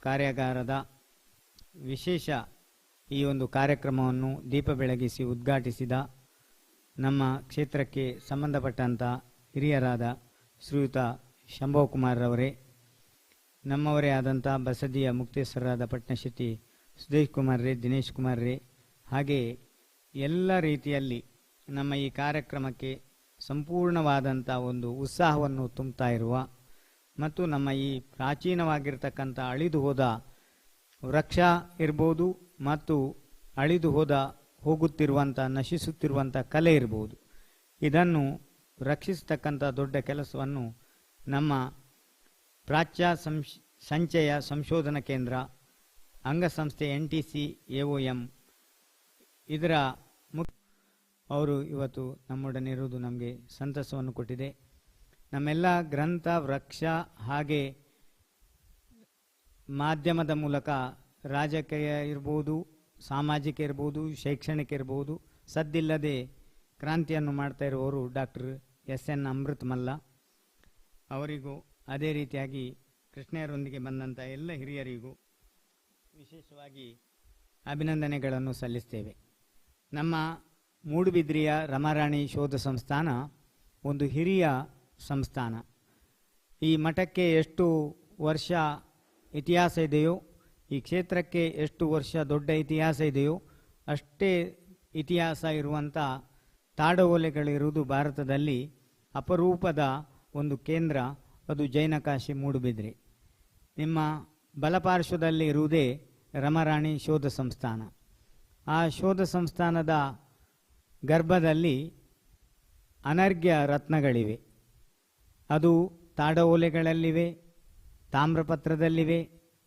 ಕಾರ್ಯಾಗಾರದ ವಿಶೇಷ ಈ ಒಂದು ಕಾರ್ಯಕ್ರಮವನ್ನು ದೀಪ ಬೆಳಗಿಸಿ ಉದ್ಘಾಟಿಸಿದ ನಮ್ಮ ಕ್ಷೇತ್ರಕ್ಕೆ ಸಂಬಂಧಪಟ್ಟಂಥ ಹಿರಿಯರಾದ ಶ್ರೀಯುತ ಶಂಭವಕುಮಾರ್ರವರೇ, ನಮ್ಮವರೇ ಆದಂಥ ಬಸದಿಯ ಮುಕ್ತೇಶ್ವರರಾದ ಪಟ್ನಶೆಟ್ಟಿ ಸುದೇಶ್ ಕುಮಾರ್ರೇ, ದಿನೇಶ್ ಕುಮಾರ್ರೇ, ಹಾಗೆ ಎಲ್ಲ ರೀತಿಯಲ್ಲಿ ನಮ್ಮ ಈ ಕಾರ್ಯಕ್ರಮಕ್ಕೆ ಸಂಪೂರ್ಣವಾದಂಥ ಒಂದು ಉತ್ಸಾಹವನ್ನು ತುಂಬುತ್ತಾ ಇರುವ ಮತ್ತು ನಮ್ಮ ಈ ಪ್ರಾಚೀನವಾಗಿರ್ತಕ್ಕಂಥ ಅಳಿದು ಹೋದ ವೃಕ್ಷ ಇರ್ಬೋದು ಮತ್ತು ಅಳಿದು ಹೋಗುತ್ತಿರುವಂಥ ನಶಿಸುತ್ತಿರುವಂಥ ಕಲೆ ಇರ್ಬೋದು, ಇದನ್ನು ರಕ್ಷಿಸತಕ್ಕಂಥ ದೊಡ್ಡ ಕೆಲಸವನ್ನು ನಮ್ಮ ಪ್ರಾಚ್ಯ ಸಂಚಯ ಸಂಶೋಧನಾ ಕೇಂದ್ರ ಅಂಗಸಂಸ್ಥೆ NTC AOM ಇದರ ಅವರು ಇವತ್ತು ನಮ್ಮೊಡನಿರುವುದು ನಮಗೆ ಸಂತಸವನ್ನು ಕೊಟ್ಟಿದೆ. ನಮ್ಮೆಲ್ಲ ಗ್ರಂಥ, ವೃಕ್ಷ ಹಾಗೆ ಮಾಧ್ಯಮದ ಮೂಲಕ ರಾಜಕೀಯ ಇರ್ಬೋದು, ಸಾಮಾಜಿಕ ಇರ್ಬೋದು, ಶೈಕ್ಷಣಿಕ ಇರ್ಬೋದು, ಸದ್ದಿಲ್ಲದೆ ಕ್ರಾಂತಿಯನ್ನು ಮಾಡ್ತಾ ಇರುವವರು ಡಾಕ್ಟರ್ SN ಅಮೃತ್ ಮಲ್ಲ ಅವರಿಗೂ, ಅದೇ ರೀತಿಯಾಗಿ ಕೃಷ್ಣಯ್ಯರೊಂದಿಗೆ ಬಂದಂಥ ಎಲ್ಲ ಹಿರಿಯರಿಗೂ ವಿಶೇಷವಾಗಿ ಅಭಿನಂದನೆಗಳನ್ನು ಸಲ್ಲಿಸ್ತೇವೆ. ನಮ್ಮ ಮೂಡುಬಿದ್ರಿಯ ರಮಾರಾಣಿ ಶೋಧ ಸಂಸ್ಥಾನ ಒಂದು ಹಿರಿಯ ಸಂಸ್ಥಾನ. ಈ ಮಠಕ್ಕೆ ಎಷ್ಟು ವರ್ಷ ಇತಿಹಾಸ ಇದೆಯೋ, ಈ ಕ್ಷೇತ್ರಕ್ಕೆ ಎಷ್ಟು ವರ್ಷ ದೊಡ್ಡ ಇತಿಹಾಸ ಇದೆಯೋ ಅಷ್ಟೇ ಇತಿಹಾಸ ಇರುವಂಥ ತಾಡೋಲೆಗಳಿರುವುದು ಭಾರತದಲ್ಲಿ ಅಪರೂಪದ ಒಂದು ಕೇಂದ್ರ, ಅದು ಜೈನಕಾಶಿ ಮೂಡುಬಿದ್ರಿ. ನಿಮ್ಮ ಬಲಪಾರ್ಶ್ವದಲ್ಲಿ ಇರುವುದೇ ರಮಾರಾಣಿ ಶೋಧ ಸಂಸ್ಥಾನ. ಆ ಶೋಧ ಸಂಸ್ಥಾನದ ಗರ್ಭದಲ್ಲಿ ಅನರ್ಘ್ಯ ರತ್ನಗಳಿವೆ. ಅದು ತಾಡೋಲೆಗಳಲ್ಲಿವೆ, ತಾಮ್ರಪತ್ರದಲ್ಲಿವೆ,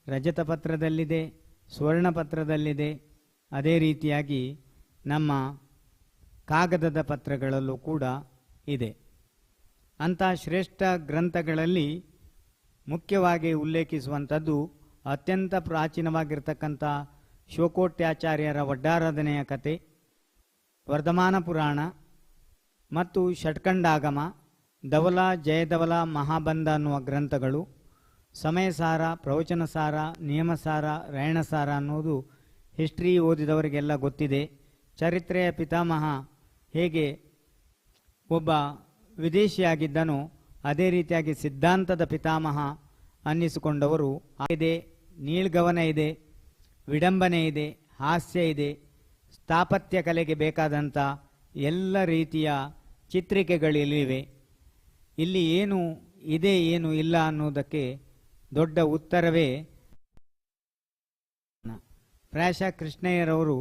ರಜತ ಪತ್ರದಲ್ಲಿದೆ, ಸ್ವರ್ಣಪತ್ರದಲ್ಲಿದೆ. ಅದೇ ರೀತಿಯಾಗಿ ನಮ್ಮ ಕಾಗದದ ಪತ್ರಗಳಲ್ಲೂ ಕೂಡ ಇದೆ. ಅಂಥ ಶ್ರೇಷ್ಠ ಗ್ರಂಥಗಳಲ್ಲಿ ಮುಖ್ಯವಾಗಿ ಉಲ್ಲೇಖಿಸುವಂಥದ್ದು ಅತ್ಯಂತ ಪ್ರಾಚೀನವಾಗಿರ್ತಕ್ಕಂಥ ಶೋಕೋಟ್ಯಾಚಾರ್ಯರ ಒಡ್ಡಾರಾಧನೆಯ ಕತೆ, ವರ್ಧಮಾನ ಪುರಾಣ ಮತ್ತು ಷಟ್ಕಂಡಾಗಮ, ಧವಲ, ಜಯಧವಲ, ಮಹಾಬಂಧ ಅನ್ನುವ ಗ್ರಂಥಗಳು, ಸಮಯಸಾರ, ಪ್ರವಚನಸಾರ, ನಿಯಮಸಾರ, ರಾಯಣಸಾರ ಅನ್ನೋದು ಹಿಸ್ಟ್ರಿ ಓದಿದವರಿಗೆಲ್ಲ ಗೊತ್ತಿದೆ. ಚರಿತ್ರೆಯ ಪಿತಾಮಹ ಹೇಗೆ ಒಬ್ಬ ವಿದೇಶಿಯಾಗಿದ್ದನೋ ಅದೇ ರೀತಿಯಾಗಿ ಸಿದ್ಧಾಂತದ ಪಿತಾಮಹ ಅನ್ನಿಸಿಕೊಂಡವರು ಇದೆ. ನೀಳ್ಗವನ ಇದೆ, ವಿಡಂಬನೆ ಇದೆ, ಹಾಸ್ಯ ಇದೆ, ಸ್ಥಾಪತ್ಯ ಕಲೆಗೆ ಬೇಕಾದಂಥ ಎಲ್ಲ ರೀತಿಯ ಚಿತ್ರಿಕೆಗಳಿವೆ. ಇಲ್ಲಿ ಏನು ಇದೆ ಏನು ಇಲ್ಲ ಅನ್ನೋದಕ್ಕೆ ದೊಡ್ಡ ಉತ್ತರವೇ ಪ್ರಾಯಶಃ ಕೃಷ್ಣಯ್ಯರವರು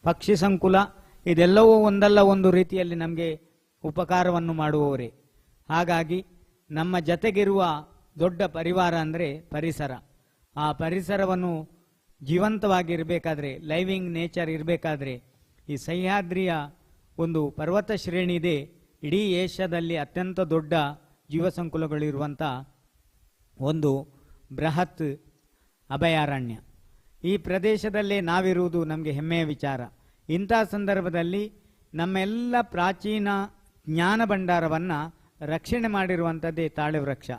ಪಕ್ಷಿ ಸಂಕುಲ ಇದೆಲ್ಲವೂ ಒಂದಲ್ಲ ಒಂದು ರೀತಿಯಲ್ಲಿ ನಮಗೆ ಉಪಕಾರವನ್ನು ಮಾಡುವವರೇ. ಹಾಗಾಗಿ ನಮ್ಮ ಜತೆಗಿರುವ ದೊಡ್ಡ ಪರಿವಾರ ಅಂದರೆ ಪರಿಸರ. ಆ ಪರಿಸರವನ್ನು ಜೀವಂತವಾಗಿರಬೇಕಾದ್ರೆ, ಲೈವಿಂಗ್ ನೇಚರ್ ಇರಬೇಕಾದ್ರೆ, ಈ ಸಹ್ಯಾದ್ರಿಯ ಒಂದು ಪರ್ವತ ಶ್ರೇಣಿ ಇದೆ. ಇಡೀ ಏಷ್ಯಾದಲ್ಲಿ ಅತ್ಯಂತ ದೊಡ್ಡ ಜೀವಸಂಕುಲಗಳಿರುವಂಥ ಒಂದು ಬೃಹತ್ ಅಭಯಾರಣ್ಯ. ಈ ಪ್ರದೇಶದಲ್ಲೇ ನಾವಿರುವುದು ನಮಗೆ ಹೆಮ್ಮೆಯ ವಿಚಾರ. ಇಂಥ ಸಂದರ್ಭದಲ್ಲಿ ನಮ್ಮೆಲ್ಲ ಪ್ರಾಚೀನ ಜ್ಞಾನ ಭಂಡಾರವನ್ನು ರಕ್ಷಣೆ ಮಾಡಿರುವಂಥದ್ದೇ ತಾಳೆ ವೃಕ್ಷ.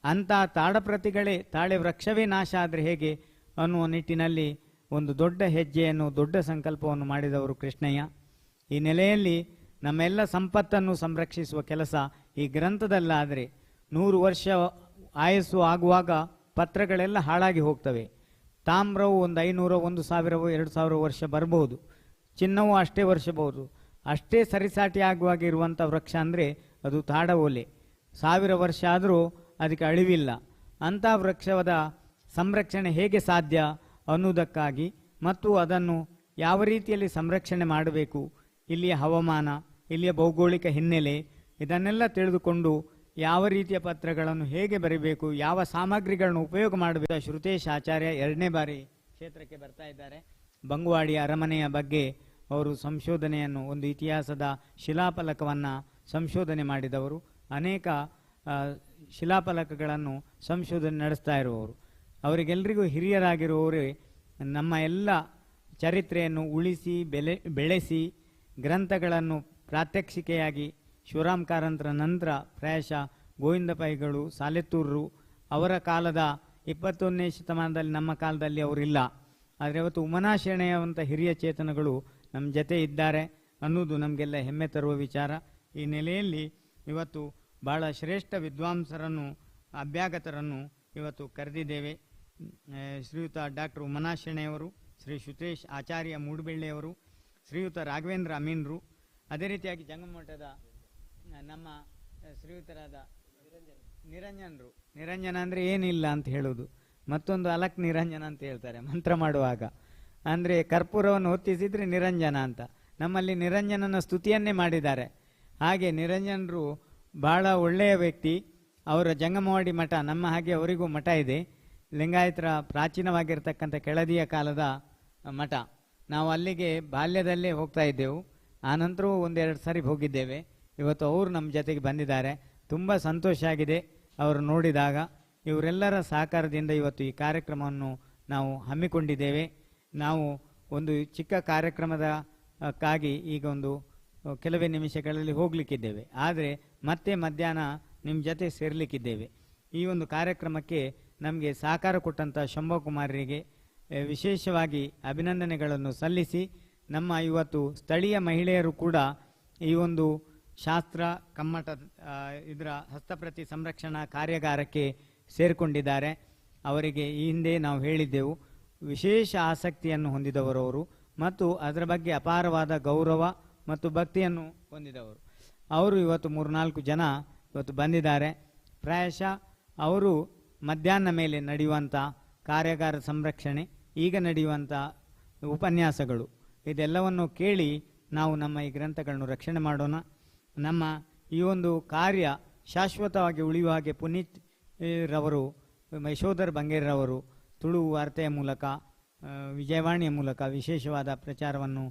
ಅಂಥ ತಾಡಪ್ರತಿಗಳೇ, ತಾಳೆ ವೃಕ್ಷವೇ ನಾಶ ಆದರೆ ಹೇಗೆ ಅನ್ನುವ ನಿಟ್ಟಿನಲ್ಲಿ ಒಂದು ದೊಡ್ಡ ಹೆಜ್ಜೆಯನ್ನು, ದೊಡ್ಡ ಸಂಕಲ್ಪವನ್ನು ಮಾಡಿದವರು ಕೃಷ್ಣಯ್ಯ. ಈ ನೆಲೆಯಲ್ಲಿ ನಮ್ಮೆಲ್ಲ ಸಂಪತ್ತನ್ನು ಸಂರಕ್ಷಿಸುವ ಕೆಲಸ ಈ ಗ್ರಂಥದಲ್ಲಾದರೆ 100 ವರ್ಷ ಆಯಸ್ಸು ಆಗುವಾಗ ಪತ್ರಗಳೆಲ್ಲ ಹಾಳಾಗಿ ಹೋಗ್ತವೆ. ತಾಮ್ರವು ಒಂದು 500, 1,000, 2,000 ವರ್ಷ ಬರಬಹುದು. ಚಿನ್ನವೂ ಅಷ್ಟೇ ವರ್ಷಬಹುದು. ಅಷ್ಟೇ ಸರಿಸಾಟಿ ಆಗುವಾಗಿರುವಂಥ ವೃಕ್ಷ ಅಂದರೆ ಅದು ತಾಡವೋಲೆ. 1000 ವರ್ಷ ಆದರೂ ಅದಕ್ಕೆ ಅಳಿವಿಲ್ಲ. ಅಂಥ ವೃಕ್ಷದ ಸಂರಕ್ಷಣೆ ಹೇಗೆ ಸಾಧ್ಯ ಅನ್ನುವುದಕ್ಕಾಗಿ ಮತ್ತು ಅದನ್ನು ಯಾವ ರೀತಿಯಲ್ಲಿ ಸಂರಕ್ಷಣೆ ಮಾಡಬೇಕು, ಇಲ್ಲಿಯ ಹವಾಮಾನ, ಇಲ್ಲಿಯ ಭೌಗೋಳಿಕ ಹಿನ್ನೆಲೆ, ಇದನ್ನೆಲ್ಲ ತಿಳಿದುಕೊಂಡು ಯಾವ ರೀತಿಯ ಪತ್ರಗಳನ್ನು ಹೇಗೆ ಬರೀಬೇಕು, ಯಾವ ಸಾಮಗ್ರಿಗಳನ್ನು ಉಪಯೋಗ ಮಾಡಬೇಕು. ಶ್ರುತೇಶ್ ಆಚಾರ್ಯ 2ನೇ ಬಾರಿ ಕ್ಷೇತ್ರಕ್ಕೆ ಬರ್ತಾ ಇದ್ದಾರೆ. ಬಂಗುವಾಡಿ ಅರಮನೆಯ ಬಗ್ಗೆ ಅವರು ಸಂಶೋಧನೆಯನ್ನು, ಒಂದು ಇತಿಹಾಸದ ಶಿಲಾಫಲಕವನ್ನು ಸಂಶೋಧನೆ ಮಾಡಿದವರು. ಅನೇಕ ಶಿಲಾಫಲಕಗಳನ್ನು ಸಂಶೋಧನೆ ನಡೆಸ್ತಾ ಇರುವವರು. ಅವರಿಗೆಲ್ಲರಿಗೂ ಹಿರಿಯರಾಗಿರುವವರೇ ನಮ್ಮ ಎಲ್ಲ ಚರಿತ್ರೆಯನ್ನು ಉಳಿಸಿ ಬೆಳೆಸಿ ಗ್ರಂಥಗಳನ್ನು ಪ್ರಾತ್ಯಕ್ಷಿಕೆಯಾಗಿ ಶಿವರಾಮ್ ಕಾರಂತರ ನಂತರ ಪ್ರಾಯಶಃ ಗೋವಿಂದ ಪೈಗಳು, ಸಾಲೆತ್ತೂರರು ಅವರ ಕಾಲದ 21ನೇ ಶತಮಾನದಲ್ಲಿ, ನಮ್ಮ ಕಾಲದಲ್ಲಿ ಅವರಿಲ್ಲ. ಆದರೆ ಇವತ್ತು ಉಮನಾಶರಣೆಯಂಥ ಹಿರಿಯ ಚೇತನಗಳು ನಮ್ಮ ಜೊತೆ ಇದ್ದಾರೆ ಅನ್ನೋದು ನಮಗೆಲ್ಲ ಹೆಮ್ಮೆ ತರುವ ವಿಚಾರ. ಈ ನೆಲೆಯಲ್ಲಿ ಇವತ್ತು ಭಾಳ ಶ್ರೇಷ್ಠ ವಿದ್ವಾಂಸರನ್ನು, ಅಭ್ಯಾಗತರನ್ನು ಇವತ್ತು ಕರೆದಿದ್ದೇವೆ. ಶ್ರೀಯುತ ಡಾಕ್ಟರ್ ಉಮನಾಶರಣೆಯವರು, ಶ್ರೀ ಶ್ರುತೇಶ್ ಆಚಾರ್ಯ ಮೂಡುಬೆಳ್ಳೆಯವರು, ಶ್ರೀಯುತ ರಾಘವೇಂದ್ರ ಅಮೀನ್ರು, ಅದೇ ರೀತಿಯಾಗಿ ಜಂಗಮಠದ ನಮ್ಮ ಶ್ರೀಯುತರಾದ ನಿರಂಜನ ಅಂದರೆ ಏನಿಲ್ಲ ಅಂತ ಹೇಳೋದು, ಮತ್ತೊಂದು ಅಲಕ್ ನಿರಂಜನ ಅಂತ ಹೇಳ್ತಾರೆ ಮಂತ್ರ ಮಾಡುವಾಗ. ಅಂದರೆ ಕರ್ಪೂರವನ್ನು ಹೊತ್ತಿಸಿದ್ರೆ ನಿರಂಜನ ಅಂತ. ನಮ್ಮಲ್ಲಿ ನಿರಂಜನನ ಸ್ತುತಿಯನ್ನೇ ಮಾಡಿದ್ದಾರೆ. ಹಾಗೆ ನಿರಂಜನರು ಭಾಳ ಒಳ್ಳೆಯ ವ್ಯಕ್ತಿ. ಅವರ ಜಂಗಮವಾಡಿ ಮಠ, ನಮ್ಮ ಹಾಗೆ ಅವರಿಗೂ ಮಠ ಇದೆ, ಲಿಂಗಾಯತರ ಪ್ರಾಚೀನವಾಗಿರ್ತಕ್ಕಂಥ ಕೆಳದಿಯ ಕಾಲದ ಮಠ. ನಾವು ಅಲ್ಲಿಗೆ ಬಾಲ್ಯದಲ್ಲೇ ಹೋಗ್ತಾ ಇದ್ದೆವು. ಆನಂತರವೂ 1-2 ಸಾರಿ ಹೋಗಿದ್ದೇವೆ. ಇವತ್ತು ಅವರು ನಮ್ಮ ಜೊತೆಗೆ ಬಂದಿದ್ದಾರೆ. ತುಂಬ ಸಂತೋಷ ಆಗಿದೆ ಅವರು ನೋಡಿದಾಗ. ಇವರೆಲ್ಲರ ಸಹಕಾರದಿಂದ ಇವತ್ತು ಈ ಕಾರ್ಯಕ್ರಮವನ್ನು ನಾವು ಹಮ್ಮಿಕೊಂಡಿದ್ದೇವೆ. ನಾವು ಒಂದು ಚಿಕ್ಕ ಕಾರ್ಯಕ್ರಮದಕ್ಕಾಗಿ ಈಗ ಒಂದು ಕೆಲವೇ ನಿಮಿಷಗಳಲ್ಲಿ ಹೋಗಲಿಕ್ಕಿದ್ದೇವೆ. ಆದರೆ ಮತ್ತೆ ಮಧ್ಯಾಹ್ನ ನಿಮ್ಮ ಜೊತೆ ಸೇರಲಿಕ್ಕಿದ್ದೇವೆ. ಈ ಒಂದು ಕಾರ್ಯಕ್ರಮಕ್ಕೆ ನಮಗೆ ಸಹಕಾರ ಕೊಟ್ಟಂಥ ಶಂಭವಕುಮಾರರಿಗೆ ವಿಶೇಷವಾಗಿ ಅಭಿನಂದನೆಗಳನ್ನು ಸಲ್ಲಿಸಿ, ನಮ್ಮ ಇವತ್ತು ಸ್ಥಳೀಯ ಮಹಿಳೆಯರು ಕೂಡ ಈ ಒಂದು ಶಾಸ್ತ್ರ ಕಮ್ಮಟ ಇದರ ಹಸ್ತಪ್ರತಿ ಸಂರಕ್ಷಣಾ ಕಾರ್ಯಾಗಾರಕ್ಕೆ ಸೇರಿಕೊಂಡಿದ್ದಾರೆ. ಅವರಿಗೆ ಈ ಹಿಂದೆ ನಾವು ಹೇಳಿದ್ದೆವು, ವಿಶೇಷ ಆಸಕ್ತಿಯನ್ನು ಹೊಂದಿದವರವರು ಮತ್ತು ಅದರ ಬಗ್ಗೆ ಅಪಾರವಾದ ಗೌರವ ಮತ್ತು ಭಕ್ತಿಯನ್ನು ಹೊಂದಿದವರು. ಅವರು ಇವತ್ತು 3-4 ಜನ ಇವತ್ತು ಬಂದಿದ್ದಾರೆ. ಪ್ರಾಯಶಃ ಅವರು ಮಧ್ಯಾಹ್ನ ಮೇಲೆ ನಡೆಯುವಂಥ ಕಾರ್ಯಾಗಾರ ಸಂರಕ್ಷಣೆ, ಈಗ ನಡೆಯುವಂಥ ಉಪನ್ಯಾಸಗಳು, ಇದೆಲ್ಲವನ್ನು ಕೇಳಿ ನಾವು ನಮ್ಮ ಈ ಗ್ರಂಥಗಳನ್ನು ರಕ್ಷಣೆ ಮಾಡೋಣ. ನಮ್ಮ ಈ ಒಂದು ಕಾರ್ಯ ಶಾಶ್ವತವಾಗಿ ಉಳಿಯುವ ಹಾಗೆ ಪುನೀತ್ ರವರು, ಯಶೋಧರ್ ಬಂಗೇರ್ರವರು ತುಳು ವಾರ್ತೆಯ ಮೂಲಕ, ವಿಜಯವಾಣಿಯ ಮೂಲಕ ವಿಶೇಷವಾದ ಪ್ರಚಾರವನ್ನು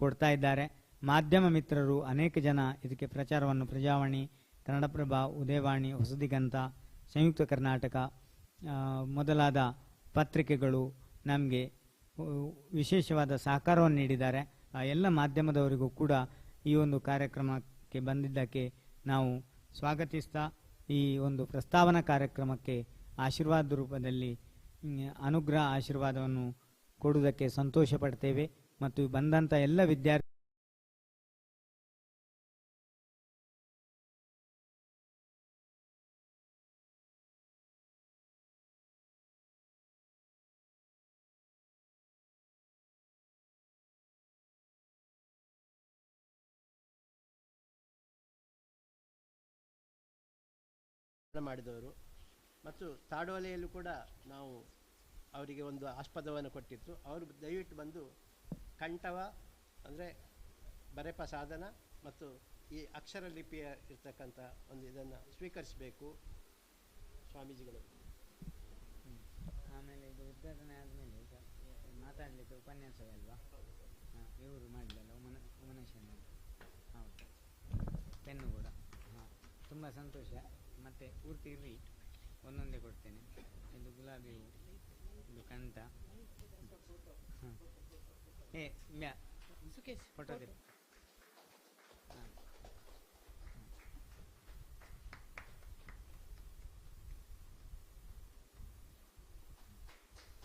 ಕೊಡ್ತಾ ಇದ್ದಾರೆ. ಮಾಧ್ಯಮ ಮಿತ್ರರು ಅನೇಕ ಜನ ಇದಕ್ಕೆ ಪ್ರಚಾರವನ್ನು, ಪ್ರಜಾವಾಣಿ, ಕನ್ನಡಪ್ರಭ, ಉದಯವಾಣಿ, ಹೊಸದಿಗಂತ, ಸಂಯುಕ್ತ ಕರ್ನಾಟಕ ಮೊದಲಾದ ಪತ್ರಿಕೆಗಳು ನಮಗೆ ವಿಶೇಷವಾದ ಸಹಕಾರವನ್ನು ನೀಡಿದ್ದಾರೆ. ಆ ಎಲ್ಲ ಮಾಧ್ಯಮದವರಿಗೂ ಕೂಡ ಈ ಒಂದು ಕಾರ್ಯಕ್ರಮಕ್ಕೆ ಬಂದಿದ್ದಕ್ಕೆ ನಾವು ಸ್ವಾಗತಿಸ್ತಾ, ಈ ಒಂದು ಪ್ರಸ್ತಾವನಾ ಕಾರ್ಯಕ್ರಮಕ್ಕೆ ಆಶೀರ್ವಾದ ರೂಪದಲ್ಲಿ ಅನುಗ್ರಹ ಆಶೀರ್ವಾದವನ್ನು ಕೊಡುವುದಕ್ಕೆ ಸಂತೋಷ ಪಡ್ತೇವೆ. ಮತ್ತು ಬಂದಂಥ ಎಲ್ಲ ವಿದ್ಯಾರ್ಥಿ ಮಾಡಿದವರು ಮತ್ತು ತಾಡೋಲೆಯಲ್ಲೂ ಕೂಡ ನಾವು ಅವರಿಗೆ ಒಂದು ಆಸ್ಪದವನ್ನು ಕೊಟ್ಟಿತ್ತು. ಅವರು ದಯವಿಟ್ಟು ಬಂದು ಕಂಠವ ಅಂದರೆ ಬರೆಪ ಸಾಧನ ಮತ್ತು ಈ ಅಕ್ಷರ ಲಿಪಿಯ ಇರ್ತಕ್ಕಂಥ ಒಂದು ಇದನ್ನು ಸ್ವೀಕರಿಸಬೇಕು ಸ್ವಾಮೀಜಿಗಳು. ಆಮೇಲೆ ಇದು ಉದ್ಘಾಟನೆ ಆದಮೇಲೆ ಈಗ ಮಾತಾಡಲಿಕ್ಕೆ ಉಪನ್ಯಾಸವೇ ಅಲ್ವಾ? ಇವರು ಮಾಡಿದಲ್ಲ ಉಮನೇಶನ್. ಹೌದು, ಪೆನ್ನು ಕೂಡ. ಹಾಂ, ತುಂಬ ಸಂತೋಷ. ಮತ್ತು ಪೂರ್ತಿ ಇರಲಿ, ಒಂದೊಂದೇ ಕೊಡ್ತೇನೆ. ಇದು ಗುಲಾಬಿ ಹೂ, ಇದು ಕಂಠ. ಹಾಂ, ಫೋಟೋ ಹಾಂ,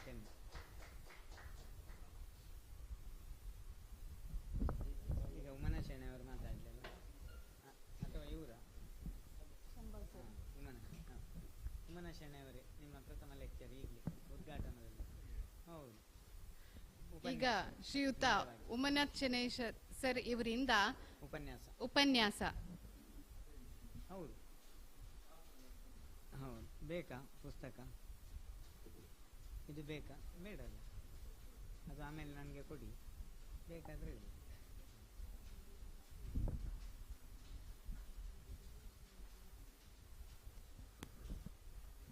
ಪೆನ್ನು. ಈಗ ಉಮನೇಶನ್ ಅವರು ಮಾತಾಡಲಿಲ್ಲ ಅಥವಾ ಇವರ ಉಮನೇಶನ್ ಅವರೇ ನಿಮ್ಮ ಪ್ರಥಮ ಲೆಕ್ಚರ್ ಈಗಲೇ ಉದ್ಘಾಟನದಲ್ಲಿ. ಓ ಈಗ ಶ್ರೀಯುತ ಉಮನಾಥ್ ಚೆನ್ನೈಶ ಸರ್ ಇವರಿಂದ ಉಪನ್ಯಾಸ ಹೌದು ಹೌದು. ಬೇಕಾ ಪುಸ್ತಕ? ಇದು ಬೇಕಾ? ಬೇಡಲ್ಲ, ಅದು ಆಮೇಲೆ ನನಗೆ ಕೊಡಿ, ಬೇಕಾದ್ರೆ ಹೇಳಿ.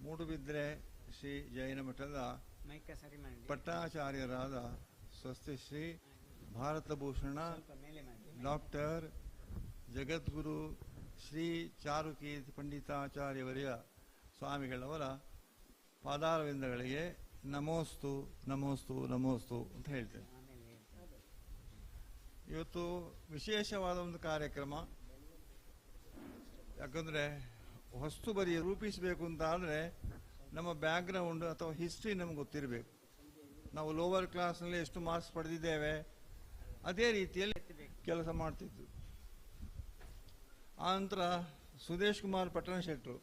ಮೂಡುಬಿದ್ರೆ ಶ್ರೀ ಜೈನ ಮಠದ ಪಟ್ಟಾಚಾರ್ಯರಾದ ಸ್ವಸ್ತಿ ಶ್ರೀ ಭಾರತ ಭೂಷಣ ಡಾಕ್ಟರ್ ಜಗದ್ಗುರು ಶ್ರೀ ಚಾರುಕೀರ್ತಿ ಪಂಡಿತಾಚಾರ್ಯವರ್ಯ ಸ್ವಾಮಿಗಳವರ ಪಾದಾರವಿಂದಗಳಿಗೆ ನಮೋಸ್ತು ನಮೋಸ್ತು ನಮೋಸ್ತು ಅಂತ ಹೇಳ್ತೇನೆ. ಇವತ್ತು ವಿಶೇಷವಾದ ಒಂದು ಕಾರ್ಯಕ್ರಮ. ಯಾಕಂದರೆ ವಸ್ತು ಬರೀ ರೂಪಿಸಬೇಕು ಅಂತ ಆದರೆ ನಮ್ಮ ಬ್ಯಾಕ್ಗ್ರೌಂಡ್ ಅಥವಾ ಹಿಸ್ಟ್ರಿ ನಮ್ಗೆ ಗೊತ್ತಿರಬೇಕು. ನಾವು ಲೋವರ್ ಕ್ಲಾಸ್ನಲ್ಲಿ ಎಷ್ಟು ಮಾರ್ಕ್ಸ್ ಪಡೆದಿದ್ದೇವೆ ಅದೇ ರೀತಿಯಲ್ಲಿ ಕೆಲಸ ಮಾಡ್ತಿದ್ದು. ಆನಂತರ ಸುದೇಶ್ ಕುಮಾರ್ ಪಟ್ಟಣ ಶೆಟ್ಟರು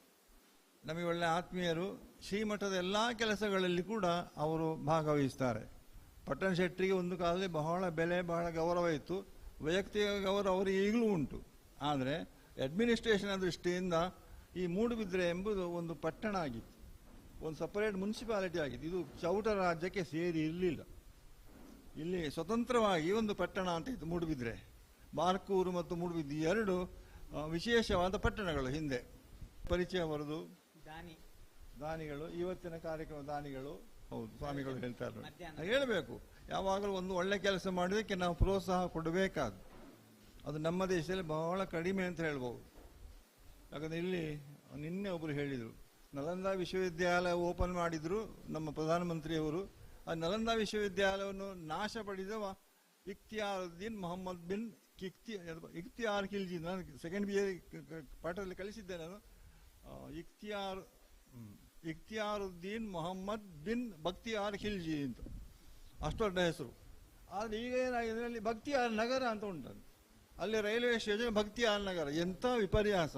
ನಮಗೆ ಒಳ್ಳೆ ಆತ್ಮೀಯರು. ಶ್ರೀಮಠದ ಎಲ್ಲ ಕೆಲಸಗಳಲ್ಲಿ ಕೂಡ ಅವರು ಭಾಗವಹಿಸ್ತಾರೆ. ಪಟ್ಟಣ ಶೆಟ್ಟರಿಗೆ ಒಂದು ಕಾಲದಲ್ಲಿ ಬಹಳ ಬೆಲೆ, ಬಹಳ ಗೌರವ ಇತ್ತು. ವೈಯಕ್ತಿಕ ಗೌರವ ಅವರು ಈಗಲೂ ಉಂಟು. ಆದರೆ ಅಡ್ಮಿನಿಸ್ಟ್ರೇಷನ್ ದೃಷ್ಟಿಯಿಂದ ಈ ಮೂಡುಬಿದ್ರೆ ಎಂಬುದು ಒಂದು ಪಟ್ಟಣ ಆಗಿತ್ತು, ಒಂದು ಸಪರೇಟ್ ಮುನ್ಸಿಪಾಲಿಟಿ ಆಗಿತ್ತು. ಇದು ಚೌಟ ರಾಜ್ಯಕ್ಕೆ ಸೇರಿ ಇರಲಿಲ್ಲ. ಇಲ್ಲಿ ಸ್ವತಂತ್ರವಾಗಿ ಒಂದು ಪಟ್ಟಣ ಅಂತ ಇತ್ತು ಮೂಡುಬಿದ್ರೆ. ಬಾರ್ಕೂರು ಮತ್ತು ಮೂಡುಬಿದ್ರೆ ಎರಡು ವಿಶೇಷವಾದ ಪಟ್ಟಣಗಳು. ಹಿಂದೆ ಪರಿಚಯ ಬರೋದು ದಾನಿಗಳು, ಇವತ್ತಿನ ಕಾರ್ಯಕ್ರಮ ದಾನಿಗಳು. ಹೌದು, ಸ್ವಾಮಿಗಳು ಹೇಳ್ತಾರೆ, ಹೇಳಬೇಕು. ಯಾವಾಗಲೂ ಒಂದು ಒಳ್ಳೆ ಕೆಲಸ ಮಾಡೋದಕ್ಕೆ ನಾವು ಪ್ರೋತ್ಸಾಹ ಕೊಡಬೇಕಾದ. ಅದು ನಮ್ಮ ದೇಶದಲ್ಲಿ ಬಹಳ ಕಡಿಮೆ ಅಂತ ಹೇಳ್ಬೋದು. ಯಾಕಂದರೆ ಇಲ್ಲಿ ನಿನ್ನೆ ಒಬ್ಬರು ಹೇಳಿದರು, ನಲಂದಾ ವಿಶ್ವವಿದ್ಯಾಲಯ ಓಪನ್ ಮಾಡಿದ್ರು ನಮ್ಮ ಪ್ರಧಾನಮಂತ್ರಿಯವರು. ಆ ನಲಂದಾ ವಿಶ್ವವಿದ್ಯಾಲಯವನ್ನು ನಾಶ ಪಡಿದವ ಇಖ್ತಿಯಾರುದ್ದೀನ್ ಮೊಹಮ್ಮದ್ ಬಿನ್ ಇಖ್ತಿಯಾರ್ ಖಿಲ್ಜಿ. ನಾನು ಸೆಕೆಂಡ್ BA ಪಾಠದಲ್ಲಿ ಕಲಿಸಿದ್ದೆ ನಾನು. ಇಖ್ತಿಯಾರುದ್ದೀನ್ ಮೊಹಮ್ಮದ್ ಬಿನ್ ಬಕ್ತಿಯಾರ್ ಖಿಲ್ಜಿ ಅಂತ, ಅಷ್ಟು ದೊಡ್ಡ ಹೆಸರು. ಆದರೆ ಈಗ ಏನಾಗಿದೆ, ಅಲ್ಲಿ ಬಕ್ತಿಯಾರ್ ನಗರ ಅಂತ ಉಂಟು. ಅಲ್ಲಿ ರೈಲ್ವೆ ಸ್ಟೇಷನ್ ಬಕ್ತಿಯಾರ್ ನಗರ. ಎಂಥ ವಿಪರ್ಯಾಸ!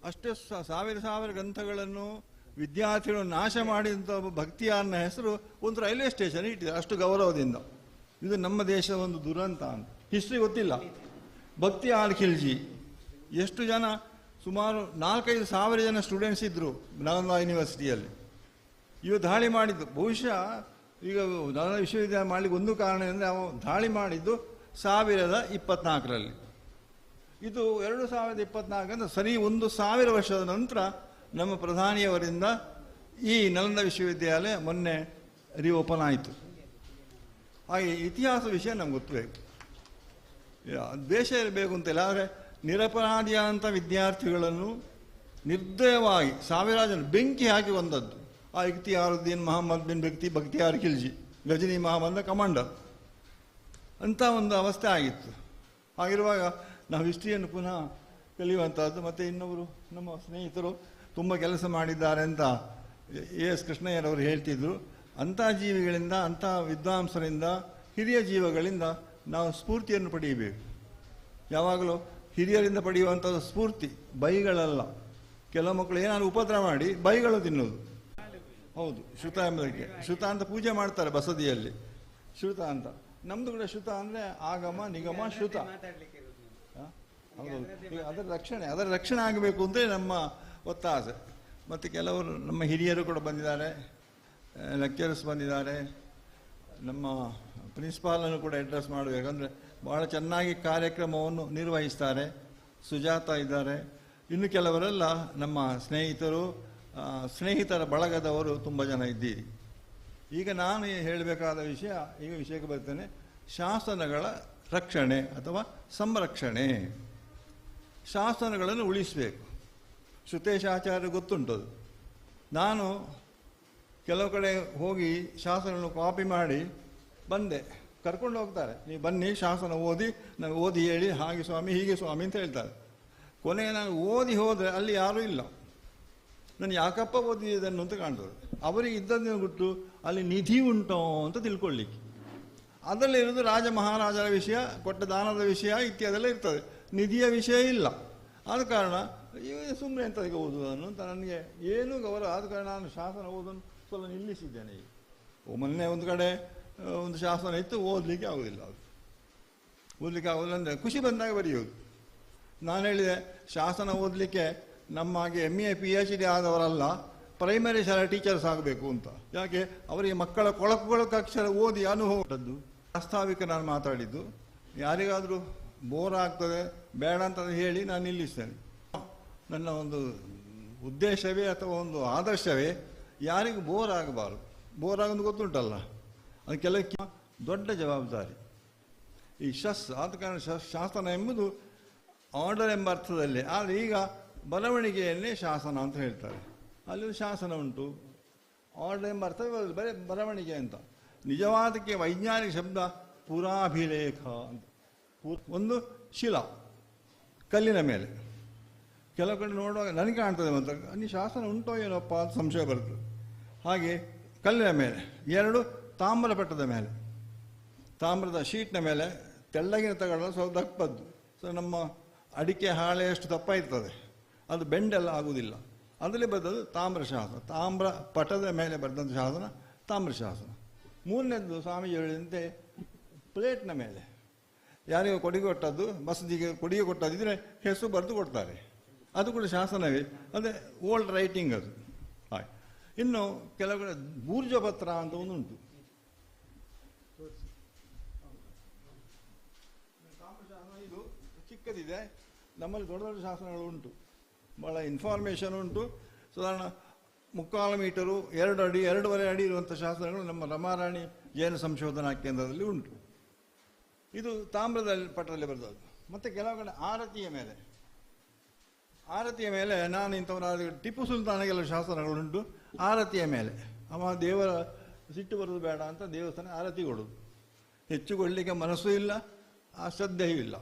ಅಷ್ಟೇ ಸಾವಿರ ಗ್ರಂಥಗಳನ್ನು ವಿದ್ಯಾರ್ಥಿಗಳು ನಾಶ ಮಾಡಿದಂಥ ಭಕ್ತಿಯಾರ್ನ ಹೆಸರು ಒಂದು ರೈಲ್ವೆ ಸ್ಟೇಷನ್ ಇಟ್ಟಿದೆ, ಅಷ್ಟು ಗೌರವದಿಂದ. ಇದು ನಮ್ಮ ದೇಶದ ಒಂದು ದುರಂತ ಅಂತ. ಹಿಸ್ಟ್ರಿ ಗೊತ್ತಿಲ್ಲ. ಬಕ್ತಿಯಾರ್ ಖಿಲ್ಜಿ ಎಷ್ಟು ಜನ, ಸುಮಾರು 4-5 ಸಾವಿರ ಜನ ಸ್ಟೂಡೆಂಟ್ಸ್ ಇದ್ದರು ನಳಂದಾ ಯೂನಿವರ್ಸಿಟಿಯಲ್ಲಿ. ಇವು ದಾಳಿ ಮಾಡಿದ್ದು ಬಹುಶಃ ಈಗ ನಳಂದಾ ವಿಶ್ವವಿದ್ಯಾಲಯ ಮಾಡಲಿಕ್ಕೆ ಒಂದು ಕಾರಣ ಅಂದರೆ ಅವ ದಾಳಿ ಮಾಡಿದ್ದು 1024ರಲ್ಲಿ. ಇದು 2024 ಅಂದರೆ ಸರಿ 1000 ವರ್ಷದ ನಂತರ ನಮ್ಮ ಪ್ರಧಾನಿಯವರಿಂದ ಈ ನಳಂದಾ ವಿಶ್ವವಿದ್ಯಾಲಯ ಮೊನ್ನೆ ರಿಓಪನ್ ಆಯಿತು. ಹಾಗೆ ಇತಿಹಾಸ ವಿಷಯ ನಮ್ಗೆ ಗೊತ್ತಬೇಕು, ದೇಶ ಇರಬೇಕು ಅಂತಿಲ್ಲ. ಆದರೆ ನಿರಪರಾಧಿಯಾದಂಥ ವಿದ್ಯಾರ್ಥಿಗಳನ್ನು ನಿರ್ದಯವಾಗಿ ಸಾವಿರಾರು ಜನ ಬೆಂಕಿ ಹಾಕಿ ಬಂದದ್ದು ಆ ಇಖ್ತಿಯಾರುದ್ದೀನ್ ಮೊಹಮ್ಮದ್ ಬಿನ್ ಬಕ್ತಿಯಾರ್ ಖಿಲ್ಜಿ, ಗಜನಿ ಮಹಮ್ಮದ್ನ ಕಮಾಂಡರ್. ಅಂಥ ಒಂದು ಅವಸ್ಥೆ ಆಗಿತ್ತು. ಹಾಗಿರುವಾಗ ನಾವು ಹಿಸ್ಟ್ರಿಯನ್ನು ಪುನಃ ಕಲಿಯುವಂಥದ್ದು. ಮತ್ತು ಇನ್ನೊಬ್ಬರು ನಮ್ಮ ಸ್ನೇಹಿತರು ತುಂಬ ಕೆಲಸ ಮಾಡಿದ್ದಾರೆ ಅಂತ AS ಕೃಷ್ಣಯ್ಯರವರು ಹೇಳ್ತಿದ್ರು. ಅಂಥ ಜೀವಿಗಳಿಂದ, ಅಂಥ ವಿದ್ವಾಂಸರಿಂದ, ಹಿರಿಯ ಜೀವಗಳಿಂದ ನಾವು ಸ್ಫೂರ್ತಿಯನ್ನು ಪಡೆಯಬೇಕು. ಯಾವಾಗಲೂ ಹಿರಿಯರಿಂದ ಪಡೆಯುವಂಥದ್ದು ಸ್ಫೂರ್ತಿ, ಬೈಗಳಲ್ಲ. ಕೆಲವು ಮಕ್ಕಳು ಏನಾದ್ರು ಉಪದ್ರ ಮಾಡಿ ಬೈಗಳು ತಿನ್ನೋದು. ಹೌದು, ಶ್ರುತ ಎಂಬುದಕ್ಕೆ ಶ್ರುತ ಅಂತ ಪೂಜೆ ಮಾಡ್ತಾರೆ ಬಸದಿಯಲ್ಲಿ, ಶ್ರುತ ಅಂತ. ನಮ್ದು ಕೂಡ ಶ್ರುತ ಅಂದರೆ ಆಗಮ ನಿಗಮ ಶ್ರುತ. ಹೌದು, ಅದರ ರಕ್ಷಣೆ ಆಗಬೇಕು ಅಂತ ನಮ್ಮ ಒತ್ತಾಸೆ. ಮತ್ತು ಕೆಲವರು ನಮ್ಮ ಹಿರಿಯರು ಕೂಡ ಬಂದಿದ್ದಾರೆ, ಲೆಕ್ಚರರ್ಸ್ ಬಂದಿದ್ದಾರೆ. ನಮ್ಮ ಪ್ರಿನ್ಸಿಪಾಲನ್ನು ಕೂಡ ಅಡ್ರೆಸ್ ಮಾಡಬೇಕಂದ್ರೆ ಭಾಳ ಚೆನ್ನಾಗಿ ಕಾರ್ಯಕ್ರಮವನ್ನು ನಿರ್ವಹಿಸ್ತಾರೆ. ಸುಜಾತ ಇದ್ದಾರೆ, ಇನ್ನು ಕೆಲವರೆಲ್ಲ ನಮ್ಮ ಸ್ನೇಹಿತರು, ಸ್ನೇಹಿತರ ಬಳಗದವರು ತುಂಬ ಜನ ಇದ್ದೀರಿ. ಈಗ ನಾನು ಹೇಳಬೇಕಾದ ವಿಷಯ, ಈಗ ವಿಷಯಕ್ಕೆ ಬರ್ತೇನೆ. ಶಾಸನಗಳ ರಕ್ಷಣೆ ಅಥವಾ ಸಂರಕ್ಷಣೆ. ಶಾಸನಗಳನ್ನು ಉಳಿಸಬೇಕು. ಶ್ರುತೇಶಾಚಾರ್ಯ ಗೊತ್ತುಂಟದು. ನಾನು ಕೆಲವು ಕಡೆ ಹೋಗಿ ಶಾಸನಗಳನ್ನು ಕಾಪಿ ಮಾಡಿ ಬಂದೆ. ಕರ್ಕೊಂಡು ಹೋಗ್ತಾರೆ, ನೀವು ಬನ್ನಿ ಶಾಸನ ಓದಿ, ನಾವು ಓದಿ ಹೇಳಿ ಹಾಗೆ ಸ್ವಾಮಿ ಹೀಗೆ ಸ್ವಾಮಿ ಅಂತ ಹೇಳ್ತಾರೆ. ಕೊನೆಗೆ ನಾನು ಓದಿ ಹೋದರೆ ಅಲ್ಲಿ ಯಾರೂ ಇಲ್ಲ. ನಾನು ಯಾಕಪ್ಪ ಓದಿದ್ದನ್ನು ಅಂತ ಕಾಣ್ತದೆ. ಅವರಿಗೆ ಇದ್ದದ್ದನ್ನು ಬಿಟ್ಟು ಅಲ್ಲಿ ನಿಧಿ ಉಂಟೋ ಅಂತ ತಿಳ್ಕೊಳ್ಳಿಕ್ಕೆ. ಅದರಲ್ಲಿರೋದು ರಾಜ ಮಹಾರಾಜರ ವಿಷಯ, ಕೊಟ್ಟ ದಾನದ ವಿಷಯ ಇತ್ಯಾದೆಲ್ಲ ಇರ್ತದೆ. ನಿಧಿಯ ವಿಷಯ ಇಲ್ಲ. ಆದ ಕಾರಣ ಸುಮ್ಮನೆ ಎಂತದಕ್ಕೆ ಓದುವುದನ್ನು ಅಂತ ನನಗೆ ಏನೂ ಗೌರವ. ಆದ ಕಾರಣ ನಾನು ಶಾಸನ ಓದನ್ನು ಸ್ವಲ್ಪ ನಿಲ್ಲಿಸಿದ್ದೇನೆ. ಈಗ ಮೊನ್ನೆ ಒಂದು ಕಡೆ ಒಂದು ಶಾಸನ ಇತ್ತು, ಓದಲಿಕ್ಕೆ ಆಗೋದಿಲ್ಲ. ಅದು ಓದಲಿಕ್ಕೆ ಆಗೋದಿಲ್ಲ ಅಂದರೆ ಖುಷಿ ಬಂದಾಗ ಬರೆಯೋದು. ನಾನು ಹೇಳಿದೆ, ಶಾಸನ ಓದಲಿಕ್ಕೆ ನಮ್ಮ ಹಾಗೆ MA PhD ಆದವರಲ್ಲ, ಪ್ರೈಮರಿ ಶಾಲಾ ಟೀಚರ್ಸ್ ಆಗಬೇಕು ಅಂತ. ಯಾಕೆ? ಅವರಿಗೆ ಮಕ್ಕಳ ಕೊಳಕು ಅಕ್ಷರ ಓದಿ ಅನುಭವದ್ದು. ಪ್ರಾಸ್ತಾವಿಕ ನಾನು ಮಾತಾಡಿದ್ದು. ಯಾರಿಗಾದರೂ ಬೋರ್ ಆಗ್ತದೆ ಬೇಡ ಅಂತ ಹೇಳಿ ನಾನು ನಿಲ್ಲಿಸ್ತೇನೆ. ನನ್ನ ಒಂದು ಉದ್ದೇಶವೇ ಅಥವಾ ಒಂದು ಆದರ್ಶವೇ ಯಾರಿಗೂ ಬೋರ್ ಆಗಬಾರದು. ಬೋರ್ ಆಗೋದು ಗೊತ್ತುಂಟಲ್ಲ, ಅದು ಕೆಲವಕ್ಕೆ ದೊಡ್ಡ ಜವಾಬ್ದಾರಿ. ಈ ಆದ ಕಾರಣ ಶಾಸನ ಎಂಬುದು ಆರ್ಡರ್ ಎಂಬ ಅರ್ಥದಲ್ಲಿ. ಆದರೆ ಈಗ ಬರವಣಿಗೆಯನ್ನೇ ಶಾಸನ ಅಂತ ಹೇಳ್ತಾರೆ. ಅಲ್ಲಿ ಶಾಸನ ಉಂಟು, ಆರ್ಡರ್ ಎಂಬ ಅರ್ಥ ಬರೀ ಬರವಣಿಗೆ ಅಂತ. ನಿಜವಾದಕ್ಕೆ ವೈಜ್ಞಾನಿಕ ಶಬ್ದ ಪುರಾಭಿಲೇಖ ಅಂತ. ಒಂದು ಶಿಲಾ, ಕಲ್ಲಿನ ಮೇಲೆ. ಕೆಲವು ಕಡೆ ನೋಡುವಾಗ ನನಗೆ ಕಾಣ್ತದೆ ಮಾತ್ರ ಅಲ್ಲಿ ಶಾಸನ ಉಂಟೋ ಏನಪ್ಪ ಅಂತ ಸಂಶಯ ಬರ್ತದೆ. ಹಾಗೆ ಕಲ್ಲಿನ ಮೇಲೆ, 2 ತಾಮ್ರ ಪಟ್ಟದ ಮೇಲೆ, ತಾಮ್ರದ ಶೀಟ್ನ ಮೇಲೆ ತೆಳ್ಳಗಿನ ತಗೊಳ್ಳೋದು ಸ್ವಲ್ಪ ದಪ್ಪದ್ದು. ಸೊ ನಮ್ಮ ಅಡಿಕೆ ಹಾಳೆಯಷ್ಟು ದಪ್ಪ ಇರ್ತದೆ, ಅದು ಬೆಂಡೆಲ್ಲ ಆಗುವುದಿಲ್ಲ. ಅದರಲ್ಲಿ ಬರೆದದ್ದು ತಾಮ್ರ ಶಾಸನ. ತಾಮ್ರ ಪಟದ ಮೇಲೆ ಬರೆದಂಥ ಶಾಸನ ತಾಮ್ರ ಶಾಸನ. 3ನೇದು ಸ್ವಾಮೀಜಿ ಹೇಳಿದಂತೆ ಪ್ಲೇಟ್ನ ಮೇಲೆ ಯಾರಿಗೂ ಕೊಡುಗೆ ಕೊಟ್ಟದ್ದು, ಮಸೂದಿಗೆ ಕೊಡುಗೆ ಕೊಟ್ಟದಿದ್ರೆ ಹೆಸರು ಬರೆದು ಕೊಡ್ತಾರೆ. ಅದು ಕೂಡ ಶಾಸನವೇ, ಅದೇ ಓಲ್ಡ್ ರೈಟಿಂಗ್ ಅದು. ಹಾಗೆ ಇನ್ನು ಕೆಲವು ಕಡೆ ಬೂರ್ಜಪತ್ರ ಅಂತ ಒಂದು ಉಂಟು. ಇದು ಚಿಕ್ಕದಿದೆ, ನಮ್ಮಲ್ಲಿ ದೊಡ್ಡ ದೊಡ್ಡ ಶಾಸನಗಳು ಉಂಟು, ಭಾಳ ಇನ್ಫಾರ್ಮೇಷನ್ ಉಂಟು. ಸಾಧಾರಣ 3/4 ಮೀಟರು, 2 ಅಡಿ 2.5 ಅಡಿ ಇರುವಂಥ ಶಾಸನಗಳು ನಮ್ಮ ರಮಾರಾಣಿ ಜೈನ ಸಂಶೋಧನಾ ಕೇಂದ್ರದಲ್ಲಿ ಉಂಟು. ಇದು ತಾಮ್ರದ ಪಟ್ಟದಲ್ಲಿ ಬರೆದದ್ದು. ಮತ್ತು ಕೆಲವು ಕಡೆ ಆರತಿಯ ಮೇಲೆ ನಾನು ಇಂಥವರ ಟಿಪ್ಪು ಸುಲ್ತಾನಿಗೆಲ್ಲ ಶಾಸನಗಳುಂಟು. ಆರತಿಯ ಮೇಲೆ ಅವ ದೇವರ ಸಿಟ್ಟು ಬರೋದು ಬೇಡ ಅಂತ ದೇವಸ್ಥಾನ ಆರತಿ ಕೊಡೋದು. ಹೆಚ್ಚು ಕೊಡಲಿಕ್ಕೆ ಮನಸ್ಸು ಇಲ್ಲ, ಆ ಶ್ರದ್ಧೆಯೂ ಇಲ್ಲ,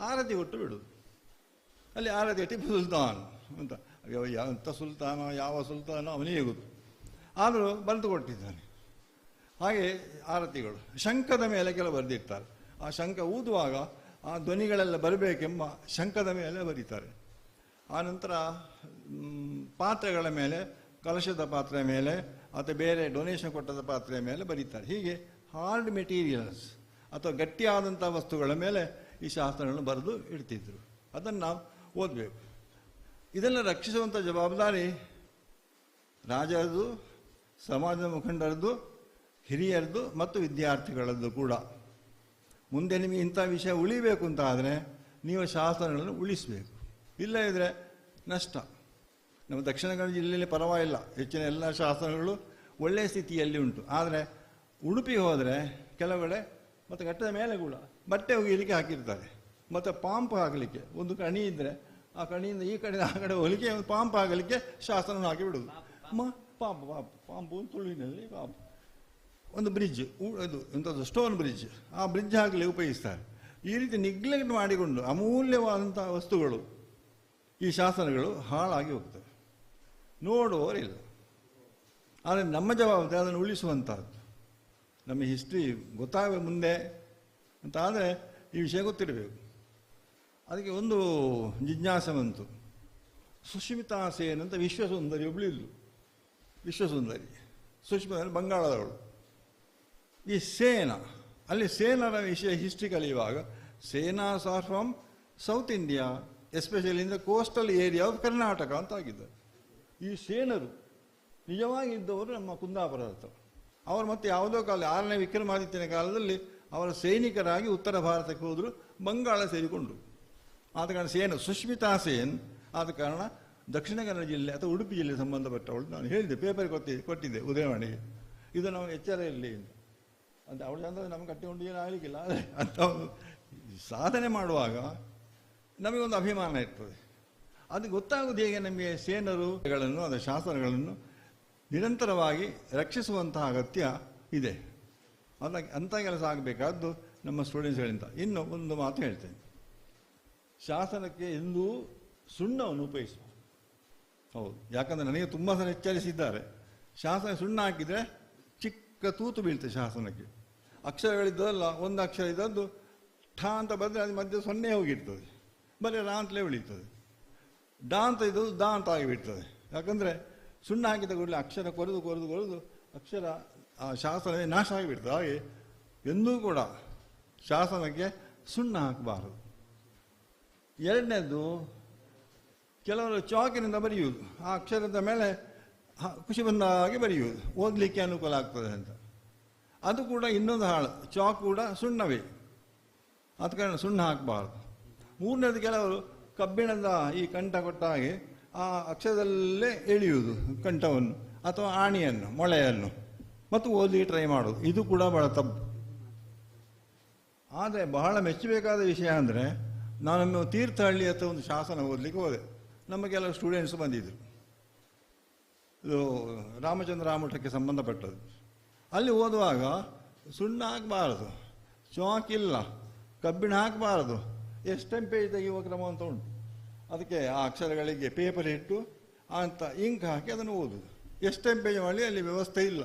ಆರತಿ ಕೊಟ್ಟು ಬಿಡೋದು. ಅಲ್ಲಿ ಆರತಿ ಟಿಪ್ಪು ಸುಲ್ತಾನ್ ಅಂತ, ಎಂಥ ಸುಲ್ತಾನ ಯಾವ ಸುಲ್ತಾನ ಅವನಿಗೆ ಗೊತ್ತು, ಆದರೂ ಬರೆದು ಕೊಟ್ಟಿದ್ದಾನೆ. ಹಾಗೆ ಆರತಿಗಳು ಶಂಖದ ಮೇಲೆ ಕೆಲವು ಬರೆದಿರ್ತಾರೆ. ಆ ಶಂಖ ಊದುವಾಗ ಆ ಧ್ವನಿಗಳೆಲ್ಲ ಬರಬೇಕೆಂಬ ಶಂಖದ ಮೇಲೆ ಬರೀತಾರೆ. ಆನಂತರ ಪಾತ್ರೆಗಳ ಮೇಲೆ, ಕಲಶದ ಪಾತ್ರೆ ಮೇಲೆ ಅಥವಾ ಬೇರೆ ಡೊನೇಷನ್ ಕೊಟ್ಟದ ಪಾತ್ರೆಯ ಮೇಲೆ ಬರೀತಾರೆ. ಹೀಗೆ ಹಾರ್ಡ್ ಮೆಟೀರಿಯಲ್ಸ್ ಅಥವಾ ಗಟ್ಟಿಯಾದಂಥ ವಸ್ತುಗಳ ಮೇಲೆ ಈ ಶಾಸ್ತ್ರಗಳನ್ನು ಬರೆದು ಇಡ್ತಿದ್ರು. ಅದನ್ನು ನಾವು ಓದಬೇಕು. ಇದನ್ನು ರಕ್ಷಿಸುವಂಥ ಜವಾಬ್ದಾರಿ ರಾಜರದು, ಸಮಾಜದ ಮುಖಂಡರದ್ದು, ಹಿರಿಯರದು ಮತ್ತು ವಿದ್ಯಾರ್ಥಿಗಳದ್ದು ಕೂಡ. ಮುಂದೆ ನಿಮಗೆ ಇಂಥ ವಿಷಯ ಉಳಿಬೇಕು ಅಂತ ಆದರೆ ನೀವು ಶಾಸನಗಳನ್ನು ಉಳಿಸಬೇಕು. ಇಲ್ಲ ಇದ್ದರೆ ನಷ್ಟ. ನಮ್ಮ ದಕ್ಷಿಣ ಕನ್ನಡ ಜಿಲ್ಲೆಯಲ್ಲಿ ಪರವಾಗಿಲ್ಲ, ಹೆಚ್ಚಿನ ಎಲ್ಲ ಶಾಸನಗಳು ಒಳ್ಳೆಯ ಸ್ಥಿತಿಯಲ್ಲಿ ಉಂಟು. ಆದರೆ ಉಡುಪಿಗೆ ಹೋದರೆ ಕೆಲವೆಡೆ ಮತ್ತು ಘಟ್ಟದ ಮೇಲೆ ಕೂಡ ಬಟ್ಟೆ ಒಗಿಲಿಕ್ಕೆ ಹಾಕಿರ್ತಾರೆ. ಮತ್ತು ಪಾಂಪ್ ಹಾಕಲಿಕ್ಕೆ ಒಂದು ಕಣಿ ಇದ್ದರೆ ಆ ಕಣಿಯಿಂದ ಈ ಕಡೆ ಆ ಕಡೆ ಹೋಗಲಿಕ್ಕೆ ಒಂದು ಪಾಂಪ್ ಹಾಕಲಿಕ್ಕೆ ಶಾಸನವನ್ನು ಹಾಕಿ ಬಿಡೋದು. ಪಾಂಪು ತುಳುವಿನಲ್ಲಿ ಪಾಂಪ್. ಒಂದು ಬ್ರಿಡ್ಜ್, ಇದು ಎಂಥದ್ದು ಸ್ಟೋನ್ ಬ್ರಿಡ್ಜ್, ಆ ಬ್ರಿಡ್ಜ್ ಹಾಕಲಿ ಉಪಯೋಗಿಸ್ತಾರೆ. ಈ ರೀತಿ ನಿಗ್ಲೆಕ್ಟ್ ಮಾಡಿಕೊಂಡು ಅಮೂಲ್ಯವಾದಂಥ ವಸ್ತುಗಳು, ಈ ಶಾಸನಗಳು ಹಾಳಾಗಿ ಹೋಗ್ತವೆ, ನೋಡುವವರಿಲ್ಲ. ಆದರೆ ನಮ್ಮ ಜವಾಬ್ದಾರಿ ಅದನ್ನು ಉಳಿಸುವಂಥದ್ದು. ನಮ್ಮ ಹಿಸ್ಟ್ರಿ ಗೊತ್ತಾಗ ಮುಂದೆ ಅಂತ ಆದರೆ ಈ ವಿಷಯ ಗೊತ್ತಿರಬೇಕು. ಅದಕ್ಕೆ ಒಂದು ಜಿಜ್ಞಾಸೆ ಬಂತು. ಸುಷ್ಮಿತಾ ಸೇನ್ ಅಂತ ವಿಶ್ವಸುಂದರಿ ಒಬ್ಬಳಿದ್ಲು. ವಿಶ್ವಸುಂದರಿ ಸುಷ್ಮಿತಾ ಬಂಗಾಳದವಳು. ಈ ಸೇನ, ಅಲ್ಲಿ ಸೇನರ ವಿಷಯ ಹಿಸ್ಟ್ರಿ ಕಲಿಯುವಾಗ Senas are from south India, especially in the coastal area of Karnataka ಅಂತ ಆಗಿದ್ದಾರೆ. ಈ ಸೇನರು ನಿಜವಾಗಿದ್ದವರು ನಮ್ಮ ಕುಂದಾಪುರದ. ಅವರು ಮತ್ತೆ ಯಾವುದೋ ಕಾಲ 6ನೇ ವಿಕ್ರಮಾದಿತ್ಯನ ಕಾಲದಲ್ಲಿ ಅವರ ಸೈನಿಕರಾಗಿ ಉತ್ತರ ಭಾರತಕ್ಕೆ ಹೋದರು, ಬಂಗಾಳ ಸೇರಿಕೊಂಡರು. ಆದ ಕಾರಣ ಸುಷ್ಮಿತಾ ಸೇನ್ ಆದ ಕಾರಣ ದಕ್ಷಿಣ ಕನ್ನಡ ಜಿಲ್ಲೆ ಅಥವಾ ಉಡುಪಿ ಜಿಲ್ಲೆಗೆ ಸಂಬಂಧಪಟ್ಟವಳು. ನಾನು ಹೇಳಿದ್ದೆ, ಪೇಪರ್ ಕೊಟ್ಟಿದ್ದೆ ಉದಯವಾಣಿಗೆ, ಇದು ನಾವು ಎಚ್ಚರ ಇರಲಿ ಅಂತ. ಅವಳು ಅಂದರೆ ನಮ್ಗೆ ಕಟ್ಟಿಕೊಂಡು ಏನು ಆಗಲಿಕ್ಕಿಲ್ಲ. ಆದರೆ ಅಂತ ಸಾಧನೆ ಮಾಡುವಾಗ ನಮಗೊಂದು ಅಭಿಮಾನ ಇರ್ತದೆ. ಅದು ಗೊತ್ತಾಗೋದು ಹೇಗೆ ನಮಗೆ ಸೇನರುಗಳನ್ನು ಅದರ ಶಾಸನಗಳನ್ನು ನಿರಂತರವಾಗಿ ರಕ್ಷಿಸುವಂತಹ ಅಗತ್ಯ ಇದೆ. ಅಂಥ ಕೆಲಸ ಆಗಬೇಕಾದ್ದು ನಮ್ಮ ಸ್ಟೂಡೆಂಟ್ಸ್ಗಳಿಂದ. ಇನ್ನು ಒಂದು ಮಾತು ಹೇಳ್ತೇನೆ, ಶಾಸನಕ್ಕೆ ಎಂದೂ ಸುಣ್ಣವನ್ನು ಉಪಯೋಗಿಸುವ. ಹೌದು, ಯಾಕಂದರೆ ನನಗೆ ತುಂಬ ಸಲ ಎಚ್ಚರಿಸಿದ್ದಾರೆ. ಶಾಸನ ಸುಣ್ಣ ಹಾಕಿದರೆ ಚಿಕ್ಕ ತೂತು ಬೀಳ್ತದೆ ಶಾಸನಕ್ಕೆ. ಅಕ್ಷರಗಳಿದ್ದಲ್ಲ, ಒಂದು ಅಕ್ಷರ ಇದ್ದದ್ದು ಠ ಅಂತ ಬಂದರೆ ಅದು ಮಧ್ಯೆ 0 ಹೋಗಿರ್ತದೆ, ಬರೀ ರಾ ಅಂತಲೇ ಉಳಿತದೆ. ಡಾ ಅಂತ ಇದ್ದದ್ದು ದಾ ಅಂತ ಆಗಿಬಿಡ್ತದೆ. ಯಾಕಂದರೆ ಸುಣ್ಣ ಹಾಕಿದ ಕೂಡಲೇ ಅಕ್ಷರ ಕೊರೆದು ಅಕ್ಷರ ಆ ಶಾಸನವೇ ನಾಶ ಆಗಿಬಿಡ್ತದೆ. ಹಾಗೆ ಎಂದೂ ಕೂಡ ಶಾಸನಕ್ಕೆ ಸುಣ್ಣ ಹಾಕಬಾರದು. ಎರಡನೇದು, ಕೆಲವರು ಚಾಕಿನಿಂದ ಬರೆಯುವುದು, ಆ ಅಕ್ಷರದ ಮೇಲೆ ಖುಷಿ ಬಂದ ಹಾಗೆ ಬರೆಯುವುದು, ಓದಲಿಕ್ಕೆ ಅನುಕೂಲ ಆಗ್ತದೆ ಅಂತ. ಅದು ಕೂಡ ಇನ್ನೊಂದು ಹಾಳು. ಚಾಕ್ ಕೂಡ ಸುಣ್ಣವೇ, ಅದ ಕಾರಣ ಸುಣ್ಣ ಹಾಕಬಾರ್ದು. ಮೂರನೇದು, ಕೆಲವರು ಕಬ್ಬಿಣದ ಈ ಕಂಠ ಕೊಟ್ಟ ಹಾಗೆ ಆ ಅಕ್ಷರದಲ್ಲೇ ಎಳೆಯುವುದು ಕಂಠವನ್ನು ಅಥವಾ ಆಣಿಯನ್ನು, ಮೊಳೆಯನ್ನು, ಮತ್ತು ಓದಲಿಕ್ಕೆ ಟ್ರೈ ಮಾಡೋದು. ಇದು ಕೂಡ ಬಹಳ ತಪ್ಪು. ಆದರೆ ಬಹಳ ಮೆಚ್ಚಬೇಕಾದ ವಿಷಯ ಅಂದರೆ, ನಾನೊಮ್ಮೆ ತೀರ್ಥಹಳ್ಳಿ ಹತ್ರ ಒಂದು ಶಾಸನ ಓದಲಿಕ್ಕೆ ಹೋದೆ. ನಮ್ಮ ಕೆಲವು ಸ್ಟೂಡೆಂಟ್ಸ್ ಬಂದಿದ್ದರು. ಇದು ರಾಮಚಂದ್ರ ರಾಮಠಕ್ಕೆ ಸಂಬಂಧಪಟ್ಟದ್ದು. ಅಲ್ಲಿ ಓದುವಾಗ ಸುಣ್ಣ ಹಾಕಬಾರದು, ಚಾಕ್ ಇಲ್ಲ, ಕಬ್ಬಿಣ ಹಾಕಬಾರದು, ಎಸ್ಟೆಂಪೇಜ್ ತೆಗೆಯುವ ಕ್ರಮ ಅಂತ ಉಂಟು. ಅದಕ್ಕೆ ಆ ಅಕ್ಷರಗಳಿಗೆ ಪೇಪರ್ ಇಟ್ಟು ಅಂತ ಇಂಕ್ ಹಾಕಿ ಅದನ್ನು ಓದುದು. ಎಸ್ಟೆಂಪೇಜ್ ಮಾಡಿ ಅಲ್ಲಿ ವ್ಯವಸ್ಥೆ ಇಲ್ಲ.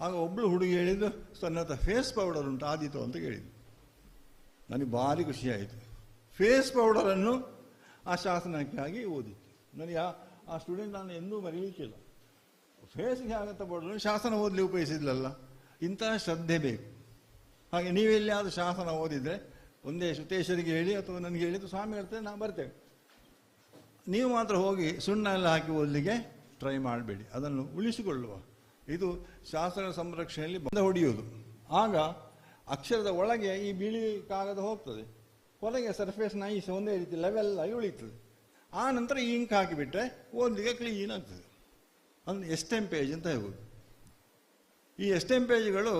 ಆಗ ಒಬ್ಬಳು ಹುಡುಗಿ ಹೇಳಿದ್ದು, ತನ್ನ ಫೇಸ್ ಪೌಡರ್ ಉಂಟು ಆದೀತು ಅಂತ ಕೇಳಿದ್ದು. ನನಗೆ ಭಾರಿ ಖುಷಿಯಾಯಿತು. ಫೇಸ್ ಪೌಡರನ್ನು ಆ ಶಾಸನಕ್ಕೆ ಆಗಿ ಓದಿತ್ತು. ನನಗೆ ಆ ಸ್ಟೂಡೆಂಟ್ ನಾನು ಎಂದೂ ಮರೀಲಿಕ್ಕಿಲ್ಲ. ಫೇಸ್ಗೆ ಆಗಂತ ಪೌಡರ್ ಶಾಸನ ಓದಲಿ ಉಪಯೋಗಿಸಿದ್ಲಲ್ಲ. ಇಂತಹ ಶ್ರದ್ಧೆ ಬೇಕು. ಹಾಗೆ ನೀವೆಲ್ಲಿಯಾದರೂ ಶಾಸನ ಓದಿದರೆ ಒಂದೇ ಶ್ರುತೇಶ್ವರಿಗೆ ಹೇಳಿ ಅಥವಾ ನನಗೆ ಹೇಳಿದ್ದು ಸ್ವಾಮಿ ಹೇಳ್ತೇನೆ, ನಾನು ಬರ್ತೇವೆ. ನೀವು ಮಾತ್ರ ಹೋಗಿ ಸುಣ್ಣ ಎಲ್ಲ ಹಾಕಿ ಓದಲಿಕ್ಕೆ ಟ್ರೈ ಮಾಡಬೇಡಿ. ಅದನ್ನು ಉಳಿಸಿಕೊಳ್ಳುವ, ಇದು ಶಾಸ್ತ್ರ ಸಂರಕ್ಷಣೆಯಲ್ಲಿ ಬಂದ ಹೊಡೆಯುವುದು. ಆಗ ಅಕ್ಷರದ ಒಳಗೆ ಈ ಬಿಳಿ ಕಾಗದ ಹೋಗ್ತದೆ, ಹೊರಗೆ ಸರ್ಫೇಸ್ ನೈಸ್ ಒಂದೇ ರೀತಿ ಲೆವೆಲ್ ಆಗಿ ಉಳಿತದೆ. ಆ ನಂತರ ಈ ಇಂಕ್ ಹಾಕಿಬಿಟ್ರೆ ಓದಲಿಕ್ಕೆ ಕ್ಲೀನ್ ಆಗ್ತದೆ. ಅಂದರೆ ಎಸ್ಟೆಂಪೇಜ್ ಅಂತ ಹೇಳ್ಬೋದು. ಈ ಎಸ್ಟೆಂಪೇಜ್ಗಳು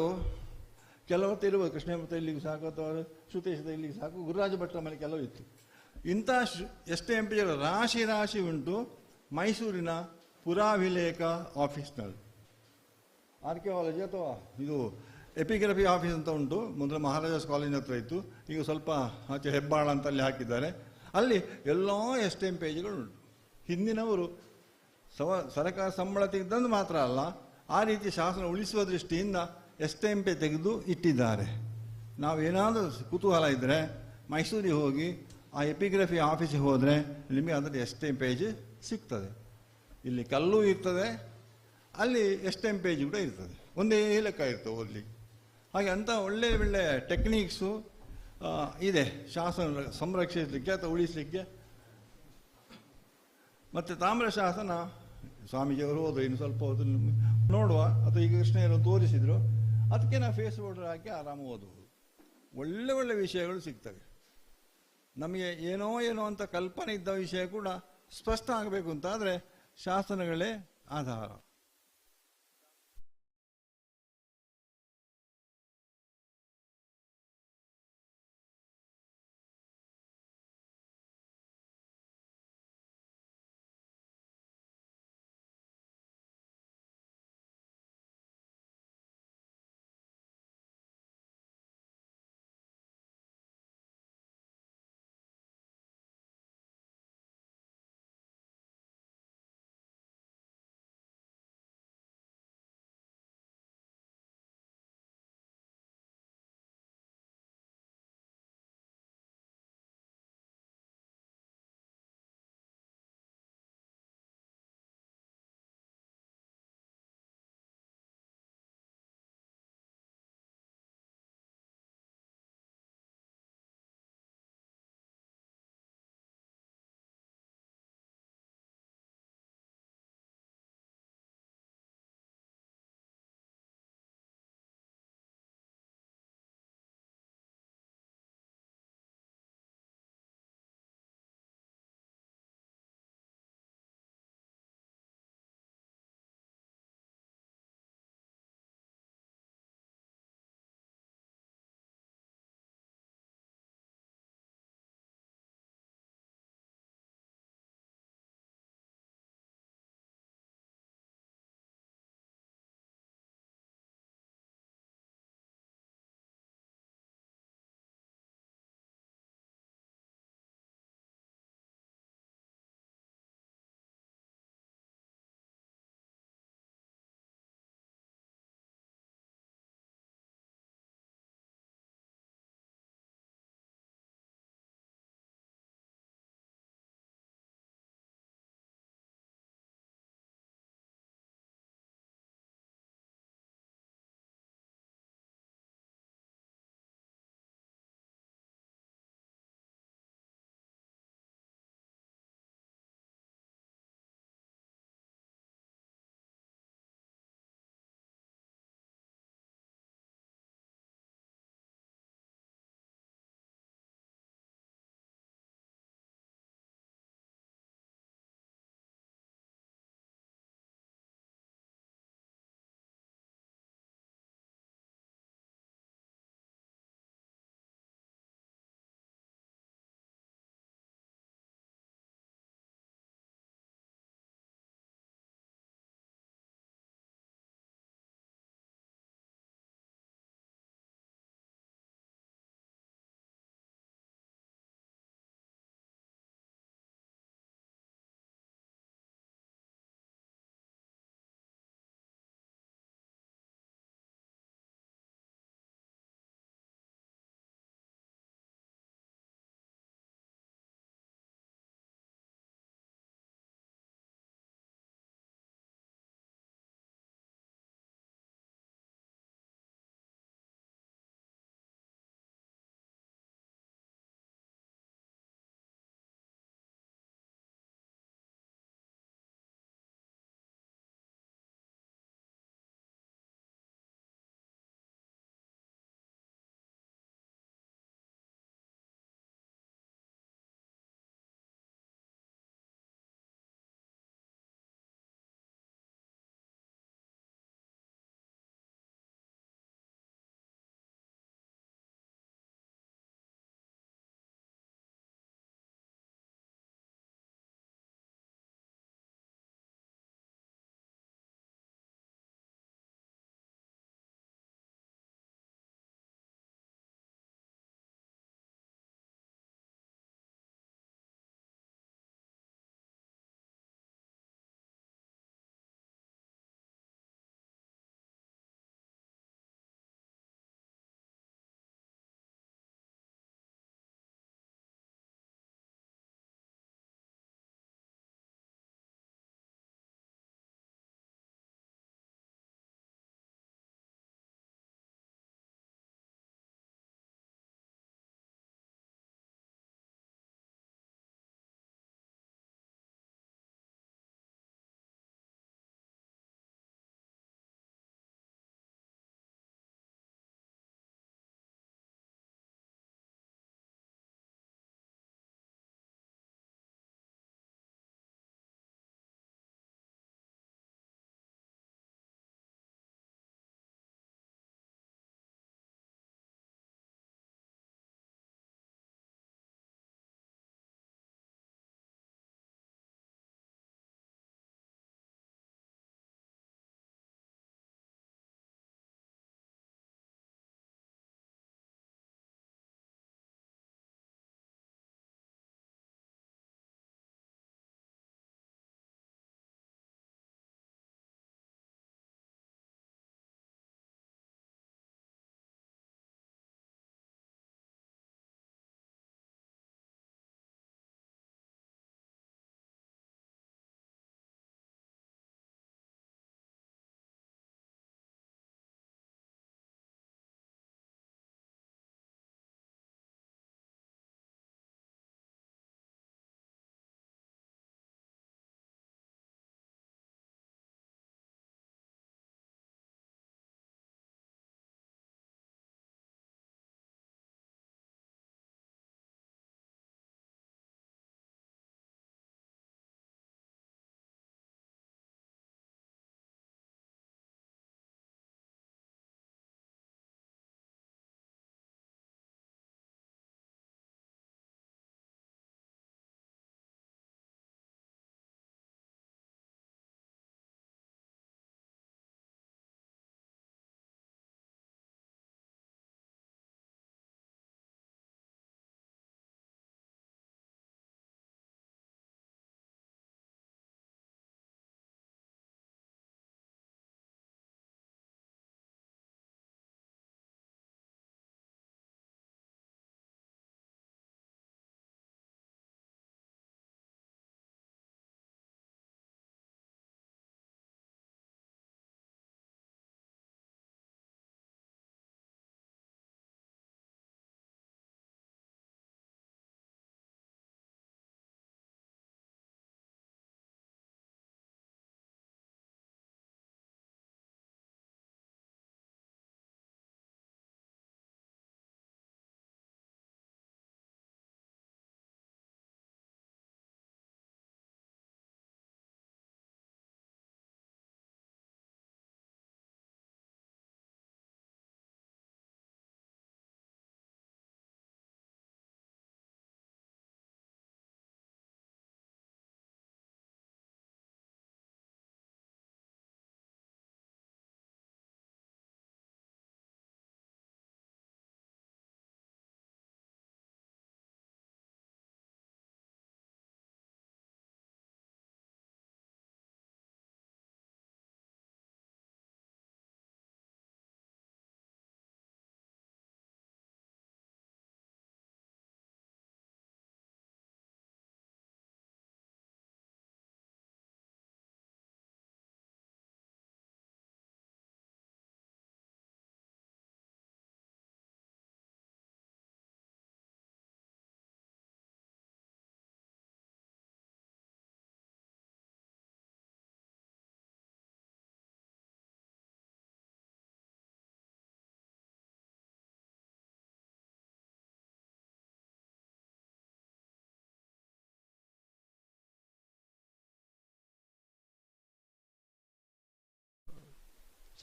ಕೆಲವತ್ತು ಇರ್ಬೋದು. ಕೃಷ್ಣಮೂರ್ತಿ ಇಲ್ಲಿಗೆ ಸಾಕು ಅಥವಾ ಶ್ರುತೇಶದ ಇಲ್ಲಿಗೆ ಸಾಕು, ಗುರುರಾಜ ಭಟ್ರ ಮನೆ ಕೆಲವು ಇತ್ತು. ಇಂಥ ಎಸ್ಟೆಂಪೇಜ್ಗಳು ರಾಶಿ ರಾಶಿ ಉಂಟು ಮೈಸೂರಿನ ಪುರಾವಿಲೇಖ ಆಫೀಸ್ನಲ್ಲಿ. ಆರ್ಕಿಯಾಲಜಿ ಅಥವಾ ಇದು ಎಪಿಗ್ರಫಿ ಆಫೀಸ್ ಅಂತ ಉಂಟು. ಮೊದಲು ಮಹಾರಾಜಾಸ್ ಕಾಲೇಜ್ ಹತ್ರ ಇತ್ತು, ಈಗ ಸ್ವಲ್ಪ ಆಚೆ ಹೆಬ್ಬಾಳ ಅಂತ ಅಲ್ಲಿ ಹಾಕಿದ್ದಾರೆ. ಅಲ್ಲಿ ಎಲ್ಲ ಎಸ್ಟೆಂಪೇಜ್ಗಳು ಉಂಟು. ಹಿಂದಿನವರು ಸರಕಾರ ಸಂಬಳ ತೆಗೆದಂದು ಮಾತ್ರ ಅಲ್ಲ, ಆ ರೀತಿ ಶಾಸನ ಉಳಿಸುವ ದೃಷ್ಟಿಯಿಂದ ಎಸ್ಟೆಂಪೇಜ್ ತೆಗೆದು ಇಟ್ಟಿದ್ದಾರೆ. ನಾವೇನಾದರೂ ಕುತೂಹಲ ಇದ್ದರೆ ಮೈಸೂರಿಗೆ ಹೋಗಿ ಆ ಎಪಿಗ್ರಫಿ ಆಫೀಸಿಗೆ ಹೋದರೆ ನಿಮಗೆ ಅದರ ಎಸ್ಟೆಂಪೇಜ್ ಸಿಗ್ತದೆ. ಇಲ್ಲಿ ಕಲ್ಲು ಇರ್ತದೆ, ಅಲ್ಲಿ ಎಸ್ಟೆಂಪೇಜ್ ಕೂಡ ಇರ್ತದೆ, ಒಂದೇ ಲೆಕ್ಕ ಇರ್ತದೆ ಓದಲಿಕ್ಕೆ. ಹಾಗೆ ಅಂಥ ಒಳ್ಳೆ ಒಳ್ಳೆ ಟೆಕ್ನಿಕ್ಸು ಇದೆ ಶಾಸನ ಸಂರಕ್ಷಿಸಲಿಕ್ಕೆ ಅಥವಾ ಉಳಿಸಲಿಕ್ಕೆ. ಮತ್ತು ತಾಮ್ರ ಶಾಸನ ಸ್ವಾಮೀಜಿಯವರು ಹೋದರು, ಇನ್ನು ಸ್ವಲ್ಪ ಹೋದ್ರು ನೋಡುವ, ಅಥವಾ ಈಗ ಕೃಷ್ಣಯ್ಯರು ತೋರಿಸಿದ್ರು, ಅದಕ್ಕೆ ನಾವು ಫೇಸ್ ಪೌಡರ್ ಹಾಕಿ ಆರಾಮ ಓದಬಹುದು. ಒಳ್ಳೆ ಒಳ್ಳೆ ವಿಷಯಗಳು ಸಿಗ್ತವೆ. ನಮಗೆ ಏನೋ ಏನೋ ಅಂತ ಕಲ್ಪನೆ ಇದ್ದ ವಿಷಯ ಕೂಡ ಸ್ಪಷ್ಟ ಆಗಬೇಕು ಅಂತಾದರೆ ಶಾಸನಗಳೇ ಆಧಾರ.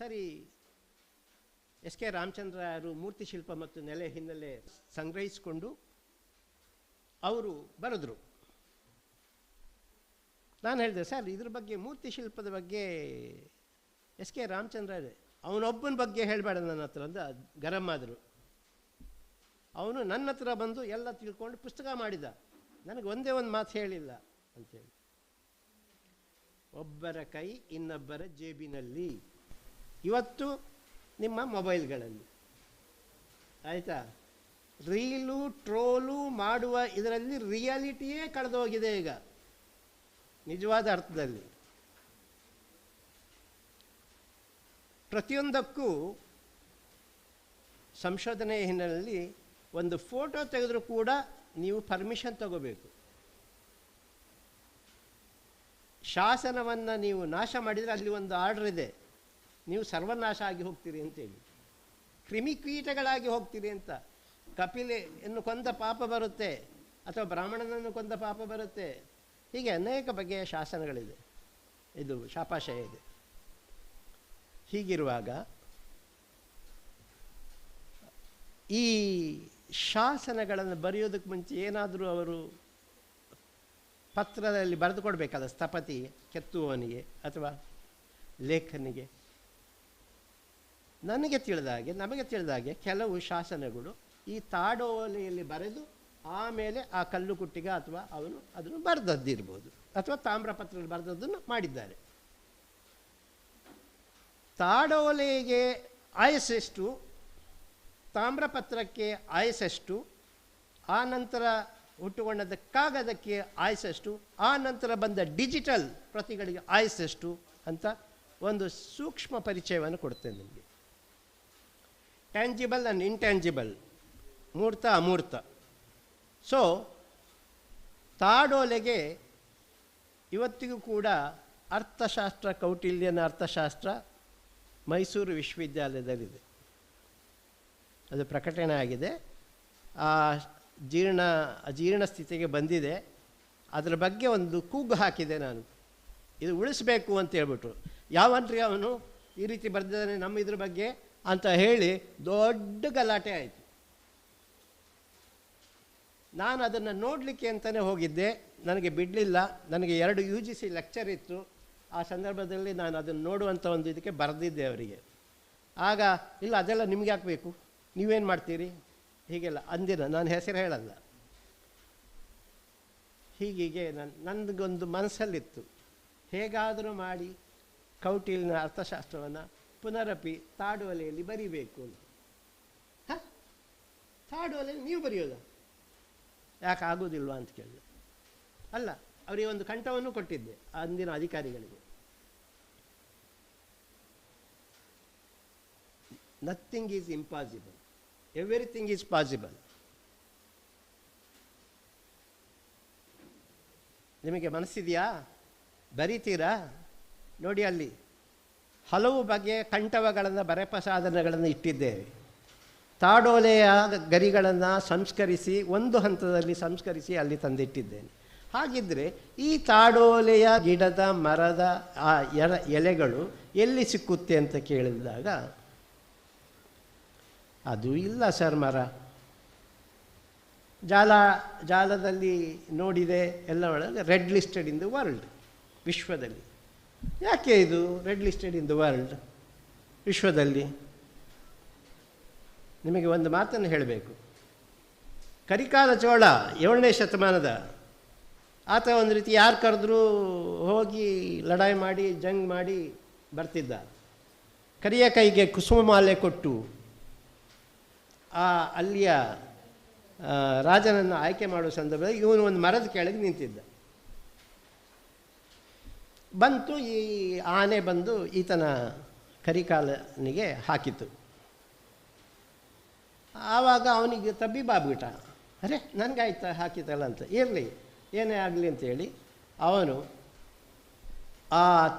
ಸರಿ, ಎಸ್ ಕೆ ರಾಮಚಂದ್ರರು ಮೂರ್ತಿ ಶಿಲ್ಪ ಮತ್ತು ನೆಲೆ ಹಿನ್ನೆಲೆ ಸಂಗ್ರಹಿಸಿಕೊಂಡು ಅವರು ಬರೆದ್ರು. ನಾನು ಹೇಳಿದೆ, ಸರ್ ಇದ್ರ ಬಗ್ಗೆ ಮೂರ್ತಿ ಶಿಲ್ಪದ ಬಗ್ಗೆ ಎಸ್ ಕೆ ರಾಮಚಂದ್ರ ಅವನೊಬ್ಬನ ಬಗ್ಗೆ ಹೇಳಬೇಡ ನನ್ನ ಹತ್ರ ಅಂತ ಗರಂ ಆದರು. ಅವನು ನನ್ನ ಹತ್ರ ಬಂದು ಎಲ್ಲ ತಿಳ್ಕೊಂಡು ಪುಸ್ತಕ ಮಾಡಿದ, ನನಗೆ ಒಂದೇ ಒಂದು ಮಾತು ಹೇಳಿಲ್ಲ ಅಂತೇಳಿ. ಒಬ್ಬರ ಕೈ ಇನ್ನೊಬ್ಬರ ಜೇಬಿನಲ್ಲಿ, ಇವತ್ತು ನಿಮ್ಮ ಮೊಬೈಲ್ಗಳಲ್ಲಿ, ಆಯಿತಾ? ರೀಲು ಟ್ರೋಲು ಮಾಡುವ ಇದರಲ್ಲಿ ರಿಯಾಲಿಟಿಯೇ ಕಳೆದೋಗಿದೆ ಈಗ ನಿಜವಾದ ಅರ್ಥದಲ್ಲಿ. ಪ್ರತಿಯೊಂದಕ್ಕೂ ಸಂಶೋಧನೆ ಹಿನ್ನೆಲೆಯಲ್ಲಿ ಒಂದು ಫೋಟೋ ತೆಗೆದರೂ ಕೂಡ ನೀವು ಪರ್ಮಿಷನ್ ತಗೋಬೇಕು. ಶಾಸನವನ್ನು ನೀವು ನಾಶ ಮಾಡಿದರೆ ಅಲ್ಲಿ ಒಂದು ಆರ್ಡರ್ ಇದೆ, ನೀವು ಸರ್ವನಾಶ ಆಗಿ ಹೋಗ್ತೀರಿ ಅಂತೇಳಿ, ಕ್ರಿಮಿಕೀಟಗಳಾಗಿ ಹೋಗ್ತೀರಿ ಅಂತ. ಕಪಿಲೆಯನ್ನು ಕೊಂದ ಪಾಪ ಬರುತ್ತೆ, ಅಥವಾ ಬ್ರಾಹ್ಮಣನನ್ನು ಕೊಂದ ಪಾಪ ಬರುತ್ತೆ. ಹೀಗೆ ಅನೇಕ ಬಗೆಯ ಶಾಸನಗಳಿದೆ, ಇದು ಶಾಪಾಶಯ ಇದೆ. ಹೀಗಿರುವಾಗ ಈ ಶಾಸನಗಳನ್ನು ಬರೆಯೋದಕ್ಕೆ ಮುಂಚೆ ಏನಾದರೂ ಅವರು ಪತ್ರದಲ್ಲಿ ಬರೆದು ಕೊಡಬೇಕಲ್ಲ, ಸ್ಥಪತಿ ಕೆತ್ತುವವನಿಗೆ ಅಥವಾ ಲೇಖನಿಗೆ. ನಮಗೆ ತಿಳಿದಾಗೆ ಕೆಲವು ಶಾಸನಗಳು ಈ ತಾಡೋಲೆಯಲ್ಲಿ ಬರೆದು ಆಮೇಲೆ ಆ ಕಲ್ಲು ಕುಟ್ಟಿಗ ಅಥವಾ ಅವನು ಅದನ್ನು ಬರೆದದ್ದಿರ್ಬೋದು, ಅಥವಾ ತಾಮ್ರಪತ್ರದಲ್ಲಿ ಬರೆದದ್ದನ್ನು ಮಾಡಿದ್ದಾರೆ. ತಾಡೋಲೆಗೆ ಆಯಸ್ಸೆಷ್ಟು, ತಾಮ್ರಪತ್ರಕ್ಕೆ ಆಯಸ್ಸೆಷ್ಟು, ಆ ನಂತರ ಹುಟ್ಟುಕೊಂಡದ ಕಾಗದಕ್ಕೆ ಆಯಸ್ಸೆಷ್ಟು, ಆ ನಂತರ ಬಂದ ಡಿಜಿಟಲ್ ಪ್ರತಿಗಳಿಗೆ ಆಯಸ್ಸೆಷ್ಟು ಅಂತ ಒಂದು ಸೂಕ್ಷ್ಮ ಪರಿಚಯವನ್ನು ಕೊಡ್ತೇನೆ ನಿಮಗೆ. ಟ್ಯಾಂಜಿಬಲ್ ಆ್ಯಂಡ್ ಇಂಟ್ಯಾಂಜಿಬಲ್, ಮೂರ್ತ ಅಮೂರ್ತ. ಸೊ ತಾಡೋಲೆಗೆ ಇವತ್ತಿಗೂ ಕೂಡ ಅರ್ಥಶಾಸ್ತ್ರ, ಕೌಟಿಲ್ಯನ ಅರ್ಥಶಾಸ್ತ್ರ ಮೈಸೂರು ವಿಶ್ವವಿದ್ಯಾಲಯದಲ್ಲಿದೆ, ಅದು ಪ್ರಕಟಣೆ ಆಗಿದೆ. ಆ ಅಜೀರ್ಣ ಸ್ಥಿತಿಗೆ ಬಂದಿದೆ. ಅದರ ಬಗ್ಗೆ ಒಂದು ಕೂಗು ಹಾಕಿದೆ ನಾನು, ಇದು ಉಳಿಸ್ಬೇಕು ಅಂತ ಹೇಳ್ಬಿಟ್ಟು. ಯಾವನ್ರಿ ಅವನು ಈ ರೀತಿ ಬರೆದಿದ್ದಾನೆ ನಮ್ಮ ಇದ್ರ ಬಗ್ಗೆ ಅಂತ ಹೇಳಿ ದೊಡ್ಡ ಗಲಾಟೆ ಆಯಿತು. ನಾನು ಅದನ್ನು ನೋಡಲಿಕ್ಕೆ ಅಂತಲೇ ಹೋಗಿದ್ದೆ, ನನಗೆ ಬಿಡಲಿಲ್ಲ. ನನಗೆ 2 UGC ಲೆಕ್ಚರ್ ಇತ್ತು. ಆ ಸಂದರ್ಭದಲ್ಲಿ ನಾನು ಅದನ್ನು ನೋಡುವಂಥ ಒಂದು ಇದಕ್ಕೆ ಬರೆದಿದ್ದೆ ಅವರಿಗೆ. ಆಗ ಇಲ್ಲ ಅದೆಲ್ಲ ನಿಮ್ಗೆ ಹಾಕಬೇಕು, ನೀವೇನು ಮಾಡ್ತೀರಿ ಹೀಗೆಲ್ಲ ಅಂದಿನ. ನಾನು ಹೆಸರು ಹೇಳಲ್ಲ. ಹೀಗೆ ನನಗೊಂದು ಮನಸ್ಸಲ್ಲಿತ್ತು, ಹೇಗಾದರೂ ಮಾಡಿ ಕೌಟಿಲ್ಯನ ಅರ್ಥಶಾಸ್ತ್ರವನ್ನು ಪುನರಪಿ ತಾಡೋಲೆಯಲ್ಲಿ ಬರಿಬೇಕು ಅಂತ. ತಾಡೋಲೆಯಲ್ಲಿ ನೀವು ಬರೆಯೋದ, ಯಾಕೆ ಆಗೋದಿಲ್ವಾ ಅಂತ ಕೇಳಿದೆ. ಅಲ್ಲ, ಅವರಿಗೆ ಒಂದು ಕಂಠವನ್ನು ಕೊಟ್ಟಿದ್ದೆ ಅಂದಿನ ಅಧಿಕಾರಿಗಳಿಗೆ. Nothing is impossible, everything is possible. ನಿಮಗೆ ಮನಸ್ಸಿದೆಯಾ? ಬರೀತೀರಾ? ನೋಡಿ, ಅಲ್ಲಿ ಹಲವು ಬಗೆಯ ಕಂಠವಗಳನ್ನು, ಬರೆಪಸಾಧನಗಳನ್ನು ಇಟ್ಟಿದ್ದೇವೆ. ತಾಡೋಲೆಯ ಗರಿಗಳನ್ನು ಸಂಸ್ಕರಿಸಿ, ಒಂದು ಹಂತದಲ್ಲಿ ಸಂಸ್ಕರಿಸಿ ಅಲ್ಲಿ ತಂದಿಟ್ಟಿದ್ದೇನೆ. ಹಾಗಿದ್ದರೆ ಈ ತಾಡೋಲೆಯ ಗಿಡದ ಮರದ ಆ ಎಲೆಗಳು ಎಲ್ಲಿ ಸಿಕ್ಕುತ್ತೆ ಅಂತ ಕೇಳಿದಾಗ, ಅದು ಇಲ್ಲ ಸರ್, ಮರ ಜಾಲದಲ್ಲಿ ನೋಡಿದೆ ಎಲ್ಲ ಒಳಗೆ red listed in the world, ವಿಶ್ವದಲ್ಲಿ. ಯಾಕೆ ಇದು red listed in the world ವಿಶ್ವದಲ್ಲಿ? ನಿಮಗೆ ಒಂದು ಮಾತನ್ನು ಹೇಳಬೇಕು. ಕರಿಕಾಲ ಚೋಳ 7ನೇ ಶತಮಾನದ ಆತ ಒಂದು ರೀತಿ ಯಾರು ಕರೆದ್ರೂ ಹೋಗಿ ಲಡಾಯಿ ಮಾಡಿ ಜಂಗ್ ಮಾಡಿ ಬರ್ತಿದ್ದ. ಕರಿಯ ಕೈಗೆ ಕುಸುಮ ಮಾಲೆ ಕೊಟ್ಟು ಆ ಅಲ್ಲಿಯ ರಾಜನನ್ನು ಆಯ್ಕೆ ಮಾಡುವ ಸಂದರ್ಭದಲ್ಲಿ ಇವನು ಒಂದು ಮರದ ಕೆಳಗೆ ನಿಂತಿದ್ದ. ಬಂತು, ಈ ಆನೆ ಬಂದು ಈತನ ಕರಿಕಾಲನಿಗೆ ಹಾಕಿತು. ಆವಾಗ ಅವನಿಗೆ ತಬ್ಬಿಬಾಗ್ಬಿಟ್ಟ, ಅರೆ ನನಗಾಯ್ತಾ ಹಾಕಿತಲ್ಲ ಅಂತ. ಇರಲಿ, ಏನೇ ಆಗಲಿ ಅಂತೇಳಿ ಅವನು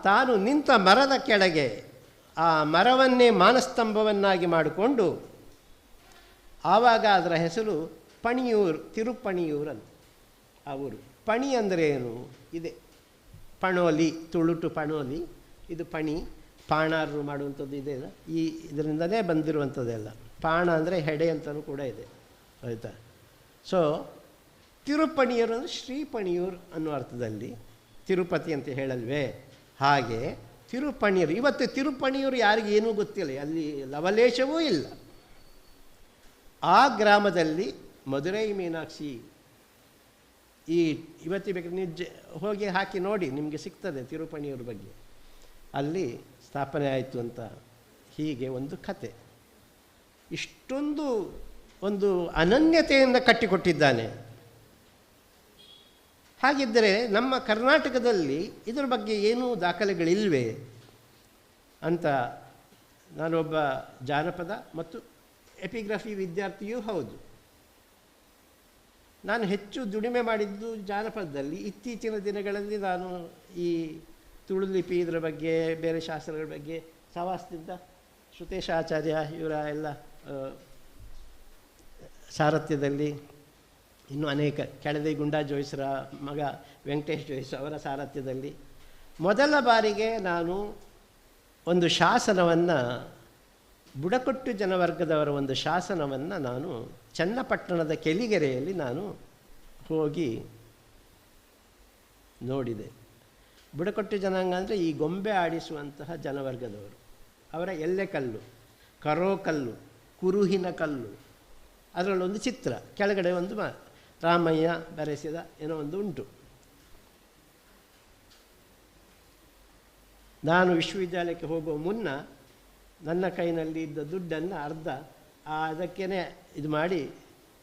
ತಾನು ನಿಂತ ಮರದ ಕೆಳಗೆ ಆ ಮರವನ್ನೇ ಮಾನಸ್ತಂಭವನ್ನಾಗಿ ಮಾಡಿಕೊಂಡು, ಆವಾಗ ಅದರ ಹೆಸರು ಪಣಿಯೂರು, ತಿರುಪಣಿಯೂರು ಅಂತ ಆ ಊರು. ಪಣಿ ಅಂದರೆ ಏನು? ಇದೆ ಪಣೋಲಿ, ತುಳುಟು ಪಣೋಲಿ, ಇದು ಪಣಿ. ಪಾಣಾರರು ಮಾಡುವಂಥದ್ದು ಇದೆ, ಈ ಇದರಿಂದಲೇ ಬಂದಿರುವಂಥದ್ದೆಲ್ಲ. ಪಾಣ ಅಂದರೆ ಹೆಡೆ ಅಂತಲೂ ಕೂಡ ಇದೆ, ಆಯಿತಾ. ಸೊ ತಿರುಪಣಿಯೂರು ಅಂದರೆ ಶ್ರೀಪಣಿಯೂರು ಅನ್ನೋ ಅರ್ಥದಲ್ಲಿ ತಿರುಪತಿ ಅಂತ ಹೇಳಲ್ವೇ, ಹಾಗೆ ತಿರುಪಣಿಯೂರು. ಇವತ್ತು ತಿರುಪಣಿಯೂರು ಯಾರಿಗೆ ಏನೂ ಗೊತ್ತಿಲ್ಲ, ಅಲ್ಲಿ ಲವಲೇಶವೂ ಇಲ್ಲ. ಆ ಗ್ರಾಮದಲ್ಲಿ ಮಧುರೈ ಮೀನಾಕ್ಷಿ, ಈ ಇವತ್ತಿ ಬೇಕಾದ್ರೆ ನೀವು ಹೋಗಿ ಹಾಕಿ ನೋಡಿ, ನಿಮಗೆ ಸಿಗ್ತದೆ ತಿರುಪಣಿಯೂರ ಬಗ್ಗೆ, ಅಲ್ಲಿ ಸ್ಥಾಪನೆ ಆಯಿತು ಅಂತ. ಹೀಗೆ ಒಂದು ಕತೆ, ಇಷ್ಟೊಂದು ಒಂದು ಅನನ್ಯತೆಯಿಂದ ಕಟ್ಟಿಕೊಟ್ಟಿದ್ದಾನೆ. ಹಾಗಿದ್ದರೆ ನಮ್ಮ ಕರ್ನಾಟಕದಲ್ಲಿ ಇದರ ಬಗ್ಗೆ ಏನೂ ದಾಖಲೆಗಳಿಲ್ವೇ ಅಂತ. ನಾನೊಬ್ಬ ಜಾನಪದ ಮತ್ತು ಎಪಿಗ್ರಫಿ ವಿದ್ಯಾರ್ಥಿಯೂ ಹೌದು. ನಾನು ಹೆಚ್ಚು ದುಡಿಮೆ ಮಾಡಿದ್ದು ಜಾನಪದದಲ್ಲಿ. ಇತ್ತೀಚಿನ ದಿನಗಳಲ್ಲಿ ನಾನು ಈ ತುಳು ಲಿಪಿ ಇದರ ಬಗ್ಗೆ, ಬೇರೆ ಶಾಸ್ತ್ರಗಳ ಬಗ್ಗೆ ಸವಾಸದಿಂದ ಶ್ರುತೇಶ ಆಚಾರ್ಯ ಇವರ ಎಲ್ಲ ಸಾರಥ್ಯದಲ್ಲಿ, ಇನ್ನೂ ಅನೇಕ ಕೆಳದಿ ಗುಂಡಾ ಜೋಯಿಸರ ಮಗ ವೆಂಕಟೇಶ್ ಜೋಯಿಸ್ ಅವರ ಸಾರಥ್ಯದಲ್ಲಿ ಮೊದಲ ಬಾರಿಗೆ ನಾನು ಒಂದು ಶಾಸನವನ್ನು, ಬುಡಕಟ್ಟು ಜನವರ್ಗದವರ ಒಂದು ಶಾಸನವನ್ನು ನಾನು ಚನ್ನಪಟ್ಟಣದ ಕೆಲಿಗೆರೆಯಲ್ಲಿ ನಾನು ಹೋಗಿ ನೋಡಿದೆ. ಬುಡಕಟ್ಟು ಜನಾಂಗ ಅಂದರೆ ಈ ಗೊಂಬೆ ಆಡಿಸುವಂತಹ ಜನವರ್ಗದವರು. ಅವರ ಎಲ್ಲೆಕಲ್ಲು, ಕರೋಕಲ್ಲು, ಕುರುಹಿನ ಕಲ್ಲು, ಅದರಲ್ಲೊಂದು ಚಿತ್ರ, ಕೆಳಗಡೆ ಒಂದು ರಾಮಯ್ಯ ಬರೆಸಿದ ಏನೋ ಒಂದು ಉಂಟು. ನಾನು ವಿಶ್ವವಿದ್ಯಾಲಯಕ್ಕೆ ಹೋಗುವ ಮುನ್ನ ನನ್ನ ಕೈನಲ್ಲಿ ಇದ್ದ ದುಡ್ಡನ್ನು ಅರ್ಧ ಅದಕ್ಕೇ ಇದು ಮಾಡಿ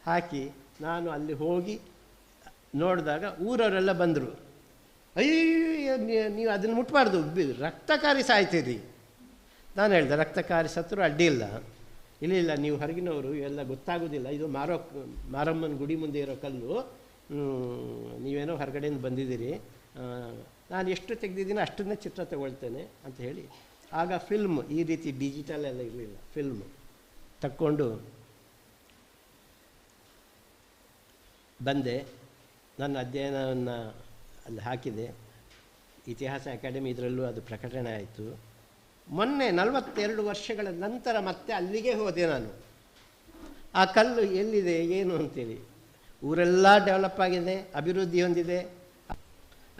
ಹಾಕಿ ನಾನು ಅಲ್ಲಿ ಹೋಗಿ ನೋಡಿದಾಗ ಊರವರೆಲ್ಲ ಬಂದರು. ಅಯ್ಯೋ ನೀವು ಅದನ್ನು ಮುಟ್ಬಾರ್ದು, ರಕ್ತಕಾರಿ ಸಾಯ್ತೀರಿ. ನಾನು ಹೇಳಿದೆ, ರಕ್ತಕಾರಿ ಸತ್ರು ಅಡ್ಡಿ ಇಲ್ಲ, ಇಲ್ಲ ನೀವು ಹೊರಗಿನವರು, ಇವೆಲ್ಲ ಗೊತ್ತಾಗೋದಿಲ್ಲ, ಇದು ಮಾರಮ್ಮನ ಗುಡಿ ಮುಂದೆ ಇರೋ ಕಲ್ಲು, ನೀವೇನೋ ಹೊರಗಡೆಯಿಂದ ಬಂದಿದ್ದೀರಿ, ನಾನು ಎಷ್ಟು ತೆಗೆದಿದ್ದೀನಿ ಅಷ್ಟನ್ನೇ ಚಿತ್ರ ತಗೊಳ್ತೇನೆ ಅಂತ ಹೇಳಿ. ಆಗ ಫಿಲ್ಮ್, ಈ ರೀತಿ ಡಿಜಿಟಲ್ ಎಲ್ಲ ಇರಲಿಲ್ಲ, ಫಿಲ್ಮ್ ತಕ್ಕೊಂಡು ಬಂದೆ. ನನ್ನ ಅಧ್ಯಯನವನ್ನು ಅಲ್ಲಿ ಹಾಕಿದೆ. ಇತಿಹಾಸ ಅಕಾಡೆಮಿ ಇದರಲ್ಲೂ ಅದು ಪ್ರಕಟಣೆ ಆಯಿತು. ಮೊನ್ನೆ 42 ವರ್ಷಗಳ ನಂತರ ಮತ್ತೆ ಅಲ್ಲಿಗೆ ಹೋದೆ ನಾನು. ಆ ಕಲ್ಲು ಎಲ್ಲಿದೆ ಏನು ಅಂತೇಳಿ. ಊರೆಲ್ಲ ಡೆವಲಪ್ ಆಗಿದೆ, ಅಭಿವೃದ್ಧಿ ಹೊಂದಿದೆ.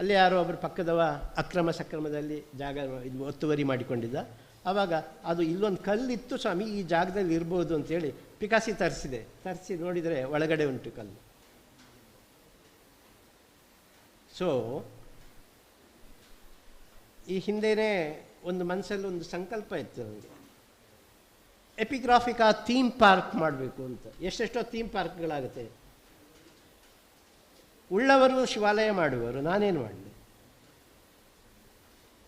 ಅಲ್ಲಿ ಯಾರೋ ಒಬ್ಬರು ಪಕ್ಕದವ ಅಕ್ರಮ ಸಕ್ರಮದಲ್ಲಿ ಜಾಗ ಇದು ಒತ್ತುವರಿ ಮಾಡಿಕೊಂಡಿದ್ದ. ಆವಾಗ ಅದು ಇಲ್ಲೊಂದು ಕಲ್ಲಿತ್ತು ಸ್ವಾಮಿ, ಈ ಜಾಗದಲ್ಲಿ ಇರ್ಬೋದು ಅಂತೇಳಿ ಪಿಕಾಸಿ ತರಿಸಿ ನೋಡಿದರೆ ಒಳಗಡೆ ಉಂಟು ಕಲ್ಲು. ಸೊ ಈ ಹಿಂದೆಯೇ ಒಂದು ಮನಸ್ಸಲ್ಲಿ ಒಂದು ಸಂಕಲ್ಪ ಇತ್ತು ನನಗೆ, ಎಪಿಗ್ರಾಫಿಕ್ ಥೀಮ್ ಪಾರ್ಕ್ ಮಾಡಬೇಕು ಅಂತ. ಎಷ್ಟೆಷ್ಟೋ ಥೀಮ್ ಪಾರ್ಕ್ಗಳಾಗುತ್ತೆ. ಉಳ್ಳವರು ಶಿವಾಲಯ ಮಾಡುವರು, ನಾನೇನು ಮಾಡಲಿ?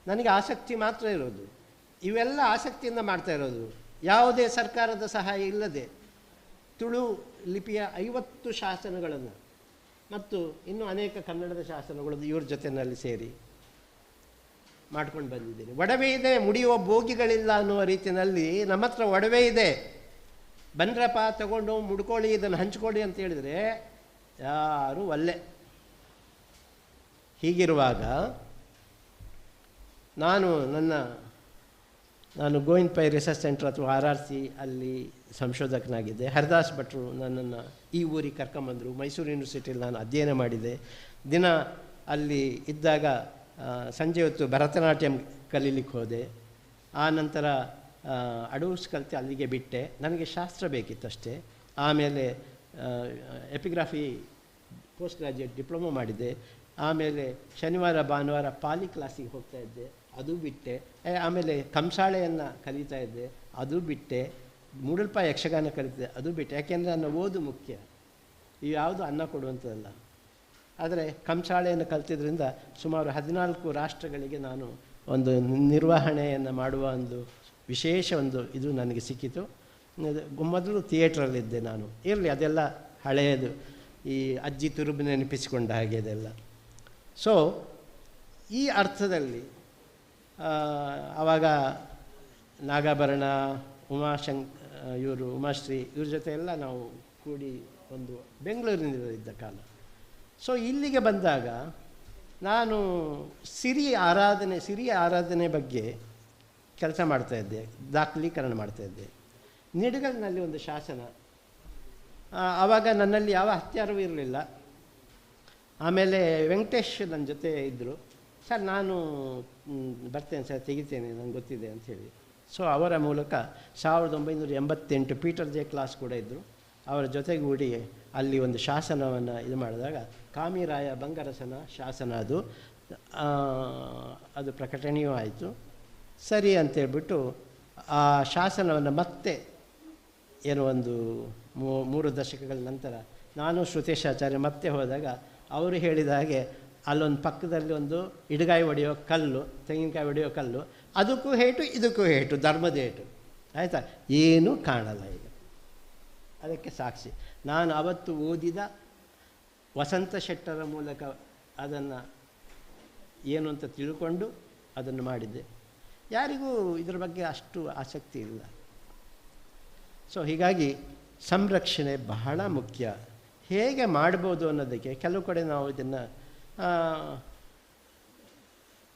ನನಗೆ ಆಸಕ್ತಿ ಮಾತ್ರ ಇರೋದು. ಇವೆಲ್ಲ ಆಸಕ್ತಿಯಿಂದ ಮಾಡ್ತಾ ಇರೋದು, ಯಾವುದೇ ಸರ್ಕಾರದ ಸಹಾಯ ಇಲ್ಲದೆ. ತುಳು ಲಿಪಿಯ 50 ಶಾಸನಗಳನ್ನು ಮತ್ತು ಇನ್ನೂ ಅನೇಕ ಕನ್ನಡದ ಶಾಸನಗಳನ್ನು ಇವ್ರ ಜೊತೆಯಲ್ಲಿ ಸೇರಿ ಮಾಡ್ಕೊಂಡು ಬಂದಿದ್ದೀನಿ. ಒಡವೆ ಇದೆ, ಮುಡಿಯುವ ಬೋಗಿಗಳಿಲ್ಲ ಅನ್ನುವ ರೀತಿಯಲ್ಲಿ ನಮ್ಮ ಹತ್ರ ಒಡವೆ ಇದೆ. ಬಂದ್ರಪ್ಪ ತಗೊಂಡು ಮುಡ್ಕೊಳ್ಳಿ, ಇದನ್ನು ಹಂಚ್ಕೊಳ್ಳಿ ಅಂತ ಹೇಳಿದರೆ ಯಾರೂ ಒಲ್ಲೆ. ಹೀಗಿರುವಾಗ ನಾನು ಗೋವಿಂದ ಪೈ ರಿಸರ್ಚ್ ಸೆಂಟರ್ ಅಥವಾ RRC ಅಲ್ಲಿ ಸಂಶೋಧಕನಾಗಿದ್ದೆ. ಹರಿದಾಸ್ ಭಟ್ರು ನನ್ನನ್ನು ಈ ಊರಿಗೆ ಕರ್ಕೊಂಬಂದರು. ಮೈಸೂರು ಯೂನಿವರ್ಸಿಟಿಯಲ್ಲಿ ನಾನು ಅಧ್ಯಯನ ಮಾಡಿದೆ. ದಿನ ಅಲ್ಲಿ ಇದ್ದಾಗ ಸಂಜೆ ಹೊತ್ತು ಭರತನಾಟ್ಯಂ ಕಲೀಲಿಕ್ಕೆ ಹೋದೆ. ಆ ನಂತರ ಅಡೂರ್ಸ್ ಕಲಿತು ಅಲ್ಲಿಗೆ ಬಿಟ್ಟೆ. ನನಗೆ ಶಾಸ್ತ್ರ ಬೇಕಿತ್ತಷ್ಟೇ. ಆಮೇಲೆ ಎಪಿಗ್ರಾಫಿ ಪೋಸ್ಟ್ ಗ್ರಾಜ್ಯುಯೇಟ್ ಡಿಪ್ಲೊಮಾ ಮಾಡಿದ್ದೆ. ಆಮೇಲೆ ಶನಿವಾರ ಭಾನುವಾರ ಪಾಲಿ ಕ್ಲಾಸಿಗೆ ಹೋಗ್ತಾಯಿದ್ದೆ, ಅದು ಬಿಟ್ಟೆ. ಆಮೇಲೆ ಕಂಸಾಳೆಯನ್ನು ಕಲಿತಾ ಇದ್ದೆ, ಅದು ಬಿಟ್ಟೆ. ಮೂಡಲ್ಪ ಯಕ್ಷಗಾನ ಕಲಿತಿದ್ದೆ, ಅದು ಬಿಟ್ಟೆ. ಯಾಕೆಂದರೆ ನನ್ನ ಓದು ಮುಖ್ಯ, ಇವು ಯಾವುದು ಅನ್ನ ಕೊಡುವಂಥದ್ದಲ್ಲ. ಆದರೆ ಕಂಸಾಳೆಯನ್ನು ಕಲಿತಿದ್ರಿಂದ ಸುಮಾರು 14 ರಾಷ್ಟ್ರಗಳಿಗೆ ನಾನು ಒಂದು ನಿರ್ವಹಣೆಯನ್ನು ಮಾಡುವ ಒಂದು ವಿಶೇಷ ಒಂದು ಇದು ನನಗೆ ಸಿಕ್ಕಿತು. ಮೊದಲು ಥಿಯೇಟ್ರಲ್ಲಿದ್ದೆ ನಾನು. ಇರಲಿ, ಅದೆಲ್ಲ ಹಳೆಯದು, ಈ ಅಜ್ಜಿ ತುರುಬು ನೆನಪಿಸಿಕೊಂಡ ಹಾಗೆ ಇದೆಲ್ಲ. ಸೊ ಈ ಅರ್ಥದಲ್ಲಿ ಆವಾಗ ನಾಗಾಭರಣ, ಉಮಾಶ್ರೀ ಇವ್ರ ಜೊತೆ ಎಲ್ಲ ನಾವು ಕೂಡಿ ಒಂದು ಬೆಂಗಳೂರಿನಲ್ಲಿದ್ದ ಕಾಲ. ಸೊ ಇಲ್ಲಿಗೆ ಬಂದಾಗ ನಾನು ಸಿರಿ ಆರಾಧನೆ ಬಗ್ಗೆ ಕೆಲಸ ಮಾಡ್ತಾಯಿದ್ದೆ, ದಾಖಲೀಕರಣ ಮಾಡ್ತಾಯಿದ್ದೆ. ನಿಡಗಲ್ನಲ್ಲಿ ಒಂದು ಶಾಸನ, ಆವಾಗ ನನ್ನಲ್ಲಿ ಯಾವ ಹತ್ಯಾರವೂ ಇರಲಿಲ್ಲ. ಆಮೇಲೆ ವೆಂಕಟೇಶ್ ನನ್ನ ಜೊತೆ ಇದ್ದರು. ಸರ್ ನಾನು ಬರ್ತೇನೆ ಸರ್, ತೆಗಿತೇನೆ, ನನಗೆ ಗೊತ್ತಿದೆ ಅಂಥೇಳಿ. ಸೊ ಅವರ ಮೂಲಕ 1988 ಪೀಟರ್ ಜೆ ಕ್ಲಾಸ್ ಕೂಡ ಇದ್ದರು. ಅವರ ಜೊತೆಗೂಡಿ ಅಲ್ಲಿ ಒಂದು ಶಾಸನವನ್ನು ಇದು ಮಾಡಿದಾಗ ಕಾಮಿರಾಯ ಬಂಗರಸನ ಶಾಸನ ಅದು ಪ್ರಕಟಣೆಯೂ ಆಯಿತು. ಸರಿ ಅಂತೇಳ್ಬಿಟ್ಟು ಆ ಶಾಸನವನ್ನು ಮತ್ತೆ ಏನೋ ಒಂದು 3 ದಶಕಗಳ ನಂತರ ನಾನು ಶ್ರುತೇಶಾಚಾರ್ಯ ಮತ್ತೆ ಹೋದಾಗ ಅವರು ಹೇಳಿದ ಹಾಗೆ ಅಲ್ಲೊಂದು ಪಕ್ಕದಲ್ಲಿ ಒಂದು ಇಡಗಾಯಿ ಹೊಡೆಯೋ ಕಲ್ಲು, ತೆಂಗಿನಕಾಯಿ ಹೊಡೆಯೋ ಕಲ್ಲು, ಅದಕ್ಕೂ ಹೇಟು ಇದಕ್ಕೂ ಹೇಟು, ಧರ್ಮದ ಹೇಟು, ಆಯಿತಾ, ಏನೂ ಕಾಣಲ್ಲ ಈಗ. ಅದಕ್ಕೆ ಸಾಕ್ಷಿ ನಾನು ಅವತ್ತು ಓದಿದ ವಸಂತ ಶೆಟ್ಟರ ಮೂಲಕ ಅದನ್ನು ಏನು ಅಂತ ತಿಳ್ಕೊಂಡು ಅದನ್ನು ಮಾಡಿದ್ದೆ. ಯಾರಿಗೂ ಇದರ ಬಗ್ಗೆ ಅಷ್ಟು ಆಸಕ್ತಿ ಇಲ್ಲ. ಸೊ ಹೀಗಾಗಿ ಸಂರಕ್ಷಣೆ ಬಹಳ ಮುಖ್ಯ. ಹೇಗೆ ಮಾಡ್ಬೋದು ಅನ್ನೋದಕ್ಕೆ ಕೆಲವು ಕಡೆ ನಾವು ಇದನ್ನು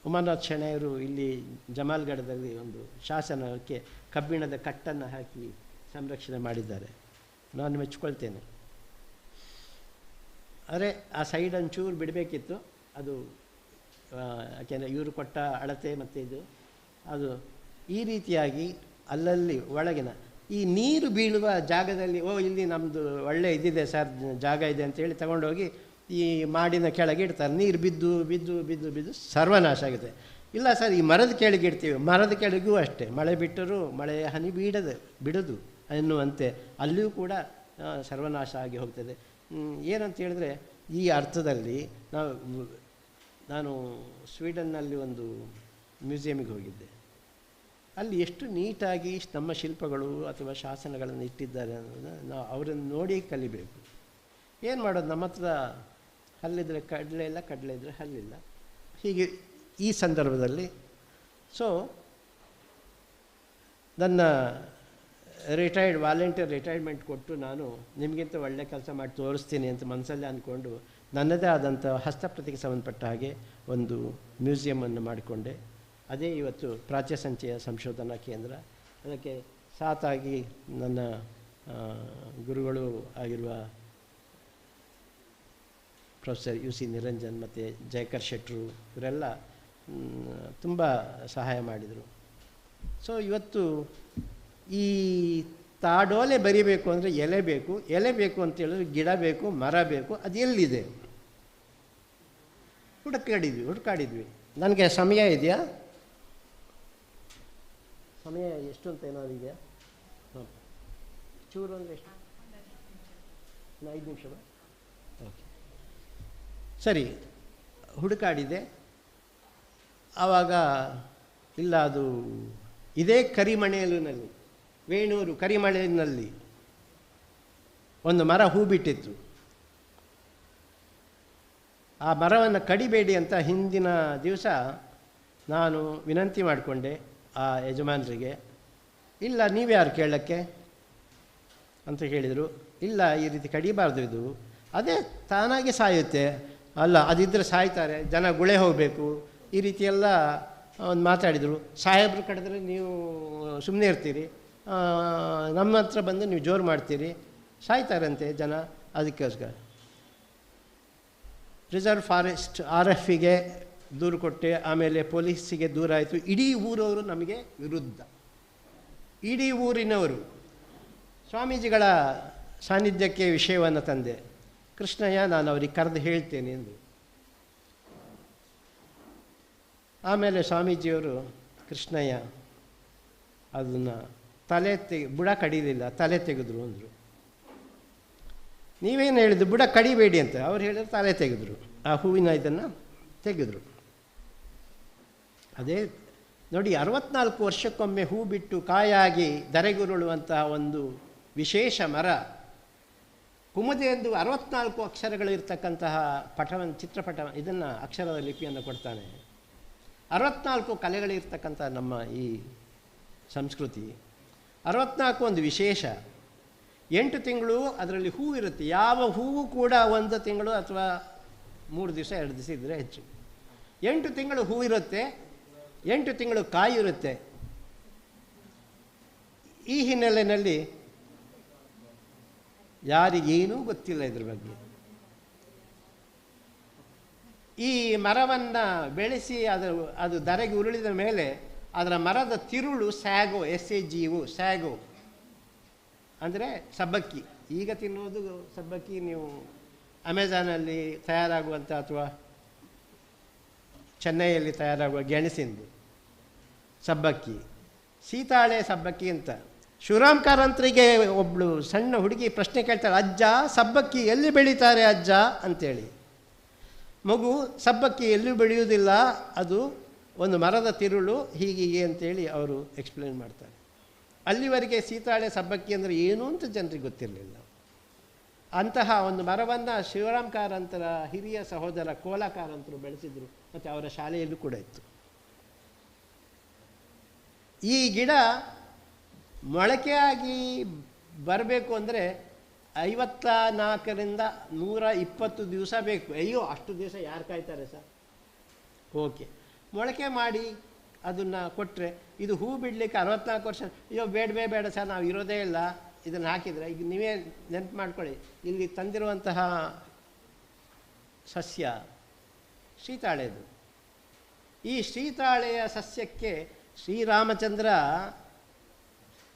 ಉಮಾನಾಥ್ ಶೆಣೆಯವರು ಇಲ್ಲಿ ಜಮಾಲ್ಗಢದಲ್ಲಿ ಒಂದು ಶಾಸನಕ್ಕೆ ಕಬ್ಬಿಣದ ಕಟ್ಟನ್ನು ಹಾಕಿ ಸಂರಕ್ಷಣೆ ಮಾಡಿದ್ದಾರೆ. ನಾನು ಮೆಚ್ಕೊಳ್ತೇನೆ. ಆದರೆ ಆ ಸೈಡ್ ಒಂಚೂರು ಬಿಡಬೇಕಿತ್ತು. ಅದು ಯಾಕೆಂದರೆ ಇವರು ಕೊಟ್ಟ ಅಳತೆ ಮತ್ತು ಅದು ಈ ರೀತಿಯಾಗಿ ಅಲ್ಲಲ್ಲಿ ಒಳಗಿನ ಈ ನೀರು ಬೀಳುವ ಜಾಗದಲ್ಲಿ ಇಲ್ಲಿ ನಮ್ಮದು ಒಳ್ಳೆ ಇದಿದೆ ಸರ್, ಜಾಗ ಇದೆ ಅಂತೇಳಿ ತಗೊಂಡೋಗಿ ಈ ಮಾಡಿನ ಕೆಳಗೆ ಇಡ್ತಾರೆ. ನೀರು ಬಿದ್ದು ಬಿದ್ದು ಬಿದ್ದು ಬಿದ್ದು ಸರ್ವನಾಶ ಆಗುತ್ತೆ. ಇಲ್ಲ ಸರ್, ಈ ಮರದ ಕೆಳಗೆ ಇಡ್ತೀವಿ, ಮರದ ಕೆಳಗೂ ಅಷ್ಟೇ, ಮಳೆ ಬಿಟ್ಟರೂ ಮಳೆ ಹನಿ ಬಿಡೋದು ಎನ್ನುವಂತೆ ಅಲ್ಲಿಯೂ ಕೂಡ ಸರ್ವನಾಶ ಆಗಿ ಹೋಗ್ತದೆ. ಏನಂತ ಹೇಳಿದ್ರೆ ಈ ಅರ್ಥದಲ್ಲಿ ನಾನು ಸ್ವೀಡನ್ನಲ್ಲಿ ಒಂದು ಮ್ಯೂಸಿಯಮಿಗೆ ಹೋಗಿದ್ದೆ. ಅಲ್ಲಿ ಎಷ್ಟು ನೀಟಾಗಿ ನಮ್ಮ ಶಿಲ್ಪಗಳು ಅಥವಾ ಶಾಸನಗಳನ್ನು ಇಟ್ಟಿದ್ದಾರೆ ಅನ್ನೋದನ್ನು ನಾವು ಅವರನ್ನು ನೋಡಿ ಕಲಿಬೇಕು. ಏನು ಮಾಡೋದು, ನಮ್ಮ ಹತ್ರ ಹಲ್ಲಿದ್ರೆ ಕಡಲೆ ಇಲ್ಲ, ಕಡಲೆ ಇದ್ದರೆ ಹಲ್ಲಿಲ್ಲ. ಹೀಗೆ ಈ ಸಂದರ್ಭದಲ್ಲಿ ನನ್ನ ವಾಲಂಟಿಯರ್ ರಿಟೈರ್ಮೆಂಟ್ ಕೊಟ್ಟು ನಾನು ನಿಮಗಿಂತ ಒಳ್ಳೆ ಕೆಲಸ ಮಾಡಿ ತೋರಿಸ್ತೀನಿ ಅಂತ ಮನಸ್ಸಲ್ಲೇ ಅಂದ್ಕೊಂಡು ನನ್ನದೇ ಆದಂಥ ಹಸ್ತಪ್ರತಿಗೆ ಸಂಬಂಧಪಟ್ಟ ಹಾಗೆ ಒಂದು ಮ್ಯೂಸಿಯಮನ್ನು ಮಾಡಿಕೊಂಡೆ. ಅದೇ ಇವತ್ತು ಪ್ರಾಚ್ಯ ಸಂಚಯ ಸಂಶೋಧನಾ ಕೇಂದ್ರ. ಅದಕ್ಕೆ ಸಾತಾಗಿ ನನ್ನ ಗುರುಗಳು ಆಗಿರುವ ಪ್ರೊಫೆಸರ್ UC ನಿರಂಜನ್ ಮತ್ತು ಜಯಕರ್ ಶೆಟ್ಟರು ಇವರೆಲ್ಲ ತುಂಬ ಸಹಾಯ ಮಾಡಿದರು. ಸೊ ಇವತ್ತು ಈ ತಾಡೋಲೆ ಬರಿಬೇಕು ಅಂದರೆ ಎಲೆ ಬೇಕು ಅಂತ ಹೇಳಿದ್ರೆ ಗಿಡ ಬೇಕು, ಮರ ಬೇಕು. ಅದು ಎಲ್ಲಿದೆ ಹುಡುಕಾಡಿದ್ವಿ. ನನಗೆ ಸಮಯ ಇದೆಯಾ? ಸಮಯ ಎಷ್ಟು ಅಂತ ಏನಾದ್ರು ಇದೆಯಾ? ಚೂರು ಅಂದರೆ ಎಷ್ಟು? 5 ನಿಮಿಷ. ಓಕೆ, ಸರಿ. ಹುಡುಕಾಡಿದೆ. ಆವಾಗ ಇಲ್ಲ, ಅದು ಇದೇ ಕರಿಮಣೇಲಿನಲ್ಲಿ, ವೇಣೂರು ಕರಿಮಣೇಲಿನಲ್ಲಿ ಒಂದು ಮರ ಹೂ ಬಿಟ್ಟಿತ್ತು. ಆ ಮರವನ್ನು ಕಡಿಬೇಡಿ ಅಂತ ಹಿಂದಿನ ದಿವಸ ನಾನು ವಿನಂತಿ ಮಾಡಿಕೊಂಡೆ ಆ ಯಜಮಾನರಿಗೆ. ಇಲ್ಲ, ನೀವ್ಯಾರು ಕೇಳೋಕ್ಕೆ ಅಂತ ಹೇಳಿದರು. ಇಲ್ಲ, ಈ ರೀತಿ ಕಡಿಬಾರ್ದು, ಇದು ಅದೇ ತಾನಾಗಿ ಸಾಯುತ್ತೆ. ಅಲ್ಲ, ಅದಿದ್ದರೆ ಸಾಯ್ತಾರೆ, ಜನ ಗುಳೆ ಹೋಗಬೇಕು, ಈ ರೀತಿಯೆಲ್ಲ ಒಂದು ಮಾತಾಡಿದರು. ಸಾಹೇಬರು ಕಡಿದ್ರೆ ನೀವು ಸುಮ್ಮನೆ ಇರ್ತೀರಿ, ನಮ್ಮ ಹತ್ರ ಬಂದು ನೀವು ಜೋರು ಮಾಡ್ತೀರಿ, ಸಾಯ್ತಾರಂತೆ ಜನ. ಅದಕ್ಕೋಸ್ಕರ ರಿಸರ್ವ್ ಫಾರೆಸ್ಟ್ RFಗೆ ದೂರು ಕೊಟ್ಟೆ. ಆಮೇಲೆ ಪೊಲೀಸಿಗೆ ದೂರ ಆಯಿತು. ಇಡೀ ಊರವರು ನಮಗೆ ವಿರುದ್ಧ, ಇಡೀ ಊರಿನವರು. ಸ್ವಾಮೀಜಿಗಳ ಸಾನ್ನಿಧ್ಯಕ್ಕೆ ವಿಷಯವನ್ನು ತಂದೆ. ಕೃಷ್ಣಯ್ಯ, ನಾನು ಅವ್ರಿಗೆ ಕರೆದು ಹೇಳ್ತೇನೆ ಎಂದು. ಆಮೇಲೆ ಸ್ವಾಮೀಜಿಯವರು ಕೃಷ್ಣಯ್ಯ ಅದನ್ನು ಬುಡ ಕಡಿಲಿಲ್ಲ, ತಲೆ ತೆಗೆದ್ರು ಅಂದರು. ನೀವೇನು ಹೇಳಿದ್ರು? ಬುಡ ಕಡಿಬೇಡಿ ಅಂತ. ಅವ್ರು ಹೇಳಿದ್ರು, ತಲೆ ತೆಗೆದ್ರು, ಆ ಹೂವಿನ ಇದನ್ನು ತೆಗೆದ್ರು. ಅದೇ ನೋಡಿ, 64 ವರ್ಷಕ್ಕೊಮ್ಮೆ ಹೂ ಬಿಟ್ಟು ಕಾಯಾಗಿ ಧರೆಗುರುಳುವಂತಹ ಒಂದು ವಿಶೇಷ ಮರ. ಕುಮುದೆಂದು 64 ಅಕ್ಷರಗಳು ಇರ್ತಕ್ಕಂತಹ ಚಿತ್ರಪಟ ಇದನ್ನು ಅಕ್ಷರದ ಲಿಪಿಯನ್ನು ಕೊಡ್ತಾನೆ. 64 ಕಲೆಗಳಿರ್ತಕ್ಕಂಥ ನಮ್ಮ ಈ ಸಂಸ್ಕೃತಿ. 64 ಒಂದು ವಿಶೇಷ. 8 ತಿಂಗಳು ಅದರಲ್ಲಿ ಹೂ ಇರುತ್ತೆ. ಯಾವ ಹೂವು ಕೂಡ 1 ತಿಂಗಳು ಅಥವಾ 3 ದಿವಸ 2 ದಿವಸ ಇದ್ದರೆ ಹೆಚ್ಚು. 8 ತಿಂಗಳು ಹೂ ಇರುತ್ತೆ, 8 ತಿಂಗಳು ಕಾಯಿ ಇರುತ್ತೆ. ಈ ಹಿನ್ನೆಲೆಯಲ್ಲಿ ಯಾರಿಗೇನೂ ಗೊತ್ತಿಲ್ಲ ಇದ್ರ ಬಗ್ಗೆ. ಈ ಮರವನ್ನು ಬೆಳೆಸಿ ಅದು ಧರೆಗೆ ಉರುಳಿದ ಮೇಲೆ ಅದರ ಮರದ ತಿರುಳು ಸ್ಯಾಗೋ, SAGO, ಸ್ಯಾಗೋ ಅಂದರೆ ಸಬ್ಬಕ್ಕಿ. ಈಗ ತಿನ್ನೋದು ಸಬ್ಬಕ್ಕಿ ನೀವು ಅಮೆಝಾನಲ್ಲಿ ತಯಾರಾಗುವಂಥ ಅಥವಾ ಚೆನ್ನೈಯಲ್ಲಿ ತಯಾರಾಗುವ ಗೆಣಸಿಂದು ಸಬ್ಬಕ್ಕಿ, ಸೀತಾಳೆ ಸಬ್ಬಕ್ಕಿ ಅಂತ. ಶಿವರಾಮ್ ಕಾರಂತರಿಗೆ ಒಬ್ಬಳು ಸಣ್ಣ ಹುಡುಗಿ ಪ್ರಶ್ನೆ ಕೇಳ್ತಾಳೆ, ಅಜ್ಜ ಸಬ್ಬಕ್ಕಿ ಎಲ್ಲಿ ಬೆಳೀತಾರೆ ಅಜ್ಜ ಅಂತೇಳಿ. ಮಗು, ಸಬ್ಬಕ್ಕಿ ಎಲ್ಲೂ ಬೆಳೆಯುವುದಿಲ್ಲ, ಅದು ಒಂದು ಮರದ ತಿರುಳು, ಹೀಗೆ ಅಂತೇಳಿ ಅವರು ಎಕ್ಸ್ಪ್ಲೇನ್ ಮಾಡ್ತಾರೆ. ಅಲ್ಲಿವರೆಗೆ ಸೀತಾಳೆ ಸಬ್ಬಕ್ಕಿ ಅಂದರೆ ಏನು ಅಂತ ಜನರಿಗೆ ಗೊತ್ತಿರಲಿಲ್ಲ. ಅಂತಹ ಒಂದು ಮರವನ್ನು ಶಿವರಾಮ್ ಕಾರಂತರ ಹಿರಿಯ ಸಹೋದರ ಕೋಲ ಕಾರಂತರು ಬೆಳೆಸಿದರು ಮತ್ತು ಅವರ ಶಾಲೆಯಲ್ಲೂ ಕೂಡ ಇತ್ತು. ಈ ಗಿಡ ಮೊಳಕೆಯಾಗಿ ಬರಬೇಕು ಅಂದರೆ 54ರಿಂದ 120 ದಿವಸ ಬೇಕು. ಅಯ್ಯೋ, ಅಷ್ಟು ದಿವಸ ಯಾರು ಕಾಯ್ತಾರೆ ಸರ್? ಓಕೆ, ಮೊಳಕೆ ಮಾಡಿ ಅದನ್ನು ಕೊಟ್ಟರೆ ಇದು ಹೂ ಬಿಡಲಿಕ್ಕೆ 64 ವರ್ಷ. ಅಯ್ಯೋ ಬೇಡ ಸರ್, ನಾವು ಇರೋದೇ ಇಲ್ಲ, ಇದನ್ನು ಹಾಕಿದರೆ. ಈಗ ನೀವೇ ನೆನಪು ಮಾಡ್ಕೊಳ್ಳಿ, ಇಲ್ಲಿ ತಂದಿರುವಂತಹ ಸಸ್ಯ ಸೀತಾಳೆದು. ಈ ಸೀತಾಳೆಯ ಸಸ್ಯಕ್ಕೆ ಶ್ರೀರಾಮಚಂದ್ರ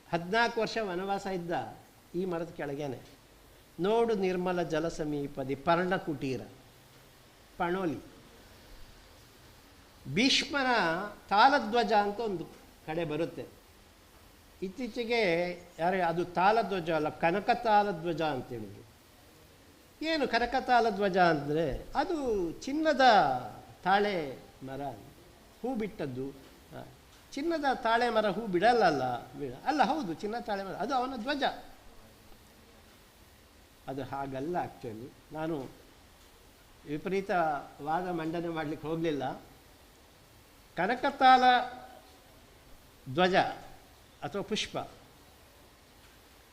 14 ವರ್ಷ ವನವಾಸ ಇದ್ದ ಈ ಮರದ ಕೆಳಗೇನೆ. ನೋಡು ನಿರ್ಮಲ ಜಲ ಸಮೀಪದಿ ಪರ್ಣಕುಟೀರ, ಪಣೋಲಿ. ಭೀಷ್ಮನ ತಾಲಧ್ವಜ ಅಂತ ಒಂದು ಕಡೆ ಬರುತ್ತೆ. ಇತ್ತೀಚೆಗೆ ಅದು ತಾಲಧ್ವಜ ಅಲ್ಲ, ಕನಕ ತಾಲಧ್ವಜ ಅಂತೇಳಿದ್ರು. ಏನು ಕನಕ ತಾಲಧ್ವಜ ಅಂದರೆ ಅದು ಚಿನ್ನದ ತಾಳೆ ಮರ, ಹೂ ಬಿಟ್ಟದ್ದು. ಚಿನ್ನದ ತಾಳೆ ಮರ ಹೂ ಬಿಡಲ್ಲ ಅಲ್ಲ, ಹೌದು, ಚಿನ್ನದ ತಾಳೆ ಮರ, ಅದು ಅವನ ಧ್ವಜ. ಅದು ಹಾಗಲ್ಲ. ಆ್ಯಕ್ಚುಲಿ ನಾನು ವಿಪರೀತವಾದ ಮಂಡನೆ ಮಾಡಲಿಕ್ಕೆ ಹೋಗಲಿಲ್ಲ. ಕನಕತಾಲ ಧ್ವಜ ಅಥವಾ ಪುಷ್ಪ,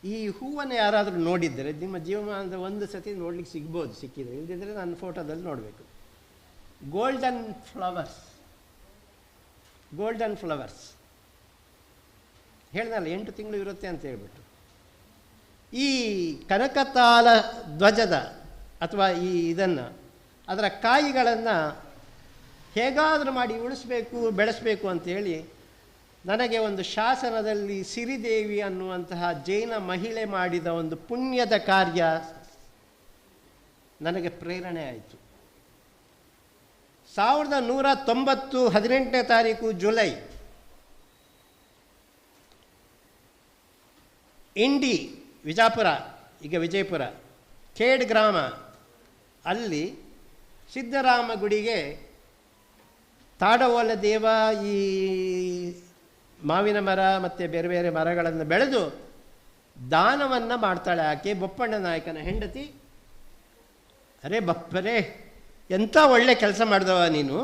ಈ ಹೂವನ್ನು ಯಾರಾದರೂ ನೋಡಿದ್ದರೆ ನಿಮ್ಮ ಜೀವಮಾನದ ಒಂದು ಸತಿ ನೋಡ್ಲಿಕ್ಕೆ ಸಿಗ್ಬೋದು, ಸಿಕ್ಕಿದರೆ. ಇಲ್ಲದಿದ್ದರೆ ನನ್ನ ಫೋಟೋದಲ್ಲಿ ನೋಡಬೇಕು. ಗೋಲ್ಡನ್ ಫ್ಲವರ್ಸ್ ಹೇಳ್ದಲ್ಲ, 8 ತಿಂಗಳು ಇರುತ್ತೆ ಅಂತ ಹೇಳ್ಬಿಟ್ಟು. ಈ ಕನಕತಾಲ ಧ್ವಜದ ಅಥವಾ ಇದನ್ನು, ಅದರ ಕಾಯಿಗಳನ್ನು ಹೇಗಾದರೂ ಮಾಡಿ ಉಳಿಸ್ಬೇಕು, ಬೆಳೆಸಬೇಕು ಅಂತೇಳಿ ನನಗೆ ಒಂದು ಶಾಸನದಲ್ಲಿ ಸಿರಿದೇವಿ ಅನ್ನುವಂತಹ ಜೈನ ಮಹಿಳೆ ಮಾಡಿದ ಒಂದು ಪುಣ್ಯದ ಕಾರ್ಯ ನನಗೆ ಪ್ರೇರಣೆ ಆಯಿತು. 1990 18ನೇ ತಾರೀಕು ಜುಲೈ, ಇಂಡಿ, ವಿಜಾಪುರ, ಈಗ ವಿಜಯಪುರ, ಖೇಡ್ ಗ್ರಾಮ, ಅಲ್ಲಿ ಸಿದ್ದರಾಮ ಗುಡಿಗೆ ತಾಡವೋಲ ದೇವ ಈ ಮಾವಿನ ಮರ ಮತ್ತು ಬೇರೆ ಬೇರೆ ಮರಗಳನ್ನು ಬೆಳೆದು ದಾನವನ್ನು ಮಾಡ್ತಾಳೆ ಆಕೆ. ಬೊಪ್ಪಣ್ಣ ನಾಯಕನ ಹೆಂಡತಿ. ಅರೆ ಬಪ್ಪರೇ, ಎಂಥ ಒಳ್ಳೆ ಕೆಲಸ ಮಾಡಿದವ ನೀನು.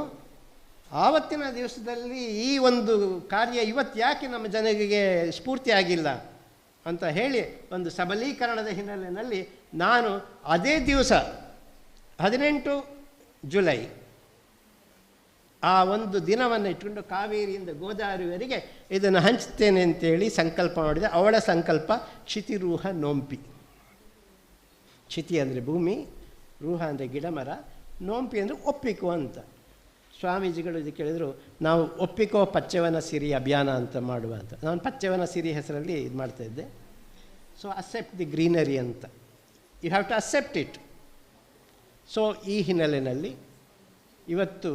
ಆವತ್ತಿನ ದಿವಸದಲ್ಲಿ ಈ ಒಂದು ಕಾರ್ಯ ಇವತ್ತು ಯಾಕೆ ನಮ್ಮ ಜನರಿಗೆ ಸ್ಫೂರ್ತಿ ಆಗಿಲ್ಲ ಅಂತ ಹೇಳಿ ಒಂದು ಸಬಲೀಕರಣದ ಹಿನ್ನೆಲೆಯಲ್ಲಿ ನಾನು ಅದೇ ದಿವಸ 18 ಜುಲೈ ಆ ಒಂದು ದಿನವನ್ನು ಇಟ್ಟುಕೊಂಡು ಕಾವೇರಿಯಿಂದ ಗೋದಾವರಿವರೆಗೆ ಇದನ್ನು ಹಂಚ್ತೇನೆ ಅಂತೇಳಿ ಸಂಕಲ್ಪ ಮಾಡಿದೆ. ಅವಳ ಸಂಕಲ್ಪ ಕ್ಷಿತಿರೂಹ ನೋಂಪಿ. ಕ್ಷಿತಿ ಅಂದರೆ ಭೂಮಿ, ರೂಹ ಅಂದರೆ ಗಿಡ ಮರ, ನೋಂಪಿ ಅಂದರೆ ಒಪ್ಪಿಕೋ ಅಂತ. ಸ್ವಾಮೀಜಿಗಳು ಇದು ಕೇಳಿದರು, ನಾವು ಒಪ್ಪಿಕೋ ಪಚ್ಚವನ ಸಿರಿ ಅಭಿಯಾನ ಅಂತ ಮಾಡುವ ಅಂತ. ನಾನು ಪಚ್ಚವನ ಸಿರಿ ಹೆಸರಲ್ಲಿ ಇದು ಮಾಡ್ತಾಯಿದ್ದೆ. ಸೊ ಅಕ್ಸೆಪ್ಟ್ ದಿ ಗ್ರೀನರಿ ಅಂತ, you have to accept it. So ಈ ಹಿನ್ನೆಲೆಯಲ್ಲಿ ಇವತ್ತು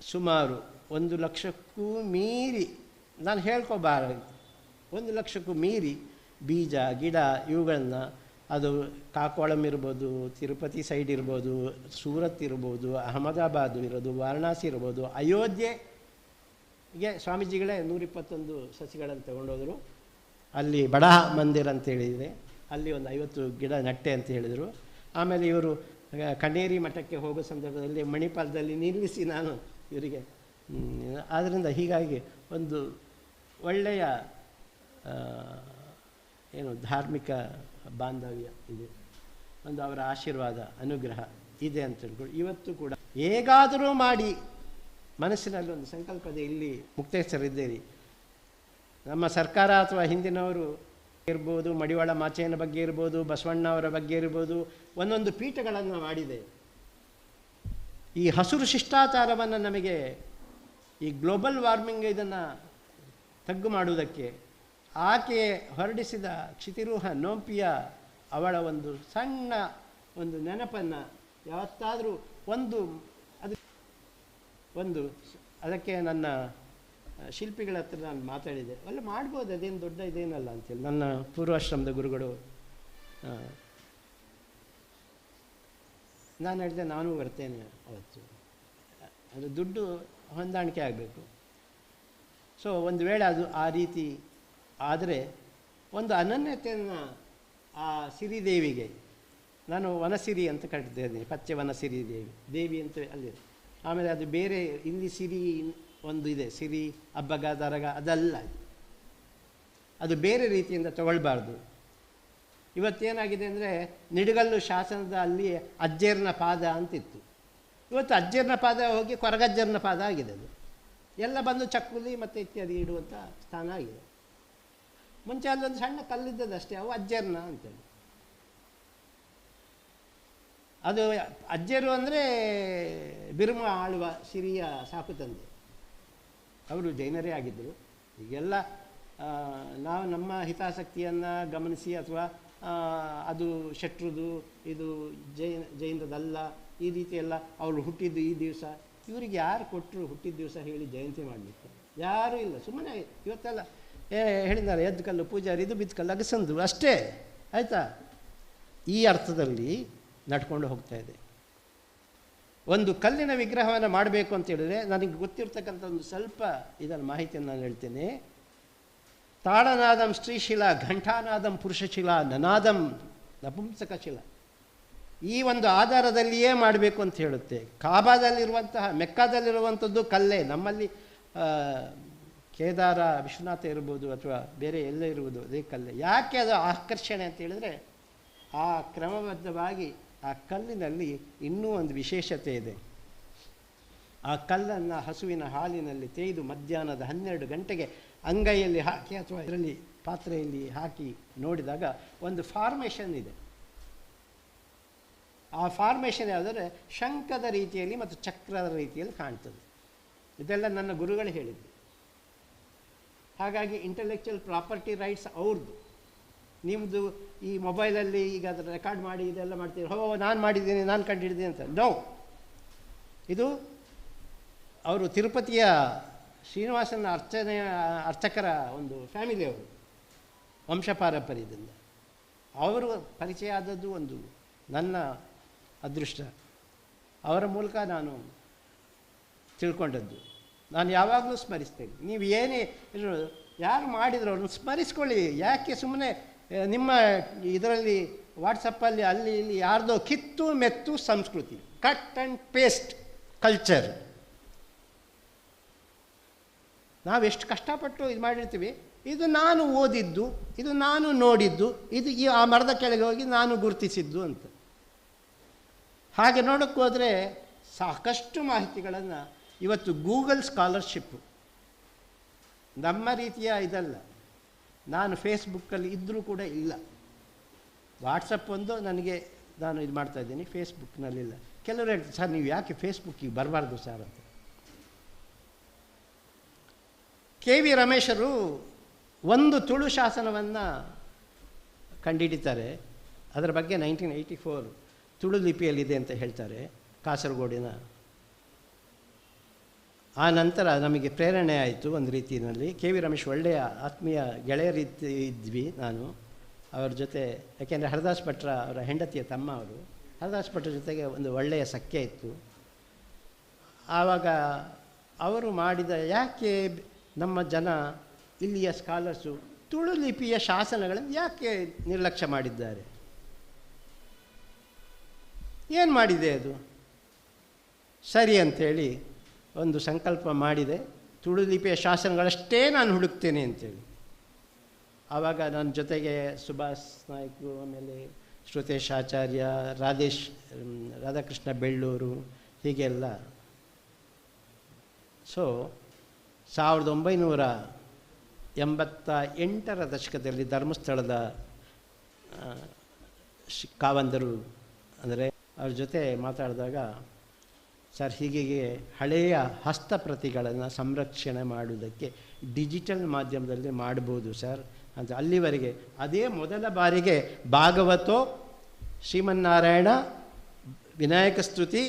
ಸುಮಾರು 1 ಲಕ್ಷಕ್ಕೂ ಮೀರಿ, ನಾನು ಹೇಳ್ಕೊಬಾರದು, 1 ಲಕ್ಷಕ್ಕೂ ಮೀರಿ ಬೀಜ ಗಿಡ ಇವುಗಳನ್ನು, ಅದು ಕಾಕೋಳಂ ಇರ್ಬೋದು, ತಿರುಪತಿ ಸೈಡ್ ಇರ್ಬೋದು, ಸೂರತ್ ಇರ್ಬೋದು, ಅಹಮದಾಬಾದ್ ಇರೋದು, ವಾರಣಾಸಿ ಇರ್ಬೋದು, ಅಯೋಧ್ಯೆಗೆ ಸ್ವಾಮೀಜಿಗಳೇ 121 ಸಸಿಗಳನ್ನು ತಗೊಂಡೋದ್ರು. ಅಲ್ಲಿ ಬಡ ಮಂದಿರ ಅಂತ ಹೇಳಿದರೆ ಅಲ್ಲಿ ಒಂದು 50 ಗಿಡ ನಟ್ಟೆ ಅಂತ ಹೇಳಿದರು. ಆಮೇಲೆ ಇವರು ಕಣ್ಣೇರಿ ಮಠಕ್ಕೆ ಹೋಗೋ ಸಂದರ್ಭದಲ್ಲಿ ಮಣಿಪಾಲದಲ್ಲಿ ನಿಲ್ಲಿಸಿ ನಾನು ಇವರಿಗೆ, ಆದ್ದರಿಂದ ಹೀಗಾಗಿ ಒಂದು ಒಳ್ಳೆಯ ಏನು ಧಾರ್ಮಿಕ ಬಾಂಧವ್ಯ ಇದೆ, ಒಂದು ಅವರ ಆಶೀರ್ವಾದ ಅನುಗ್ರಹ ಇದೆ ಅಂತ ಹೇಳ್ಕೊಂಡು ಇವತ್ತು ಕೂಡ ಹೇಗಾದರೂ ಮಾಡಿ ಮನಸ್ಸಿನಲ್ಲಿ ಒಂದು ಸಂಕಲ್ಪದ ಇಲ್ಲಿ ಮುಕ್ತೇಶ್ವರಿದ್ದೀರಿ, ನಮ್ಮ ಸರ್ಕಾರ ಅಥವಾ ಹಿಂದಿನವರು ಇರ್ಬೋದು, ಮಡಿವಾಳ ಮಾಚಯ್ಯನ ಬಗ್ಗೆ ಇರ್ಬೋದು, ಬಸವಣ್ಣ ಅವರ ಬಗ್ಗೆ ಇರ್ಬೋದು, ಒಂದೊಂದು ಪೀಠಗಳನ್ನು ಮಾಡಿದೆ. ಈ ಹಸಿರು ಶಿಷ್ಟಾಚಾರವನ್ನು ನಮಗೆ ಈ ಗ್ಲೋಬಲ್ ವಾರ್ಮಿಂಗ್ ಇದನ್ನು ತಗ್ಗು ಮಾಡುವುದಕ್ಕೆ ಆಕೆ ಹೊರಡಿಸಿದ ಕ್ಷಿತಿರೂಹ ನೋಂಪಿಯ ಅವಳ ಒಂದು ಸಣ್ಣ ಒಂದು ನೆನಪನ್ನು ಯಾವತ್ತಾದರೂ ಅದಕ್ಕೆ ನನ್ನ ಶಿಲ್ಪಿಗಳ ಹತ್ರ ನಾನು ಮಾತಾಡಿದೆ. ಅಲ್ಲ ಮಾಡ್ಬೋದು, ಅದೇನು ದೊಡ್ಡ ಇದೇನಲ್ಲ ಅಂತೇಳಿ. ನನ್ನ ಪೂರ್ವಾಶ್ರಮದ ಗುರುಗಳು ನಾನು ಹೇಳಿದೆ ನಾನು ಬರ್ತೇನೆ ಅವತ್ತು. ಅದು ದುಡ್ಡು ಹೊಂದಾಣಿಕೆ ಆಗಬೇಕು. ಸೊ ಒಂದು ವೇಳೆ ಅದು ಆ ರೀತಿ ಆದರೆ ಒಂದು ಅನನ್ಯತೆಯನ್ನು ಆ ಸಿರಿದೇವಿಗೆ ನಾನು ವನಸಿರಿ ಅಂತ ಕಟ್ಟಿದ್ದೇನೆ, ಪಚ್ಚೆ ವನಸಿರಿ ದೇವಿ ಅಂತ ಅಲ್ಲಿ. ಆಮೇಲೆ ಅದು ಬೇರೆ ಇಲ್ಲಿ ಸಿರಿ ಒಂದು ಇದೆ, ಸಿರಿ ಅಬ್ಬಗ ದರಗ ಅದಲ್ಲ, ಅದು ಬೇರೆ ರೀತಿಯಿಂದ ತಗೊಳ್ಬಾರ್ದು. ಇವತ್ತೇನಾಗಿದೆ ಅಂದರೆ ನಿಡಗಲ್ಲು ಶಾಸನದ ಅಲ್ಲಿ ಅಜ್ಜೇರ್ನ ಪಾದ ಅಂತಿತ್ತು, ಇವತ್ತು ಅಜ್ಜೇರ್ನ ಪಾದ ಹೋಗಿ ಕೊರಗಜ್ಜರ್ನ ಪಾದ ಆಗಿದೆ. ಅದು ಎಲ್ಲ ಬಂದು ಚಕ್ಕುಲಿ ಮತ್ತು ಇತ್ಯಾದಿ ಇಡುವಂಥ ಸ್ಥಾನ ಆಗಿದೆ. ಮುಂಚೆ ಅಲ್ಲೊಂದು ಸಣ್ಣ ಕಲ್ಲಿದ್ದದಷ್ಟೇ, ಅವು ಅಜ್ಜೇರ್ನ ಅಂತೇಳಿ. ಅದು ಅಜ್ಜರು ಅಂದರೆ ಬಿರುಮ ಆಳುವ ಸಿರಿಯ ಸಾಕು ತಂದೆ, ಅವರು ಜೈನರೇ ಆಗಿದ್ದರು. ಈಗೆಲ್ಲ ನಾವು ನಮ್ಮ ಹಿತಾಸಕ್ತಿಯನ್ನು ಗಮನಿಸಿ ಅಥವಾ ಅದು ಶೆಟ್ರುದು ಇದು ಜೈನದಲ್ಲ ಈ ರೀತಿ ಎಲ್ಲ ಅವರು ಹುಟ್ಟಿದ್ದು ಈ ದಿವಸ, ಇವರಿಗೆ ಯಾರು ಕೊಟ್ಟರು ಹುಟ್ಟಿದ ದಿವಸ ಹೇಳಿ ಜಯಂತಿ ಮಾಡಲಿಕ್ಕೆ? ಯಾರೂ ಇಲ್ಲ. ಸುಮ್ಮನೆ ಇವತ್ತೆಲ್ಲ ಹೇಳಿದ್ದಾರೆ ಎದ್ದು ಕಲ್ಲು ಪೂಜಾರಿ ಇದು ಬಿದ್ದು ಕಲ್ಲು ಅಗಸಂದು ಅಷ್ಟೇ, ಆಯಿತಾ? ಈ ಅರ್ಥದಲ್ಲಿ ನಡ್ಕೊಂಡು ಹೋಗ್ತಾ ಇದೆ. ಒಂದು ಕಲ್ಲಿನ ವಿಗ್ರಹವನ್ನು ಮಾಡಬೇಕು ಅಂತ ಹೇಳಿದ್ರೆ ನನಗೆ ಗೊತ್ತಿರ್ತಕ್ಕಂಥ ಒಂದು ಸ್ವಲ್ಪ ಇದನ್ನು ಮಾಹಿತಿಯನ್ನು ನಾನು ಹೇಳ್ತೇನೆ. ತಾಳನಾದಂ ಸ್ತ್ರೀಶಿಲ, ಘಂಟಾನಾದಂ ಪುರುಷಶಿಲ, ನನಾದಂ ನಪುಂಸಕಶಿಲ, ಈ ಒಂದು ಆಧಾರದಲ್ಲಿಯೇ ಮಾಡಬೇಕು ಅಂತ ಹೇಳುತ್ತೆ. ಕಾಬಾದಲ್ಲಿರುವಂತಹ ಮೆಕ್ಕಾದಲ್ಲಿರುವಂಥದ್ದು ಕಲ್ಲೇ. ನಮ್ಮಲ್ಲಿ ಕೇದಾರ ವಿಶ್ವನಾಥ ಇರ್ಬೋದು ಅಥವಾ ಬೇರೆ ಎಲ್ಲ ಇರುವುದು ಅದೇ ಕಲ್ಲೇ. ಯಾಕೆ ಅದು ಆಕರ್ಷಣೆ ಅಂತ ಹೇಳಿದ್ರೆ ಆ ಕ್ರಮಬದ್ಧವಾಗಿ ಆ ಕಲ್ಲಿನಲ್ಲಿ ಇನ್ನೂ ಒಂದು ವಿಶೇಷತೆ ಇದೆ. ಆ ಕಲ್ಲನ್ನು ಹಸುವಿನ ಹಾಲಿನಲ್ಲಿ ತೇಯ್ದು ಮಧ್ಯಾಹ್ನದ 12 ಗಂಟೆಗೆ ಅಂಗೈಯಲ್ಲಿ ಹಾಕಿ ಅಥವಾ ಇದರಲ್ಲಿ ಪಾತ್ರೆಯಲ್ಲಿ ಹಾಕಿ ನೋಡಿದಾಗ ಒಂದು ಫಾರ್ಮೇಷನ್ ಇದೆ. ಆ ಫಾರ್ಮೇಷನ್ ಯಾವುದಾದ್ರೆ ಶಂಖದ ರೀತಿಯಲ್ಲಿ ಮತ್ತು ಚಕ್ರದ ರೀತಿಯಲ್ಲಿ ಕಾಣ್ತದೆ. ಇದೆಲ್ಲ ನನ್ನ ಗುರುಗಳು ಹೇಳಿದ್ದು. ಹಾಗಾಗಿ ಇಂಟೆಲೆಕ್ಚುಯಲ್ ಪ್ರಾಪರ್ಟಿ ರೈಟ್ಸ್ ಅವ್ರದ್ದು. ನಿಮ್ಮದು ಈ ಮೊಬೈಲಲ್ಲಿ ಈಗ ಅದರ ರೆಕಾರ್ಡ್ ಮಾಡಿ ಇದೆಲ್ಲ ಮಾಡ್ತೀರಿ, ನಾನು ಮಾಡಿದ್ದೀನಿ, ನಾನು ಕಂಡುಹಿಡಿದ್ದೀನಿ ಅಂತ. ನೋ, ಇದು ಅವರು ತಿರುಪತಿಯ ಶ್ರೀನಿವಾಸನ ಅರ್ಚಕರ ಒಂದು ಫ್ಯಾಮಿಲಿಯವರು, ವಂಶಪಾರಂಪರ್ಯದಿಂದ ಅವರು ಪರಿಚಯ ಆದದ್ದು ಒಂದು ನನ್ನ ಅದೃಷ್ಟ. ಅವರ ಮೂಲಕ ನಾನು ತಿಳ್ಕೊಂಡದ್ದು. ನಾನು ಯಾವಾಗಲೂ ಸ್ಮರಿಸ್ತೇನೆ. ನೀವು ಏನೇ ಯಾರು ಮಾಡಿದ್ರು ಅವ್ರನ್ನ ಸ್ಮರಿಸ್ಕೊಳ್ಳಿ. ಯಾಕೆ ಸುಮ್ಮನೆ ನಿಮ್ಮ ಇದರಲ್ಲಿ ವಾಟ್ಸಪ್ಪಲ್ಲಿ ಅಲ್ಲಿ ಇಲ್ಲಿ ಯಾರ್ದೋ ಕಿತ್ತು ಮೆತ್ತು ಸಂಸ್ಕೃತಿ, ಕಟ್ ಆ್ಯಂಡ್ ಪೇಸ್ಟ್ ಕಲ್ಚರ್. ನಾವೆಷ್ಟು ಕಷ್ಟಪಟ್ಟು ಇದು ಮಾಡಿರ್ತೀವಿ. ಇದು ನಾನು ಓದಿದ್ದು, ಇದು ನಾನು ನೋಡಿದ್ದು, ಇದು ಆ ಮರದ ಕೆಳಗೆ ಹೋಗಿ ನಾನು ಗುರುತಿಸಿದ್ದು ಅಂತ. ಹಾಗೆ ನೋಡೋಕ್ಕೆ ಹೋದರೆ ಸಾಕಷ್ಟು ಮಾಹಿತಿಗಳನ್ನು ಇವತ್ತು ಗೂಗಲ್ ಸ್ಕಾಲರ್ಶಿಪ್ಪು ನಮ್ಮ ರೀತಿಯ ಇದಲ್ಲ. ನಾನು ಫೇಸ್ಬುಕ್ಕಲ್ಲಿ ಇದ್ದರೂ ಕೂಡ ಇಲ್ಲ. ವಾಟ್ಸಪ್ ಒಂದು ನನಗೆ ನಾನು ಇದು ಮಾಡ್ತಾಯಿದ್ದೀನಿ, ಫೇಸ್ಬುಕ್ನಲ್ಲಿಲ್ಲ. ಕೆಲವರು ಹೇಳ್ತಾರೆ ಸರ್ ನೀವು ಯಾಕೆ ಫೇಸ್ಬುಕ್ಕಿಗೆ ಬರಬಾರ್ದು ಸರ್ ಅಂತ. ಕೆ ವಿ ರಮೇಶರು ಒಂದು ತುಳು ಶಾಸನವನ್ನು ಕಂಡುಹಿಡಿತಾರೆ. ಅದರ ಬಗ್ಗೆ 1984 ತುಳು ಲಿಪಿಯಲ್ಲಿದೆ ಅಂತ ಹೇಳ್ತಾರೆ, ಕಾಸರಗೋಡಿನ. ಆ ನಂತರ ನಮಗೆ ಪ್ರೇರಣೆ ಆಯಿತು ಒಂದು ರೀತಿಯಲ್ಲಿ. ಕೆ ವಿ ರಮೇಶ್ ಒಳ್ಳೆಯ ಆತ್ಮೀಯ ಗೆಳೆಯ ರೀತಿ ಇದ್ವಿ ನಾನು ಅವ್ರ ಜೊತೆ. ಯಾಕೆಂದರೆ ಹರದಾಸ್ ಭಟ್ರ ಅವರ ಹೆಂಡತಿಯ ತಮ್ಮ ಅವರು. ಹರದಾಸ್ ಭಟ್ರ ಜೊತೆಗೆ ಒಂದು ಒಳ್ಳೆಯ ಸಖ್ಯ ಇತ್ತು. ಆವಾಗ ಅವರು ಮಾಡಿದ ಯಾಕೆ ನಮ್ಮ ಜನ ಇಲ್ಲಿಯ ಸ್ಕಾಲರ್ಸು ತುಳು ಲಿಪಿಯ ಶಾಸನಗಳನ್ನು ಯಾಕೆ ನಿರ್ಲಕ್ಷ್ಯ ಮಾಡಿದ್ದಾರೆ, ಏನು ಮಾಡಿದೆ ಅದು ಸರಿ ಅಂಥೇಳಿ ಒಂದು ಸಂಕಲ್ಪ ಮಾಡಿದೆ. ತುಳು ಲಿಪಿಯ ಶಾಸನಗಳಷ್ಟೇ ನಾನು ಹುಡುಕ್ತೇನೆ ಅಂತೇಳಿ. ಆವಾಗ ನನ್ನ ಜೊತೆಗೆ ಸುಭಾಷ್ ನಾಯ್ಕು, ಆಮೇಲೆ ಶ್ರುತೇಶ್ ಆಚಾರ್ಯ, ರಾಧಾಕೃಷ್ಣ ಬೆಳ್ಳೂರು, ಹೀಗೆಲ್ಲ. ಸೊ 1900 88ರ ದಶಕದಲ್ಲಿ ಧರ್ಮಸ್ಥಳದ ಕಾವಂದರು ಅಂದರೆ ಅವ್ರ ಜೊತೆ ಮಾತಾಡಿದಾಗ, ಸರ್ ಹೀಗೆ ಹಳೆಯ ಹಸ್ತಪ್ರತಿಗಳನ್ನು ಸಂರಕ್ಷಣೆ ಮಾಡುವುದಕ್ಕೆ ಡಿಜಿಟಲ್ ಮಾಧ್ಯಮದಲ್ಲಿ ಮಾಡ್ಬೋದು ಸರ್ ಅಂತ. ಅಲ್ಲಿವರೆಗೆ ಅದೇ ಮೊದಲ ಬಾರಿಗೆ ಭಾಗವತೋ, ಶ್ರೀಮನ್ನಾರಾಯಣ, ವಿನಾಯಕ ಸ್ತುತಿ,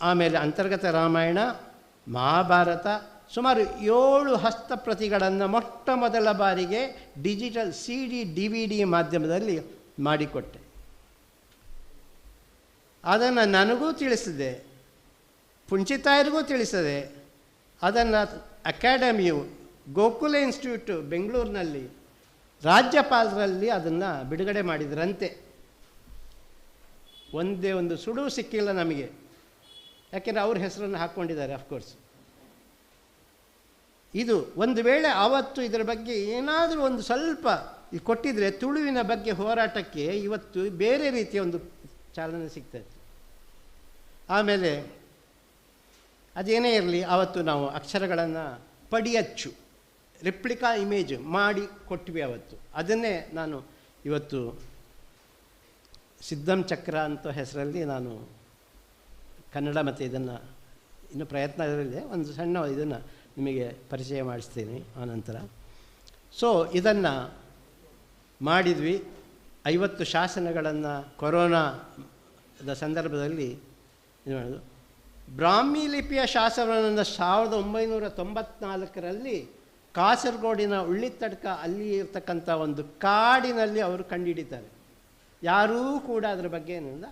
ಆಮೇಲೆ ಅಂತರ್ಗತ ರಾಮಾಯಣ, ಮಹಾಭಾರತ, ಸುಮಾರು 7 ಹಸ್ತಪ್ರತಿಗಳನ್ನು ಮೊಟ್ಟ ಮೊದಲ ಬಾರಿಗೆ ಡಿಜಿಟಲ್ CD DVD ಮಾಧ್ಯಮದಲ್ಲಿ ಮಾಡಿಕೊಟ್ಟೆ. ಅದನ್ನು ನನಗೂ ತಿಳಿಸಿದೆ, ಪುಂಚಿತಾಯರಿಗೂ ತಿಳಿಸಿದೆ. ಅದನ್ನು ಅಕಾಡೆಮಿಯು ಗೋಕುಲ ಇನ್ಸ್ಟಿಟ್ಯೂಟ್ ಬೆಂಗಳೂರಿನಲ್ಲಿ ರಾಜ್ಯಪಾಲರಲ್ಲಿ ಅದನ್ನು ಬಿಡುಗಡೆ ಮಾಡಿದ್ರಂತೆ. ಒಂದೇ ಒಂದು ಸುಳುವು ಸಿಕ್ಕಿಲ್ಲ ನಮಗೆ, ಯಾಕೆಂದರೆ ಅವ್ರ ಹೆಸರನ್ನು ಹಾಕ್ಕೊಂಡಿದ್ದಾರೆ ಅಫ್ಕೋರ್ಸ್. ಇದು ಒಂದು ವೇಳೆ ಆವತ್ತು ಇದರ ಬಗ್ಗೆ ಏನಾದರೂ ಒಂದು ಸ್ವಲ್ಪ ಕೊಟ್ಟಿದ್ರೆ ತುಳುವಿನ ಬಗ್ಗೆ ಹೋರಾಟಕ್ಕೆ ಇವತ್ತು ಬೇರೆ ರೀತಿಯ ಒಂದು ಚಾಲನೆ ಸಿಗ್ತಾಯಿತ್ತು. ಆಮೇಲೆ ಅದೇನೇ ಇರಲಿ, ಆವತ್ತು ನಾವು ಅಕ್ಷರಗಳನ್ನು ಪಡಿಯಚ್ಚು ರೆಪ್ಲಿಕಾ ಇಮೇಜ್ ಮಾಡಿ ಕೊಟ್ವಿ ಅವತ್ತು. ಅದನ್ನೇ ನಾನು ಇವತ್ತು ಸಿದ್ಧಂ ಚಕ್ರ ಅಂತ ಹೆಸರಲ್ಲಿ ನಾನು ಕನ್ನಡ ಮತ್ತು ಇದನ್ನು ಇನ್ನು ಪ್ರಯತ್ನ ಇದರಲ್ಲಿದೆ, ಒಂದು ಸಣ್ಣ ಇದನ್ನು ನಿಮಗೆ ಪರಿಚಯ ಮಾಡಿಸ್ತೀನಿ ಆನಂತರ. ಸೊ ಇದನ್ನು ಮಾಡಿದ್ವಿ. 50 ಶಾಸನಗಳನ್ನು ಕೊರೋನಾದ ಸಂದರ್ಭದಲ್ಲಿ ಇದು ಮಾಡೋದು. ಬ್ರಾಹ್ಮಿ ಲಿಪಿಯ ಶಾಸನವನ್ನು 1994ರಲ್ಲಿ ಕಾಸರಗೋಡಿನ ಉಳ್ಳಿತಡ್ಕ ಅಲ್ಲಿ ಇರ್ತಕ್ಕಂಥ ಒಂದು ಕಾಡಿನಲ್ಲಿ ಅವರು ಕಂಡುಹಿಡಿತಾರೆ. ಯಾರೂ ಕೂಡ ಅದರ ಬಗ್ಗೆ ಏನಿಲ್ಲ.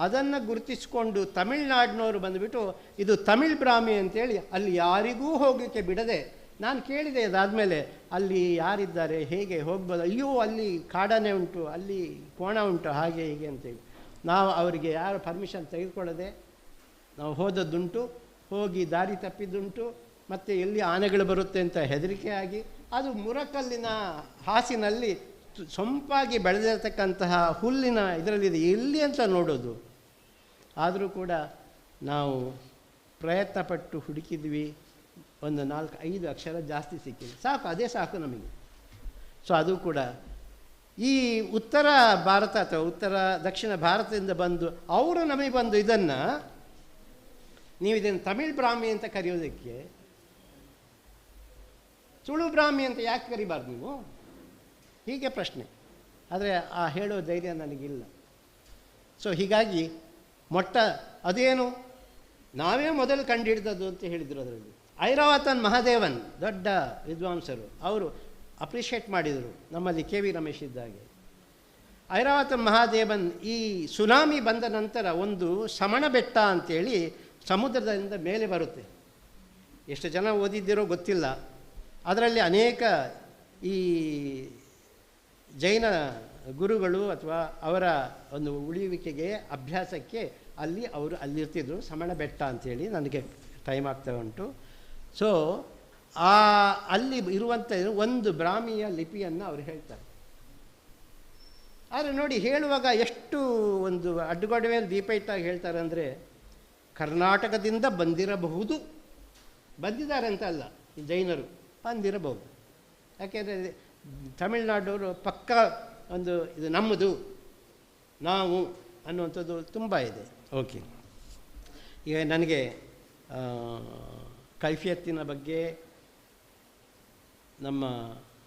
ಅದನ್ನು ಗುರುತಿಸಿಕೊಂಡು ತಮಿಳ್ನಾಡಿನವರು ಬಂದುಬಿಟ್ಟು ಇದು ತಮಿಳ್ ಬ್ರಾಹ್ಮಿ ಅಂತೇಳಿ ಅಲ್ಲಿ ಯಾರಿಗೂ ಹೋಗಲಿಕ್ಕೆ ಬಿಡದೆ, ನಾನು ಕೇಳಿದೆ ಅದಾದಮೇಲೆ ಅಲ್ಲಿ ಯಾರಿದ್ದಾರೆ, ಹೇಗೆ ಹೋಗ್ಬೋದು, ಅಯ್ಯೋ ಅಲ್ಲಿ ಕಾಡಾನೆ ಉಂಟು, ಅಲ್ಲಿ ಕೋಣ ಉಂಟು, ಹಾಗೆ ಹೀಗೆ ಅಂತೇಳಿ ನಾವು ಅವರಿಗೆ ಯಾರು ಪರ್ಮಿಷನ್ ತೆಗೆದುಕೊಳ್ಳದೆ ನಾವು ಹೋದದ್ದುಂಟು, ಹೋಗಿ ದಾರಿ ತಪ್ಪಿದ್ದುಂಟು, ಮತ್ತು ಎಲ್ಲಿ ಆನೆಗಳು ಬರುತ್ತೆ ಅಂತ ಹೆದರಿಕೆ ಆಗಿ, ಅದು ಮುರಕಲ್ಲಿನ ಹಾಸಿನಲ್ಲಿ ಸೊಂಪಾಗಿ ಬೆಳೆದಿರತಕ್ಕಂತಹ ಹುಲ್ಲಿನ ಇದರಲ್ಲಿದೆ, ಎಲ್ಲಿ ಅಂತ ನೋಡೋದು. ಆದರೂ ಕೂಡ ನಾವು ಪ್ರಯತ್ನಪಟ್ಟು ಹುಡುಕಿದ್ವಿ. ಒಂದು 4-5 ಅಕ್ಷರ ಜಾಸ್ತಿ ಸಿಕ್ಕಿದೆ, ಸಾಕು, ಅದೇ ಸಾಕು ನಮಗೆ. ಸೊ ಅದು ಕೂಡ ಈ ಉತ್ತರ ಭಾರತ ಅಥವಾ ದಕ್ಷಿಣ ಭಾರತದಿಂದ ಬಂದು ಅವರು ನಮಗೆ ಬಂದು ಇದನ್ನು ನೀವು ಇದನ್ನು ತಮಿಳ್ ಬ್ರಾಹ್ಮಿ ಅಂತ ಕರೆಯೋದಕ್ಕೆ ತುಳು ಬ್ರಾಹ್ಮಿ ಅಂತ ಯಾಕೆ ಕರಿಬಾರ್ದು ನೀವು, ಹೀಗೆ ಪ್ರಶ್ನೆ. ಆದರೆ ಆ ಹೇಳೋ ಧೈರ್ಯ ನನಗಿಲ್ಲ. ಸೊ ಹೀಗಾಗಿ ಅದೇನು ನಾವೇ ಮೊದಲು ಕಂಡುಹಿಡಿದದ್ದು ಅಂತ ಹೇಳಿದರು. ಅದರಲ್ಲಿ ಐರಾವತನ್ ಮಹಾದೇವನ್ ದೊಡ್ಡ ವಿದ್ವಾಂಸರು, ಅವರು ಅಪ್ರಿಷಿಯೇಟ್ ಮಾಡಿದರು ನಮ್ಮಲ್ಲಿ KV ರಮೇಶ್ ಇದ್ದಾಗೆ. ಐರಾವತನ್ ಮಹಾದೇವನ್ ಈ ಸುನಾಮಿ ಬಂದ ನಂತರ ಒಂದು ಸಮಣ ಬೆಟ್ಟ ಅಂಥೇಳಿ ಸಮುದ್ರದಿಂದ ಮೇಲೆ ಬರುತ್ತೆ. ಎಷ್ಟು ಜನ ಓದಿದ್ದೀರೋ ಗೊತ್ತಿಲ್ಲ. ಅದರಲ್ಲಿ ಅನೇಕ ಈ ಜೈನ ಗುರುಗಳು ಅಥವಾ ಅವರ ಒಂದು ಉಳಿಯುವಿಕೆಗೆ ಅಭ್ಯಾಸಕ್ಕೆ ಅವರು ಅಲ್ಲಿರ್ತಿದ್ರು. ಸಮಣ ಬೆಟ್ಟ ಅಂಥೇಳಿ, ನನಗೆ ಟೈಮ್ ಆಗ್ತಾ ಉಂಟು. ಸೊ ಅಲ್ಲಿ ಇರುವಂಥ ಒಂದು ಬ್ರಾಹ್ಮಿಯ ಲಿಪಿಯನ್ನು ಅವರು ಹೇಳ್ತಾರೆ. ಆದರೆ ನೋಡಿ, ಹೇಳುವಾಗ ಎಷ್ಟು ಒಂದು ಅಡ್ಡಗೋಡೆಯಲ್ಲಿ ದೀಪ ಇಟ್ಟಾಗಿ ಹೇಳ್ತಾರೆ ಅಂದರೆ, ಕರ್ನಾಟಕದಿಂದ ಬಂದಿದ್ದಾರೆ ಅಂತ ಅಲ್ಲ, ಜೈನರು ಬಂದಿರಬಹುದು. ಯಾಕೆಂದರೆ ತಮಿಳ್ನಾಡವರು ಪಕ್ಕ ಒಂದು ಇದು ನಮ್ಮದು, ನಾವು ಅನ್ನುವಂಥದ್ದು ತುಂಬ ಇದೆ. ಓಕೆ, ಈಗ ನನಗೆ ಕೈಫಿಯತ್ತಿನ ಬಗ್ಗೆ ನಮ್ಮ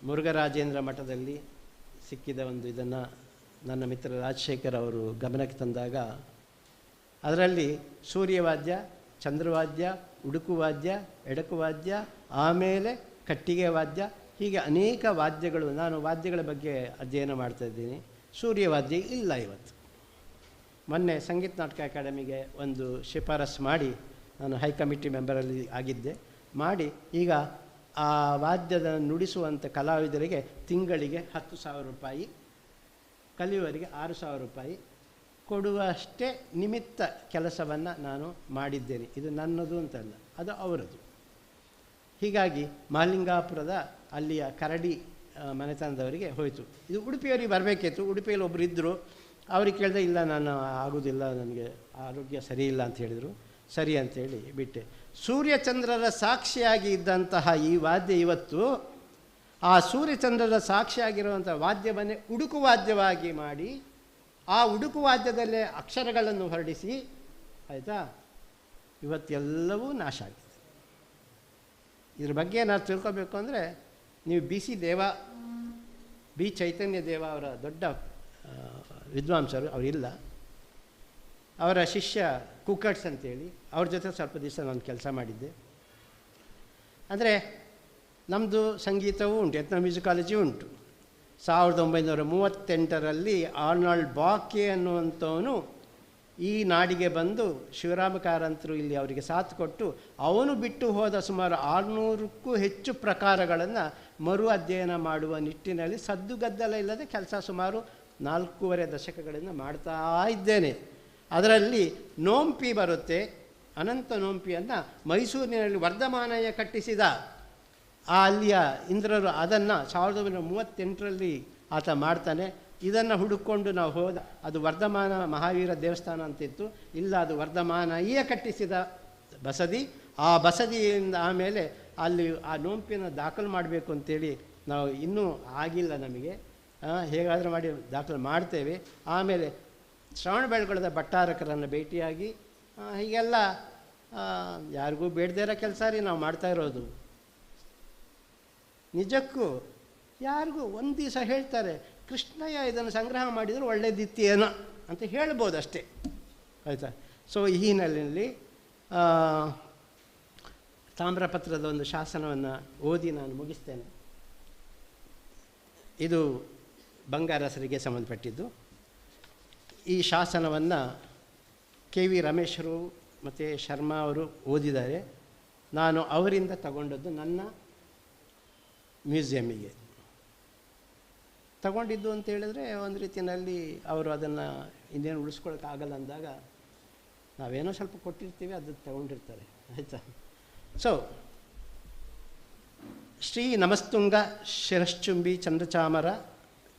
ಮುರುಘರಾಜೇಂದ್ರ ಮಠದಲ್ಲಿ ಸಿಕ್ಕಿದ ಒಂದು ಇದನ್ನು ನನ್ನ ಮಿತ್ರ ರಾಜಶೇಖರ್ ಅವರು ಗಮನಕ್ಕೆ ತಂದಾಗ, ಅದರಲ್ಲಿ ಸೂರ್ಯವಾದ್ಯ, ಚಂದ್ರವಾದ್ಯ, ಉಡುಕುವಾದ್ಯ, ಎಡಕುವಾದ್ಯ, ಆಮೇಲೆ ಕಟ್ಟಿಗೆ ವಾದ್ಯ, ಹೀಗೆ ಅನೇಕ ವಾದ್ಯಗಳು, ನಾನು ವಾದ್ಯಗಳ ಬಗ್ಗೆ ಅಧ್ಯಯನ ಮಾಡ್ತಾಯಿದ್ದೀನಿ. ಸೂರ್ಯವಾದ್ಯ ಇಲ್ಲ ಇವತ್ತು. ಮೊನ್ನೆ ಸಂಗೀತ ನಾಟಕ ಅಕಾಡೆಮಿಗೆ ಒಂದು ಶಿಫಾರಸು ಮಾಡಿ, ನಾನು ಹೈಕಮಿಟಿ ಮೆಂಬರಲ್ಲಿ ಆಗಿದ್ದೆ, ಮಾಡಿ ಈಗ ಆ ವಾದ್ಯದ ನುಡಿಸುವಂಥ ಕಲಾವಿದರಿಗೆ ತಿಂಗಳಿಗೆ 10,000 ರೂಪಾಯಿ, ಕಲಿಯುವವರಿಗೆ 6,000 ರೂಪಾಯಿ ಕೊಡುವಷ್ಟೇ ನಿಮಿತ್ತ ಕೆಲಸವನ್ನು ನಾನು ಮಾಡಿದ್ದೇನೆ. ಇದು ನನ್ನದು ಅಂತಲ್ಲ, ಅದು ಅವರದು. ಹೀಗಾಗಿ ಮಹಾಲಿಂಗಾಪುರದ ಅಲ್ಲಿಯ ಕರಡಿ ಮನೆತನದವರಿಗೆ ಹೋಯಿತು. ಇದು ಉಡುಪಿಯವರಿಗೆ ಬರಬೇಕಿತ್ತು. ಉಡುಪಿಯಲ್ಲಿ ಒಬ್ಬರು ಇದ್ದರು, ಅವ್ರಿಗೆ ಕೇಳಿದೆ, ಇಲ್ಲ ನಾನು ಆಗೋದಿಲ್ಲ, ನನಗೆ ಆರೋಗ್ಯ ಸರಿ ಇಲ್ಲ ಅಂತ ಹೇಳಿದರು. ಸರಿ ಅಂಥೇಳಿ ಬಿಟ್ಟೆ. ಸೂರ್ಯಚಂದ್ರರ ಸಾಕ್ಷಿಯಾಗಿ ಇದ್ದಂತಹ ಈ ವಾದ್ಯ ಇವತ್ತು ಆ ಸೂರ್ಯಚಂದ್ರರ ಸಾಕ್ಷಿಯಾಗಿರುವಂಥ ವಾದ್ಯವನ್ನೇ ಉಡುಕು ವಾದ್ಯವಾಗಿ ಮಾಡಿ ಆ ಉಡುಕು ವಾದ್ಯದಲ್ಲೇ ಅಕ್ಷರಗಳನ್ನು ಹೊರಡಿಸಿ, ಆಯಿತಾ, ಇವತ್ತೆಲ್ಲವೂ ನಾಶ ಆಗಿದೆ. ಇದ್ರ ಬಗ್ಗೆ ನಾವು ತಿಳ್ಕೊಬೇಕು ಅಂದರೆ ನೀವು ಬಿ ಚೈತನ್ಯ ದೇವ ಅವರ ದೊಡ್ಡ ವಿದ್ವಾಂಸರು, ಅವರಿಲ್ಲ, ಅವರ ಶಿಷ್ಯ ಕುಕ್ಕಟ್ಸ್ ಅಂತೇಳಿ ಅವ್ರ ಜೊತೆ ಸ್ವಲ್ಪ ದಿವಸ ನಾನು ಕೆಲಸ ಮಾಡಿದ್ದೆ. ಅಂದರೆ ನಮ್ಮದು ಸಂಗೀತವೂ ಉಂಟು, ಎತ್ನೋ ಮ್ಯೂಸಿಕಾಲಜಿ ಉಂಟು. 1938ರಲ್ಲಿ ಆರ್ನಾಲ್ಡ್ ಬಾಕೆ ಅನ್ನುವಂಥವನು ಈ ನಾಡಿಗೆ ಬಂದು ಶಿವರಾಮ ಕಾರಂತರು ಇಲ್ಲಿ ಅವರಿಗೆ ಸಾಥ್ ಕೊಟ್ಟು ಅವನು ಬಿಟ್ಟು ಹೋದ ಸುಮಾರು 600ಕ್ಕೂ ಹೆಚ್ಚು ಪ್ರಕಾರಗಳನ್ನು ಮರು ಅಧ್ಯಯನ ಮಾಡುವ ನಿಟ್ಟಿನಲ್ಲಿ ಸದ್ದುಗದ್ದಲ ಇಲ್ಲದೆ ಕೆಲಸ ಸುಮಾರು 4.5 ದಶಕಗಳಿಂದ ಮಾಡ್ತಾ ಇದ್ದೇನೆ. ಅದರಲ್ಲಿ ನೋಂಪಿ ಬರುತ್ತೆ, ಅನಂತ ನೋಂಪಿಯನ್ನು ಮೈಸೂರಿನಲ್ಲಿ ವರ್ಧಮಾನಯ್ಯ ಕಟ್ಟಿಸಿದ ಅಲ್ಲಿಯ ಇಂದ್ರರು, ಅದನ್ನು 1938ರಲ್ಲಿ ಆತ ಮಾಡ್ತಾನೆ. ಇದನ್ನು ಹುಡುಕೊಂಡು ನಾವು ಹೋದ, ಅದು ವರ್ಧಮಾನ ಮಹಾವೀರ ದೇವಸ್ಥಾನ ಅಂತಿತ್ತು, ಇಲ್ಲ ಅದು ವರ್ಧಮಾನಯ್ಯ ಕಟ್ಟಿಸಿದ ಬಸದಿ. ಆ ಬಸದಿಯಿಂದ ಆಮೇಲೆ ಅಲ್ಲಿ ಆ ನೋಂಪಿನ ದಾಖಲು ಮಾಡಬೇಕು ಅಂತೇಳಿ ನಾವು ಇನ್ನೂ ಆಗಿಲ್ಲ, ನಮಗೆ ಹೇಗಾದರೂ ಮಾಡಿ ದಾಖಲು ಮಾಡ್ತೇವೆ. ಆಮೇಲೆ ಶ್ರವಣಬೆಳಗೊಳದ ಭಟ್ಟಾರಕರನ್ನು ಭೇಟಿಯಾಗಿ ಹೀಗೆಲ್ಲ ಯಾರಿಗೂ ಬೇಡದೇ ಇರೋ ಕೆಲಸ ರೀ ನಾವು ಮಾಡ್ತಾ ಇರೋದು. ನಿಜಕ್ಕೂ ಯಾರಿಗೂ ಒಂದು ದಿವಸ ಹೇಳ್ತಾರೆ, ಕೃಷ್ಣಯ್ಯ ಇದನ್ನು ಸಂಗ್ರಹ ಮಾಡಿದರೆ ಒಳ್ಳೆಯದಿತ್ತೇನೋ ಅಂತ ಹೇಳ್ಬೋದು ಅಷ್ಟೇ, ಆಯಿತಾ. ಸೊ ಈ ಹಿನ್ನೆಲೆಯಲ್ಲಿ ತಾಮ್ರಪತ್ರದ ಒಂದು ಶಾಸನವನ್ನು ಓದಿ ನಾನು ಮುಗಿಸ್ತೇನೆ. ಇದು ಬಂಗಾರಸರಿಗೆ ಸಂಬಂಧಪಟ್ಟಿದ್ದು. ಈ ಶಾಸನವನ್ನು ಕೆ.ವಿ. ರಮೇಶರು ಮತ್ತು ಶರ್ಮಾ ಅವರು ಓದಿದ್ದಾರೆ. ನಾನು ಅವರಿಂದ ತಗೊಂಡದ್ದು ನನ್ನ ಮ್ಯೂಸಿಯಮ್ಮಿಗೆ ತಗೊಂಡಿದ್ದು ಅಂತ ಹೇಳಿದ್ರೆ, ಒಂದು ರೀತಿಯಲ್ಲಿ ಅವರು ಅದನ್ನು ಇನ್ನೇನು ಉಳಿಸ್ಕೊಳ್ಳೋಕ್ಕಾಗಲ್ಲ ಅಂದಾಗ ನಾವೇನೋ ಸ್ವಲ್ಪ ಕೊಟ್ಟಿರ್ತೀವಿ, ಅದು ತಗೊಂಡಿರ್ತಾರೆ, ಆಯಿತಾ. ಸೊ ಶ್ರೀ ನಮಸ್ತುಂಗ ಶಿರಶ್ಚುಂಬಿ ಚಂದ್ರಚಾಮರ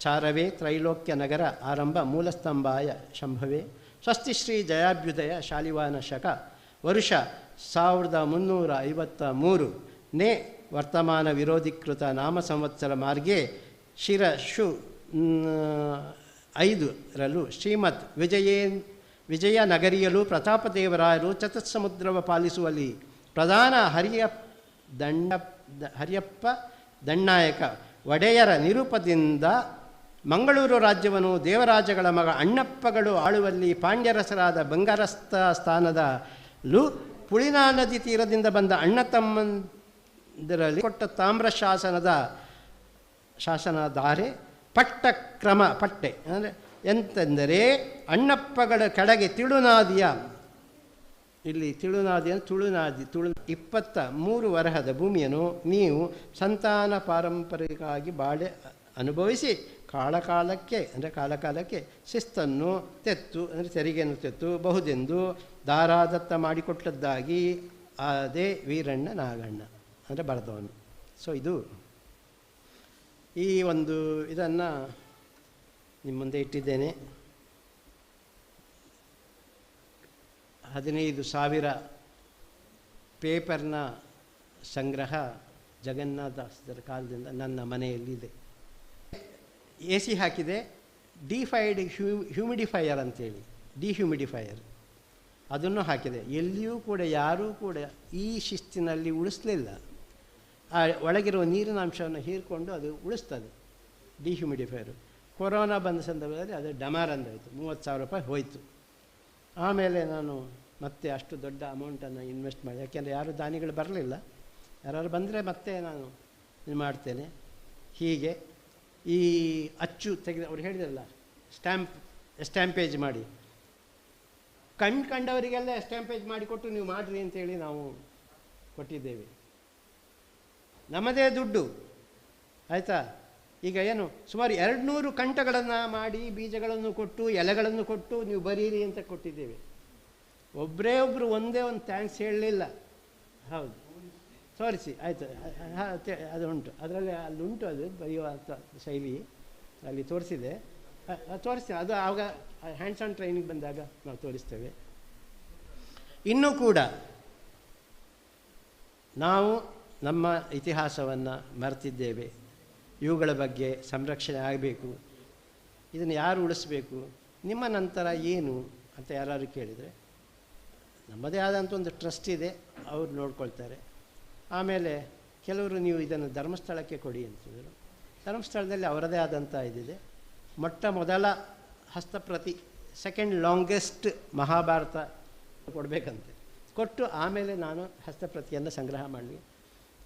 ಚಾರವೇ ತ್ರೈಲೋಕ್ಯ ನಗರ ಆರಂಭ ಮೂಲಸ್ತಂಭಾಯ ಶಂಭವೇ ಸ್ವಸ್ತಿ ಶ್ರೀ ಜಯಾಭ್ಯುದಯ ಶಾಲಿವಾನ ಶಕ ವರುಷ 1353 ನೇ ವರ್ತಮಾನ ವಿರೋಧೀಕೃತ ನಾಮ ಸಂವತ್ಸರ ಮಾರ್ಗೆ ಶಿರಶು 5ರಲ್ಲೂ ಶ್ರೀಮತ್ ವಿಜಯ ನಗರಿಯಲು ಪ್ರತಾಪದೇವರಾಯರು ಚತುಸ್ಸಮುದ್ರವ ಪಾಲಿಸುವಲ್ಲಿ ಪ್ರಧಾನ ಹರಿಯಪ್ಪ ದಂಡನಾಯಕ ಒಡೆಯರ ನಿರೂಪದಿಂದ ಮಂಗಳೂರು ರಾಜ್ಯವನ್ನು ದೇವರಾಜಗಳ ಮಗ ಅಣ್ಣಪ್ಪಗಳು ಆಳುವಲ್ಲಿ ಪಾಂಡ್ಯರಸರಾದ ಬಂಗಾರಸ್ಥ ಸ್ಥಾನದಲ್ಲೂ ಪುಳಿನಾ ನದಿ ತೀರದಿಂದ ಬಂದ ಅಣ್ಣ ತಮ್ಮಂದಿರಲ್ಲಿ ಕೊಟ್ಟ ತಾಮ್ರ ಶಾಸನಧಾರೆ ಪಟ್ಟೆ ಅಂದರೆ ಎಂತೆಂದರೆ ಅಣ್ಣಪ್ಪಗಳ ಕೆಳಗೆ ತಿಳುನಾದಿಯ, ಇಲ್ಲಿ ತುಳುನಾದಿ 23 ವರಹದ ಭೂಮಿಯನ್ನು ನೀವು ಸಂತಾನ ಪಾರಂಪರಿಕವಾಗಿ ಬಾಳೆ ಅನುಭವಿಸಿ ಕಾಲಕಾಲಕ್ಕೆ ಶಿಸ್ತನ್ನು ತೆತ್ತು, ಅಂದರೆ ತೆರಿಗೆಯನ್ನು ತೆತ್ತು ಬಹುದೆಂದು ದಾರಾದತ್ತ ಮಾಡಿಕೊಟ್ಟದ್ದಾಗಿ ಅದೇ ವೀರಣ್ಣ ನಾಗಣ್ಣ ಅಂದರೆ ಬರೆದವನು. ಸೊ ಇದು ಈ ಒಂದು ಇದನ್ನು ನಿಮ್ಮ ಮುಂದೆ ಇಟ್ಟಿದ್ದೇನೆ. 15,000 ಪೇಪರ್ನ ಸಂಗ್ರಹ ಜಗನ್ನಾಥದಾಸರ ಕಾಲದಿಂದ ನನ್ನ ಮನೆಯಲ್ಲಿದೆ. AC ಹಾಕಿದೆ, ಡಿಫೈಡ್ ಹ್ಯೂಮಿಡಿಫೈಯರ್ ಅಂತೇಳಿ, ಡಿಹ್ಯೂಮಿಡಿಫೈಯರ್ ಅದನ್ನು ಹಾಕಿದೆ. ಎಲ್ಲಿಯೂ ಕೂಡ ಯಾರೂ ಕೂಡ ಈ ಶಿಸ್ತಿನಲ್ಲಿ ಉಳಿಸಲಿಲ್ಲ. ಆ ಒಳಗಿರುವ ನೀರಿನ ಅಂಶವನ್ನು ಹೀರಿಕೊಂಡು ಅದು ಉಳಿಸ್ತದೆ ಡಿಹ್ಯೂಮಿಡಿಫೈಯರು. ಕೊರೋನಾ ಬಂದ ಸಂದರ್ಭದಲ್ಲಿ ಅದು ಡಮಾರ್ ಅಂದಾಯಿತು, 30,000 ರೂಪಾಯಿ ಹೋಯಿತು. ಆಮೇಲೆ ನಾನು ಮತ್ತೆ ಅಷ್ಟು ದೊಡ್ಡ ಅಮೌಂಟನ್ನು ಇನ್ವೆಸ್ಟ್ ಮಾಡಿ, ಯಾಕೆಂದರೆ ಯಾರೂ ದಾನಿಗಳು ಬರಲಿಲ್ಲ, ಯಾರು ಬಂದರೆ ಮತ್ತೆ ನಾನು ಇದು ಮಾಡ್ತೇನೆ. ಹೀಗೆ ಈ ಅಚ್ಚು ತೆಗೆದು ಅವ್ರು ಹೇಳಿದ್ರಲ್ಲ, ಸ್ಟ್ಯಾಂಪೇಜ್ ಮಾಡಿ, ಕಂಡವರಿಗೆಲ್ಲ ಸ್ಟ್ಯಾಂಪೇಜ್ ಮಾಡಿಕೊಟ್ಟು ನೀವು ಮಾಡಿರಿ ಅಂತೇಳಿ ನಾವು ಕೊಟ್ಟಿದ್ದೇವೆ. ನಮ್ಮದೇ ದುಡ್ಡು, ಆಯಿತಾ. ಈಗ ಏನು ಸುಮಾರು 200 ಕಂಠಗಳನ್ನು ಮಾಡಿ ಬೀಜಗಳನ್ನು ಕೊಟ್ಟು ಎಲೆಗಳನ್ನು ಕೊಟ್ಟು ನೀವು ಬರೀರಿ ಅಂತ ಕೊಟ್ಟಿದ್ದೇವೆ. ಒಬ್ಬರು ಒಂದೇ ಒಂದು ಥ್ಯಾಂಕ್ಸ್ ಹೇಳಲಿಲ್ಲ. ಹೌದು, ತೋರಿಸಿ, ಆಯಿತು, ಅದು ಉಂಟು, ಅದರಲ್ಲಿ ಅಲ್ಲಿ ಉಂಟು, ಅದು ಬರೆಯುವಂಥ ಶೈಲಿ ಅಲ್ಲಿ ತೋರಿಸಿದೆ, ತೋರಿಸ್ತೀನಿ. ಅದು ಆವಾಗ ಹ್ಯಾಂಡ್ಸ್ ಆನ್ ಟ್ರೈನಿಂಗ್ ಬಂದಾಗ ನಾವು ತೋರಿಸ್ತೇವೆ. ಇನ್ನೂ ಕೂಡ ನಾವು ನಮ್ಮ ಇತಿಹಾಸವನ್ನು ಮರೆತಿದ್ದೇವೆ. ಇವುಗಳ ಬಗ್ಗೆ ಸಂರಕ್ಷಣೆ ಆಗಬೇಕು, ಇದನ್ನು ಯಾರು ಉಳಿಸ್ಬೇಕು, ನಿಮ್ಮ ನಂತರ ಏನು ಅಂತ ಯಾರು ಕೇಳಿದರೆ ನಮ್ಮದೇ ಆದಂಥ ಒಂದು ಟ್ರಸ್ಟ್ ಇದೆ, ಅವ್ರು ನೋಡ್ಕೊಳ್ತಾರೆ. ಆಮೇಲೆ ಕೆಲವರು ನೀವು ಇದನ್ನು ಧರ್ಮಸ್ಥಳಕ್ಕೆ ಕೊಡಿ ಅಂತಂದರು. ಧರ್ಮಸ್ಥಳದಲ್ಲಿ ಅವರದೇ ಆದಂಥ ಇದಿದೆ. ಮೊಟ್ಟ ಮೊದಲ ಹಸ್ತಪ್ರತಿ, ಸೆಕೆಂಡ್ ಲಾಂಗೆಸ್ಟ್ ಮಹಾಭಾರತ ಕೊಡಬೇಕಂತೆ. ಕೊಟ್ಟು ಆಮೇಲೆ ನಾನು ಹಸ್ತಪ್ರತಿಯನ್ನು ಸಂಗ್ರಹ ಮಾಡಲಿ.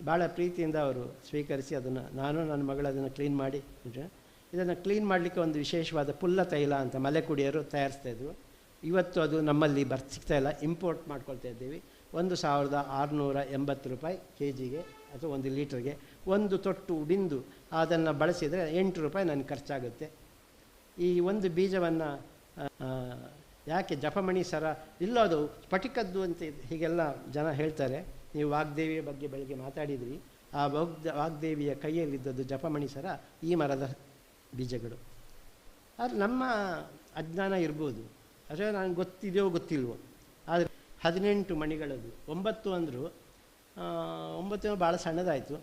ಭಾಳ ಪ್ರೀತಿಯಿಂದ ಅವರು ಸ್ವೀಕರಿಸಿ ಅದನ್ನು ನಾನು ನನ್ನ ಮಗಳು ಅದನ್ನು ಕ್ಲೀನ್ ಮಾಡಿ, ಇದನ್ನು ಕ್ಲೀನ್ ಮಾಡಲಿಕ್ಕೆ ಒಂದು ವಿಶೇಷವಾದ ಪುಲ್ಲ ತೈಲ ಅಂತ ಮಲೆಕುಡಿಯರು ತಯಾರಿಸ್ತಾಯಿದ್ರು. ಇವತ್ತು ಅದು ನಮ್ಮಲ್ಲಿ ಸಿಗ್ತಾಯಿಲ್ಲ, ಇಂಪೋರ್ಟ್ ಮಾಡ್ಕೊಳ್ತಾ ಇದ್ದೀವಿ. 1680 ರೂಪಾಯಿ kg ಅಥವಾ 1 ಲೀಟ್ರಿಗೆ. ಒಂದು ತೊಟ್ಟು ಉಡಿಂದು ಅದನ್ನು ಬಳಸಿದರೆ 8 ರೂಪಾಯಿ ನನಗೆ ಖರ್ಚಾಗುತ್ತೆ. ಈ ಒಂದು ಬೀಜವನ್ನು ಯಾಕೆ ಜಪಮಣಿ ಸರ ಇಲ್ಲೋದು ಸ್ಫಟಿಕದ್ದು ಅಂತ ಹೀಗೆಲ್ಲ ಜನ ಹೇಳ್ತಾರೆ. ನೀವು ವಾಗ್ದೇವಿಯ ಬಗ್ಗೆ ಬೆಳಗ್ಗೆ ಮಾತಾಡಿದ್ರಿ. ಆ ವಾಗ್ದೇವಿಯ ಕೈಯಲ್ಲಿದ್ದದ್ದು ಜಪಮಣಿ ಸರ ಈ ಮರದ ಬೀಜಗಳು. ಆದರೆ ನಮ್ಮ ಅಜ್ಞಾನ ಇರ್ಬೋದು, ಆದರೆ ನನಗೆ ಗೊತ್ತಿದೆಯೋ ಗೊತ್ತಿಲ್ವೋ. ಆದರೆ 18 ಮಣಿಗಳದ್ದು 9 ಅಂದರು. 9 ಭಾಳ ಸಣ್ಣದಾಯಿತು.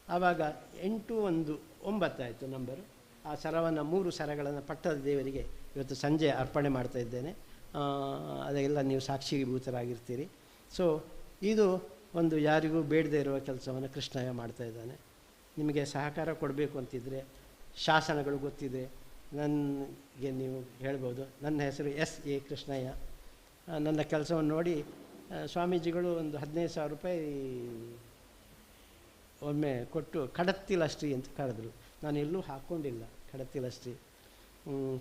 ಆವಾಗ 8 1 9 ಆಯಿತು ನಂಬರು. ಆ ಸರವನ್ನು 3 ಸರಗಳನ್ನು ಪಟ್ಟದ ದೇವರಿಗೆ ಇವತ್ತು ಸಂಜೆ ಅರ್ಪಣೆ ಮಾಡ್ತಾ ಇದ್ದೇನೆ. ಅದೆಲ್ಲ ನೀವು ಸಾಕ್ಷೀಭೂತರಾಗಿರ್ತೀರಿ. ಸೊ ಇದು ಒಂದು ಯಾರಿಗೂ ಬೇಡದೇ ಇರುವ ಕೆಲಸವನ್ನು ಕೃಷ್ಣಯ್ಯ ಮಾಡ್ತಾ ಇದ್ದಾನೆ. ನಿಮಗೆ ಸಹಕಾರ ಕೊಡಬೇಕು ಅಂತಿದ್ದರೆ, ಶಾಸನಗಳು ಗೊತ್ತಿದೆ, ನನಗೆ ನೀವು ಹೇಳ್ಬೋದು. ನನ್ನ ಹೆಸರು S.A. ಕೃಷ್ಣಯ್ಯ. ನನ್ನ ಕೆಲಸವನ್ನು ನೋಡಿ ಸ್ವಾಮೀಜಿಗಳು ಒಂದು 15,000 ರೂಪಾಯಿ ಒಮ್ಮೆ ಕೊಟ್ಟು ಕಡತ್ತಿಲಷ್ಟ್ರಿ ಅಂತ ಕರೆದ್ರು. ನಾನು ಎಲ್ಲೂ ಹಾಕ್ಕೊಂಡಿಲ್ಲ ಕಡತ್ತಿಲಷ್ಟ್ರಿ.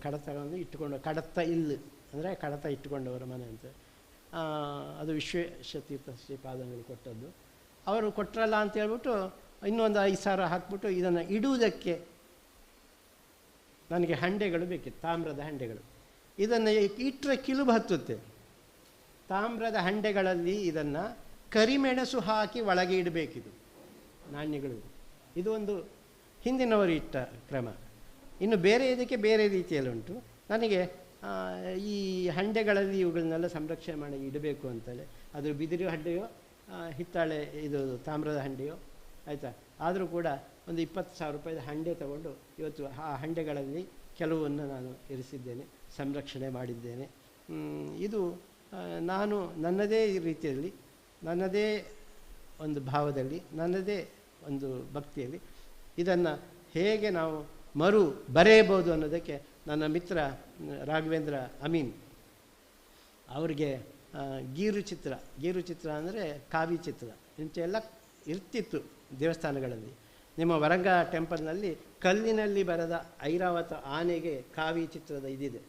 ಕಡತ ಇಟ್ಟುಕೊಂಡು, ಕಡತ ಇಲ್ಲು ಅಂದರೆ ಕಡತ ಇಟ್ಟುಕೊಂಡವರ ಮನೆ ಅಂತ. ಅದು ವಿಶ್ವೇಶತೀರ್ಥ ಶ್ರೀಪಾದಂಗಳು ಕೊಟ್ಟದ್ದು. ಅವರು ಕೊಟ್ಟರಲ್ಲ ಅಂತ ಹೇಳ್ಬಿಟ್ಟು ಇನ್ನೊಂದು 5,000 ಹಾಕ್ಬಿಟ್ಟು ಇದನ್ನು ಇಡುವುದಕ್ಕೆ ನನಗೆ ಹಂಡೆಗಳು ಬೇಕಿತ್ತು, ತಾಮ್ರದ ಹಂಡೆಗಳು. ಇದನ್ನು ಇಟ್ಟರೆ ಕಿಲುಬು ಹತ್ತುತ್ತೆ. ತಾಮ್ರದ ಹಂಡೆಗಳಲ್ಲಿ ಇದನ್ನು ಕರಿಮೆಣಸು ಹಾಕಿ ಒಳಗೆ ಇಡಬೇಕಿದು ನಾಣ್ಯಗಳು. ಇದು ಒಂದು ಹಿಂದಿನವರು ಇಟ್ಟ ಕ್ರಮ. ಇನ್ನು ಬೇರೆ ಇದಕ್ಕೆ ಬೇರೆ ರೀತಿಯಲ್ಲಿ ಉಂಟು. ನನಗೆ ಈ ಹಂಡೆಗಳಲ್ಲಿ ಇವುಗಳನ್ನೆಲ್ಲ ಸಂರಕ್ಷಣೆ ಮಾಡಿ ಇಡಬೇಕು ಅಂತಲೇ. ಅದು ಬಿದಿರು ಹಂಡೆಯೋ ಹಿತ್ತಾಳೆ ಇದು ತಾಮ್ರದ ಹಂಡೆಯೋ ಆಯಿತಾ. ಆದರೂ ಕೂಡ ಒಂದು 20,000 ರೂಪಾಯಿದ ಹಂಡೆ ತಗೊಂಡು ಇವತ್ತು ಆ ಹಂಡೆಗಳಲ್ಲಿ ಕೆಲವನ್ನು ನಾನು ಇರಿಸಿದ್ದೇನೆ, ಸಂರಕ್ಷಣೆ ಮಾಡಿದ್ದೇನೆ. ಇದು ನಾನು ನನ್ನದೇ ರೀತಿಯಲ್ಲಿ, ನನ್ನದೇ ಒಂದು ಭಾವದಲ್ಲಿ, ನನ್ನದೇ ಒಂದು ಭಕ್ತಿಯಲ್ಲಿ ಇದನ್ನು ಹೇಗೆ ನಾವು ಬರೆಯಬಹುದು ಅನ್ನೋದಕ್ಕೆ ನನ್ನ ಮಿತ್ರ ರಾಘವೇಂದ್ರ ಅಮೀನ್ ಅವರಿಗೆ ಗೀರು ಚಿತ್ರ ಅಂದರೆ ಕಾವಿ ಚಿತ್ರ ಇಂಚೆಲ್ಲ ಇರ್ತಿತ್ತು ದೇವಸ್ಥಾನಗಳಲ್ಲಿ. ನಿಮ್ಮ ವರಂಗ ಟೆಂಪಲ್ನಲ್ಲಿ ಕಲ್ಲಿನಲ್ಲಿ ಬರೆದ ಐರಾವತ ಆನೆಗೆ ಕಾವಿ ಚಿತ್ರದ ಇದಿದೆ.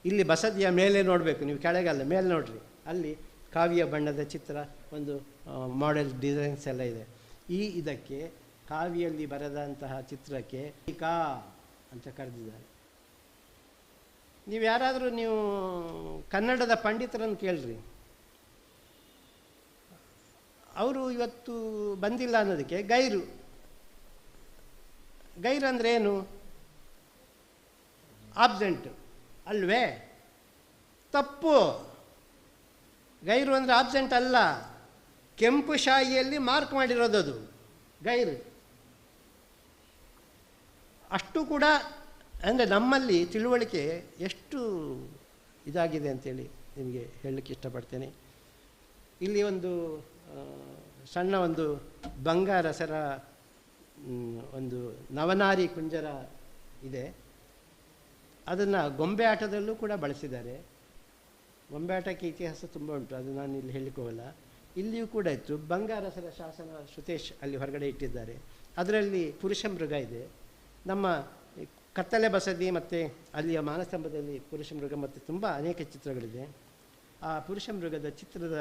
ಇಲ್ಲಿ ಬಸದಿಯ ಮೇಲೆ ನೋಡಬೇಕು ನೀವು, ಕೆಳಗಲ್ಲ ಮೇಲೆ ನೋಡ್ರಿ, ಅಲ್ಲಿ ಕಾವಿಯ ಬಣ್ಣದ ಚಿತ್ರ, ಒಂದು ಮಾಡೆಲ್ ಡಿಸೈನ್ಸ್ ಎಲ್ಲ ಇದೆ. ಇದಕ್ಕೆ ಕಾವಿಯಲ್ಲಿ ಬರೆದಂತಹ ಚಿತ್ರಕ್ಕೆ ಕಾ ಅಂತ ಕರೆದಿದ್ದಾರೆ. ನೀವು ಯಾರಾದರೂ ನೀವು ಕನ್ನಡದ ಪಂಡಿತರನ್ನು ಕೇಳ್ರಿ, ಅವರು ಇವತ್ತು ಬಂದಿಲ್ಲ ಅನ್ನೋದಕ್ಕೆ ಗೈರು ಅಂದರೆ ಏನು? ಆಬ್ಸೆಂಟ್ ಅಲ್ವೇ? ತಪ್ಪು. ಗೈರು ಅಂದರೆ ಆಬ್ಸೆಂಟ್ ಅಲ್ಲ, ಕೆಂಪು ಶಾಯಿಯಲ್ಲಿ ಮಾರ್ಕ್ ಮಾಡಿರೋದು ಗೈರು. ಅಷ್ಟು ಕೂಡ ಅಂದರೆ ನಮ್ಮಲ್ಲಿ ತಿಳುವಳಿಕೆ ಎಷ್ಟು ಇದಾಗಿದೆ ಅಂತೇಳಿ ನಿಮಗೆ ಹೇಳಲಿಕ್ಕೆ ಇಷ್ಟಪಡ್ತೇನೆ. ಇಲ್ಲಿ ಒಂದು ಸಣ್ಣ ಒಂದು ಬಂಗಾರ ಸರ, ಒಂದು ನವನಾರಿ ಕುಂಜರ ಇದೆ. ಅದನ್ನು ಗೊಂಬೆ ಆಟದಲ್ಲೂ ಕೂಡ ಬಳಸಿದ್ದಾರೆ. ಗೊಂಬೆ ಆಟಕ್ಕೆ ಇತಿಹಾಸ ತುಂಬ ಉಂಟು, ಅದು ನಾನು ಇಲ್ಲಿ ಹೇಳಲಿಕ್ಕೆ ಹೋಗಲ್ಲ. ಇಲ್ಲಿಯೂ ಕೂಡ ಇತ್ತು. ಬಂಗಾರ ಸರ ಶಾಸನ ಶ್ರುತೇಶ್ ಅಲ್ಲಿ ಹೊರಗಡೆ ಇಟ್ಟಿದ್ದಾರೆ. ಅದರಲ್ಲಿ ಪುರುಷ ಮೃಗ ಇದೆ. ನಮ್ಮ ಕತ್ತಲೆ ಬಸದಿ ಮತ್ತು ಅಲ್ಲಿಯ ಮಾನಸ್ತಂಭದಲ್ಲಿ ಪುರುಷ ಮೃಗ ಮತ್ತು ತುಂಬ ಅನೇಕ ಚಿತ್ರಗಳಿದೆ. ಆ ಪುರುಷ ಮೃಗದ ಚಿತ್ರದ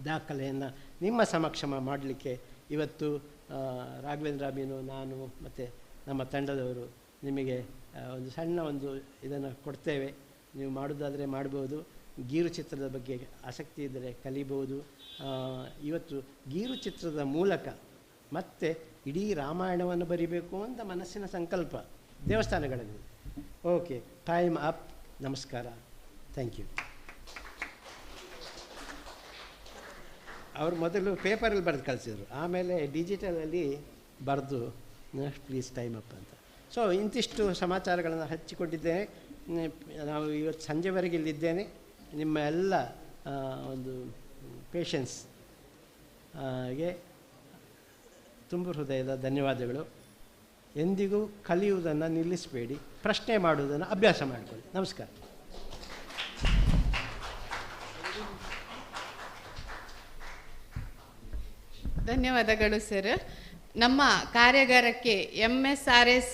ದಾಖಲೆಯನ್ನು ನಿಮ್ಮ ಸಮಕ್ಷಮ ಮಾಡಲಿಕ್ಕೆ ಇವತ್ತು ರಾಘವೇಂದ್ರ ಅಮೀನು, ನಾನು ಮತ್ತು ನಮ್ಮ ತಂಡದವರು ನಿಮಗೆ ಒಂದು ಸಣ್ಣ ಒಂದು ಇದನ್ನು ಕೊಡ್ತೇವೆ. ನೀವು ಮಾಡೋದಾದರೆ ಮಾಡ್ಬೋದು. ಗೀರು ಚಿತ್ರದ ಬಗ್ಗೆ ಆಸಕ್ತಿ ಇದ್ದರೆ ಕಲಿಬೋದು. ಇವತ್ತು ಗೀರು ಚಿತ್ರದ ಮೂಲಕ ಮತ್ತೆ ಇಡೀ ರಾಮಾಯಣವನ್ನು ಬರಿಬೇಕು ಅಂತ ಮನಸ್ಸಿನ ಸಂಕಲ್ಪ ದೇವಸ್ಥಾನಗಳಲ್ಲಿ. Okay, time up. ನಮಸ್ಕಾರ, ಥ್ಯಾಂಕ್ ಯು. ಅವರು ಮೊದಲು ಪೇಪರಲ್ಲಿ ಬರೆದು ಕಳಿಸಿದರು, ಆಮೇಲೆ ಡಿಜಿಟಲಲ್ಲಿ ಬರೆದು ಪ್ಲೀಸ್ ಟೈಮ್ ಅಪ್ ಅಂತ. ಸೊ ಇಂತಿಷ್ಟು ಸಮಾಚಾರಗಳನ್ನು ಹಂಚಿಕೊಂಡಿದ್ದೇನೆ. ನಾವು ಇವತ್ತು ಸಂಜೆವರೆಗೆ ಇಲ್ಲಿದ್ದೇನೆ. ನಿಮ್ಮ ಎಲ್ಲ ಒಂದು ಪೇಷನ್ಸ್ಗೆ ತುಂಬ ಹೃದಯದ ಧನ್ಯವಾದಗಳು. ಎಂದಿಗೂ ಕಲಿಯುವುದನ್ನು ನಿಲ್ಲಿಸಬೇಡಿ, ಪ್ರಶ್ನೆ ಮಾಡುವುದನ್ನು ಅಭ್ಯಾಸ ಮಾಡಿಕೊಳ್ಳಿ. ನಮಸ್ಕಾರ. ಧನ್ಯವಾದಗಳು ಸರ್. ನಮ್ಮ ಕಾರ್ಯಾಗಾರಕ್ಕೆ MSRS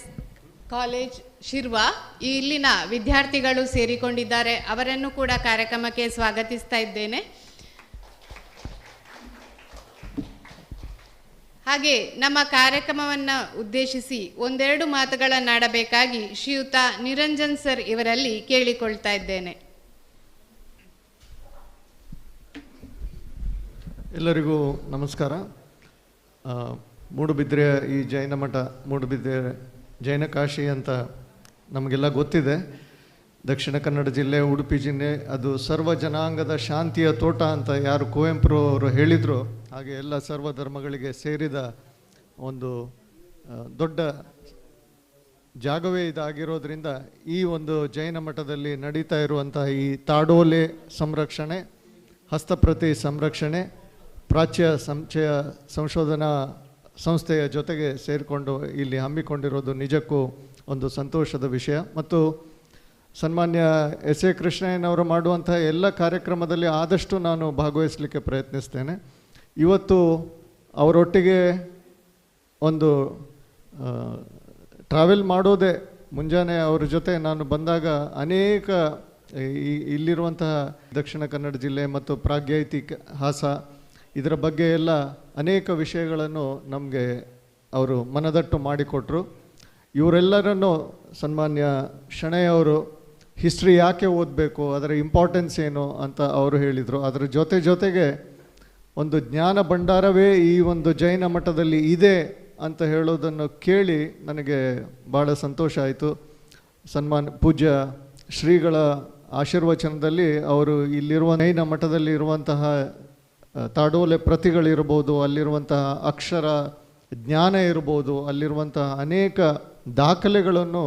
ಕಾಲೇಜ್ ಶಿರ್ವಾ ಇಲ್ಲಿನ ವಿದ್ಯಾರ್ಥಿಗಳು ಸೇರಿಕೊಂಡಿದ್ದಾರೆ. ಅವರನ್ನು ಕೂಡ ಕಾರ್ಯಕ್ರಮಕ್ಕೆ ಸ್ವಾಗತಿಸ್ತಾ ಇದ್ದೇನೆ. ಹಾಗೆ ನಮ್ಮ ಕಾರ್ಯಕ್ರಮವನ್ನು ಉದ್ದೇಶಿಸಿ ಒಂದೆರಡು ಮಾತುಗಳನ್ನಾಡಬೇಕಾಗಿ ಶ್ರೀಯುತ ನಿರಂಜನ್ ಸರ್ ಇವರಲ್ಲಿ ಕೇಳಿಕೊಳ್ತಾ ಇದ್ದೇನೆ. ಎಲ್ಲರಿಗೂ ನಮಸ್ಕಾರ. ಮೂಡುಬಿದ್ರೆ ಈ ಜೈನ ಮಠ, ಮೂಡುಬಿದ್ರೆ ಜೈನ ಕಾಶಿ ಅಂತ ನಮಗೆಲ್ಲ ಗೊತ್ತಿದೆ. ದಕ್ಷಿಣ ಕನ್ನಡ ಜಿಲ್ಲೆ, ಉಡುಪಿ ಜಿಲ್ಲೆ, ಅದು ಸರ್ವ ಜನಾಂಗದ ಶಾಂತಿಯ ತೋಟ ಅಂತ ಯಾರು ಕುವೆಂಪು ಅವರು ಹೇಳಿದರು, ಹಾಗೆ ಎಲ್ಲ ಸರ್ವ ಧರ್ಮಗಳಿಗೆ ಸೇರಿದ ಒಂದು ದೊಡ್ಡ ಜಾಗವೇ ಇದಾಗಿರೋದ್ರಿಂದ ಈ ಒಂದು ಜೈನ ಮಠದಲ್ಲಿ ನಡೀತಾ ಇರುವಂತಹ ಈ ತಾಡೋಲೆ ಸಂರಕ್ಷಣೆ, ಹಸ್ತಪ್ರತಿ ಸಂರಕ್ಷಣೆ, ಪ್ರಾಚ್ಯ ಸಂಚಯ ಸಂಶೋಧನಾ ಸಂಸ್ಥೆಯ ಜೊತೆಗೆ ಸೇರಿಕೊಂಡು ಇಲ್ಲಿ ಹಮ್ಮಿಕೊಂಡಿರೋದು ನಿಜಕ್ಕೂ ಒಂದು ಸಂತೋಷದ ವಿಷಯ. ಮತ್ತು ಸನ್ಮಾನ್ಯ ಎಸ್ ಎ ಕೃಷ್ಣಯ್ಯನವರು ಮಾಡುವಂಥ ಎಲ್ಲ ಕಾರ್ಯಕ್ರಮದಲ್ಲಿ ಆದಷ್ಟು ನಾನು ಭಾಗವಹಿಸಲಿಕ್ಕೆ ಪ್ರಯತ್ನಿಸ್ತೇನೆ. ಇವತ್ತು ಅವರೊಟ್ಟಿಗೆ ಒಂದು ಟ್ರಾವೆಲ್ ಮಾಡೋದೇ, ಮುಂಜಾನೆ ಅವ್ರ ಜೊತೆ ನಾನು ಬಂದಾಗ ಅನೇಕ ಇಲ್ಲಿರುವಂತಹ ದಕ್ಷಿಣ ಕನ್ನಡ ಜಿಲ್ಲೆ ಮತ್ತು ಪ್ರಾಗ್ಯೈತಿಹಾಸ ಇದರ ಬಗ್ಗೆ ಎಲ್ಲ ಅನೇಕ ವಿಷಯಗಳನ್ನು ನಮಗೆ ಅವರು ಮನದಟ್ಟು ಮಾಡಿಕೊಟ್ರು. ಇವರೆಲ್ಲರನ್ನು ಸನ್ಮಾನ್ಯ ಶಣಯ್ಯವರು ಹಿಸ್ಟ್ರಿ ಯಾಕೆ ಓದಬೇಕು, ಅದರ ಇಂಪಾರ್ಟೆನ್ಸ್ ಏನು ಅಂತ ಅವರು ಹೇಳಿದರು. ಅದರ ಜೊತೆಗೆ ಒಂದು ಜ್ಞಾನ ಭಂಡಾರವೇ ಈ ಒಂದು ಜೈನ ಮಠದಲ್ಲಿ ಇದೆ ಅಂತ ಹೇಳೋದನ್ನು ಕೇಳಿ ನನಗೆ ಭಾಳ ಸಂತೋಷ ಆಯಿತು. ಪೂಜ್ಯ ಶ್ರೀಗಳ ಆಶೀರ್ವಚನದಲ್ಲಿ ಅವರು ಇಲ್ಲಿರುವ ಜೈನ ಮಠದಲ್ಲಿ ಇರುವಂತಹ ತಾಡೋಲೆ ಪ್ರತಿಗಳಿರ್ಬೋದು, ಅಲ್ಲಿರುವಂತಹ ಅಕ್ಷರ ಜ್ಞಾನ ಇರ್ಬೋದು, ಅಲ್ಲಿರುವಂತಹ ಅನೇಕ ದಾಖಲೆಗಳನ್ನು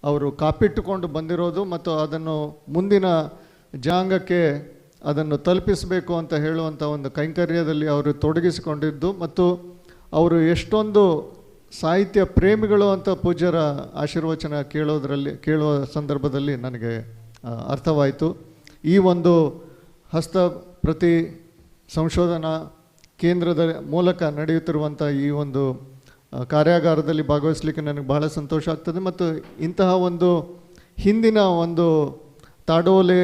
ಅವರು ಕಾಪಿಟ್ಟುಕೊಂಡು ಬಂದಿರೋದು ಮತ್ತು ಅದನ್ನು ಮುಂದಿನ ಜನಾಂಗಕ್ಕೆ ಅದನ್ನು ತಲುಪಿಸಬೇಕು ಅಂತ ಹೇಳುವಂಥ ಒಂದು ಕೈಂಕರ್ಯದಲ್ಲಿ ಅವರು ತೊಡಗಿಸಿಕೊಂಡಿದ್ದು, ಮತ್ತು ಅವರು ಎಷ್ಟೊಂದು ಸಾಹಿತ್ಯ ಪ್ರೇಮಿಗಳು ಅಂತ ಪೂಜ್ಯರ ಆಶೀರ್ವಚನ ಕೇಳುವ ಸಂದರ್ಭದಲ್ಲಿ ನನಗೆ ಅರ್ಥವಾಯಿತು. ಈ ಒಂದು ಹಸ್ತಪ್ರತಿ ಸಂಶೋಧನಾ ಕೇಂದ್ರದ ಮೂಲಕ ನಡೆಯುತ್ತಿರುವಂಥ ಈ ಒಂದು ಕಾರ್ಯಾಗಾರದಲ್ಲಿ ಭಾಗವಹಿಸಲಿಕ್ಕೆ ನನಗೆ ಬಹಳ ಸಂತೋಷ ಆಗ್ತದೆ. ಮತ್ತು ಇಂತಹ ಒಂದು ಹಿಂದಿನ ಒಂದು ತಾಡೋಲೆ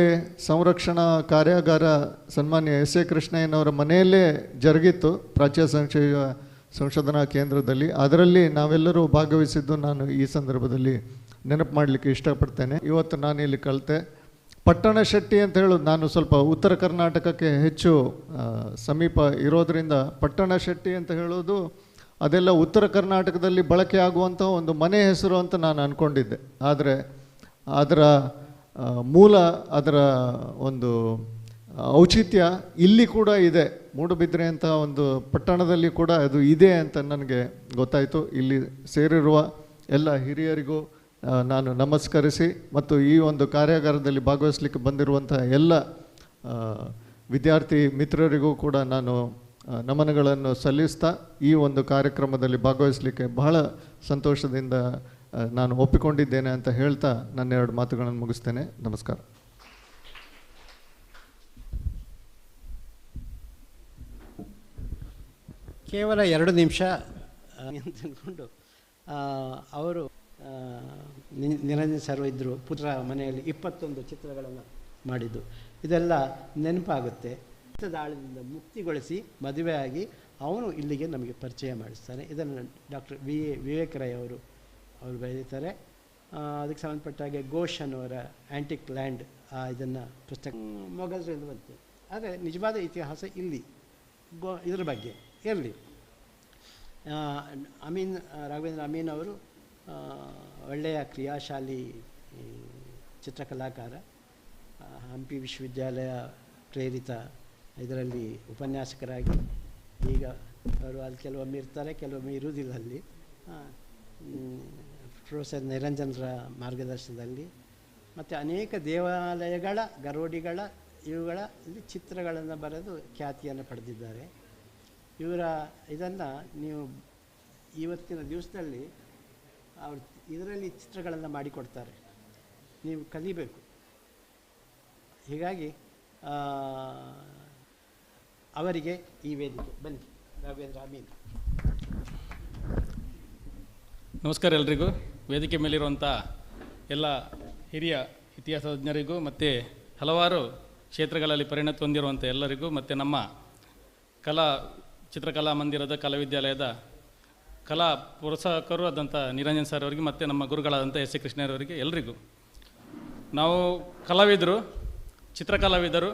ಸಂರಕ್ಷಣಾ ಕಾರ್ಯಾಗಾರ ಸನ್ಮಾನ್ಯ ಎಸ್ ಎ ಕೃಷ್ಣಯ್ಯನವರ ಮನೆಯಲ್ಲೇ ಜರುಗಿತ್ತು, ಪ್ರಾಚ್ಯ ಸಂಶೋಧನಾ ಕೇಂದ್ರದಲ್ಲಿ. ಅದರಲ್ಲಿ ನಾವೆಲ್ಲರೂ ಭಾಗವಹಿಸಿದ್ದು ನಾನು ಈ ಸಂದರ್ಭದಲ್ಲಿ ನೆನಪು ಮಾಡಲಿಕ್ಕೆ ಇಷ್ಟಪಡ್ತೇನೆ. ಇವತ್ತು ನಾನು ಇಲ್ಲಿ ಕಲಿತೆ ಪಟ್ಟಣ ಶೆಟ್ಟಿ ಅಂತ ಹೇಳೋದು, ನಾನು ಸ್ವಲ್ಪ ಉತ್ತರ ಕರ್ನಾಟಕಕ್ಕೆ ಹೆಚ್ಚು ಸಮೀಪ ಇರೋದರಿಂದ ಪಟ್ಟಣ ಶೆಟ್ಟಿ ಅಂತ ಹೇಳೋದು ಅದೆಲ್ಲ ಉತ್ತರ ಕರ್ನಾಟಕದಲ್ಲಿ ಬಳಕೆ ಆಗುವಂಥ ಒಂದು ಮನೆ ಹೆಸರು ಅಂತ ನಾನು ಅಂದ್ಕೊಂಡಿದ್ದೆ. ಆದರೆ ಅದರ ಮೂಲ, ಅದರ ಒಂದು ಔಚಿತ್ಯ ಇಲ್ಲಿ ಕೂಡ ಇದೆ. ಮೂಡುಬಿದ್ರೆ ಅಂತ ಒಂದು ಪಟ್ಟಣದಲ್ಲಿ ಕೂಡ ಅದು ಇದೆ ಅಂತ ನನಗೆ ಗೊತ್ತಾಯಿತು. ಇಲ್ಲಿ ಸೇರಿರುವ ಎಲ್ಲ ಹಿರಿಯರಿಗೂ ನಾನು ನಮಸ್ಕರಿಸಿ, ಮತ್ತು ಈ ಒಂದು ಕಾರ್ಯಾಗಾರದಲ್ಲಿ ಭಾಗವಹಿಸಲಿಕ್ಕೆ ಬಂದಿರುವಂತಹ ಎಲ್ಲ ವಿದ್ಯಾರ್ಥಿ ಮಿತ್ರರಿಗೂ ಕೂಡ ನಾನು ನಮನಗಳನ್ನು ಸಲ್ಲಿಸ್ತಾ ಈ ಒಂದು ಕಾರ್ಯಕ್ರಮದಲ್ಲಿ ಭಾಗವಹಿಸಲಿಕ್ಕೆ ಬಹಳ ಸಂತೋಷದಿಂದ ನಾನು ಒಪ್ಪಿಕೊಂಡಿದ್ದೇನೆ ಅಂತ ಹೇಳ್ತಾ ನನ್ನ ಎರಡು ಮಾತುಗಳನ್ನು ಮುಗಿಸ್ತೇನೆ. ನಮಸ್ಕಾರ. ಕೇವಲ 2 ನಿಮಿಷ ಅಂದ್ಕೊಂಡು ಅವರು ನಿರಂಜನ್ ಸರ್ ಇದ್ದರು, ಪುತ್ರ ಮನೆಯಲ್ಲಿ 21 ಚಿತ್ರಗಳನ್ನು ಮಾಡಿದ್ದು. ಇದೆಲ್ಲ ನೆನಪಾಗುತ್ತೆ. ಆಳದಿಂದ ಮುಕ್ತಿಗೊಳಿಸಿ ಮದುವೆಯಾಗಿ ಅವನು ಇಲ್ಲಿಗೆ ನಮಗೆ ಪರಿಚಯ ಮಾಡಿಸ್ತಾನೆ. ಇದನ್ನು ಡಾಕ್ಟರ್ ವಿವೇಕ್ ರೈ ಅವರು ಬರೀತಾರೆ. ಅದಕ್ಕೆ ಸಂಬಂಧಪಟ್ಟ ಹಾಗೆ ಘೋಷ್ ಅನ್ನೋರ ಆ್ಯಂಟಿಕ್ ಲ್ಯಾಂಡ್ ಇದನ್ನು ಪುಸ್ತಕ ಮೊಘಲರಿಂದ ಬಂತು. ಆದರೆ ನಿಜವಾದ ಇತಿಹಾಸ ಇಲ್ಲಿ ಇದ್ರ ಬಗ್ಗೆ ಇರಲಿ. ರಾಘವೇಂದ್ರ ಅಮೀನ್ ಅವರು ಒಳ್ಳೆಯ ಕ್ರಿಯಾಶಾಲಿ ಚಿತ್ರಕಲಾಕಾರ, ಹಂಪಿ ವಿಶ್ವವಿದ್ಯಾಲಯ ಪ್ರೇರಿತ ಇದರಲ್ಲಿ ಉಪನ್ಯಾಸಕರಾಗಿ ಈಗ ಅವರು ಅಲ್ಲಿ ಕೆಲವೊಮ್ಮೆ ಇರ್ತಾರೆ, ಕೆಲವೊಮ್ಮೆ ಇರುವುದಿಲ್ಲ ಅಲ್ಲಿ. ಪ್ರೊಫೆಸರ್ ನಿರಂಜನರ ಮಾರ್ಗದರ್ಶನದಲ್ಲಿ ಮತ್ತು ಅನೇಕ ದೇವಾಲಯಗಳ ಗರೋಡಿಗಳ ಇವುಗಳ ಚಿತ್ರಗಳನ್ನು ಬರೆದು ಖ್ಯಾತಿಯನ್ನು ಪಡೆದಿದ್ದಾರೆ. ಇವರ ಇದನ್ನು ನೀವು ಇವತ್ತಿನ ದಿವಸದಲ್ಲಿ ಅವರು ಇದರಲ್ಲಿ ಚಿತ್ರಗಳನ್ನು ಮಾಡಿಕೊಡ್ತಾರೆ, ನೀವು ಕಲಿಬೇಕು. ಹೀಗಾಗಿ ಅವರಿಗೆ ಈ ವೇದಿಕೆ ಬನ್ನಿ. ರಾಘವೇಂದ್ರ ಅಮೀನ್. ನಮಸ್ಕಾರ ಎಲ್ರಿಗೂ. ವೇದಿಕೆ ಮೇಲಿರುವಂಥ ಎಲ್ಲ ಹಿರಿಯ ಇತಿಹಾಸ ತಜ್ಞರಿಗೂ ಮತ್ತು ಹಲವಾರು ಕ್ಷೇತ್ರಗಳಲ್ಲಿ ಪರಿಣತಿ ಹೊಂದಿರುವಂಥ ಎಲ್ಲರಿಗೂ ಮತ್ತು ನಮ್ಮ ಚಿತ್ರಕಲಾ ಮಂದಿರದ ಕಲಾವಿದ್ಯಾಲಯದ ಕಲಾ ಪ್ರೋತ್ಸಾಹಕರು ಆದಂಥ ನಿರಂಜನ್ ಸರ್ ಅವರಿಗೆ ಮತ್ತು ನಮ್ಮ ಗುರುಗಳಾದಂಥ ಎಸ್ ಸಿ ಕೃಷ್ಣಯ್ಯರವರಿಗೆ ಎಲ್ರಿಗೂ. ನಾವು ಕಲಾವಿದರು, ಚಿತ್ರಕಲಾವಿದರು.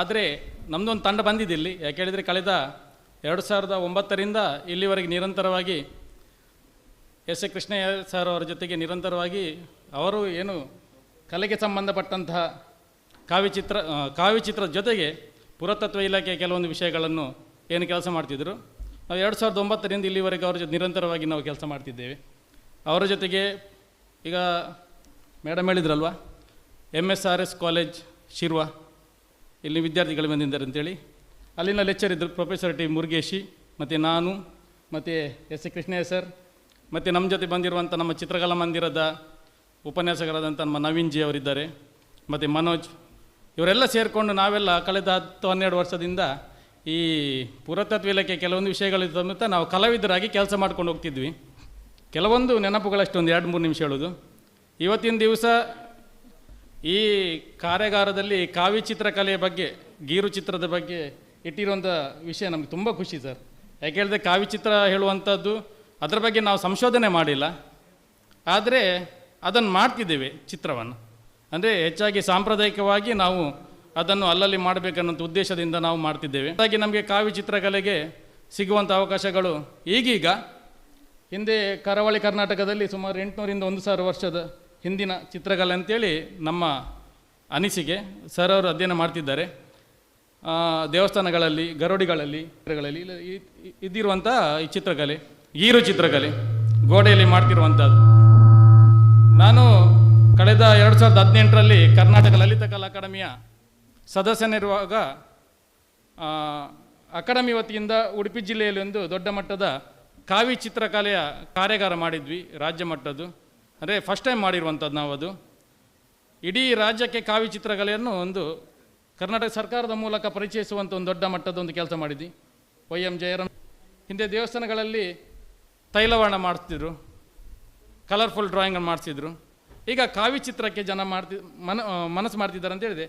ಆದರೆ ನಮ್ಮದೊಂದು ತಂಡ ಬಂದಿದೆ ಇಲ್ಲಿ. ಯಾಕೆ ಹೇಳಿದರೆ ಕಳೆದ 2009ರಿಂದ ಇಲ್ಲಿವರೆಗೆ ನಿರಂತರವಾಗಿ ಎಸ್ ಸಿ ಕೃಷ್ಣಯ್ಯ ಸರ್ ಅವರ ಜೊತೆಗೆ ನಿರಂತರವಾಗಿ ಅವರು ಏನು ಕಲೆಗೆ ಸಂಬಂಧಪಟ್ಟಂತಹ ಕಾವ್ಯಚಿತ್ರದ ಜೊತೆಗೆ ಪುರಾತತ್ವ ಇಲಾಖೆಯ ಕೆಲವೊಂದು ವಿಷಯಗಳನ್ನು ಏನು ಕೆಲಸ ಮಾಡ್ತಿದ್ರು. ನಾವು 2009ರಿಂದ ಇಲ್ಲಿವರೆಗೆ ಅವ್ರ ಜೊತೆ ನಿರಂತರವಾಗಿ ನಾವು ಕೆಲಸ ಮಾಡ್ತಿದ್ದೇವೆ. ಅವರ ಜೊತೆಗೆ ಈಗ ಮೇಡಮ್ ಹೇಳಿದ್ರಲ್ವ, MSRS ಕಾಲೇಜ್ ಶಿರ್ವ, ಇಲ್ಲಿ ವಿದ್ಯಾರ್ಥಿಗಳು ಬಂದಿದ್ದಾರೆ ಅಂತೇಳಿ. ಅಲ್ಲಿನ ಲೆಕ್ಚರ್ ಇದ್ದರು ಪ್ರೊಫೆಸರ್ ಟಿ ಮುರುಗೇಶಿ, ಮತ್ತು ನಾನು, ಮತ್ತು ಎಸ್ ಸಿ ಕೃಷ್ಣಯ್ಯ ಸರ್, ಮತ್ತು ನಮ್ಮ ಜೊತೆ ಬಂದಿರುವಂಥ ನಮ್ಮ ಚಿತ್ರಕಲಾ ಮಂದಿರದ ಉಪನ್ಯಾಸಕರಾದಂಥ ನಮ್ಮ ನವೀನ್ ಜಿ ಅವರಿದ್ದಾರೆ, ಮತ್ತು ಮನೋಜ್. ಇವರೆಲ್ಲ ಸೇರಿಕೊಂಡು ನಾವೆಲ್ಲ ಕಳೆದ 10-12 ವರ್ಷದಿಂದ ಈ ಪುರಾತತ್ವ ಇಲಾಖೆ ಕೆಲವೊಂದು ವಿಷಯಗಳು ಸಮೇತ ನಾವು ಕಲಾವಿದರಾಗಿ ಕೆಲಸ ಮಾಡ್ಕೊಂಡು ಹೋಗ್ತಿದ್ವಿ. ಕೆಲವೊಂದು ನೆನಪುಗಳಷ್ಟು ಒಂದು 2-3 ನಿಮಿಷ ಹೇಳೋದು. ಇವತ್ತಿನ ದಿವಸ ಈ ಕಾರ್ಯಾಗಾರದಲ್ಲಿ ಕಾವ್ಯ ಚಿತ್ರಕಲೆಯ ಬಗ್ಗೆ, ಗೀರು ಚಿತ್ರದ ಬಗ್ಗೆ ಇಟ್ಟಿರುವಂಥ ವಿಷಯ ನಮಗೆ ತುಂಬ ಖುಷಿ ಸರ್. ಯಾಕೆ ಹೇಳಿದ್ರೆ ಕಾವ್ಯ ಚಿತ್ರ ಹೇಳುವಂಥದ್ದು ಅದರ ಬಗ್ಗೆ ನಾವು ಸಂಶೋಧನೆ ಮಾಡಿಲ್ಲ, ಆದರೆ ಅದನ್ನು ಮಾಡ್ತಿದ್ದೇವೆ ಚಿತ್ರವನ್ನು. ಅಂದರೆ ಹೆಚ್ಚಾಗಿ ಸಾಂಪ್ರದಾಯಿಕವಾಗಿ ನಾವು ಅದನ್ನು ಅಲ್ಲಲ್ಲಿ ಮಾಡಬೇಕನ್ನೋಂಥ ಉದ್ದೇಶದಿಂದ ನಾವು ಮಾಡ್ತಿದ್ದೇವೆ. ಹಾಗಾಗಿ ನಮಗೆ ಕಾವ್ಯ ಚಿತ್ರಕಲೆಗೆ ಸಿಗುವಂಥ ಅವಕಾಶಗಳು ಈಗೀಗ, ಹಿಂದೆ ಕರಾವಳಿ ಕರ್ನಾಟಕದಲ್ಲಿ ಸುಮಾರು 800ರಿಂದ 1000 ವರ್ಷದ ಹಿಂದಿನ ಚಿತ್ರಕಲೆ ಅಂತೇಳಿ ನಮ್ಮ ಅನಿಸಿಕೆ. ಸರ್ ಅವರು ಅಧ್ಯಯನ ಮಾಡ್ತಿದ್ದಾರೆ. ದೇವಸ್ಥಾನಗಳಲ್ಲಿ, ಗರೋಡಿಗಳಲ್ಲಿ ಇದ್ದಿರುವಂಥ ಈ ಚಿತ್ರಕಲೆ, ಗೀರು ಚಿತ್ರಕಲೆ ಗೋಡೆಯಲ್ಲಿ ಮಾಡ್ತಿರುವಂಥದ್ದು. ನಾನು ಕಳೆದ 2018ರಲ್ಲಿ ಕರ್ನಾಟಕ ಲಲಿತ ಕಲಾ ಅಕಾಡೆಮಿಯ ಸದಸ್ಯನಿರುವಾಗ ಅಕಾಡೆಮಿ ವತಿಯಿಂದ ಉಡುಪಿ ಜಿಲ್ಲೆಯಲ್ಲಿ ಒಂದು ದೊಡ್ಡ ಮಟ್ಟದ ಕಾವ್ಯ ಚಿತ್ರಕಲೆಯ ಕಾರ್ಯಾಗಾರ ಮಾಡಿದ್ವಿ, ರಾಜ್ಯ ಮಟ್ಟದ್ದು. ಅಂದರೆ ಫಸ್ಟ್ ಟೈಮ್ ಮಾಡಿರುವಂಥದ್ದು ನಾವು. ಅದು ಇಡೀ ರಾಜ್ಯಕ್ಕೆ ಕಾವ್ಯ ಚಿತ್ರಕಲೆಯನ್ನು ಒಂದು ಕರ್ನಾಟಕ ಸರ್ಕಾರದ ಮೂಲಕ ಪರಿಚಯಿಸುವಂಥ ಒಂದು ದೊಡ್ಡ ಮಟ್ಟದ ಒಂದು ಕೆಲಸ ಮಾಡಿದ್ವಿ. YM ಜಯರಾಮ್ ಹಿಂದೆ ದೇವಸ್ಥಾನಗಳಲ್ಲಿ ತೈಲವರ್ಣ ಮಾಡಿಸ್ತಿದ್ರು, ಕಲರ್ಫುಲ್ ಡ್ರಾಯಿಂಗ್ ಮಾಡಿಸಿದ್ರು. ಈಗ ಕಾವ್ಯ ಚಿತ್ರಕ್ಕೆ ಜನ ಮನಸ್ಸು ಮಾಡ್ತಿದ್ದಾರೆ ಅಂತ ಹೇಳಿದೆ.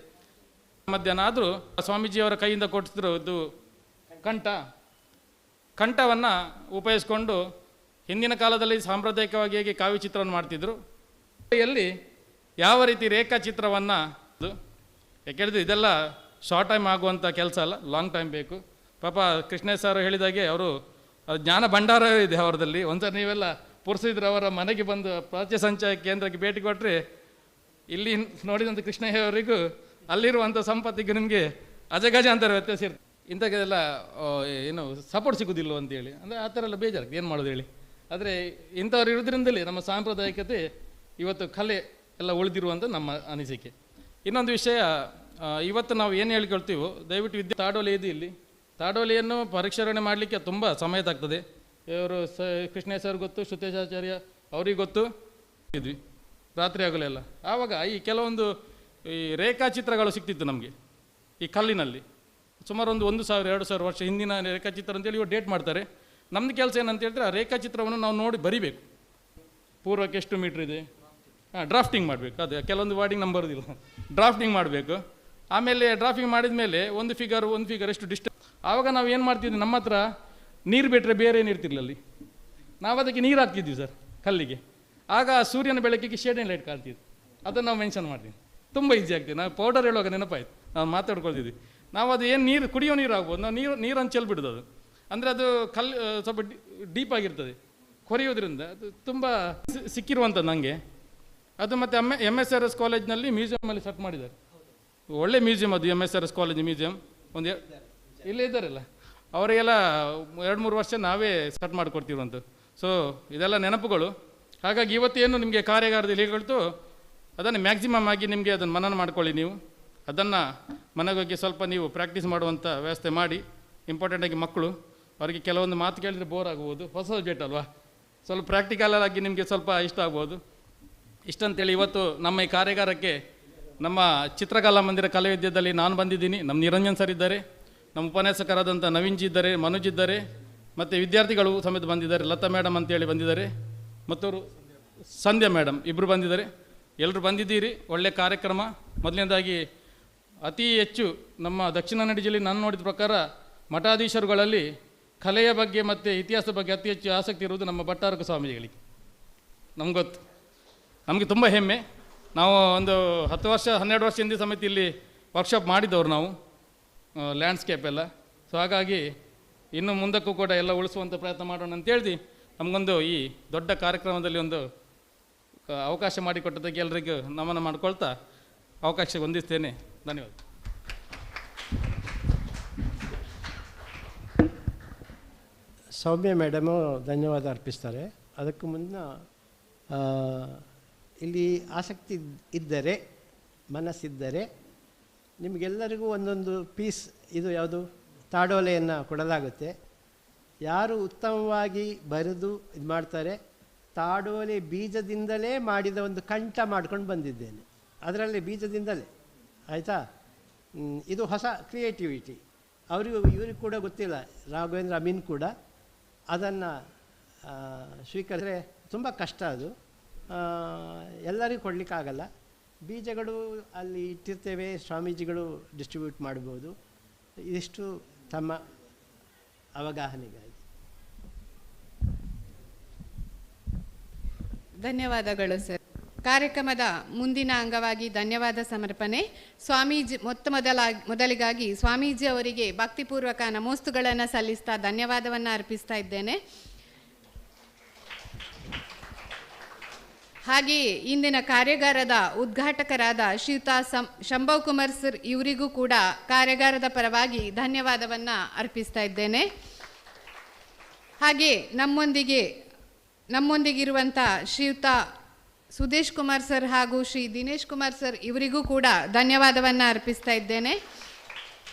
ಮಧ್ಯಾಹ್ನ ಆದರೂ ಸ್ವಾಮೀಜಿಯವರ ಕೈಯಿಂದ ಕೊಡ್ತಿದ್ರು ಇದು ಕಂಠವನ್ನು ಉಪಯೋಗಿಸ್ಕೊಂಡು ಹಿಂದಿನ ಕಾಲದಲ್ಲಿ ಸಾಂಪ್ರದಾಯಿಕವಾಗಿ ಹೇಗೆ ಕಾವ್ಯ ಚಿತ್ರವನ್ನು ಮಾಡ್ತಿದ್ರು, ಎಲ್ಲಿ ಯಾವ ರೀತಿ ರೇಖಾಚಿತ್ರವನ್ನು, ಯಾಕೆಂದರೆ ಇದೆಲ್ಲ ಶಾರ್ಟ್ ಟೈಮ್ ಆಗುವಂಥ ಕೆಲಸ ಅಲ್ಲ, ಲಾಂಗ್ ಟೈಮ್ ಬೇಕು. ಪಾಪ ಕೃಷ್ಣಯ್ಯ ಸರ್ ಹೇಳಿದಾಗೆ ಅವರು ಜ್ಞಾನ ಭಂಡಾರ ಇದೆ ಅವರದಲ್ಲಿ. ಒಂದ್ಸರಿ ನೀವೆಲ್ಲ ಪುರುಸಿದ್ರೆ ಅವರ ಮನೆಗೆ ಬಂದು ಪ್ರಾಚ್ಯ ಸಂಚಯ ಕೇಂದ್ರಕ್ಕೆ ಭೇಟಿ ಕೊಟ್ಟರೆ ಇಲ್ಲಿ ನೋಡಿದಂಥ ಕೃಷ್ಣಯ್ಯ ಅವರಿಗೂ ಅಲ್ಲಿರುವಂಥ ಸಂಪತ್ತಿಗೂ ನಿಮಗೆ ಅಜಗಜಾಂತರ ವ್ಯತ್ಯಾಸ ಇರ್ತದೆ. ಇಂಥಕ್ಕೆಲ್ಲ ಏನು ಸಪೋರ್ಟ್ ಸಿಗೋದಿಲ್ಲ ಅಂತೇಳಿ, ಅಂದರೆ ಆ ಥರ ಎಲ್ಲ ಬೇಜಾರಾಗ್ತದೆ, ಏನು ಮಾಡೋದು ಹೇಳಿ. ಆದರೆ ಇಂಥವ್ರು ಇರೋದ್ರಿಂದಲೇ ನಮ್ಮ ಸಾಂಪ್ರದಾಯಿಕತೆ ಇವತ್ತು ಕಲೆ ಎಲ್ಲ ಉಳಿದಿರುವಂಥ ನಮ್ಮ ಅನಿಸಿಕೆ. ಇನ್ನೊಂದು ವಿಷಯ, ಇವತ್ತು ನಾವು ಏನು ಹೇಳ್ಕೊಳ್ತೀವೋ ದಯವಿಟ್ಟು ತಾಡೋಲೆ ಇದೆ ಇಲ್ಲಿ. ತಾಡೋಲೆಯನ್ನು ಪರಿಷ್ಕರಣೆ ಮಾಡಲಿಕ್ಕೆ ತುಂಬ ಸಮಯ ತಾಗ್ತದೆ. ಇವರು ಕೃಷ್ಣಯ್ಯ ಸರ್ ಗೊತ್ತು, ಶ್ರುತೇಶಾಚಾರ್ಯ ಅವ್ರಿಗೆ ಗೊತ್ತು ಇದ್ವಿ ರಾತ್ರಿ ಆಗಲೆಲ್ಲ. ಆವಾಗ ಈ ಕೆಲವೊಂದು ಈ ರೇಖಾಚಿತ್ರಗಳು ಸಿಗ್ತಿತ್ತು ನಮಗೆ ಈ ಕಲ್ಲಿನಲ್ಲಿ. ಸುಮಾರು 1000-2000 ವರ್ಷ ಹಿಂದಿನ ರೇಖಾಚಿತ್ರ ಅಂತೇಳಿ ಇವರು ಡೇಟ್ ಮಾಡ್ತಾರೆ. ನಮ್ಮದು ಕೆಲಸ ಏನಂತ ಹೇಳಿದ್ರೆ ಆ ರೇಖಾಚಿತ್ರವನ್ನು ನಾವು ನೋಡಿ ಬರಿಬೇಕು. ಪೂರ್ವಕ್ಕೆ ಎಷ್ಟು ಮೀಟ್ರ್ ಇದೆ, ಡ್ರಾಫ್ಟಿಂಗ್ ಮಾಡಬೇಕು. ಅದು ಕೆಲವೊಂದು ವಾರ್ಡಿಂಗ್ ನಂಬರ್ ಬರೋದಿಲ್ಲ, ಡ್ರಾಫ್ಟಿಂಗ್ ಮಾಡಬೇಕು. ಆಮೇಲೆ ಡ್ರಾಫ್ಟಿಂಗ್ ಮಾಡಿದ ಮೇಲೆ ಒಂದು ಫಿಗರ್ ಎಷ್ಟು ಡಿಸ್ಟೆನ್ಸ್. ಆವಾಗ ನಾವು ಏನು ಮಾಡ್ತಿದ್ವಿ, ನಮ್ಮ ಹತ್ರ ನೀರು ಬಿಟ್ಟರೆ ಬೇರೆ ಏನು ಇರ್ತಿರ್ಲಿಲ್ಲ ಅಲ್ಲಿ, ನಾವು ಅದಕ್ಕೆ ನೀರು ಹಾಕ್ತಿದ್ವಿ ಸರ್ ಕಲ್ಲಿಗೆ. ಆಗ ಸೂರ್ಯನ ಬೆಳಕಿಗೆ ಶೇಡಿನ ಲೈಟ್ ಕಾಣ್ತಿದ್ವಿ. ಅದನ್ನು ನಾವು ಮೆನ್ಷನ್ ಮಾಡ್ತೀವಿ, ತುಂಬ ಈಸಿ ಆಗ್ತದೆ. ನಾವು ಪೌಡರ್ ಹೇಳುವಾಗ ನೆನಪಾಯ್ತು, ನಾವು ಮಾತಾಡ್ಕೊಳ್ತಿದ್ವಿ. ನಾವು ಅದು ಏನು ನೀರು ಕುಡಿಯೋ ನೀರು ಆಗ್ಬೋದು, ನಾವು ನೀರನ್ನು ಚೆಲ್ಬಿಡೋದು. ಅದು ಅಂದರೆ ಅದು ಸ್ವಲ್ಪ ಡೀಪ್ ಆಗಿರ್ತದೆ, ಕೊರೆಯೋದ್ರಿಂದ ಅದು ತುಂಬ ಸಿಕ್ಕಿರುವಂಥದ್ದು ನನಗೆ. ಅದು ಮತ್ತು MSRS ಕಾಲೇಜ್ನಲ್ಲಿ ಮ್ಯೂಸಿಯಮಲ್ಲಿ ಸೆಟ್ ಮಾಡಿದ್ದಾರೆ. ಒಳ್ಳೆ ಮ್ಯೂಸಿಯಂ ಅದು, MSRS ಕಾಲೇಜ್ ಮ್ಯೂಸಿಯಂ. ಒಂದು ಇಲ್ಲೇ ಇದ್ದಾರಲ್ಲ ಅವರಿಗೆಲ್ಲ 2-3 ವರ್ಷ ನಾವೇ ಸೆಟ್ ಮಾಡಿಕೊಡ್ತಿರುವಂಥದ್ದು. ಸೊ ಇದೆಲ್ಲ ನೆನಪುಗಳು. ಹಾಗಾಗಿ ಇವತ್ತೇನು ನಿಮಗೆ ಕಾರ್ಯಾಗಾರದಲ್ಲಿ ಹೇಳ್ಕೊಳ್ತು ಅದನ್ನು ಮ್ಯಾಕ್ಸಿಮಮ್ ಆಗಿ ನಿಮಗೆ ಅದನ್ನು ಮನನ ಮಾಡ್ಕೊಳ್ಳಿ. ನೀವು ಅದನ್ನು ಮನೆಗೆ ಹೋಗಿ ಸ್ವಲ್ಪ ನೀವು ಪ್ರಾಕ್ಟೀಸ್ ಮಾಡುವಂಥ ವ್ಯವಸ್ಥೆ ಮಾಡಿ. ಇಂಪಾರ್ಟೆಂಟಾಗಿ ಮಕ್ಕಳು ಅವರಿಗೆ ಕೆಲವೊಂದು ಮಾತು ಕೇಳಿದರೆ ಬೋರ್ ಆಗ್ಬೋದು, ಹೊಸ ಸಬ್ಜೆಕ್ಟ್ ಅಲ್ವಾ, ಸ್ವಲ್ಪ ಪ್ರಾಕ್ಟಿಕಲಾಗಿ ನಿಮಗೆ ಸ್ವಲ್ಪ ಇಷ್ಟ ಆಗ್ಬೋದು. ಇಷ್ಟಂತೇಳಿ ಇವತ್ತು ನಮ್ಮ ಈ ಕಾರ್ಯಾಗಾರಕ್ಕೆ ನಮ್ಮ ಚಿತ್ರಕಲಾ ಮಂದಿರ ಕಲಾವಿದ್ಯದಲ್ಲಿ ನಾನು ಬಂದಿದ್ದೀನಿ, ನಮ್ಮ ನಿರಂಜನ್ ಸರ್ ಇದ್ದಾರೆ, ನಮ್ಮ ಉಪನ್ಯಾಸಕರಾದಂಥ ನವೀನ್ ಜಿ ಇದ್ದಾರೆ, ಮನೋಜ್ ಇದ್ದಾರೆ, ಮತ್ತು ವಿದ್ಯಾರ್ಥಿಗಳು ಸಮೇತ ಬಂದಿದ್ದಾರೆ, ಲತಾ ಮೇಡಮ್ ಅಂತೇಳಿ ಬಂದಿದ್ದಾರೆ, ಮತ್ತವರು ಸಂಧ್ಯಾ ಮೇಡಮ್ ಇಬ್ಬರು ಬಂದಿದ್ದಾರೆ. ಎಲ್ಲರೂ ಬಂದಿದ್ದೀರಿ. ಒಳ್ಳೆಯ ಕಾರ್ಯಕ್ರಮ. ಮೊದಲನೇದಾಗಿ ಅತಿ ಹೆಚ್ಚು ನಮ್ಮ ದಕ್ಷಿಣ ಕನ್ನಡ ಜಿಲ್ಲೆಯಲ್ಲಿ ನಾನು ನೋಡಿದ ಪ್ರಕಾರ ಮಠಾಧೀಶರುಗಳಲ್ಲಿ ಕಲೆಯ ಬಗ್ಗೆ ಮತ್ತು ಇತಿಹಾಸದ ಬಗ್ಗೆ ಅತಿ ಹೆಚ್ಚು ಆಸಕ್ತಿ ಇರುವುದು ನಮ್ಮ ಭಟ್ಟಾರಕ ಸ್ವಾಮೀಜಿಗಳಿಗೆ. ನಮ್ಗೆ ಗೊತ್ತು, ನಮಗೆ ತುಂಬ ಹೆಮ್ಮೆ. ನಾವು ಒಂದು 10 ವರ್ಷ 12 ವರ್ಷ ಹಿಂದೆ ಸಮೇತ ಇಲ್ಲಿ ವರ್ಕ್ಶಾಪ್ ಮಾಡಿದ್ದವರು ನಾವು, ಲ್ಯಾಂಡ್ಸ್ಕೇಪ್ ಎಲ್ಲ. ಸೊ ಹಾಗಾಗಿ ಇನ್ನು ಮುಂದಕ್ಕೂ ಕೂಡ ಎಲ್ಲ ಉಳಿಸುವಂಥ ಪ್ರಯತ್ನ ಮಾಡೋಣ ಅಂತೇಳಿ ನಮಗೊಂದು ಈ ದೊಡ್ಡ ಕಾರ್ಯಕ್ರಮದಲ್ಲಿ ಒಂದು ಅವಕಾಶ ಮಾಡಿಕೊಟ್ಟದಕ್ಕೆ ಎಲ್ಲರಿಗೂ ನಮನ ಮಾಡಿಕೊಳ್ತಾ ಅವಕಾಶ ಹೊಂದಿಸ್ತೇನೆ. ಧನ್ಯವಾದ. ಸೌಮ್ಯ ಮೇಡಮು ಧನ್ಯವಾದ ಅರ್ಪಿಸ್ತಾರೆ. ಅದಕ್ಕೂ ಮುನ್ನ ಇಲ್ಲಿ ಆಸಕ್ತಿ ಇದ್ದರೆ, ಮನಸ್ಸಿದ್ದರೆ ನಿಮಗೆಲ್ಲರಿಗೂ ಒಂದೊಂದು ಪೀಸ್, ಇದು ಯಾವುದು ತಾಡೋಲೆಯನ್ನು ಕೊಡಲಾಗುತ್ತೆ. ಯಾರು ಉತ್ತಮವಾಗಿ ಬರೆದು ಇದು ಮಾಡ್ತಾರೆ, ತಾಡೋಲೆ ಬೀಜದಿಂದಲೇ ಮಾಡಿದ ಒಂದು ಕಂಠ ಮಾಡ್ಕೊಂಡು ಬಂದಿದ್ದೇನೆ. ಅದರಲ್ಲಿ ಬೀಜದಿಂದಲೇ, ಆಯಿತಾ. ಇದು ಹೊಸ ಕ್ರಿಯೇಟಿವಿಟಿ. ಇವ್ರಿಗೆ ಕೂಡ ಗೊತ್ತಿಲ್ಲ, ರಾಘವೇಂದ್ರ ಅಮೀನ್ ಕೂಡ ಅದನ್ನು ಸ್ವೀಕರಿಸಿದ್ರೆ ತುಂಬ ಕಷ್ಟ. ಅದು ಎಲ್ಲರಿಗೂ ಕೊಡಲಿಕ್ಕಾಗಲ್ಲ. ಬೀಜಗಳು ಅಲ್ಲಿ ಇಟ್ಟಿರ್ತೇವೆ, ಸ್ವಾಮೀಜಿಗಳು ಡಿಸ್ಟ್ರಿಬ್ಯೂಟ್ ಮಾಡ್ಬೋದು. ಇದಿಷ್ಟು ತಮ್ಮ ಅವಗಾಹನೆಗಾಗಿ. ಧನ್ಯವಾದಗಳು ಸರ್. ಕಾರ್ಯಕ್ರಮದ ಮುಂದಿನ ಅಂಗವಾಗಿ ಧನ್ಯವಾದ ಸಮರ್ಪಣೆ. ಸ್ವಾಮೀಜಿ ಮೊದಲಿಗಾಗಿ ಸ್ವಾಮೀಜಿ ಅವರಿಗೆ ಭಕ್ತಿಪೂರ್ವಕ ನಮೋಸ್ತುಗಳನ್ನು ಸಲ್ಲಿಸ್ತಾ ಧನ್ಯವಾದವನ್ನು ಅರ್ಪಿಸ್ತಾ ಇದ್ದೇನೆ. ಹಾಗೆಯೇ ಇಂದಿನ ಕಾರ್ಯಾಗಾರದ ಉದ್ಘಾಟಕರಾದ ಶ್ರೀಯುತ ಶಂಭವ್ ಕುಮಾರ್ ಸರ್ ಇವರಿಗೂ ಕೂಡ ಕಾರ್ಯಾಗಾರದ ಪರವಾಗಿ ಧನ್ಯವಾದವನ್ನು ಅರ್ಪಿಸ್ತಾ ಇದ್ದೇನೆ. ಹಾಗೆ ನಮ್ಮೊಂದಿಗಿರುವಂಥ ಶ್ರೀಯುತ ಸುದೇಶ್ ಕುಮಾರ್ ಸರ್ ಹಾಗೂ ಶ್ರೀ ದಿನೇಶ್ ಕುಮಾರ್ ಸರ್ ಇವರಿಗೂ ಕೂಡ ಧನ್ಯವಾದವನ್ನು ಅರ್ಪಿಸ್ತಾ ಇದ್ದೇನೆ.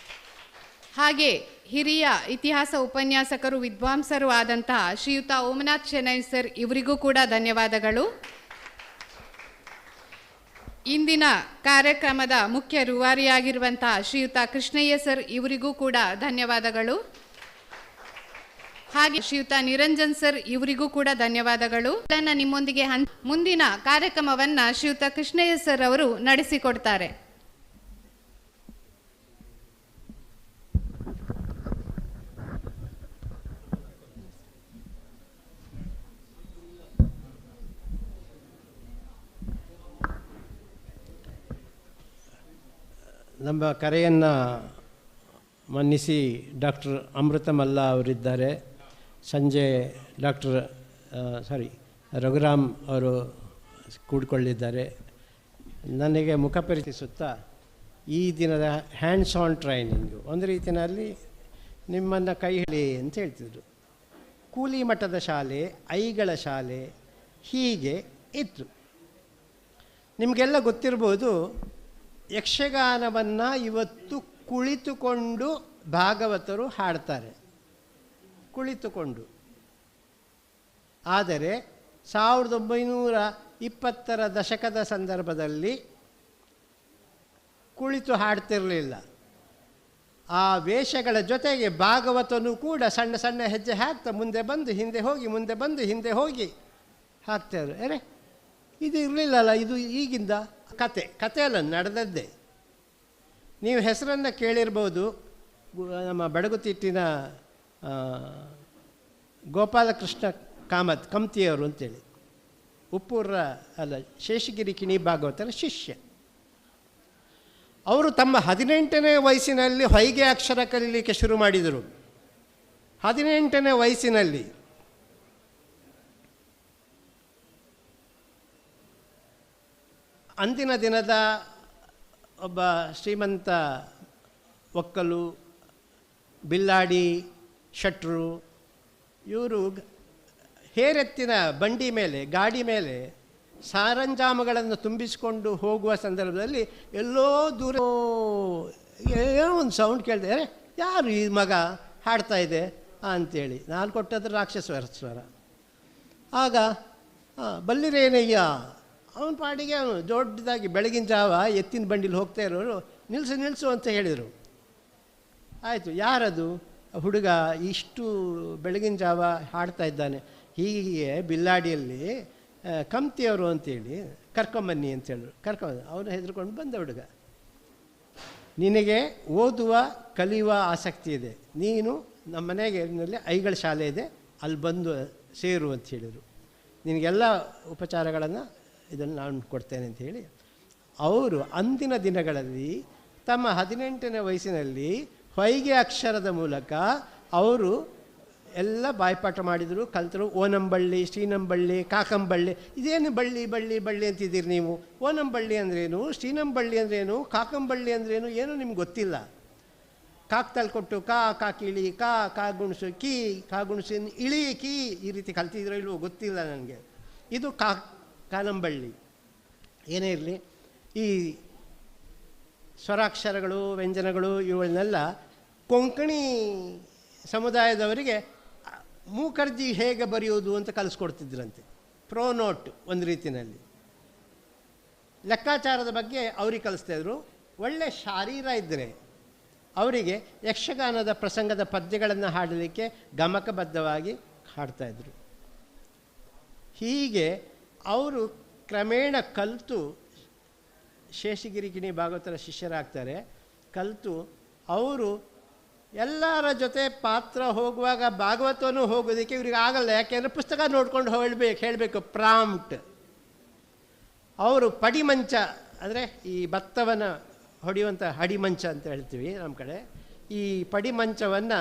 ಹಾಗೆ ಹಿರಿಯ ಇತಿಹಾಸ ಉಪನ್ಯಾಸಕರು, ವಿದ್ವಾಂಸರು ಆದಂತಹ ಶ್ರೀಯುತ ಓಮನಾಥ್ ಶೆಣೈ ಸರ್ ಇವರಿಗೂ ಕೂಡ ಧನ್ಯವಾದಗಳು. ಇಂದಿನ ಕಾರ್ಯಕ್ರಮದ ಮುಖ್ಯ ರೂವಾರಿಯಾಗಿರುವಂತಹ ಶ್ರೀಯುತ ಕೃಷ್ಣಯ್ಯ ಸರ್ ಇವರಿಗೂ ಕೂಡ ಧನ್ಯವಾದಗಳು. ಹಾಗೆ ಶ್ರೀಯುತ ನಿರಂಜನ್ ಸರ್ ಇವರಿಗೂ ಕೂಡ ಧನ್ಯವಾದಗಳು. ನಿಮ್ಮೊಂದಿಗೆ ಮುಂದಿನ ಕಾರ್ಯಕ್ರಮವನ್ನ ಶ್ರೀಯುತ ಕೃಷ್ಣಯ್ಯ ಸರ್ ಅವರು ನಡೆಸಿಕೊಡ್ತಾರೆ. ನಮ್ಮ ಕರೆಯನ್ನು ಮನ್ನಿಸಿ ಡಾಕ್ಟರ್ ಅಮೃತ ಮಲ್ಲ ಅವರಿದ್ದಾರೆ. ಸಂಜೆ ರಘುರಾಮ್ ಅವರು ಕೂಡಿಕೊಳ್ಳಿದ್ದಾರೆ. ನನಗೆ ಮುಖ ಪರಿಚಯಿಸುತ್ತಾ ಈ ದಿನದ ಹ್ಯಾಂಡ್ಸ್ ಆನ್ ಟ್ರೈನಿಂಗು ಒಂದು ರೀತಿಯಲ್ಲಿ ನಿಮ್ಮನ್ನು ಕೈ ಹಿಡಿ ಅಂತ ಹೇಳ್ತಿದ್ರು. ಕೂಲಿ ಮಟ್ಟದ ಶಾಲೆ, ಐಗಳ ಶಾಲೆ ಹೀಗೆ ಇತ್ತು. ನಿಮಗೆಲ್ಲ ಗೊತ್ತಿರ್ಬೋದು, ಯಕ್ಷಗಾನವನ್ನು ಇವತ್ತು ಕುಳಿತುಕೊಂಡು ಭಾಗವತರು ಹಾಡ್ತಾರೆ, ಕುಳಿತುಕೊಂಡು. ಆದರೆ 1920ರ ದಶಕದ ಸಂದರ್ಭದಲ್ಲಿ ಕುಳಿತು ಹಾಡ್ತಿರಲಿಲ್ಲ. ಆ ವೇಷಗಳ ಜೊತೆಗೆ ಭಾಗವತನು ಕೂಡ ಸಣ್ಣ ಸಣ್ಣ ಹೆಜ್ಜೆ ಹಾಕ್ತಾ ಮುಂದೆ ಬಂದು ಹಿಂದೆ ಹೋಗಿ, ಮುಂದೆ ಬಂದು ಹಿಂದೆ ಹೋಗಿ ಹಾಕ್ತಾರೆ. ಇದು ಇರಲಿಲ್ಲಲ್ಲ, ಇದು ಈಗಿಂದ ಕತೆ ಅಲ್ಲ, ನಡೆದದ್ದೇ. ನೀವು ಹೆಸರನ್ನು ಕೇಳಿರ್ಬೋದು, ನಮ್ಮ ಬಡಗುತಿಟ್ಟಿನ ಗೋಪಾಲಕೃಷ್ಣ ಕಮ್ತಿಯವರು ಅಂತೇಳಿ, ಉಪ್ಪೂರ ಶೇಷಗಿರಿ ಕಿಣಿ ಭಾಗವತರ ಶಿಷ್ಯ. ಅವರು ತಮ್ಮ 18ನೇ ವಯಸ್ಸಿನಲ್ಲಿ ಹೊಯ್ಗೆ ಅಕ್ಷರ ಕಲೀಲಿಕ್ಕೆ ಶುರು ಮಾಡಿದರು. 18ನೇ ವಯಸ್ಸಿನಲ್ಲಿ ಅಂದಿನ ದಿನದ ಒಬ್ಬ ಶ್ರೀಮಂತ ಒಕ್ಕಲು, ಬಿಲ್ಲಾಡಿ ಶೆಟ್ರು, ಇವರು ಹೇರೆತ್ತಿನ ಬಂಡಿ ಮೇಲೆ, ಗಾಡಿ ಮೇಲೆ ಸಾರಂಜಾಮಗಳನ್ನು ತುಂಬಿಸಿಕೊಂಡು ಹೋಗುವ ಸಂದರ್ಭದಲ್ಲಿ ಎಲ್ಲೋ ದೂರ ಏನೋ ಒಂದು ಸೌಂಡ್ ಕೇಳಿದೆ, ಯಾರು ಈ ಮಗ ಹಾಡ್ತಾ ಇದೆ ಅಂಥೇಳಿ. ನಾನು ಕೊಟ್ಟದ್ದು ರಾಕ್ಷಸ ಸ್ವರ. ಆಗ ಬಲ್ಲಿರೇನಯ್ಯ ಅವನ ಪಾಡಿಗೆ ಅವನು ದೊಡ್ಡದಾಗಿ ಬೆಳಗಿನ ಜಾವ ಎತ್ತಿನ ಬಂಡಿಲಿ ಹೋಗ್ತಾ ಇರೋರು ನಿಲ್ಲಿಸು ಅಂತ ಹೇಳಿದರು. ಆಯಿತು, ಯಾರದು ಹುಡುಗ ಇಷ್ಟು ಬೆಳಗಿನ ಜಾವ ಹಾಡ್ತಾ ಇದ್ದಾನೆ? ಹೀಗೆ ಬಿಲ್ಲಾಡಿಯಲ್ಲಿ ಕಮ್ತಿಯವರು ಅಂತೇಳಿ ಕರ್ಕೊಂಬನ್ನಿ ಅಂತೇಳಿದ್ರು. ಅವನು ಹೆದರ್ಕೊಂಡು ಬಂದ ಹುಡುಗ. ನಿನಗೆ ಓದುವ ಕಲಿಯುವ ಆಸಕ್ತಿ ಇದೆ, ನೀನು ನಮ್ಮ ಮನೆಗೆ ಐಗಳ ಶಾಲೆ ಇದೆ, ಅಲ್ಲಿ ಬಂದು ಸೇರು ಅಂತ ಹೇಳಿದರು. ನಿನಗೆಲ್ಲ ಉಪಚಾರಗಳನ್ನು ಇದನ್ನು ನಾನು ಕೊಡ್ತೇನೆ ಅಂತ ಹೇಳಿ ಅವರು ಅಂದಿನ ದಿನಗಳಲ್ಲಿ ತಮ್ಮ 18ನೇ ವಯಸ್ಸಿನಲ್ಲಿ ಹೊಯ್ಗೆ ಅಕ್ಷರದ ಮೂಲಕ ಅವರು ಎಲ್ಲ ಬಾಯ್ಪಾಠ ಮಾಡಿದರು, ಕಲ್ತರು. ಓನಂಬಳ್ಳಿ, ಶ್ರೀನಂಬಳ್ಳಿ, ಕಾಕಂಬಳ್ಳಿ. ಇದೇನು ಬಳ್ಳಿ ಬಳ್ಳಿ ಬಳ್ಳಿ ಅಂತಿದ್ದೀರಿ ನೀವು? ಓನಂಬಳ್ಳಿ ಅಂದ್ರೇನು, ಶ್ರೀನಂಬಳ್ಳಿ ಅಂದ್ರೇನು, ಕಾಕಂಬಳ್ಳಿ ಅಂದ್ರೇನು ಏನೂ ನಿಮ್ಗೆ ಗೊತ್ತಿಲ್ಲ. ಕಾಕ್ತಲ್ಲಿ ಕೊಟ್ಟು ಕಾ ಕಿಳಿ, ಕಾ ಗುಣಸು, ಕಾ ಗುಣಸು ಇಳಿ, ಈ ರೀತಿ ಕಲ್ತಿದ್ರೋ ಇಲ್ವೋ ಗೊತ್ತಿಲ್ಲ ನನಗೆ. ಇದು ಕಾನಂಬಳ್ಳಿ. ಏನೇ ಇರಲಿ, ಈ ಸ್ವರಾಕ್ಷರಗಳು, ವ್ಯಂಜನಗಳು ಇವುಗಳನ್ನೆಲ್ಲ ಕೊಂಕಣಿ ಸಮುದಾಯದವರಿಗೆ ಮೂಕರ್ಜಿ ಹೇಗೆ ಬರೆಯೋದು ಅಂತ ಕಲಿಸ್ಕೊಡ್ತಿದ್ರಂತೆ. ಪ್ರೋನೋಟ್ ಒಂದು ರೀತಿಯಲ್ಲಿ. ಲೆಕ್ಕಾಚಾರದ ಬಗ್ಗೆ ಅವ್ರಿಗೆ ಕಲಿಸ್ತಾಯಿದ್ರು. ಒಳ್ಳೆ ಶಾರೀರ ಇದ್ದರೆ ಅವರಿಗೆ ಯಕ್ಷಗಾನದ ಪ್ರಸಂಗದ ಪದ್ಯಗಳನ್ನು ಹಾಡಲಿಕ್ಕೆ ಗಮಕಬದ್ಧವಾಗಿ ಹಾಡ್ತಾಯಿದ್ರು. ಹೀಗೆ ಅವರು ಕ್ರಮೇಣ ಕಲಿತು ಶೇಷಗಿರಿ ಭಾಗವತರ ಶಿಷ್ಯರಾಗ್ತಾರೆ. ಕಲಿತು ಅವರು ಎಲ್ಲರ ಜೊತೆ ಪಾತ್ರ ಹೋಗುವಾಗ ಭಾಗವತವನ್ನು ಹೋಗೋದಕ್ಕೆ ಇವ್ರಿಗೆ ಆಗಲ್ಲ. ಯಾಕೆಂದರೆ ಪುಸ್ತಕ ನೋಡ್ಕೊಂಡು ಹೇಳಬೇಕು ಪ್ರಾಂಪ್ಟ್. ಅವರು ಪಡಿಮಂಚ ಅಂದರೆ ಈ ಭತ್ತವನ್ನು ಹೊಡೆಯುವಂಥ ಹಡಿಮಂಚ ಅಂತ ಹೇಳ್ತೀವಿ ನಮ್ಮ ಕಡೆ. ಈ ಪಡಿಮಂಚವನ್ನು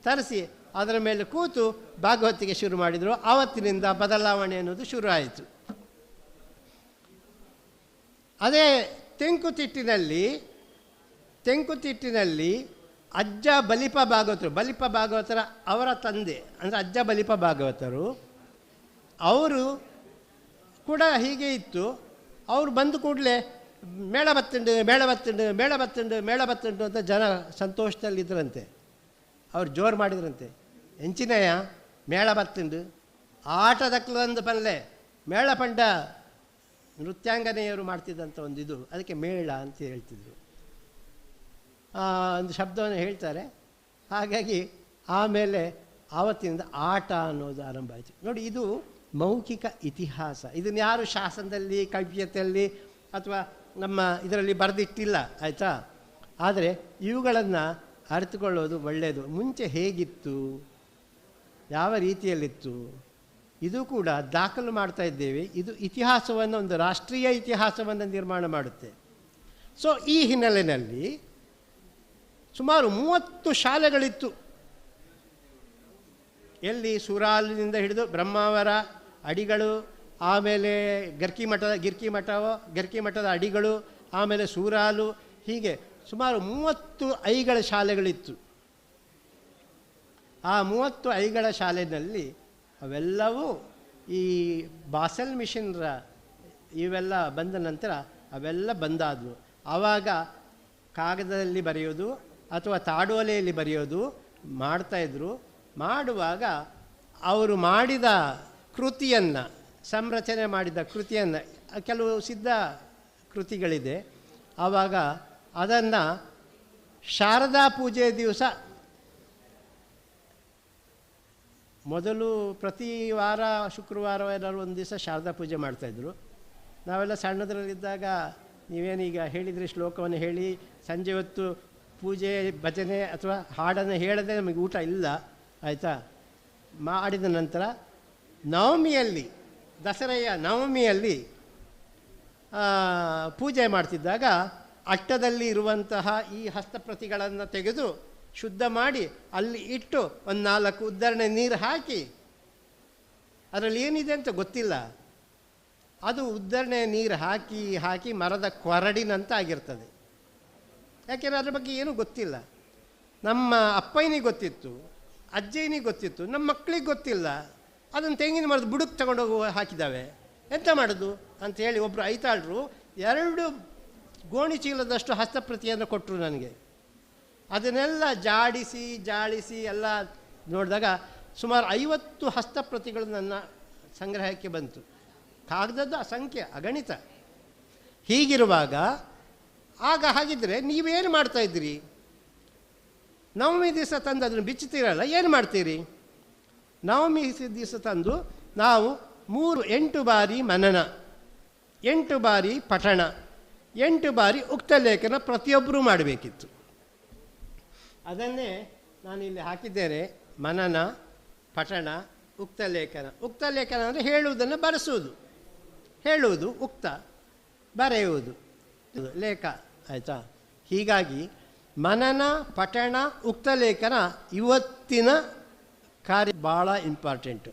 ತರಿಸಿ ಅದರ ಮೇಲೆ ಕೂತು ಭಾಗವತಿಗೆ ಶುರು ಮಾಡಿದರು. ಆವತ್ತಿನಿಂದ ಬದಲಾವಣೆ ಅನ್ನೋದು ಶುರು ಆಯಿತು. ಅದೇ ತೆಂಕುತಿಟ್ಟಿನಲ್ಲಿ ಅಜ್ಜ ಬಲಿಪ ಭಾಗವತರ ಅವರ ತಂದೆ ಅಂದರೆ ಅಜ್ಜ ಬಲಿಪ ಭಾಗವತರು, ಅವರು ಕೂಡ ಹೀಗೆ ಇತ್ತು. ಅವರು ಬಂದ ಕೂಡಲೇ ಮೇಳ ಬತ್ತುಂಡು ಅಂತ ಜನ ಸಂತೋಷದಲ್ಲಿದ್ದರಂತೆ. ಅವ್ರು ಜೋರು ಮಾಡಿದ್ರಂತೆ. ಎಂಚಿನಯ್ಯ ಮೇಳ ಬತ್ತುಂಡು ಆಟದಕ್ಲೊಂದು ಪಲ್ಲೆ ಮೇಳ ಪಂಡ ನೃತ್ಯಾಂಗನೆಯರು ಮಾಡ್ತಿದ್ದಂಥ ಒಂದು ಇದು, ಅದಕ್ಕೆ ಮೇಳ ಅಂತ ಹೇಳ್ತಿದ್ರು. ಒಂದು ಶಬ್ದವನ್ನು ಹೇಳ್ತಾರೆ. ಹಾಗಾಗಿ ಆಮೇಲೆ ಆವತ್ತಿನಿಂದ ಆಟ ಅನ್ನೋದು ಆರಂಭ ಆಯಿತು. ನೋಡಿ, ಇದು ಮೌಖಿಕ ಇತಿಹಾಸ. ಇದನ್ನು ಯಾರು ಶಾಸನದಲ್ಲಿ, ಕವಿತೆಯಲ್ಲಿ ಅಥವಾ ನಮ್ಮ ಇದರಲ್ಲಿ ಬರೆದಿಟ್ಟಿಲ್ಲ, ಆಯಿತಾ? ಆದರೆ ಇವುಗಳನ್ನು ಅರಿತುಕೊಳ್ಳೋದು ಒಳ್ಳೆಯದು. ಮುಂಚೆ ಹೇಗಿತ್ತು, ಯಾವ ರೀತಿಯಲ್ಲಿತ್ತು, ಇದು ಕೂಡ ದಾಖಲು ಮಾಡ್ತಾ ಇದ್ದೇವೆ. ಇದು ಇತಿಹಾಸವನ್ನು, ಒಂದು ರಾಷ್ಟ್ರೀಯ ಇತಿಹಾಸವನ್ನು ನಿರ್ಮಾಣ ಮಾಡುತ್ತೆ. ಸೊ ಈ ಹಿನ್ನೆಲೆಯಲ್ಲಿ ಸುಮಾರು 30 ಶಾಲೆಗಳಿತ್ತು. ಎಲ್ಲಿ ಸುರಾಲಿನಿಂದ ಹಿಡಿದು ಬ್ರಹ್ಮಾವರ ಅಡಿಗಳು, ಆಮೇಲೆ ಗರ್ಕಿ ಮಠದ ಅಡಿಗಳು, ಆಮೇಲೆ ಸೂರಾಲು, ಹೀಗೆ ಸುಮಾರು 30 ಐಗಳ ಶಾಲೆಗಳಿತ್ತು. ಆ 30 ಐಗಳ ಶಾಲೆಯಲ್ಲಿ ಅವೆಲ್ಲವೂ ಈ ಬಾಸೆಲ್ ಮಿಷನ್ರ ಇವೆಲ್ಲ ಬಂದ ನಂತರ ಅವೆಲ್ಲ ಬಂದಾದವು. ಆವಾಗ ಕಾಗದದಲ್ಲಿ ಬರೆಯೋದು ಅಥವಾ ತಾಡೋಲೆಯಲ್ಲಿ ಬರೆಯೋದು ಮಾಡ್ತಾಯಿದ್ರು. ಮಾಡುವಾಗ ಅವರು ಮಾಡಿದ ಕೃತಿಯನ್ನು, ಸಂರಚನೆ ಮಾಡಿದ ಕೃತಿಯನ್ನು, ಕೆಲವು ಸಿದ್ಧ ಕೃತಿಗಳಿದೆ. ಆವಾಗ ಅದನ್ನು ಶಾರದಾ ಪೂಜೆ ದಿವಸ, ಮೊದಲು ಪ್ರತಿ ವಾರ ಶುಕ್ರವಾರ ಏನಾದ್ರು ಒಂದು ದಿವಸ ಶಾರದಾ ಪೂಜೆ ಮಾಡ್ತಾಯಿದ್ರು. ನಾವೆಲ್ಲ ಸಣ್ಣದರಲ್ಲಿದ್ದಾಗ ನೀವೇನೀಗ ಹೇಳಿದ್ರಿ, ಶ್ಲೋಕವನ್ನು ಹೇಳಿ ಸಂಜೆ ಹೊತ್ತು ಪೂಜೆ ಭಜನೆ ಅಥವಾ ಹಾಡನ್ನು ಹೇಳದೆ ನಮಗೆ ಊಟ ಇಲ್ಲ, ಆಯಿತಾ? ಮಾಡಿದ ನಂತರ ನವಮಿಯಲ್ಲಿ, ದಸರೆಯ ನವಮಿಯಲ್ಲಿ ಪೂಜೆ ಮಾಡ್ತಿದ್ದಾಗ ಅಟ್ಟದಲ್ಲಿ ಇರುವಂತಹ ಈ ಹಸ್ತಪ್ರತಿಗಳನ್ನು ತೆಗೆದು ಶುದ್ಧ ಮಾಡಿ ಅಲ್ಲಿ ಇಟ್ಟು ಒಂದು 4 ಉದ್ದರಣೆ ನೀರು ಹಾಕಿ, ಅದರಲ್ಲಿ ಏನಿದೆ ಅಂತ ಗೊತ್ತಿಲ್ಲ, ಅದು ಉದ್ದರಣೆ ನೀರು ಹಾಕಿ ಮರದ ಕೊರಡಿನಂತ ಆಗಿರ್ತದೆ. ಯಾಕೆಂದರೆ ಅದ್ರ ಬಗ್ಗೆ ಏನೂ ಗೊತ್ತಿಲ್ಲ. ನಮ್ಮ ಅಪ್ಪಯ್ಯನಿಗೆ ಗೊತ್ತಿತ್ತು, ಅಜ್ಜಯ್ಯನಿಗೆ ಗೊತ್ತಿತ್ತು, ನಮ್ಮ ಮಕ್ಕಳಿಗೆ ಗೊತ್ತಿಲ್ಲ. ಅದನ್ನು ತೆಂಗಿನ ಮರದ ಬುಡಕ್ಕೆ ತಗೊಂಡೋಗಿ ಹಾಕಿದ್ದಾವೆ. ಎಂತ ಮಾಡೋದು ಅಂಥೇಳಿ ಒಬ್ಬರು ಐತಾಳರು 2 ಗೋಣಿ ಚೀಲದಷ್ಟು ಹಸ್ತಪ್ರತಿಯನ್ನು ಕೊಟ್ಟರು ನನಗೆ. ಅದನ್ನೆಲ್ಲ ಜಾಳಿಸಿ ಎಲ್ಲ ನೋಡಿದಾಗ ಸುಮಾರು 50 ಹಸ್ತಪ್ರತಿಗಳು ನನ್ನ ಸಂಗ್ರಹಕ್ಕೆ ಬಂತು. ಕಾಗದದ್ದು ಅಸಂಖ್ಯ ಅಗಣಿತ. ಹೀಗಿರುವಾಗ ಆಗ ಹಾಗಿದ್ದರೆ ನೀವೇನು ಮಾಡ್ತಾಯಿದ್ದೀರಿ? ನವಮಿ ದಿವಸ ತಂದು ಅದನ್ನು ಬಿಚ್ಚುತ್ತೀರಲ್ಲ, ಏನು ಮಾಡ್ತೀರಿ? ನವಮಿ ದಿವಸ ತಂದು ನಾವು 8 ಬಾರಿ ಮನನ, 8 ಬಾರಿ ಪಠಣ, 8 ಬಾರಿ ಉಕ್ತ ಲೇಖನ ಪ್ರತಿಯೊಬ್ಬರೂ ಮಾಡಬೇಕಿತ್ತು. ಅದನ್ನೇ ನಾನಿಲ್ಲಿ ಹಾಕಿದ್ದೇನೆ. ಮನನ, ಪಠಣ, ಉಕ್ತ ಲೇಖನ. ಉಕ್ತ ಲೇಖನ ಅಂದರೆ ಹೇಳುವುದನ್ನು ಬರೆಸುವುದು, ಹೇಳುವುದು ಉಕ್ತ, ಬರೆಯುವುದು ಲೇಖ. ಆಯಿತಾ? ಹೀಗಾಗಿ ಮನನ, ಪಠಣ, ಉಕ್ತ ಲೇಖನ ಇವತ್ತಿನ ಕಾರ್ಯ ಭಾಳ ಇಂಪಾರ್ಟೆಂಟು.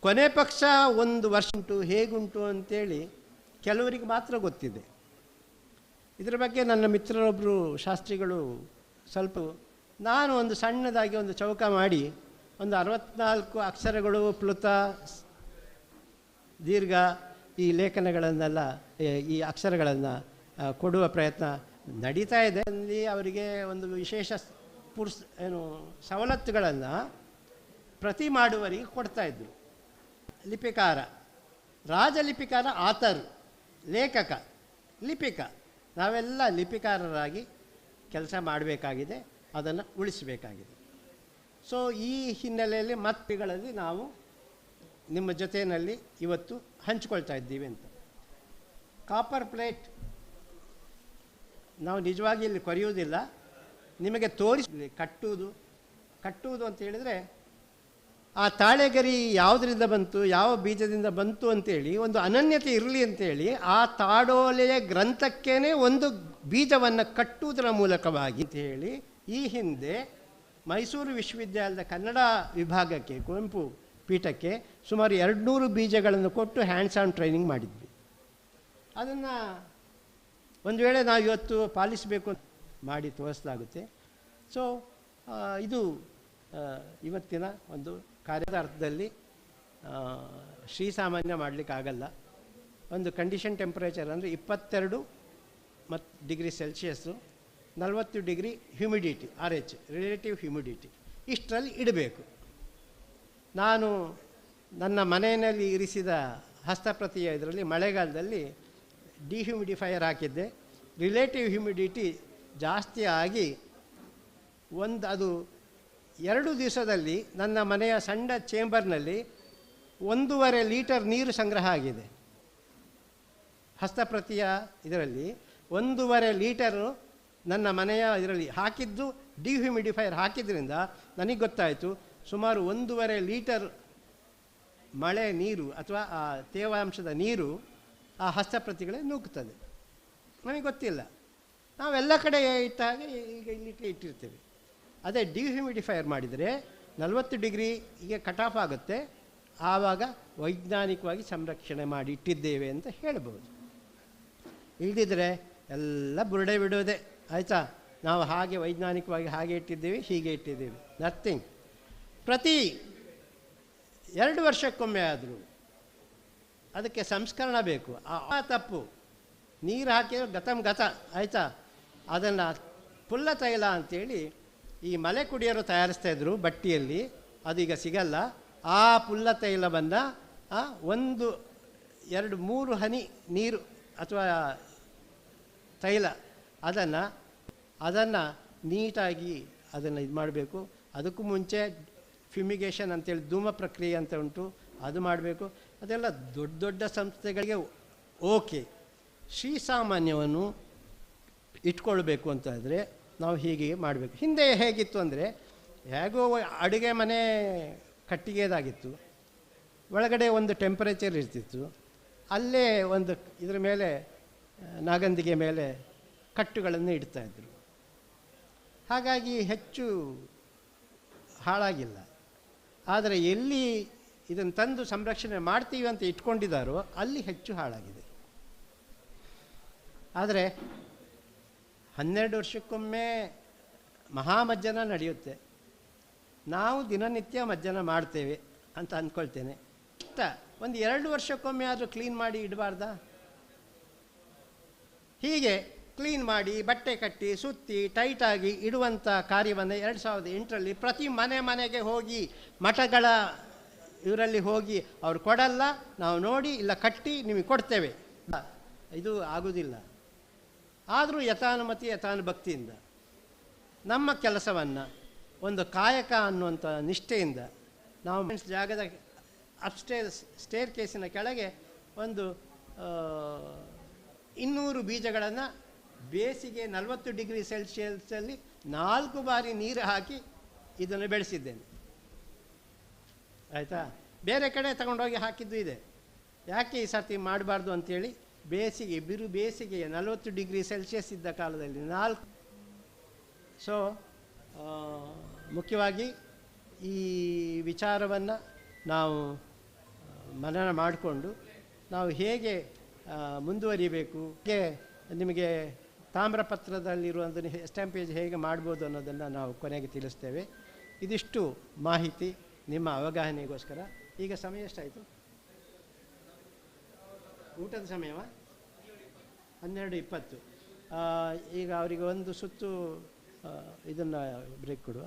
ಕೊನೆ ಪಕ್ಷ 1 ವರ್ಷ ಉಂಟು ಹೇಗುಂಟು ಅಂತೇಳಿ ಕೆಲವರಿಗೆ ಮಾತ್ರ ಗೊತ್ತಿದೆ. ಇದರ ಬಗ್ಗೆ ನನ್ನ ಮಿತ್ರರೊಬ್ಬರು ಶಾಸ್ತ್ರಿಗಳು ಸ್ವಲ್ಪ, ನಾನು ಒಂದು ಸಣ್ಣದಾಗಿ ಒಂದು ಚೌಕ ಮಾಡಿ ಒಂದು 64 ಅಕ್ಷರಗಳು, ಪ್ಲುತ, ದೀರ್ಘ, ಈ ಲೇಖನಗಳನ್ನೆಲ್ಲ, ಈ ಅಕ್ಷರಗಳನ್ನು ಕೊಡುವ ಪ್ರಯತ್ನ ನಡೀತಾ ಇದೆ. ಅಲ್ಲಿ ಅವರಿಗೆ ಒಂದು ವಿಶೇಷ ಸವಲತ್ತುಗಳನ್ನು ಪ್ರತಿ ಮಾಡುವವರಿಗೆ ಕೊಡ್ತಾಯಿದ್ರು. ಲಿಪಿಕಾರ, ರಾಜಲಿಪಿಕಾರ, ಆತರು, ಲೇಖಕ, ಲಿಪಿಕ, ನಾವೆಲ್ಲ ಲಿಪಿಕಾರರಾಗಿ ಕೆಲಸ ಮಾಡಬೇಕಾಗಿದೆ, ಅದನ್ನು ಉಳಿಸಬೇಕಾಗಿದೆ. ಸೊ ಈ ಹಿನ್ನೆಲೆಯಲ್ಲಿ ಮತ್ತುಗಳಲ್ಲಿ ನಾವು ನಿಮ್ಮ ಜೊತೆಯಲ್ಲಿ ಇವತ್ತು ಹಂಚ್ಕೊಳ್ತಾ ಇದ್ದೀವಿ ಅಂತ. ಕಾಪರ್ ಪ್ಲೇಟ್ ನಾವು ನಿಜವಾಗಿ ಇಲ್ಲಿ ಕೊರೆಯುವುದಿಲ್ಲ, ನಿಮಗೆ ತೋರಿಸಿ ಕಟ್ಟುವುದು ಅಂತ ಹೇಳಿದರೆ ಆ ತಾಳೆಗರಿ ಯಾವುದರಿಂದ ಬಂತು, ಯಾವ ಬೀಜದಿಂದ ಬಂತು ಅಂತೇಳಿ ಒಂದು ಅನನ್ಯತೆ ಇರಲಿ ಅಂತೇಳಿ ಆ ತಾಡೋಲೆಯ ಗ್ರಂಥಕ್ಕೇ ಒಂದು ಬೀಜವನ್ನು ಕಟ್ಟುವುದರ ಮೂಲಕವಾಗಿ ಅಂತ ಹೇಳಿ ಈ ಹಿಂದೆ ಮೈಸೂರು ವಿಶ್ವವಿದ್ಯಾಲಯದ ಕನ್ನಡ ವಿಭಾಗಕ್ಕೆ, ಕುವೆಂಪು ಪೀಠಕ್ಕೆ ಸುಮಾರು 200 ಬೀಜಗಳನ್ನು ಕೊಟ್ಟು ಹ್ಯಾಂಡ್ಸ್ ಆನ್ ಟ್ರೈನಿಂಗ್ ಮಾಡಿದ್ವಿ. ಅದನ್ನು ಒಂದು ವೇಳೆ ನಾವು ಇವತ್ತು ಪಾಲಿಸಬೇಕು ಮಾಡಿ ತೋರಿಸಲಾಗುತ್ತೆ. ಸೊ ಇದು ಇವತ್ತಿನ ಒಂದು ಕಾರ್ಯದ ಅರ್ಥದಲ್ಲಿ ಶ್ರೀಸಾಮಾನ್ಯ ಮಾಡಲಿಕ್ಕಾಗಲ್ಲ. ಒಂದು ಕಂಡೀಷನ್ ಟೆಂಪರೇಚರ್ ಅಂದರೆ 22 degree Celsius, 40 degree humidity, RH relative humidity, ಇಷ್ಟರಲ್ಲಿ ಇಡಬೇಕು. ನಾನು ನನ್ನ ಮನೆಯಲ್ಲಿ ಇರಿಸಿದ ಹಸ್ತಪ್ರತಿಯ ಇದರಲ್ಲಿ ಮಳೆಗಾಲದಲ್ಲಿ ಡಿಹ್ಯುಮಿಡಿಫೈಯರ್ ಹಾಕಿದ್ದೆ. ರಿಲೇಟಿವ್ ಹ್ಯುಮಿಡಿಟಿ ಜಾಸ್ತಿ ಆಗಿ ಅದು 2 ದಿವಸದಲ್ಲಿ ನನ್ನ ಮನೆಯ ಸಣ್ಣ ಚೇಂಬರ್ನಲ್ಲಿ 1.5 ಲೀಟರ್ ನೀರು ಸಂಗ್ರಹ ಆಗಿದೆ. ಹಸ್ತಪ್ರತಿಯ ಇದರಲ್ಲಿ 1.5 ಲೀಟರು ನನ್ನ ಮನೆಯ ಇದರಲ್ಲಿ ಹಾಕಿದ್ದು, ಡಿಹ್ಯುಮಿಡಿಫೈಯರ್ ಹಾಕಿದ್ರಿಂದ ನನಗೆ ಗೊತ್ತಾಯಿತು ಸುಮಾರು 1.5 ಲೀಟರ್ ಮಳೆ ನೀರು ಅಥವಾ ಆ ತೇವಾಂಶದ ನೀರು ಆ ಹಸ್ತಪ್ರತಿಗಳೇ ನುಗ್ಗುತ್ತದೆ. ನನಗೆ ಗೊತ್ತಿಲ್ಲ, ನಾವೆಲ್ಲ ಕಡೆ ಇಟ್ಟ ಹಾಗೆ ಈಗ ಇಲ್ಲಿ ಇಟ್ಟಿರ್ತೇವೆ. ಅದೇ ಡಿಹ್ಯುಮಿಡಿಫೈಯರ್ ಮಾಡಿದರೆ 40 ಡಿಗ್ರಿಗೆ ಕಟ್ ಆಫ್ ಆಗುತ್ತೆ. ಆವಾಗ ವೈಜ್ಞಾನಿಕವಾಗಿ ಸಂರಕ್ಷಣೆ ಮಾಡಿ ಇಟ್ಟಿದ್ದೇವೆ ಅಂತ ಹೇಳ್ಬೋದು. ಇಲ್ದಿದ್ರೆ ಎಲ್ಲ ಬುರುಡೆ ಬಿಡೋದೆ. ಆಯಿತಾ? ನಾವು ಹಾಗೆ ವೈಜ್ಞಾನಿಕವಾಗಿ ಹಾಗೆ ಇಟ್ಟಿದ್ದೇವೆ, ಹೀಗೆ ಇಟ್ಟಿದ್ದೇವೆ, ನಥಿಂಗ್. ಪ್ರತಿ 2 ವರ್ಷಕ್ಕೊಮ್ಮೆ ಆದರೂ ಅದಕ್ಕೆ ಸಂಸ್ಕರಣ ಬೇಕು. ಆ ತಪ್ಪು ನೀರು ಹಾಕಿದ್ರೆ ಗತ ಆಯಿತಾ? ಅದನ್ನು ಪುಲ್ಲ ತೈಲ ಅಂಥೇಳಿ ಈ ಮಲೆ ಕುಡಿಯರು ತಯಾರಿಸ್ತಾಯಿದ್ರು ಬಟ್ಟಿಯಲ್ಲಿ, ಅದೀಗ ಸಿಗಲ್ಲ. ಆ ಪುಲ್ಲ ತೈಲವನ್ನು 1, 2, 3 ಹನಿ ನೀರು ಅಥವಾ ತೈಲ ಅದನ್ನು ನೀಟಾಗಿ ಅದನ್ನು ಇದು ಮಾಡಬೇಕು. ಅದಕ್ಕೂ ಮುಂಚೆ ಫ್ಯುಮಿಗೇಷನ್ ಅಂತೇಳಿ ಧೂಮ ಪ್ರಕ್ರಿಯೆ ಅಂತ ಉಂಟು, ಅದು ಮಾಡಬೇಕು. ಅದೆಲ್ಲ ದೊಡ್ಡ ದೊಡ್ಡ ಸಂಸ್ಥೆಗಳಿಗೆ ಓಕೆ. ಶ್ರೀಸಾಮಾನ್ಯವನ್ನು ಇಟ್ಕೊಳ್ಬೇಕು ಅಂತ ಇದ್ದರೆ ನಾವು ಹೀಗೆ ಮಾಡಬೇಕು. ಹಿಂದೆ ಹೇಗಿತ್ತು ಅಂದರೆ, ಹೇಗೋ ಅಡುಗೆ ಮನೆ ಕಟ್ಟಿಗೆದಾಗಿತ್ತು, ಒಳಗಡೆ ಒಂದು ಟೆಂಪರೇಚರ್ ಇರ್ತಿತ್ತು, ಅಲ್ಲೇ ಒಂದು ಇದರ ಮೇಲೆ ನಾಗಂದಿಗೆ ಮೇಲೆ ಕಟ್ಟುಗಳನ್ನು ಇಡ್ತಾಯಿದ್ರು. ಹಾಗಾಗಿ ಹೆಚ್ಚು ಹಾಳಾಗಿಲ್ಲ. ಆದರೆ ಎಲ್ಲಿ ಇದನ್ನು ತಂದು ಸಂರಕ್ಷಣೆ ಮಾಡ್ತೀವಿ ಅಂತ ಇಟ್ಕೊಂಡಿದ್ದಾರೋ ಅಲ್ಲಿ ಹೆಚ್ಚು ಹಾಳಾಗಿದೆ. ಆದರೆ 12 ವರ್ಷಕ್ಕೊಮ್ಮೆ ಮಹಾಮಜ್ಜನ ನಡೆಯುತ್ತೆ. ನಾವು ದಿನನಿತ್ಯ ಮಜ್ಜನ ಮಾಡ್ತೇವೆ. ಅಂತ ಅಂದ್ಕೊಳ್ತೇನೆ. ಒಂದು 2 ವರ್ಷಕ್ಕೊಮ್ಮೆ ಆದರೂ ಕ್ಲೀನ್ ಮಾಡಿ ಇಡಬಾರ್ದಾ? ಹೀಗೆ ಕ್ಲೀನ್ ಮಾಡಿ ಬಟ್ಟೆ ಕಟ್ಟಿ ಸುತ್ತಿ ಟೈಟಾಗಿ ಇಡುವಂಥ ಕಾರ್ಯವನ್ನು 2008ರಲ್ಲಿ ಪ್ರತಿ ಮನೆಗೆ ಹೋಗಿ ಮಠಗಳ ಇವರಲ್ಲಿ ಹೋಗಿ ಅವ್ರು ಕೊಡಲ್ಲ, ನಾವು ನೋಡಿ ಇಲ್ಲ ಕಟ್ಟಿ ನಿಮಗೆ ಕೊಡ್ತೇವೆ, ಇದು ಆಗುವುದಿಲ್ಲ. ಆದರೂ ಯಥಾನುಭಕ್ತಿಯಿಂದ ನಮ್ಮ ಕೆಲಸವನ್ನು ಒಂದು ಕಾಯಕ ಅನ್ನುವಂಥ ನಿಷ್ಠೆಯಿಂದ ನಾವು ಜಾಗದ ಸ್ಟೇರ್ ಕೇಸಿನ ಕೆಳಗೆ ಒಂದು 200 ಬೀಜಗಳನ್ನು ಬೇಸಿಗೆ 40 ಡಿಗ್ರಿ ಸೆಲ್ಸಿಯಸ್ಸಲ್ಲಿ 4 ಬಾರಿ ನೀರು ಹಾಕಿ ಇದನ್ನು ಬೆಳೆಸಿದ್ದೇನೆ. ಆಯಿತಾ? ಬೇರೆ ಕಡೆ ತಗೊಂಡೋಗಿ ಹಾಕಿದ್ದು ಇದೆ. ಯಾಕೆ ಈ ಸರ್ತಿ ಮಾಡಬಾರ್ದು ಅಂಥೇಳಿ ಬಿರು ಬೇಸಿಗೆಯ 40 ಡಿಗ್ರಿ ಸೆಲ್ಸಿಯಸ್ ಇದ್ದ ಕಾಲದಲ್ಲಿ 4. ಸೊ ಮುಖ್ಯವಾಗಿ ಈ ವಿಚಾರವನ್ನು ನಾವು ಮನನ ಮಾಡಿಕೊಂಡು ನಾವು ಹೇಗೆ ಮುಂದುವರಿಬೇಕು, ನಿಮಗೆ ತಾಮ್ರಪತ್ರದಲ್ಲಿರುವಂಥ ಸ್ಟ್ಯಾಂಪೇಜ್ ಹೇಗೆ ಮಾಡ್ಬೋದು ಅನ್ನೋದನ್ನು ನಾವು ಕೊನೆಗೆ ತಿಳಿಸ್ತೇವೆ. ಇದಿಷ್ಟು ಮಾಹಿತಿ ನಿಮ್ಮ ಅವಗಾಹನೆಗೋಸ್ಕರ. ಈಗ ಸಮಯ ಎಷ್ಟಾಯಿತು? ಊಟದ ಸಮಯವಾ? 12:20. ಈಗ ಅವರಿಗೆ ಒಂದು ಸುತ್ತು ಇದನ್ನು ಬ್ರೇಕ್ ಕೊಡುವ.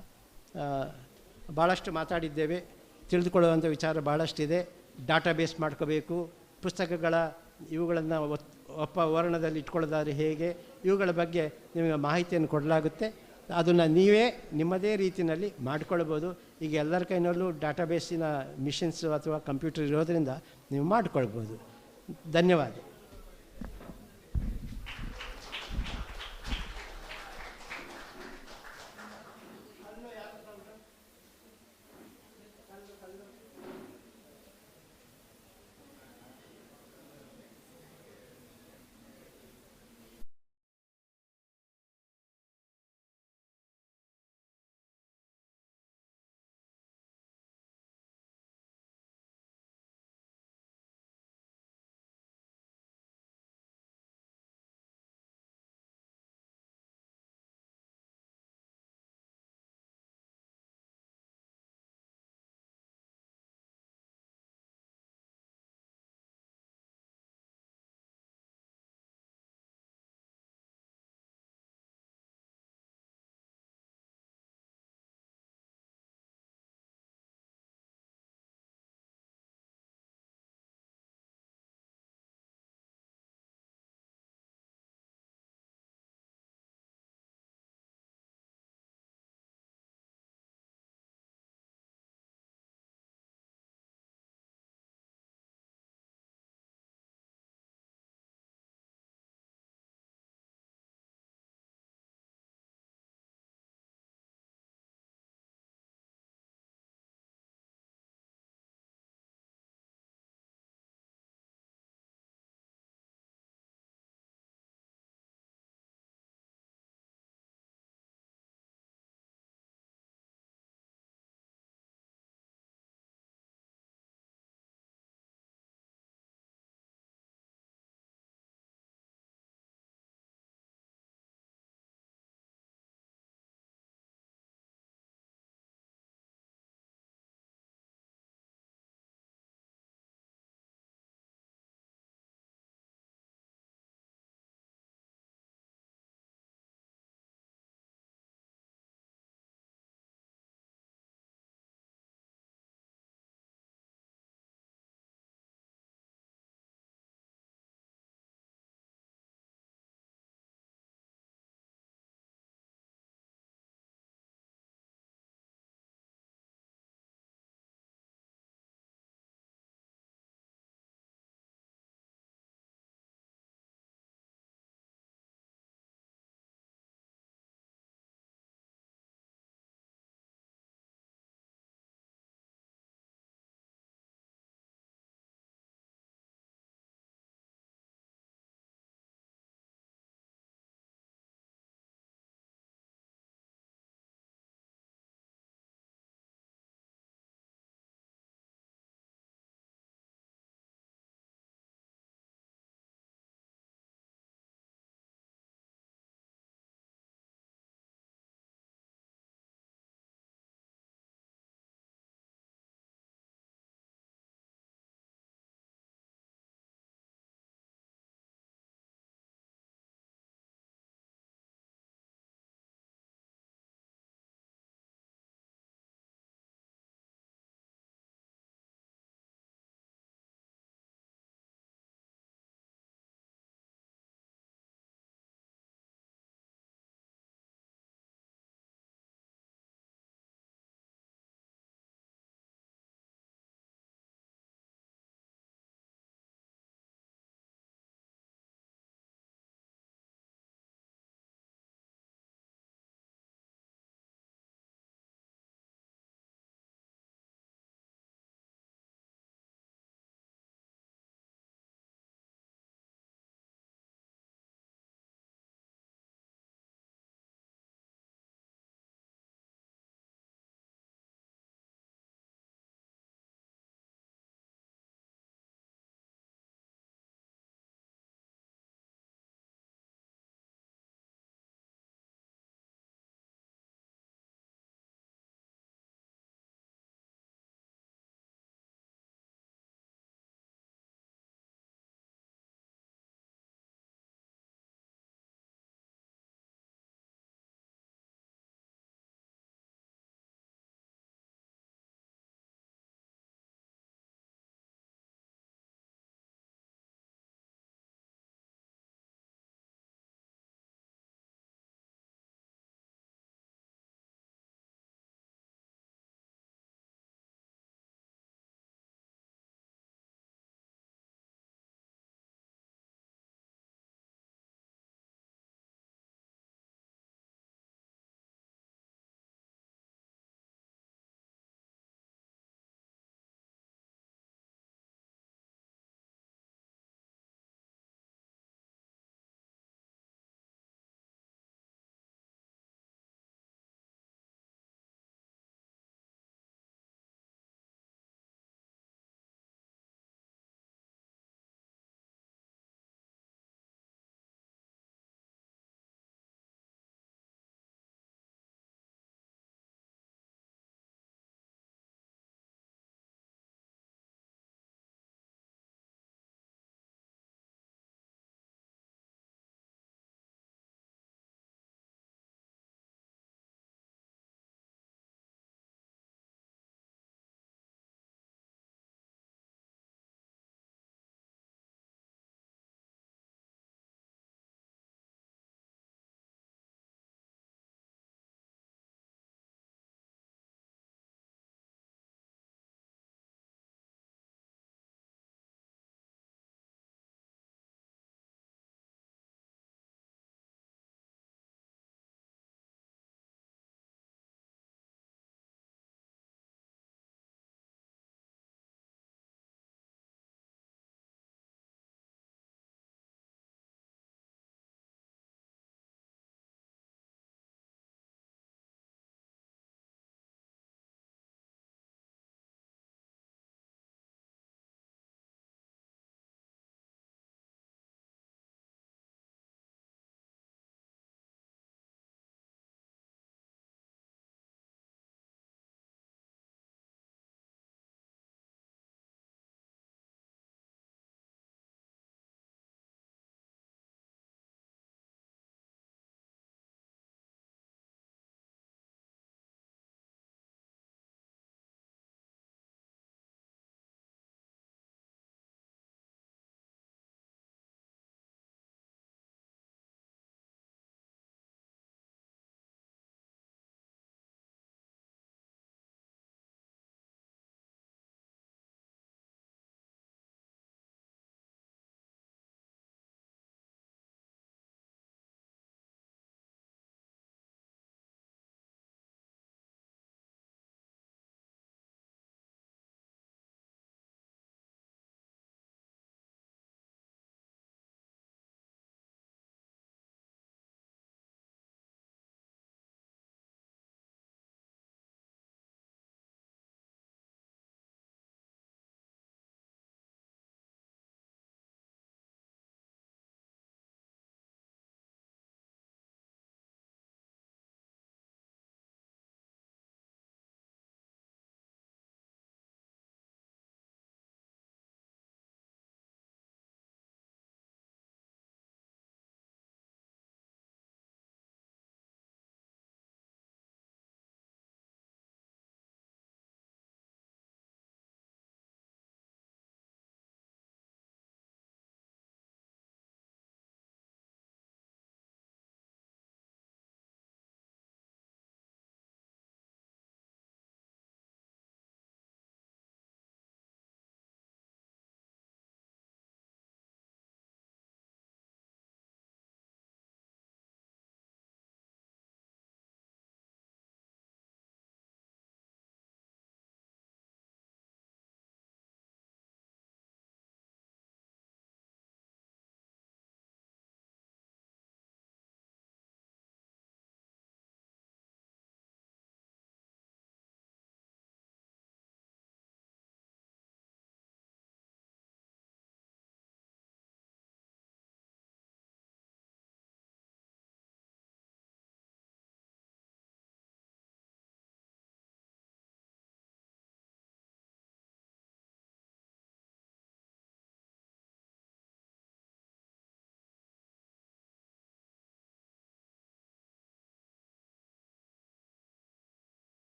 ಭಾಳಷ್ಟು ಮಾತಾಡಿದ್ದೇವೆ, ತಿಳಿದುಕೊಳ್ಳುವಂಥ ವಿಚಾರ ಭಾಳಷ್ಟಿದೆ. ಡಾಟಾಬೇಸ್ ಮಾಡ್ಕೋಬೇಕು, ಪುಸ್ತಕಗಳ ಇವುಗಳನ್ನು ವರ್ಣದಲ್ಲಿ ಇಟ್ಕೊಳ್ಳೋದಾದ್ರೆ ಹೇಗೆ, ಇವುಗಳ ಬಗ್ಗೆ ನಿಮಗೆ ಮಾಹಿತಿಯನ್ನು ಕೊಡಲಾಗುತ್ತೆ. ಅದನ್ನು ನೀವೇ ನಿಮ್ಮದೇ ರೀತಿಯಲ್ಲಿ ಮಾಡಿಕೊಳ್ಬೋದು. ಈಗ ಎಲ್ಲರ ಕೈನಲ್ಲೂ ಡಾಟಾಬೇಸಿನ ಮಿಷಿನ್ಸು ಅಥವಾ ಕಂಪ್ಯೂಟರ್ ಇರೋದರಿಂದ ನೀವು ಮಾಡಿಕೊಳ್ಬೋದು. ಧನ್ಯವಾದ.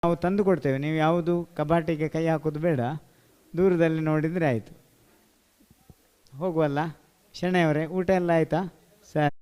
ನಾವು ತಂದು ಕೊಡ್ತೇವೆ. ನೀವು ಯಾವುದು ಕಬಾಟಿಗೆ ಕೈ ಹಾಕೋದು ಬೇಡ, ದೂರದಲ್ಲಿ ನೋಡಿದರೆ ಆಯಿತು. ಹೋಗುವಲ್ಲ ಶೆಣೆಯವರೇ, ಊಟ ಎಲ್ಲ ಆಯಿತಾ? ಸರಿ.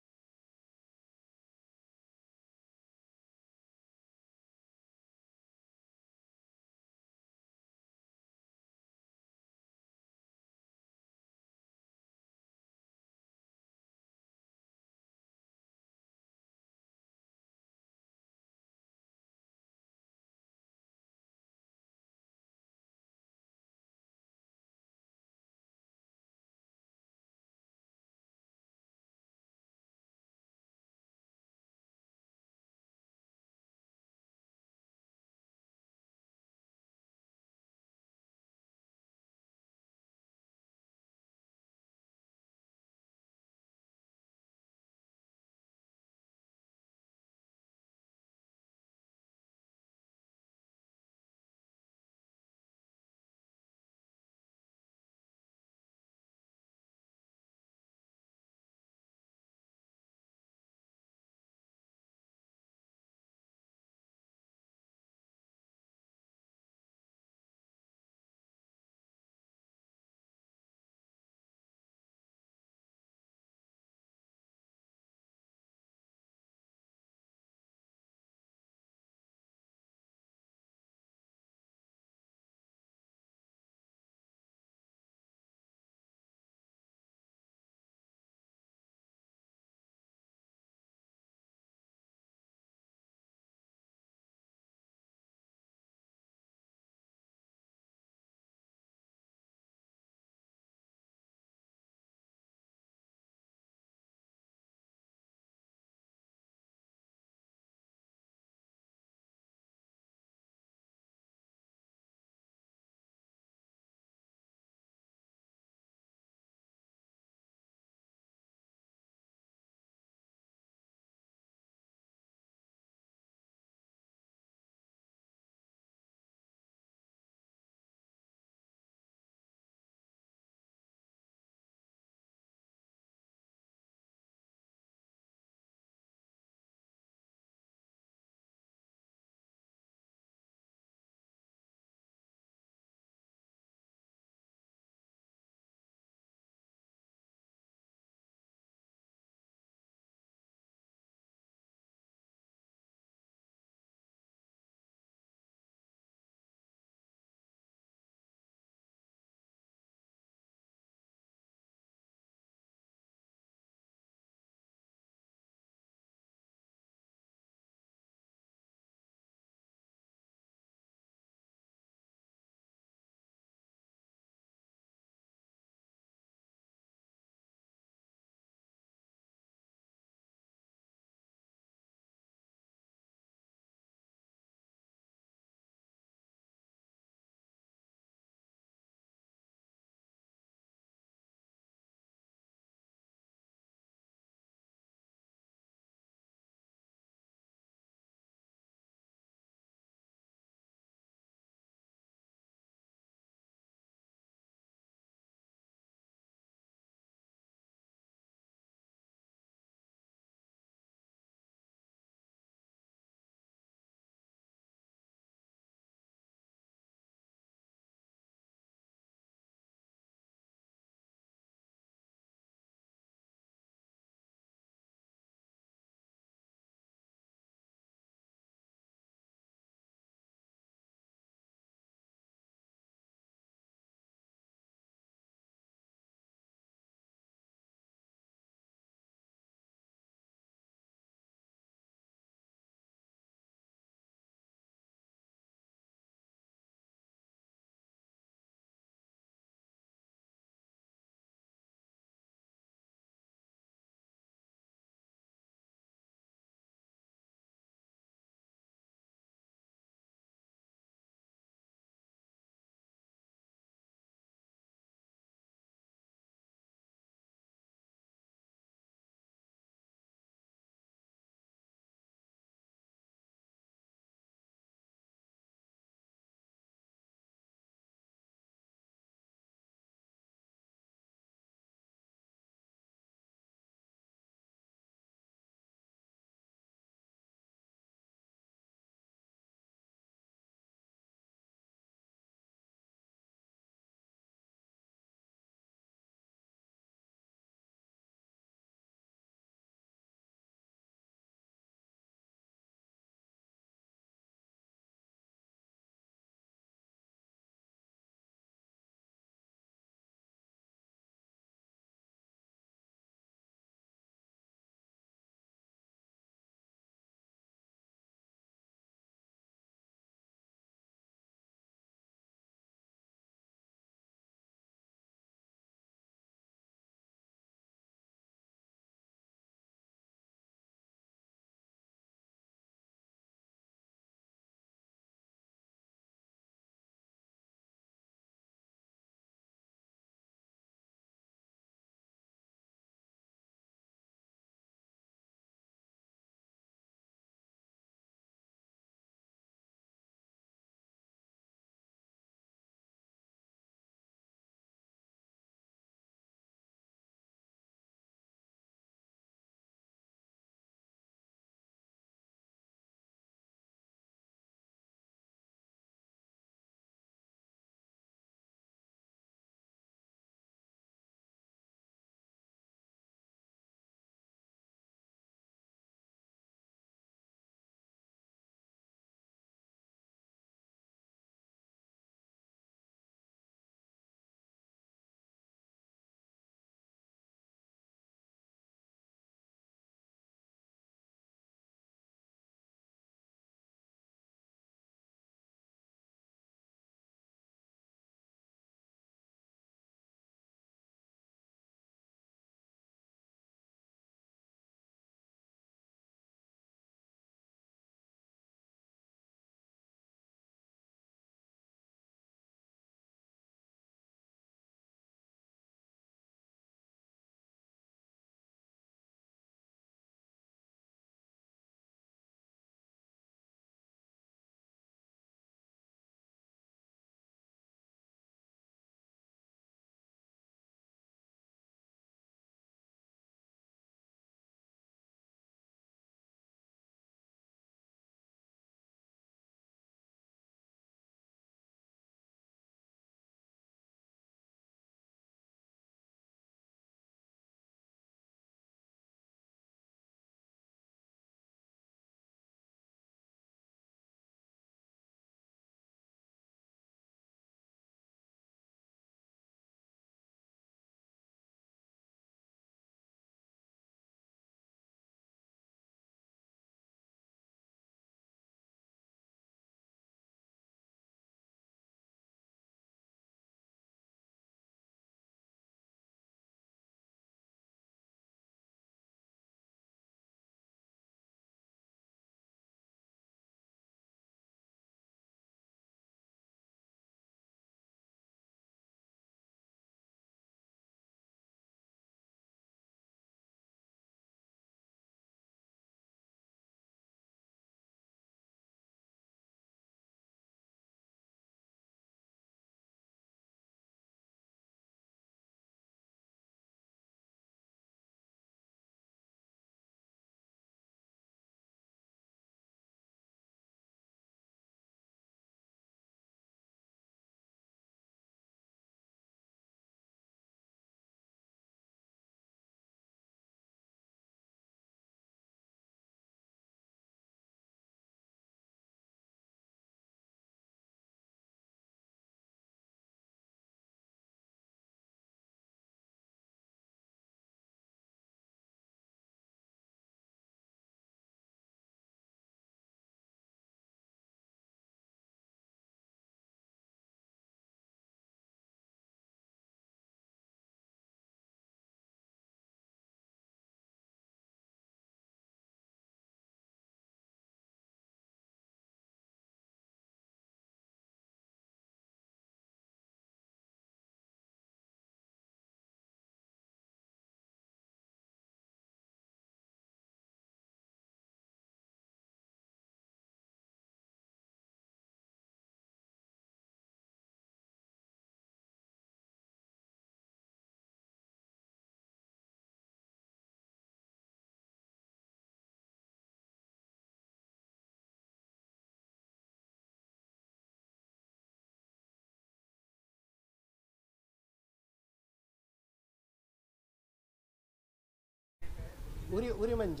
ಉರಿಮಂಜ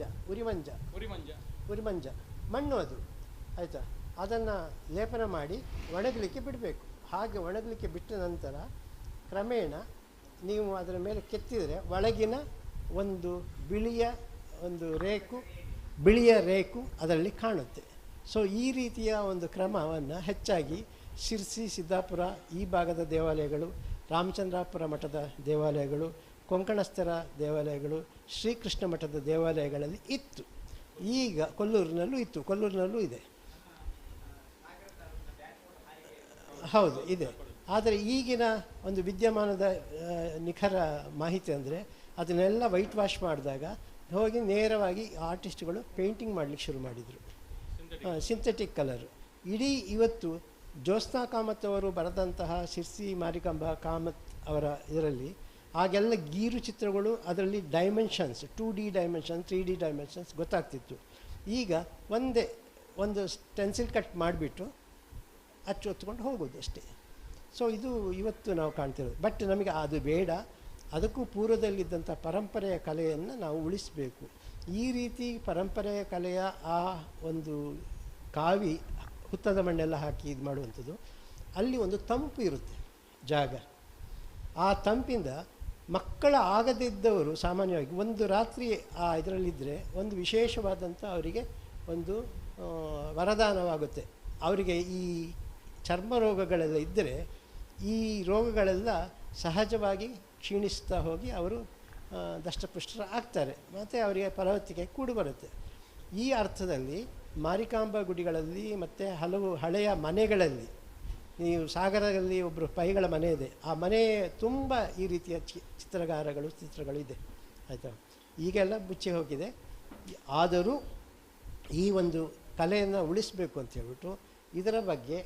ಮಣ್ಣು ಅದು, ಆಯಿತಾ. ಅದನ್ನು ಲೇಪನ ಮಾಡಿ ಒಣಗಲಿಕ್ಕೆ ಬಿಡಬೇಕು. ಹಾಗೆ ಒಣಗಲಿಕ್ಕೆ ಬಿಟ್ಟ ನಂತರ ಕ್ರಮೇಣ ನೀವು ಅದರ ಮೇಲೆ ಕೆತ್ತಿದರೆ ಒಳಗಿನ ಒಂದು ಬಿಳಿಯ ರೇಕು ಅದರಲ್ಲಿ ಕಾಣುತ್ತೆ. ಸೊ ಈ ರೀತಿಯ ಒಂದು ಕ್ರಮವನ್ನು ಹೆಚ್ಚಾಗಿ ಶಿರ್ಸಿ, ಸಿದ್ದಾಪುರ ಈ ಭಾಗದ ದೇವಾಲಯಗಳು, ರಾಮಚಂದ್ರಾಪುರ ಮಠದ ದೇವಾಲಯಗಳು, ಕೊಂಕಣಸ್ಥರ ದೇವಾಲಯಗಳು, ಶ್ರೀಕೃಷ್ಣ ಮಠದ ದೇವಾಲಯಗಳಲ್ಲಿ ಇತ್ತು. ಈಗ ಕೊಲ್ಲೂರಿನಲ್ಲೂ ಇದೆ. ಹೌದು, ಇದೆ. ಆದರೆ ಈಗಿನ ಒಂದು ವಿದ್ಯಮಾನದ ನಿಖರ ಮಾಹಿತಿ ಅಂದರೆ ಅದನ್ನೆಲ್ಲ ವೈಟ್ ವಾಶ್ ಮಾಡಿದಾಗ ಹೋಗಿ ನೇರವಾಗಿ ಆರ್ಟಿಸ್ಟ್ಗಳು ಪೇಂಟಿಂಗ್ ಮಾಡಲಿಕ್ಕೆ ಶುರು ಮಾಡಿದರು, ಸಿಂಥೆಟಿಕ್ ಕಲರು. ಇಡೀ ಇವತ್ತು ಜ್ಯೋತ್ಸ್ನಾ ಕಾಮತ್ ಅವರು ಬರೆದಂತಹ ಶಿರ್ಸಿ ಮಾರಿಕಾಂಬಾ ಕಾಮತ್ ಅವರ ಇದರಲ್ಲಿ ಆಗೆಲ್ಲ ಗೀರು ಚಿತ್ರಗಳು, ಅದರಲ್ಲಿ dimensions 2D dimensions 3D dimensions ಗೊತ್ತಾಗ್ತಿತ್ತು. ಈಗ ಒಂದು ಸ್ಟೆನ್ಸಿಲ್ ಕಟ್ ಮಾಡಿಬಿಟ್ಟು ಅಚ್ಚು ಹೊತ್ಕೊಂಡು ಹೋಗೋದು ಅಷ್ಟೇ. ಸೊ ಇದು ಇವತ್ತು ನಾವು ಕಾಣ್ತಿರೋದು. ಬಟ್ ನಮಗೆ ಅದು ಬೇಡ, ಅದಕ್ಕೂ ಪೂರ್ವದಲ್ಲಿದ್ದಂಥ ಪರಂಪರೆಯ ಕಲೆಯನ್ನು ನಾವು ಉಳಿಸಬೇಕು. ಈ ರೀತಿ ಪರಂಪರೆಯ ಕಲೆಯ ಆ ಒಂದು ಕಾವಿ ಹುತ್ತದ ಮಣ್ಣೆಲ್ಲ ಹಾಕಿ ಇದು ಮಾಡುವಂಥದ್ದು, ಅಲ್ಲಿ ಒಂದು ತಂಪು ಇರುತ್ತೆ ಜಾಗ. ಆ ತಂಪಿಂದ ಮಕ್ಕಳ ಆಗದಿದ್ದವರು ಸಾಮಾನ್ಯವಾಗಿ ಒಂದು ರಾತ್ರಿ ಆ ಇದರಲ್ಲಿದ್ದರೆ ಒಂದು ವಿಶೇಷವಾದಂಥ ಅವರಿಗೆ ಒಂದು ವರದಾನವಾಗುತ್ತೆ. ಅವರಿಗೆ ಈ ಚರ್ಮ ರೋಗಗಳೆಲ್ಲ ಇದ್ದರೆ ಈ ರೋಗಗಳೆಲ್ಲ ಸಹಜವಾಗಿ ಕ್ಷೀಣಿಸ್ತಾ ಹೋಗಿ ಅವರು ದಷ್ಟಪುಷ್ಟರ ಆಗ್ತಾರೆ, ಮತ್ತು ಅವರಿಗೆ ಫಲವತ್ತಿಗೆ ಕೂಡು ಬರುತ್ತೆ. ಈ ಅರ್ಥದಲ್ಲಿ ಮಾರಿಕಾಂಬಾ ಗುಡಿಗಳಲ್ಲಿ ಮತ್ತು ಹಲವು ಹಳೆಯ ಮನೆಗಳಲ್ಲಿ, ನೀವು ಸಾಗರದಲ್ಲಿ ಒಬ್ಬರು ಪೈಗಳ ಮನೆ ಇದೆ, ಆ ಮನೆ ತುಂಬ ಈ ರೀತಿಯ ಚಿತ್ರಗಳು ಇದೆ, ಆಯಿತಾ. ಈಗೆಲ್ಲ ಮುಚ್ಚಿ ಹೋಗಿದೆ. ಆದರೂ ಈ ಒಂದು ಕಲೆಯನ್ನು ಉಳಿಸಬೇಕು ಅಂತ ಹೇಳ್ಬಿಟ್ಟು ಇದರ ಬಗ್ಗೆ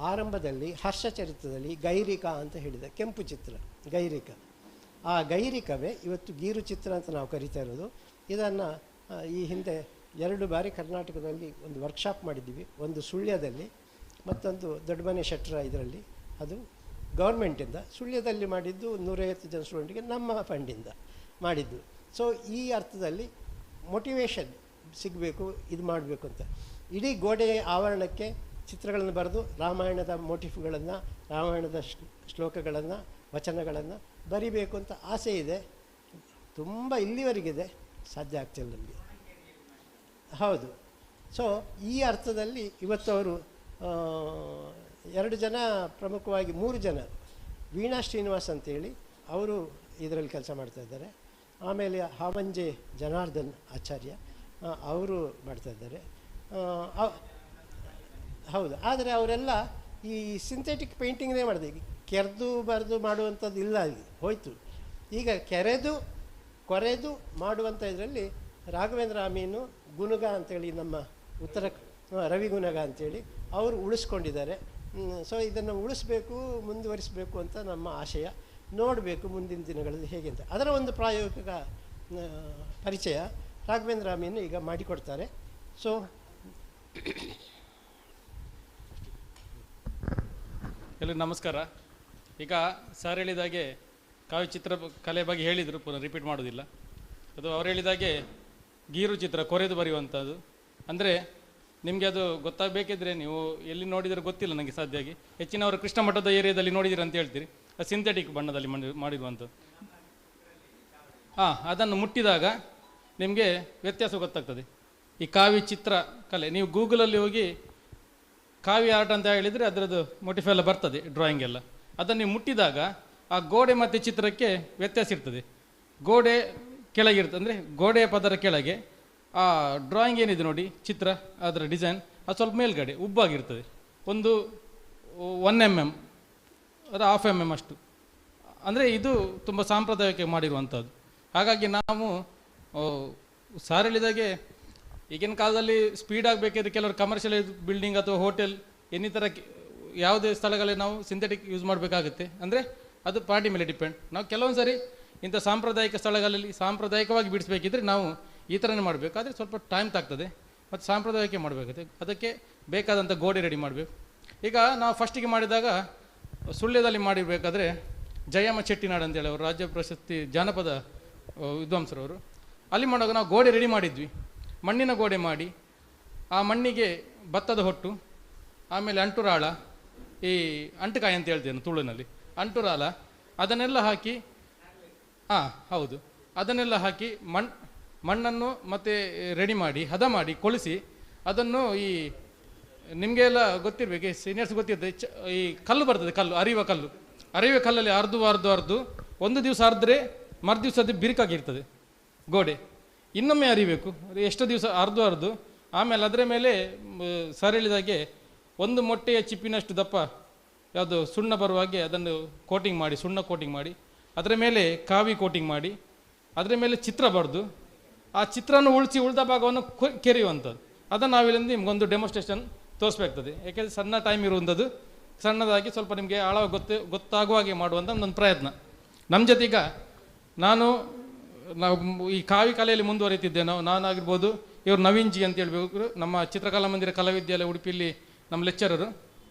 ಆರಂಭದಲ್ಲಿ ಹರ್ಷಚರಿತ್ರದಲ್ಲಿ ಗೈರಿಕ ಅಂತ ಹೇಳಿದೆ, ಕೆಂಪು ಚಿತ್ರ ಗೈರಿಕ. ಆ ಗೈರಿಕವೇ ಇವತ್ತು ಗೀರು ಚಿತ್ರ ಅಂತ ನಾವು ಕರಿತಾ ಇರೋದು. ಇದನ್ನು ಈ ಹಿಂದೆ 2 ಬಾರಿ ಕರ್ನಾಟಕದಲ್ಲಿ ಒಂದು ವರ್ಕ್ಶಾಪ್ ಮಾಡಿದ್ದೀವಿ. ಒಂದು ಸುಳ್ಯದಲ್ಲಿ, ಮತ್ತೊಂದು ದೊಡ್ಡಮನೆ ಶೆಟ್ಟರ ಇದರಲ್ಲಿ. ಅದು ಗೌರ್ಮೆಂಟಿಂದ, ಸುಳ್ಯದಲ್ಲಿ ಮಾಡಿದ್ದು 150 ಜನ ಸ್ಟೂಡೆಂಟ್ಗೆ ನಮ್ಮ ಫಂಡಿಂದ ಮಾಡಿದ್ದು. ಸೊ ಈ ಅರ್ಥದಲ್ಲಿ ಮೋಟಿವೇಶನ್ ಸಿಗಬೇಕು, ಇದು ಮಾಡಬೇಕು ಅಂತ ಇಡೀ ಗೋಡೆಯ ಆವರಣಕ್ಕೆ ಚಿತ್ರಗಳನ್ನು ಬರೆದು ರಾಮಾಯಣದ ಮೋಟಿಫ್ಗಳನ್ನು, ರಾಮಾಯಣದ ಶ್ಲೋಕಗಳನ್ನು, ವಚನಗಳನ್ನು ಬರಿಬೇಕು ಅಂತ ಆಸೆ ಇದೆ. ತುಂಬ ಇಲ್ಲಿವರೆಗಿದೆ, ಸಾಧ್ಯ ಆಗ್ತಿಲ್ಲ ನಮಗೆ. ಹೌದು. ಸೊ ಈ ಅರ್ಥದಲ್ಲಿ ಇವತ್ತು ಅವರು 2 ಜನ, ಪ್ರಮುಖವಾಗಿ 3 ಜನ, ವೀಣಾ ಶ್ರೀನಿವಾಸ್ ಅಂತೇಳಿ ಅವರು ಇದರಲ್ಲಿ ಕೆಲಸ ಮಾಡ್ತಾಯಿದ್ದಾರೆ. ಆಮೇಲೆ ಹಾವಂಜೆ ಜನಾರ್ದನ್ ಆಚಾರ್ಯ ಅವರು ಮಾಡ್ತಾಯಿದ್ದಾರೆ. ಹೌದು. ಆದರೆ ಅವರೆಲ್ಲ ಈ ಸಿಂಥೆಟಿಕ್ ಪೇಂಟಿಂಗ್ನೇ ಮಾಡಿದೆ. ಕೆರೆದು ಬರೆದು ಮಾಡುವಂಥದ್ದು ಇಲ್ಲ, ಅಲ್ಲಿ ಹೋಯಿತು. ಈಗ ಕೆರೆದು ಕೊರೆದು ಮಾಡುವಂಥ ಇದರಲ್ಲಿ ರಾಘವೇಂದ್ರ ಅಮೀನು, ಗುನುಗ ಅಂತೇಳಿ ನಮ್ಮ ಉತ್ತರ ರವಿ ಗುನಗ ಅಂತೇಳಿ ಅವರು ಉಳಿಸ್ಕೊಂಡಿದ್ದಾರೆ. ಸೊ ಇದನ್ನು ಉಳಿಸ್ಬೇಕು, ಮುಂದುವರಿಸಬೇಕು ಅಂತ ನಮ್ಮ ಆಶಯ. ನೋಡಬೇಕು ಮುಂದಿನ ದಿನಗಳಲ್ಲಿ ಹೇಗೆ ಅಂತ. ಅದರ ಒಂದು ಪ್ರಾಯೋಗಿಕ ಪರಿಚಯ ರಾಘವೇಂದ್ರ ಅಮೀನು ಈಗ ಮಾಡಿಕೊಡ್ತಾರೆ. ಸೊ ಎಲ್ಲರಿಗೂ ನಮಸ್ಕಾರ. ಈಗ ಸರ್ ಹೇಳಿದಾಗೆ ಕಾವ್ಯ ಚಿತ್ರ ಕಲೆ ಬಗ್ಗೆ ಹೇಳಿದರು, ಪುನಃ ರಿಪೀಟ್ ಮಾಡೋದಿಲ್ಲ. ಅದು ಅವ್ರು ಹೇಳಿದಾಗೆ ಗೀರು ಚಿತ್ರ ಕೊರೆದು ಬರೆಯುವಂಥದ್ದು. ಅಂದರೆ ನಿಮಗೆ ಅದು ಗೊತ್ತಾಗಬೇಕಿದ್ರೆ ನೀವು ಎಲ್ಲಿ ನೋಡಿದರೆ ಗೊತ್ತಿಲ್ಲ ನನಗೆ ಸಾಧ್ಯವಾಗಿ. ಹೆಚ್ಚಿನವರು ಕೃಷ್ಣ ಮಠದ ಏರಿಯಾದಲ್ಲಿ ನೋಡಿದಿರ ಅಂತ ಹೇಳ್ತೀರಿ. ಅದು ಸಿಂಥೆಟಿಕ್ ಬಣ್ಣದಲ್ಲಿ ಮಾಡಿರುವಂಥದ್ದು. ಅದನ್ನು ಮುಟ್ಟಿದಾಗ ನಿಮಗೆ ವ್ಯತ್ಯಾಸ ಗೊತ್ತಾಗ್ತದೆ. ಈ ಕಾವಿ ಚಿತ್ರ ಕಲೆ ನೀವು ಗೂಗಲಲ್ಲಿ ಹೋಗಿ ಕಾವಿ ಆರ್ಟ್ ಅಂತ ಹೇಳಿದರೆ ಅದರದ್ದು ಮೋಟಿಫೈ ಎಲ್ಲ ಬರ್ತದೆ, ಡ್ರಾಯಿಂಗ್ ಎಲ್ಲ. ಅದನ್ನು ನೀವು ಮುಟ್ಟಿದಾಗ ಆ ಗೋಡೆ ಮತ್ತು ಚಿತ್ರಕ್ಕೆ ವ್ಯತ್ಯಾಸ ಇರ್ತದೆ. ಗೋಡೆ ಕೆಳಗಿರ್ತದೆ, ಅಂದರೆ ಗೋಡೆಯ ಪದರ ಕೆಳಗೆ ಆ ಡ್ರಾಯಿಂಗ್ ಏನಿದೆ ನೋಡಿ, ಚಿತ್ರ ಅದರ ಡಿಸೈನ್ ಅದು ಸ್ವಲ್ಪ ಮೇಲ್ಗಡೆ ಉಬ್ಬಾಗಿರ್ತದೆ. ಒಂದು 1 mm ಅದು 1/2 mm ಅಷ್ಟು. ಅಂದರೆ ಇದು ತುಂಬ ಸಾಂಪ್ರದಾಯಿಕ ಮಾಡಿರುವಂಥದ್ದು. ಹಾಗಾಗಿ ನಾವು ಸಾರ್ ಹೇಳಿದಾಗೆ ಈಗಿನ ಕಾಲದಲ್ಲಿ ಸ್ಪೀಡ್ ಆಗಬೇಕಿದ್ರೆ ಕೆಲವರು ಕಮರ್ಷಿಯಲ್ ಬಿಲ್ಡಿಂಗ್ ಅಥವಾ ಹೋಟೆಲ್ ಇನ್ನಿತರ ಯಾವುದೇ ಸ್ಥಳಗಳಲ್ಲಿ ನಾವು ಸಿಂಥೆಟಿಕ್ ಯೂಸ್ ಮಾಡಬೇಕಾಗುತ್ತೆ. ಅಂದರೆ ಅದು ಪಾರ್ಟಿ ಮೇಲೆ ಡಿಪೆಂಡ್. ನಾವು ಕೆಲವೊಂದು ಸರಿ ಇಂಥ ಸಾಂಪ್ರದಾಯಿಕ ಸ್ಥಳಗಳಲ್ಲಿ ಸಾಂಪ್ರದಾಯಿಕವಾಗಿ ಬಿಡಿಸ್ಬೇಕಿದ್ರೆ ನಾವು ಈ ಥರನೇ ಮಾಡಬೇಕು. ಆದರೆ ಸ್ವಲ್ಪ ಟೈಮ್ ತಾಗ್ತದೆ ಮತ್ತು ಸಾಂಪ್ರದಾಯಿಕ ಮಾಡಬೇಕಾಗುತ್ತೆ. ಅದಕ್ಕೆ ಬೇಕಾದಂಥ ಗೋಡೆ ರೆಡಿ ಮಾಡಬೇಕು. ಈಗ ನಾವು ಫಸ್ಟಿಗೆ ಮಾಡಿದಾಗ ಸುಳ್ಯದಲ್ಲಿ ಮಾಡಿರಬೇಕಾದ್ರೆ ಜಯಮ್ಮ ಚೆಟ್ಟಿನಾಡು ಅಂತೇಳಿ ಅವರು ರಾಜ್ಯ ಪ್ರಶಸ್ತಿ ಜಾನಪದ ವಿದ್ವಾಂಸರವರು ಅಲ್ಲಿ ಮಾಡುವಾಗ ನಾವು ಗೋಡೆ ರೆಡಿ ಮಾಡಿದ್ವಿ, ಮಣ್ಣಿನ ಗೋಡೆ ಮಾಡಿ ಆ ಮಣ್ಣಿಗೆ ಭತ್ತದ ಹೊಟ್ಟು, ಆಮೇಲೆ ಅಂಟುರಾಳ, ಈ ಅಂಟುಕಾಯಿ ಅಂತ ಹೇಳ್ತೇನೆ ತುಳುನಲ್ಲಿ, ಅಂಟುರಾಳ ಅದನ್ನೆಲ್ಲ ಹಾಕಿ, ಹಾಂ ಹೌದು, ಅದನ್ನೆಲ್ಲ ಹಾಕಿ ಮಣ್ಣನ್ನು ಮತ್ತೆ ರೆಡಿ ಮಾಡಿ ಹದ ಮಾಡಿ ಕೊಳಿಸಿ ಅದನ್ನು ಈ ನಿಮಗೆಲ್ಲ ಗೊತ್ತಿರಬೇಕು, ಸೀನಿಯರ್ಸ್ ಗೊತ್ತಿರ್ತದೆ, ಈ ಕಲ್ಲು ಬರ್ತದೆ, ಕಲ್ಲು ಅರಿಯುವ ಕಲ್ಲಲ್ಲಿ ಅರ್ದು ಒಂದು ದಿವಸ ಅರ್ದ್ರೆ ಮರುದಿವಸ ಅದು ಬಿರುಕಾಗಿರ್ತದೆ ಗೋಡೆ, ಇನ್ನೊಮ್ಮೆ ಅರಿಬೇಕು, ಎಷ್ಟು ದಿವಸ ಅರ್ದು ಆಮೇಲೆ ಅದರ ಮೇಲೆ ಸರಿಳಿದಾಗೆ ಒಂದು ಮೊಟ್ಟೆಯ ಚಿಪ್ಪಿನಷ್ಟು ದಪ್ಪ ಯಾವುದು ಸುಣ್ಣ ಬರುವ ಹಾಗೆ ಅದನ್ನು ಕೋಟಿಂಗ್ ಮಾಡಿ, ಸುಣ್ಣ ಕೋಟಿಂಗ್ ಮಾಡಿ, ಅದರ ಮೇಲೆ ಕಾವಿ ಕೋಟಿಂಗ್ ಮಾಡಿ, ಅದರ ಮೇಲೆ ಚಿತ್ರ ಬರೆದು ಆ ಚಿತ್ರನ ಉಳಿದ ಭಾಗವನ್ನು ಕೆರೆಯುವಂಥದ್ದು. ಅದನ್ನು ನಾವಿಲ್ಲಿಂದ ನಿಮ್ಗೊಂದು ಡೆಮೋಸ್ಟ್ರೇಷನ್ ತೋರಿಸ್ಬೇಕಾಗ್ತದೆ, ಯಾಕೆಂದರೆ ಸಣ್ಣ ಟೈಮ್ ಇರುವಂಥದ್ದು, ಸಣ್ಣದಾಗಿ ಸ್ವಲ್ಪ ನಿಮಗೆ ಆಳವಾಗಿ ಗೊತ್ತಾಗುವ ಹಾಗೆ ಮಾಡುವಂಥ ಒಂದು ಪ್ರಯತ್ನ. ನಮ್ಮ ಜೊತೆಗ ನಾವು ಈ ಕಾವಿ ಕಲೆಯಲ್ಲಿ ಮುಂದುವರಿತಿದ್ದೆ, ನಾನಾಗಿರ್ಬೋದು, ಇವರು ನವೀನ್ ಜಿ ಅಂತ ಹೇಳ್ಬೇಕು, ನಮ್ಮ ಚಿತ್ರಕಲಾ ಮಂದಿರ ಕಲಾವಿದ್ಯಾಲಯ ಉಡುಪಿಯಲ್ಲಿ ನಮ್ಮ ಲೆಕ್ಚರರು,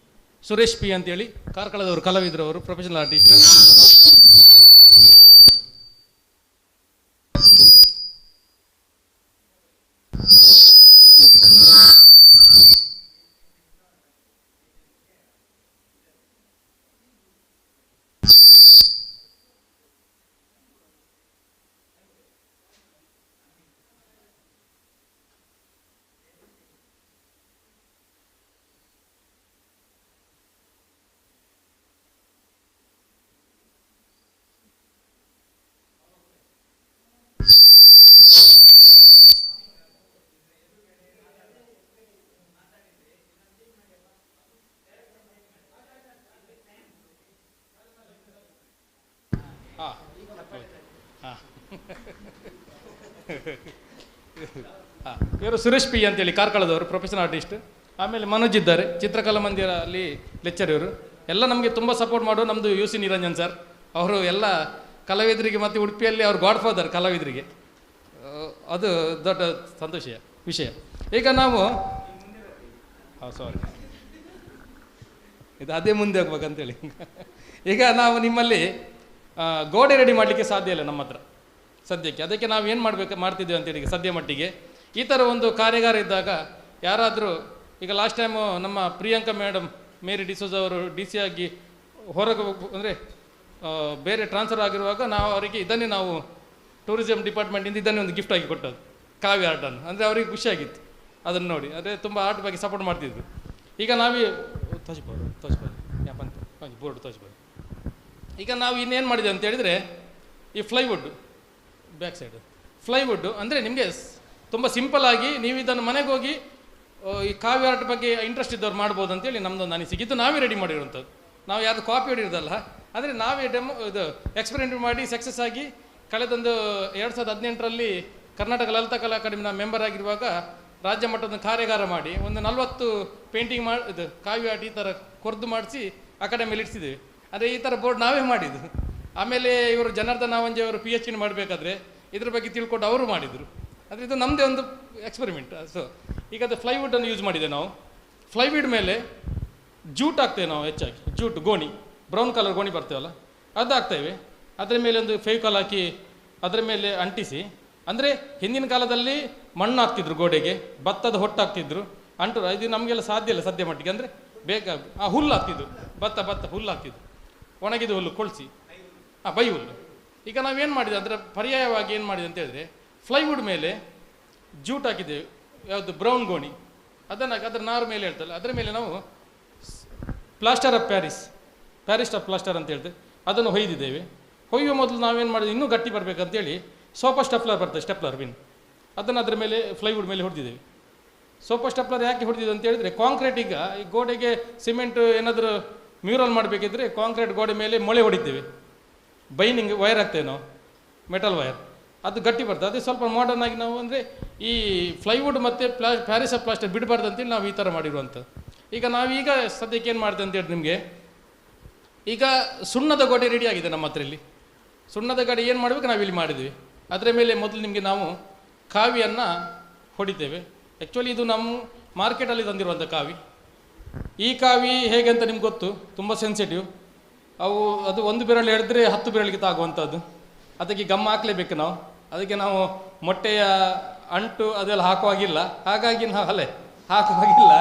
ಸುರೇಶ್ ಪಿ ಅಂತೇಳಿ ಕಾರ್ಕಳದವರು, ಕಲಾವಿದರವರು, ಪ್ರೊಫೆಷನಲ್ ಆರ್ಟಿಸ್ಟ್. ಇವರು ಸುರೇಶ್ ಪಿ ಅಂತೇಳಿ ಕಾರ್ಕಳದವರು, ಪ್ರೊಫೆಷನಲ್ ಆರ್ಟಿಸ್ಟ್. ಆಮೇಲೆ ಮನೋಜ್ ಇದ್ದಾರೆ, ಚಿತ್ರಕಲಾ ಮಂದಿರ ಅಲ್ಲಿ ಲೆಕ್ಚರ್. ಇವರು ಎಲ್ಲ ನಮಗೆ ತುಂಬ ಸಪೋರ್ಟ್ ಮಾಡೋ ನಮ್ಮದು ಯು ಸಿ ನಿರಂಜನ್ ಸರ್, ಅವರು ಎಲ್ಲ ಕಲಾವಿದರಿಗೆ ಮತ್ತು ಉಡುಪಿಯಲ್ಲಿ ಅವ್ರು ಗಾಡ್ ಫಾದರ್ ಕಲಾವಿದರಿಗೆ, ಅದು ದೊಡ್ಡ ಸಂತೋಷ ವಿಷಯ. ಈಗ ನಾವು ಸಾರಿ ಇದು ಅದೇ ಮುಂದೆ ಹೋಗ್ಬೇಕಂತೇಳಿ ಈಗ ನಾವು ನಿಮ್ಮಲ್ಲಿ ಗೋಡೆ ರೆಡಿ ಮಾಡಲಿಕ್ಕೆ ಸಾಧ್ಯ ಇಲ್ಲ ನಮ್ಮ ಹತ್ರ ಸದ್ಯಕ್ಕೆ. ಅದಕ್ಕೆ ನಾವು ಏನು ಮಾಡ್ತಿದ್ದೇವೆ ಅಂತೇಳಿ ಈಗ ಸದ್ಯ ಮಟ್ಟಿಗೆ ಈ ಥರ ಒಂದು ಕಾರ್ಯಾಗಾರ ಇದ್ದಾಗ ಯಾರಾದರೂ, ಈಗ ಲಾಸ್ಟ್ ಟೈಮು ನಮ್ಮ ಪ್ರಿಯಾಂಕಾ ಮೇಡಮ್ ಮೇರಿ ಡಿಸೋಜ್ ಅವರು ಡಿ ಸಿ ಆಗಿ ಹೊರಗೆ ಅಂದರೆ ಬೇರೆ ಟ್ರಾನ್ಸ್ಫರ್ ಆಗಿರುವಾಗ ನಾವು ಅವರಿಗೆ ಇದನ್ನೇ ನಾವು ಟೂರಿಸಂ ಡಿಪಾರ್ಟ್ಮೆಂಟಿಂದ ಇದನ್ನೇ ಒಂದು ಗಿಫ್ಟ್ ಆಗಿ ಕೊಟ್ಟದ್ದು, ಕಾವ್ಯ ಆರ್ಟನ್ನು. ಅಂದರೆ ಅವರಿಗೆ ಖುಷಿಯಾಗಿತ್ತು ಅದನ್ನು ನೋಡಿ, ಅಂದರೆ ತುಂಬ ಆರ್ಟ್ ಬಗ್ಗೆ ಸಪೋರ್ಟ್ ಮಾಡ್ತಿದ್ರು. ಈಗ ನಾವೇ ಬೋರ್ಡ್ ತೋರಿಸ್ಬೋದು. ಈಗ ನಾವು ಇನ್ನೇನು ಮಾಡಿದ್ದೇವೆ ಅಂತ ಹೇಳಿದರೆ, ಈ ಫ್ಲೈವುಡ್ ಬ್ಯಾಕ್ ಸೈಡು ಫ್ಲೈವುಡ್ಡು ಅಂದರೆ ನಿಮಗೆ ತುಂಬ ಸಿಂಪಲ್ಲಾಗಿ ನೀವು ಇದನ್ನು ಮನೆಗೆ ಹೋಗಿ ಈ ಕಾವ್ಯ ಆರ್ಟ್ ಬಗ್ಗೆ ಇಂಟ್ರೆಸ್ಟ್ ಇದ್ದವ್ರು ಮಾಡ್ಬೋದು ಅಂತೇಳಿ ನಮ್ಮದೊಂದು ಅನಿಸಿಕೆ. ಇದು ನಾವೇ ರೆಡಿ ಮಾಡಿರುವಂಥದ್ದು, ನಾವು ಯಾವುದು ಕಾಪಿ ಹೊಡಿರೋದಲ್ಲ, ಆದರೆ ನಾವೇ ಇದು ಎಕ್ಸ್ಪೆರಿಮೆಂಟ್ ಮಾಡಿ ಸಕ್ಸಸ್ ಆಗಿ ಕಳೆದೊಂದು 2018ರಲ್ಲಿ ಕರ್ನಾಟಕ ಲಲಿತಾ ಕಲಾ ಅಕಾಡೆಮಿನ ಮೆಂಬರ್ ಆಗಿರುವಾಗ ರಾಜ್ಯ ಮಟ್ಟದ ಕಾರ್ಯಾಗಾರ ಮಾಡಿ ಒಂದು 40 ಪೇಂಟಿಂಗ್ ಇದು ಕಾವ್ಯ ಆರ್ಟ್ ಈ ಥರ ಕೊರ್ದು ಮಾಡಿಸಿ ಅಕಾಡೆಮಿಯಲ್ಲಿ ಇಡ್ಸಿದ್ದೇವೆ. ಆದರೆ ಈ ಥರ ಬೋರ್ಡ್ ನಾವೇ ಮಾಡಿದ್ದು. ಆಮೇಲೆ ಇವರು ಜನಾರ್ದನ್ ನಾವಂಜಿ ಅವರು PhD ಮಾಡಬೇಕಾದ್ರೆ ಇದ್ರ ಬಗ್ಗೆ ತಿಳ್ಕೊಂಡು ಅವರು ಮಾಡಿದರು. ಆದರೆ ಇದು ನಮ್ಮದೇ ಒಂದು ಎಕ್ಸ್ಪೆರಿಮೆಂಟ್. ಸೊ ಈಗ ಅದು ಫ್ಲೈವುಡನ್ನು ಯೂಸ್ ಮಾಡಿದೆ ನಾವು. ಫ್ಲೈವುಡ್ ಮೇಲೆ ಜೂಟ್ ಹಾಕ್ತೇವೆ ನಾವು, ಹೆಚ್ಚಾಗಿ ಜೂಟ್ ಗೋಣಿ, ಬ್ರೌನ್ ಕಲರ್ ಗೋಣಿ ಬರ್ತೇವಲ್ಲ ಅದು ಹಾಕ್ತೇವೆ. ಅದರ ಮೇಲೆ ಒಂದು ಫೆವಿಕಾಲ್ ಹಾಕಿ ಅದರ ಮೇಲೆ ಅಂಟಿಸಿ, ಅಂದರೆ ಹಿಂದಿನ ಕಾಲದಲ್ಲಿ ಮಣ್ಣು ಹಾಕ್ತಿದ್ರು ಗೋಡೆಗೆ, ಭತ್ತದ ಹೊಟ್ಟು ಹಾಕ್ತಿದ್ರು, ಇದು ನಮಗೆಲ್ಲ ಸಾಧ್ಯ ಇಲ್ಲ ಸದ್ಯ ಮಟ್ಟಿಗೆ. ಅಂದರೆ ಬೇಗ ಹುಲ್ಲು ಹಾಕ್ತಿದ್ರು, ಭತ್ತ ಹುಲ್ಲು ಹಾಕ್ತಿದ್ರು, ಒಣಗಿದ ಹುಲ್ಲು ಕೊಳಿಸಿ, ಬೈ ಹುಲ್ಲು. ಈಗ ನಾವೇನು ಮಾಡಿದೆ ಅಂದರೆ ಪರ್ಯಾಯವಾಗಿ ಏನು ಮಾಡಿದೆ ಅಂತ ಹೇಳಿದ್ರೆ, ಫ್ಲೈವುಡ್ ಮೇಲೆ ಜೂಟ್ ಹಾಕಿದ್ದೇವೆ, ಯಾವುದು ಬ್ರೌನ್ ಗೋಣಿ, ಅದನ್ನು ಅದರ ನಾರು ಮೇಲೆ ಹೇಳ್ತಲ್ಲ, ಅದರ ಮೇಲೆ ನಾವು plaster of Paris of plaster ಅಂತ ಹೇಳ್ತೇವೆ, ಅದನ್ನು ಹೊಯ್ದಿದ್ದೇವೆ. ಹೊಯ್ಯುವ ಮೊದಲು ನಾವೇನು ಮಾಡಿದ್ವಿ, ಇನ್ನೂ ಗಟ್ಟಿ ಬರಬೇಕಂತೇಳಿ ಸೋಫಾ ಸ್ಟೆಪ್ಲರ್ ಬರ್ತದೆ, ಸ್ಟೆಪ್ಲರ್ ವಿನ್, ಅದನ್ನು ಅದರ ಮೇಲೆ ಫ್ಲೈವುಡ್ ಮೇಲೆ ಹೊಡೆದಿದ್ದೇವೆ. ಸೋಫಾ ಸ್ಟೆಪ್ಲರ್ ಯಾಕೆ ಹೊಡೆದಿದ್ದು ಅಂತ ಹೇಳಿದ್ರೆ, ಕಾಂಕ್ರೀಟ್ ಈಗ ಈ ಗೋಡೆಗೆ ಸಿಮೆಂಟ್ ಏನಾದರೂ ಮ್ಯೂರಲ್ ಮಾಡಬೇಕಿದ್ರೆ ಕಾಂಕ್ರೀಟ್ ಗೋಡೆ ಮೇಲೆ ಮೊಳೆ ಹೊಡಿದ್ದೇವೆ, ಬೈನಿಂಗ್ ವೈರ್ ಹಾಕ್ತೇವೆ ನಾವು, ಮೆಟಲ್ ವೈರ್, ಅದು ಗಟ್ಟಿ ಬರ್ತದೆ. ಅದೇ ಸ್ವಲ್ಪ ಮಾಡರ್ನ್ ಆಗಿ ನಾವು ಅಂದರೆ ಈ ಫ್ಲೈವುಡ್ ಮತ್ತು ಪ್ಯಾರಿಸ್ ಆಫ್ ಪ್ಲಾಸ್ಟರ್ ಬಿಡಬಾರ್ದು ಅಂತೇಳಿ ನಾವು ಈ ಥರ ಮಾಡಿರುವಂಥದ್ದು. ಈಗ ನಾವೀಗ ಸದ್ಯಕ್ಕೆ ಏನು ಮಾಡಿದೆ ಅಂತೇಳಿ ನಿಮಗೆ, ಈಗ ಸುಣ್ಣದ ಗೋಡೆ ರೆಡಿ ಆಗಿದೆ ನಮ್ಮ ಹತ್ರ. ಇಲ್ಲಿ ಸುಣ್ಣದ ಗೋಡೆ ಏನು ಮಾಡಬೇಕು ನಾವಿಲ್ಲಿ ಮಾಡಿದ್ವಿ. ಅದರ ಮೇಲೆ ಮೊದಲು ನಿಮಗೆ ನಾವು ಕಾವಿಯನ್ನು ಹೊಡಿತೇವೆ. ಆ್ಯಕ್ಚುಲಿ ಇದು ನಮ್ಮ ಮಾರ್ಕೆಟಲ್ಲಿ ತಂದಿರುವಂಥ ಕಾವಿ. ಈ ಕಾವಿ ಹೇಗೆ ಅಂತ ನಿಮ್ಗೆ ಗೊತ್ತು, ತುಂಬ ಸೆನ್ಸಿಟಿವ್. ಅದು ಒಂದು ಬೆರಳು ಹಿಡಿದ್ರೆ 10 ಬೆರಳಿಗೆ ತಾಗುವಂಥದ್ದು. ಅದಕ್ಕೆ ಗಮ್ ಹಾಕಲೇಬೇಕು ನಾವು. ಅದಕ್ಕೆ ನಾವು ಮೊಟ್ಟೆಯ ಅಂಟು ಅದೆಲ್ಲ ಹಾಕುವಾಗಿಲ್ಲ, ಹಾಗಾಗಿ ನಾವು ಹಾಕುವಾಗಿಲ್ಲ.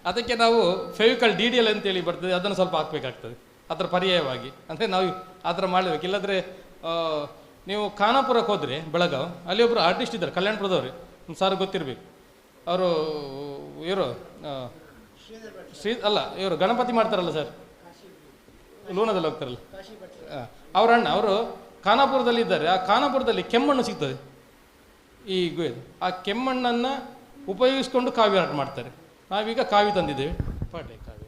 ಅದಕ್ಕೆ ನಾವು ಫೆವಿಕಲ್ DDL ಅಂತೇಳಿ ಬರ್ತದೆ, ಅದನ್ನು ಸ್ವಲ್ಪ ಹಾಕಬೇಕಾಗ್ತದೆ ಅದರ ಪರ್ಯಾಯವಾಗಿ. ಅಂದರೆ ನಾವು ಆ ಥರ ಮಾಡಬೇಕು. ಇಲ್ಲಾಂದರೆ ನೀವು ಖಾನಾಪುರಕ್ಕೆ ಹೋದರೆ ಬೆಳಗಾವ್, ಅಲ್ಲಿ ಒಬ್ಬರು ಆರ್ಟಿಸ್ಟ್ ಇದ್ದಾರೆ ಕಲ್ಯಾಣಪುರದವ್ರು, ಒಂದು ಸಾರು ಗೊತ್ತಿರಬೇಕು. ಅವರು ಇವರು ಇವರು ಗಣಪತಿ ಮಾಡ್ತಾರಲ್ಲ ಸರ್, ಲೂನದಲ್ಲಿ ಹೋಗ್ತಾರಲ್ಲ, ಅವ್ರ ಅಣ್ಣ ಅವರು ಖಾನಾಪುರದಲ್ಲಿ ಇದ್ದಾರೆ. ಆ ಖಾನಾಪುರದಲ್ಲಿ ಕೆಮ್ಮಣ್ಣು ಸಿಗ್ತದೆ. ಈ ಆ ಕೆಮ್ಮಣ್ಣನ್ನು ಉಪಯೋಗಿಸ್ಕೊಂಡು ಕಾವಿ ಆರ್ಟ್ ಮಾಡ್ತಾರೆ. ನಾವೀಗ ಕಾವಿ ತಂದಿದ್ದೇವೆ. ಪಾಟೆ ಕಾವಿ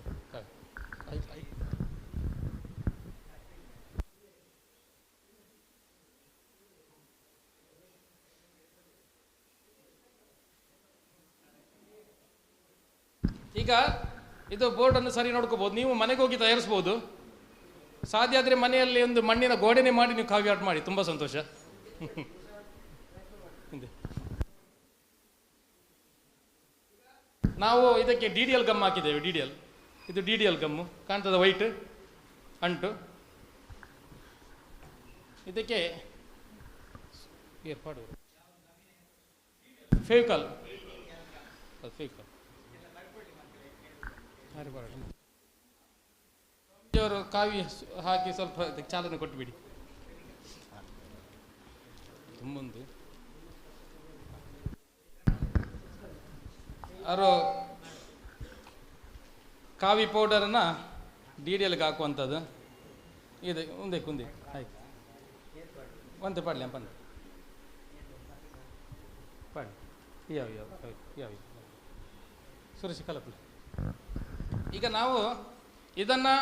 ಈಗ ಇದು ಬೋರ್ಡನ್ನು ಸರಿ ನೋಡ್ಕೋಬಹುದು. ನೀವು ಮನೆಗೆ ಹೋಗಿ ತಯಾರಿಸ್ಬೋದು. ಸಾಧ್ಯ ಆದರೆ ಮನೆಯಲ್ಲಿ ಒಂದು ಮಣ್ಣಿನ ಗೋಡೆನೆ ಮಾಡಿ ನೀವು ಕಾವಿ ಆರ್ಟ್ ಮಾಡಿ, ತುಂಬ ಸಂತೋಷ. ನಾವು ಇದಕ್ಕೆ DDL ಗಮ್ ಹಾಕಿದ್ದೇವೆ. ಇದು DDL ಗಮ್ಮು ಕಾಣ್ತದೆ, ವೈಟ್ ಅಂಟು. ಇದಕ್ಕೆ ಏರ್ಪಾಡು ಫೇವಿಕಲ್ ಅವರು ಕಾವಿ ಹಾಕಿ ಸ್ವಲ್ಪ ಚಾಲನೆ ಕೊಟ್ಟುಬಿಡಿ. ತುಂಬೊಂದು ಅವರು ಕಾವಿ ಪೌಡರನ್ನು DDLಗೆ ಹಾಕುವಂಥದ್ದು ಇದೆ. ಕುಂದೆ ಆಯ್ತು, ಒಂದೇ ಪಾಡ್ಲಿ ಪಂದ ಪಾಡಿ ಯಾವ ಸುರೇಶ್ ಕಲಪುಲಿ. ಈಗ ನಾವು ಇದನ್ನು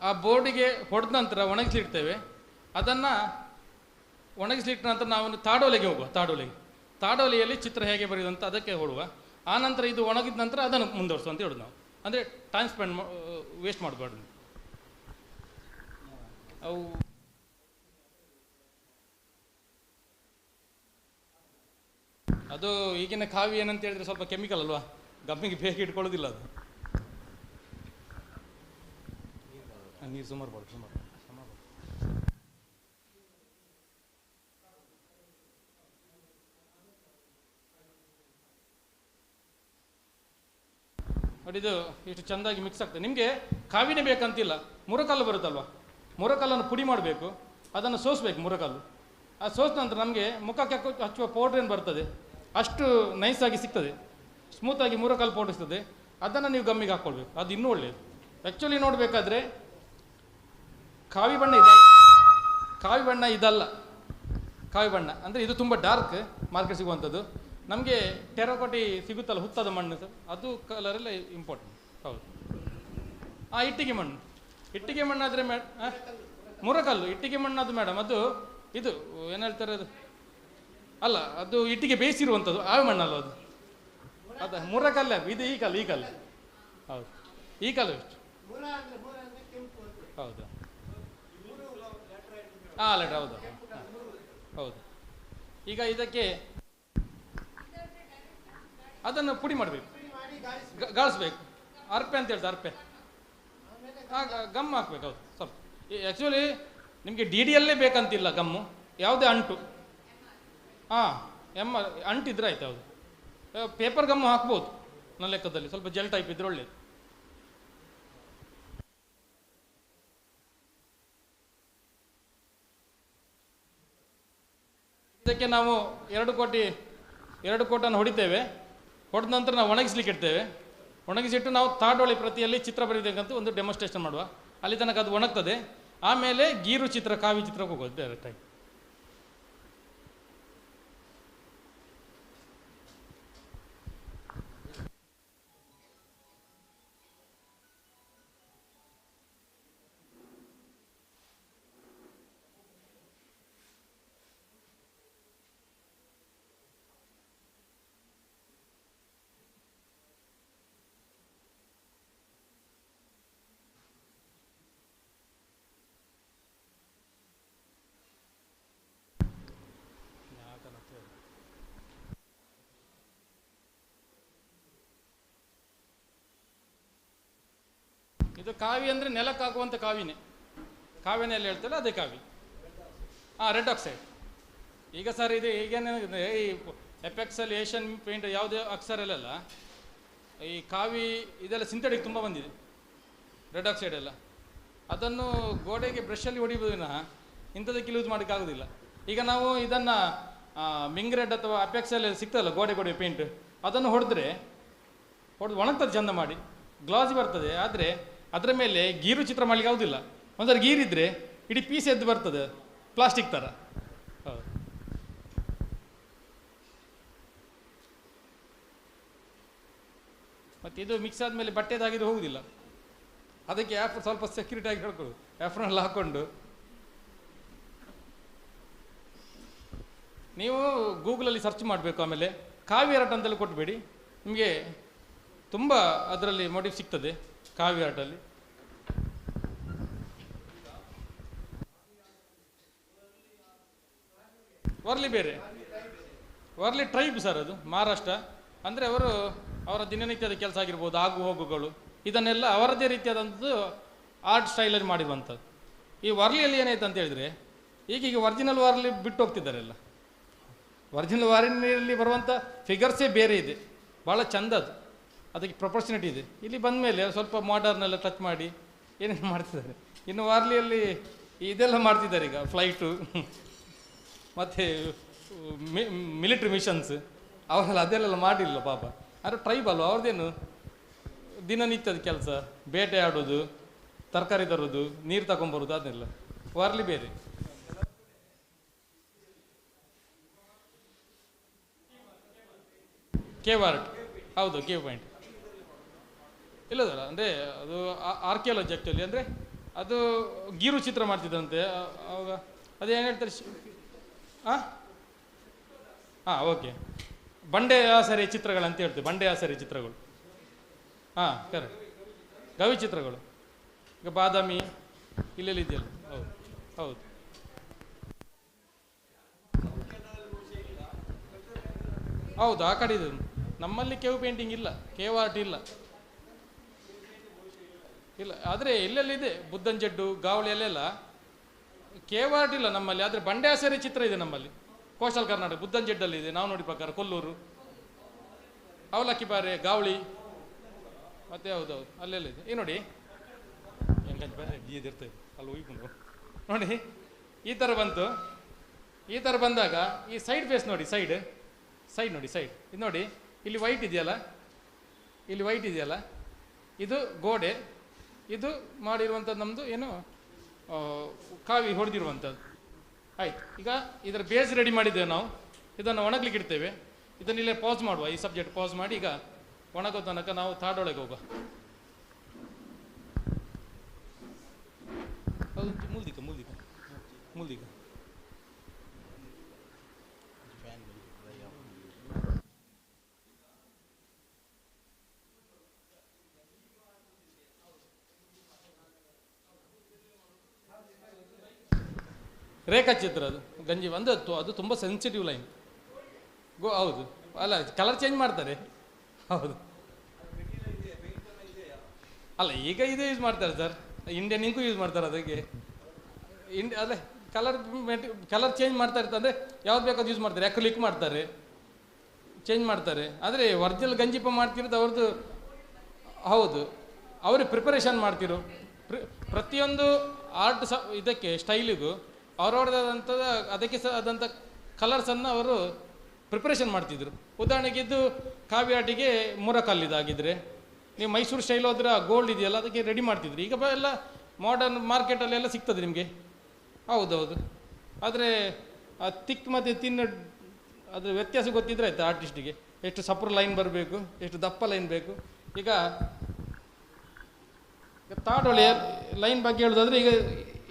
ಆ ಬೋರ್ಡಿಗೆ ಹೊಡೆದ ನಂತರ ಒಣಗಿಸಿಡ್ತೇವೆ. ಅದನ್ನು ಒಣಗಿಸಿಟ್ಟ ನಂತರ ನಾವು ತಾಡೋಲೆಗೆ ಹೋಗುವ. ತಾಡೋಲೆಯಲ್ಲಿ ಚಿತ್ರ ಹೇಗೆ ಬರೆಯುವುದು ಅಂತ ಅದಕ್ಕೆ ಹೊಡುವ. ಆ ನಂತರ ಇದು ಒಣಗಿದ ನಂತರ ಅದನ್ನು ಮುಂದುವರಿಸುವ ಅಂತ ಹೇಳೋದು ನಾವು. ಅಂದರೆ ಟೈಮ್ ಸ್ಪೆಂಡ್ ವೇಸ್ಟ್ ಮಾಡಬಾರ್ದು. ಅವು ಅದು ಈಗಿನ ಕಾವಿ ಏನಂತ ಹೇಳಿದ್ರೆ ಸ್ವಲ್ಪ ಕೆಮಿಕಲ್ ಅಲ್ವಾ, ಗಮ್ಮಿಗೆ ಬೇಗ ಇಟ್ಕೊಳ್ಳೋದಿಲ್ಲ ಅದು. ನೀರು ಸುಮಾರು ಇದು ಇಷ್ಟು ಚೆಂದಾಗಿ ಮಿಕ್ಸ್ ಆಗ್ತದೆ. ನಿಮಗೆ ಕಾವಿನೇ ಬೇಕಂತಿಲ್ಲ, ಮುರಕಲ್ಲು ಬರುತ್ತಲ್ವ, ಮುರಕಲ್ಲನ್ನು ಪುಡಿ ಮಾಡಬೇಕು, ಅದನ್ನು ಸೋಸಬೇಕು ಮುರಕಲ್ಲು. ಆ ಸೋಸಿದ ನಂತರ ನಮಗೆ ಮುಖಕ್ಕೆ ಹಚ್ಚುವ ಪೌಡ್ರ್ ಏನು ಬರ್ತದೆ ಅಷ್ಟು ನೈಸಾಗಿ ಸಿಗ್ತದೆ, ಸ್ಮೂತಾಗಿ ಮುರಕಲ್ಲು ಪೌಡ್ರ್ ಸಿಗ್ತದೆ. ಅದನ್ನು ನೀವು ಗಮ್ಮಿಗೆ ಹಾಕ್ಕೊಳ್ಬೇಕು, ಅದು ಇನ್ನೂ ಒಳ್ಳೆಯದು. ಆ್ಯಕ್ಚುಲಿ ನೋಡಬೇಕಾದ್ರೆ ಕಾವಿ ಬಣ್ಣ ಇದಲ್ಲ. ಕಾವಿ ಬಣ್ಣ ಅಂದರೆ ಇದು ತುಂಬ ಡಾರ್ಕ್ ಮಾರ್ಕೆಟ್ ಸಿಗುವಂಥದ್ದು. ನಮಗೆ ಟೆರಕೋಟಿ ಸಿಗುತ್ತಲ್ಲ, ಹುತ್ತದ ಮಣ್ಣು ಸರ್, ಅದು ಕಲರೆಲ್ಲ ಇಂಪಾರ್ಟೆಂಟ್. ಹೌದು. ಇಟ್ಟಿಗೆ ಮಣ್ಣು ಆದರೆ ಮುರಕಲ್ಲು ಇಟ್ಟಿಗೆ ಮಣ್ಣು ಅದು ಮೇಡಮ್, ಅದು ಇದು ಏನು ಹೇಳ್ತಾರೆ ಅದು ಅಲ್ಲ, ಅದು ಇಟ್ಟಿಗೆ ಬೇಯಿಸಿರುವಂಥದ್ದು ಆವೆ ಮಣ್ಣಲ್ಲ ಅದು ಮುರಕಲ್ಲೇ. ಇದು ಈ ಕಲ್ಲು ಹೌದು, ಈ ಕಲ್ಲು ಎಷ್ಟು ಹೌದು ಲೆಟರ್ ಹೌದು. ಈಗ ಇದಕ್ಕೆ ಅದನ್ನು ಪುಡಿ ಮಾಡಬೇಕು, ಗಾಳಿಸ್ಬೇಕು. ಅರ್ಪೆ ಅಂತ ಹೇಳ್ತಾರೆ, ಅರ್ಪೆ ಗಮ್ ಹಾಕ್ಬೇಕು. ಹೌದು ಸ್ವಲ್ಪ. ಆ್ಯಕ್ಚುಲಿ ನಿಮಗೆ DDLಲ್ಲೇ ಬೇಕಂತಿಲ್ಲ ಗಮ್ಮು, ಯಾವುದೇ ಅಂಟು ಅಂಟಿದ್ರೆ ಆಯ್ತು. ಹೌದು, ಪೇಪರ್ ಗಮ್ಮು ಹಾಕ್ಬೋದು ನನ್ನ ಲೆಕ್ಕದಲ್ಲಿ, ಸ್ವಲ್ಪ ಜೆಲ್ ಟೈಪ್ ಇದ್ರೆ ಒಳ್ಳೇದು. ಇದಕ್ಕೆ ನಾವು 2 ಕೋಟನ್ನು ಹೊಡಿತೇವೆ. ಹೊಡೆದ ನಂತರ ನಾವು ಒಣಗಿಸ್ಲಿಕ್ಕೆ ಇಡ್ತೇವೆ. ಒಣಗಿಸಿಟ್ಟು ನಾವು ತಾಡೋಳಿ ಪ್ರತಿಯಲ್ಲಿ ಚಿತ್ರ ಬರೀಬೇಕಂತ ಒಂದು ಡೆಮಾನ್ಸ್ಟ್ರೇಷನ್ ಮಾಡುವ. ಅಲ್ಲಿ ತನಕ ಅದು ಒಣಗ್ತದೆ. ಆಮೇಲೆ ಗೀರು ಚಿತ್ರ, ಕಾವಿ ಚಿತ್ರಕ್ಕೆ ಹೋಗೋದು ಡೈರೆಕ್ಟಾಗಿ. ಇದು ಕಾವಿ ಅಂದರೆ ನೆಲಕ್ಕೆ ಹಾಕುವಂಥ ಕಾವಿನೇ, ಕಾವಿನೆಲ್ಲ ಹೇಳ್ತಲ್ಲ ಅದೇ ಕಾವಿ. ರೆಡ್ ಆಕ್ಸೈಡ್ ಈಗ ಸರ್ ಇದು ಈಗೇನಿದೆ, ಈ ಎಪೆಕ್ಸಲ್ಲಿ ಏಷ್ಯನ್ ಪೇಂಟ್ ಯಾವುದೇ ಅಕ್ಷರಲ್ಲೆಲ್ಲ ಈ ಕಾವಿ ಇದೆಲ್ಲ ಸಿಂಥೆಟಿಕ್ ತುಂಬ ಬಂದಿದೆ, ರೆಡ್ ಆಕ್ಸೈಡ್ ಎಲ್ಲ. ಅದನ್ನು ಗೋಡೆಗೆ ಬ್ರಷಲ್ಲಿ ಹೊಡಿಬೋದು ವಿನಃ ಇಂಥದಕ್ಕೆ ಯೂಸ್ ಮಾಡೋಕ್ಕಾಗೋದಿಲ್ಲ. ಈಗ ನಾವು ಇದನ್ನು ಮಿಂಗ್ ರೆಡ್ ಅಥವಾ ಅಪೆಕ್ಸಲ್ಲಿ ಸಿಗ್ತದಲ್ಲ ಗೋಡೆ ಪೇಂಟ್, ಅದನ್ನು ಹೊಡೆದು ಒಣಗ್ತದೆ ಚಂದ ಮಾಡಿ, ಗ್ಲಾಸ್ ಬರ್ತದೆ. ಆದರೆ ಅದರ ಮೇಲೆ ಗೀರು ಚಿತ್ರ ಮಾಡಲಿಕ್ಕೆ ಆಗೋದಿಲ್ಲ. ಒಂದ್ಸರಿ ಗೀರಿದ್ರೆ ಇಡೀ ಪೀಸ್ ಎದ್ದು ಬರ್ತದೆ, ಪ್ಲಾಸ್ಟಿಕ್ ಥರ. ಹೌದು. ಮತ್ತು ಇದು ಮಿಕ್ಸ್ ಆದಮೇಲೆ ಬಟ್ಟೆದಾಗಿದ್ದು ಹೋಗುವುದಿಲ್ಲ. ಅದಕ್ಕೆ ಸ್ವಲ್ಪ ಸೆಕ್ಯೂರಿಟಿ ಆಗಿ ಹೇಳ್ಕೊಳ್ಳೋದು, ಆ್ಯಪ್ರನ್ನೆಲ್ಲ ಹಾಕ್ಕೊಂಡು. ನೀವು ಗೂಗಲಲ್ಲಿ ಸರ್ಚ್ ಮಾಡಬೇಕು. ಆಮೇಲೆ ಕಾವಿ ಆರ್ಟ್ ಅಂತೆಲ್ಲ ಕೊಟ್ಟಬೇಡಿ, ನಿಮಗೆ ತುಂಬ ಅದರಲ್ಲಿ ಮೋಟಿವ್ ಸಿಗ್ತದೆ ಕಾವಿ ಆರ್ಟಲ್ಲಿ. ವರ್ಲಿ ಬೇರೆ, ವರ್ಲಿ ಟ್ರೈಬ್ ಸರ್, ಅದು ಮಹಾರಾಷ್ಟ್ರ. ಅಂದರೆ ಅವರ ದಿನನಿತ್ಯದ ಕೆಲಸ ಆಗಿರ್ಬೋದು, ಆಗು ಹೋಗುಗಳು, ಇದನ್ನೆಲ್ಲ ಅವರದೇ ರೀತಿಯಾದಂಥದ್ದು ಆರ್ಟ್ ಸ್ಟೈಲಲ್ಲಿ ಮಾಡಿರುವಂಥದ್ದು. ಈ ವರ್ಲಿಯಲ್ಲಿ ಏನಾಯ್ತು ಅಂತ ಹೇಳಿದರೆ, ಈಗೀಗ ಒರಿಜಿನಲ್ ವರ್ಲಿ ಬಿಟ್ಟು ಹೋಗ್ತಿದ್ದಾರೆ ಎಲ್ಲ. ಒರಿಜಿನಲ್ ವಾರಿನಲ್ಲಿ ಬರುವಂಥ ಫಿಗರ್ಸೇ ಬೇರೆ ಇದೆ, ಭಾಳ ಚಂದ ಅದು, ಅದಕ್ಕೆ ಪ್ರೊಪರ್ಚುನಿಟಿ ಇದೆ. ಇಲ್ಲಿ ಬಂದ ಮೇಲೆ ಸ್ವಲ್ಪ ಮಾಡರ್ನೆಲ್ಲ ಟಚ್ ಮಾಡಿ ಏನೇನು ಮಾಡ್ತಿದ್ದಾರೆ. ಇನ್ನು ವಾರ್ಲಿಯಲ್ಲಿ ಇದೆಲ್ಲ ಮಾಡ್ತಿದ್ದಾರೆ ಈಗ, ಫ್ಲೈಟು ಮತ್ತು ಮಿಲಿಟ್ರಿ ಮಿಷನ್ಸ್, ಅವರೆಲ್ಲ ಅದೆಲ್ಲ ಮಾಡಿಲ್ಲ ಪಾಪ. ಆದರೆ ಟ್ರೈಬ್ ಅಲ್ವ, ಅವ್ರದ್ದೇನು ದಿನನಿತ್ಯದ ಕೆಲಸ, ಬೇಟೆ ಆಡೋದು, ತರಕಾರಿ ತರೋದು, ನೀರು ತಗೊಂಬರೋದು, ಅದನ್ನೆಲ್ಲ. ವಾರ್ಲಿ ಬೇರೆ. ಕೇವ್ ಆರ್ಟ್, ಹೌದು, ಕೇವ್ ಪಾಯಿಂಟ್ ಇಲ್ಲದಲ್ಲ. ಅಂದರೆ ಅದು ಆರ್ಕಿಯಾಲಜಿ ಆ್ಯಕ್ಚುಲಿ. ಅಂದರೆ ಅದು ಗೀರು ಚಿತ್ರ ಮಾಡ್ತಿದ್ದಂತೆ ಅವಾಗ. ಅದೇನು ಹೇಳ್ತಾರೆ, ಹಾಂ ಓಕೆ, ಬಂಡೆ ಆಸರೆ ಚಿತ್ರಗಳಂತ ಹೇಳ್ತೇವೆ, ಬಂಡೆ ಆಸರೆ ಚಿತ್ರಗಳು. ಹಾಂ ಕರೆಕ್ಟ್, ಗವಿ ಚಿತ್ರಗಳು. ಈಗ ಬಾದಾಮಿ ಇಲ್ಲೆಲ್ಲ ಇದೆಯಲ್ಲ. ಹೌದು ಹೌದು. ಹೌದು, ಆ ಕಡೆ ಇದೆ. ನಮ್ಮಲ್ಲಿ ಕೇವ್ ಪೇಂಟಿಂಗ್ ಇಲ್ಲ, ಕೇವ್ ಆರ್ಟ್ ಇಲ್ಲ. ಆದರೆ ಎಲ್ಲೆಲ್ಲಿದೆ, ಬುದ್ಧನ ಜಡ್ಡು, ಗಾವಳಿ ಅಲ್ಲೆಲ್ಲ ಕೇವ್ ಆರ್ಟ್ ಇಲ್ಲ ನಮ್ಮಲ್ಲಿ. ಆದರೆ ಬಂಡೆ ಆಸರೆ ಚಿತ್ರ ಇದೆ ನಮ್ಮಲ್ಲಿ, ಕೋಸ್ಟಲ್ ಕರ್ನಾಟಕ, ಬುದ್ಧನ ಜಡ್ಡಲ್ಲಿ ಇದೆ. ನಾವು ನೋಡಿ ಪ್ರಕಾರ ಕೊಲ್ಲೂರು, ಅವಲಕ್ಕಿಪಾರೆ, ಗಾವಳಿ, ಮತ್ತೆ ಹೌದೌದು ಅಲ್ಲೆಲ್ಲ ಇದೆ. ಈ ನೋಡಿ ಇರ್ತೇವೆ ಅಲ್ಲಿ ಉಯ್ಕೊಂಡು ನೋಡಿ, ಈ ಥರ ಬಂತು. ಈ ಥರ ಬಂದಾಗ ಈ ಸೈಡ್ ಫೇಸ್ ನೋಡಿ, ಸೈಡ್ ನೋಡಿ, ಸೈಡ್ ಇದು ನೋಡಿ, ಇಲ್ಲಿ ವೈಟ್ ಇದೆಯಲ್ಲ, ಇಲ್ಲಿ ವೈಟ್ ಇದೆಯಲ್ಲ, ಇದು ಗೋಡೆ, ಇದು ಮಾಡಿರುವಂಥದ್ದು ನಮ್ಮದು ಏನು ಕಾವಿ ಹೊಡೆದಿರುವಂಥದ್ದು. ಆಯ್ತು, ಈಗ ಇದರ ಬೇಸ್ ರೆಡಿ ಮಾಡಿದ್ದೇವೆ ನಾವು. ಇದನ್ನು ಒಣಗ್ಲಿಕ್ಕೆ ಇಡ್ತೇವೆ. ಇದನ್ನು ಇಲ್ಲೇ ಪಾಸ್ ಮಾಡುವ, ಈ ಸಬ್ಜೆಕ್ಟ್ ಪಾಸ್ ಮಾಡಿ. ಈಗ ಒಣಗೋ ತನಕ ನಾವು ತಾಡೊಳಗೆ ಹೋಗುವ. ಅದು ಮುಲ್ದಿಕ ರೇಖಾಚಿತ್ರ. ಅದು ಗಂಜಿ ಒಂದು ಅದು ತುಂಬ ಸೆನ್ಸಿಟಿವ್ ಲೈನ್. ಹೌದು, ಅಲ್ಲ ಕಲರ್ ಚೇಂಜ್ ಮಾಡ್ತಾರೆ. ಹೌದು, ಅಲ್ಲ ಈಗ ಇದು ಯೂಸ್ ಮಾಡ್ತಾರೆ ಸರ್, ಇಂಡಿಯನ್ ಇಂಕು ಯೂಸ್ ಮಾಡ್ತಾರೆ. ಅದಕ್ಕೆ ಅಲ್ಲೇ ಕಲರ್ ಚೇಂಜ್ ಮಾಡ್ತಾ ಇರ್ತಾರೆ. ಅಂದರೆ ಯಾವ್ದು ಬೇಕಾದ್ರು ಯೂಸ್ ಮಾಡ್ತಾರೆ, ಅಕ್ರಿಲಿಕ್ ಮಾಡ್ತಾರೆ, ಚೇಂಜ್ ಮಾಡ್ತಾರೆ. ಆದರೆ ಒರಿಜಿನಲ್ ಗಂಜಿಪ ಮಾಡ್ತಿರೋದು ಅವ್ರದ್ದು. ಹೌದು, ಅವರು ಪ್ರಿಪರೇಷನ್ ಮಾಡ್ತಿರೋ ಪ್ರತಿಯೊಂದು ಆರ್ಟ್ ಇದಕ್ಕೆ ಸ್ಟೈಲಿಗೂ ಅವರವ್ರದ್ದಾದಂಥ ಅದಕ್ಕೆ ಆದಂಥ ಕಲರ್ಸನ್ನು ಅವರು ಪ್ರಿಪರೇಷನ್ ಮಾಡ್ತಿದ್ರು. ಉದಾಹರಣೆಗೆ ಇದು ಕಾವಿ ಆರ್ಟಿಗೆ ಮುರಕಲ್ಲಿದಾಗಿದ್ದರೆ, ನೀವು ಮೈಸೂರು ಸ್ಟೈಲ್ ಹೋದ್ರೆ ಗೋಲ್ಡ್ ಇದೆಯಲ್ಲ, ಅದಕ್ಕೆ ರೆಡಿ ಮಾಡ್ತಿದ್ರು. ಈಗ ಎಲ್ಲ ಮಾಡರ್ನ್ ಮಾರ್ಕೆಟಲ್ಲೆಲ್ಲ ಸಿಗ್ತದೆ ನಿಮಗೆ. ಹೌದೌದು, ಆದರೆ ತಿಕ್ ಮತ್ತು ತಿನ್ನು ಅದು ವ್ಯತ್ಯಾಸ ಗೊತ್ತಿದ್ರೆ ಆಯ್ತು ಆರ್ಟಿಸ್ಟಿಗೆ, ಎಷ್ಟು ಸಪ್ರ ಲೈನ್ ಬರಬೇಕು, ಎಷ್ಟು ದಪ್ಪ ಲೈನ್ ಬೇಕು. ಈಗ ತಾಡೋಳೆ ಲೈನ್ ಬಗ್ಗೆ ಹೇಳೋದಾದ್ರೆ, ಈಗ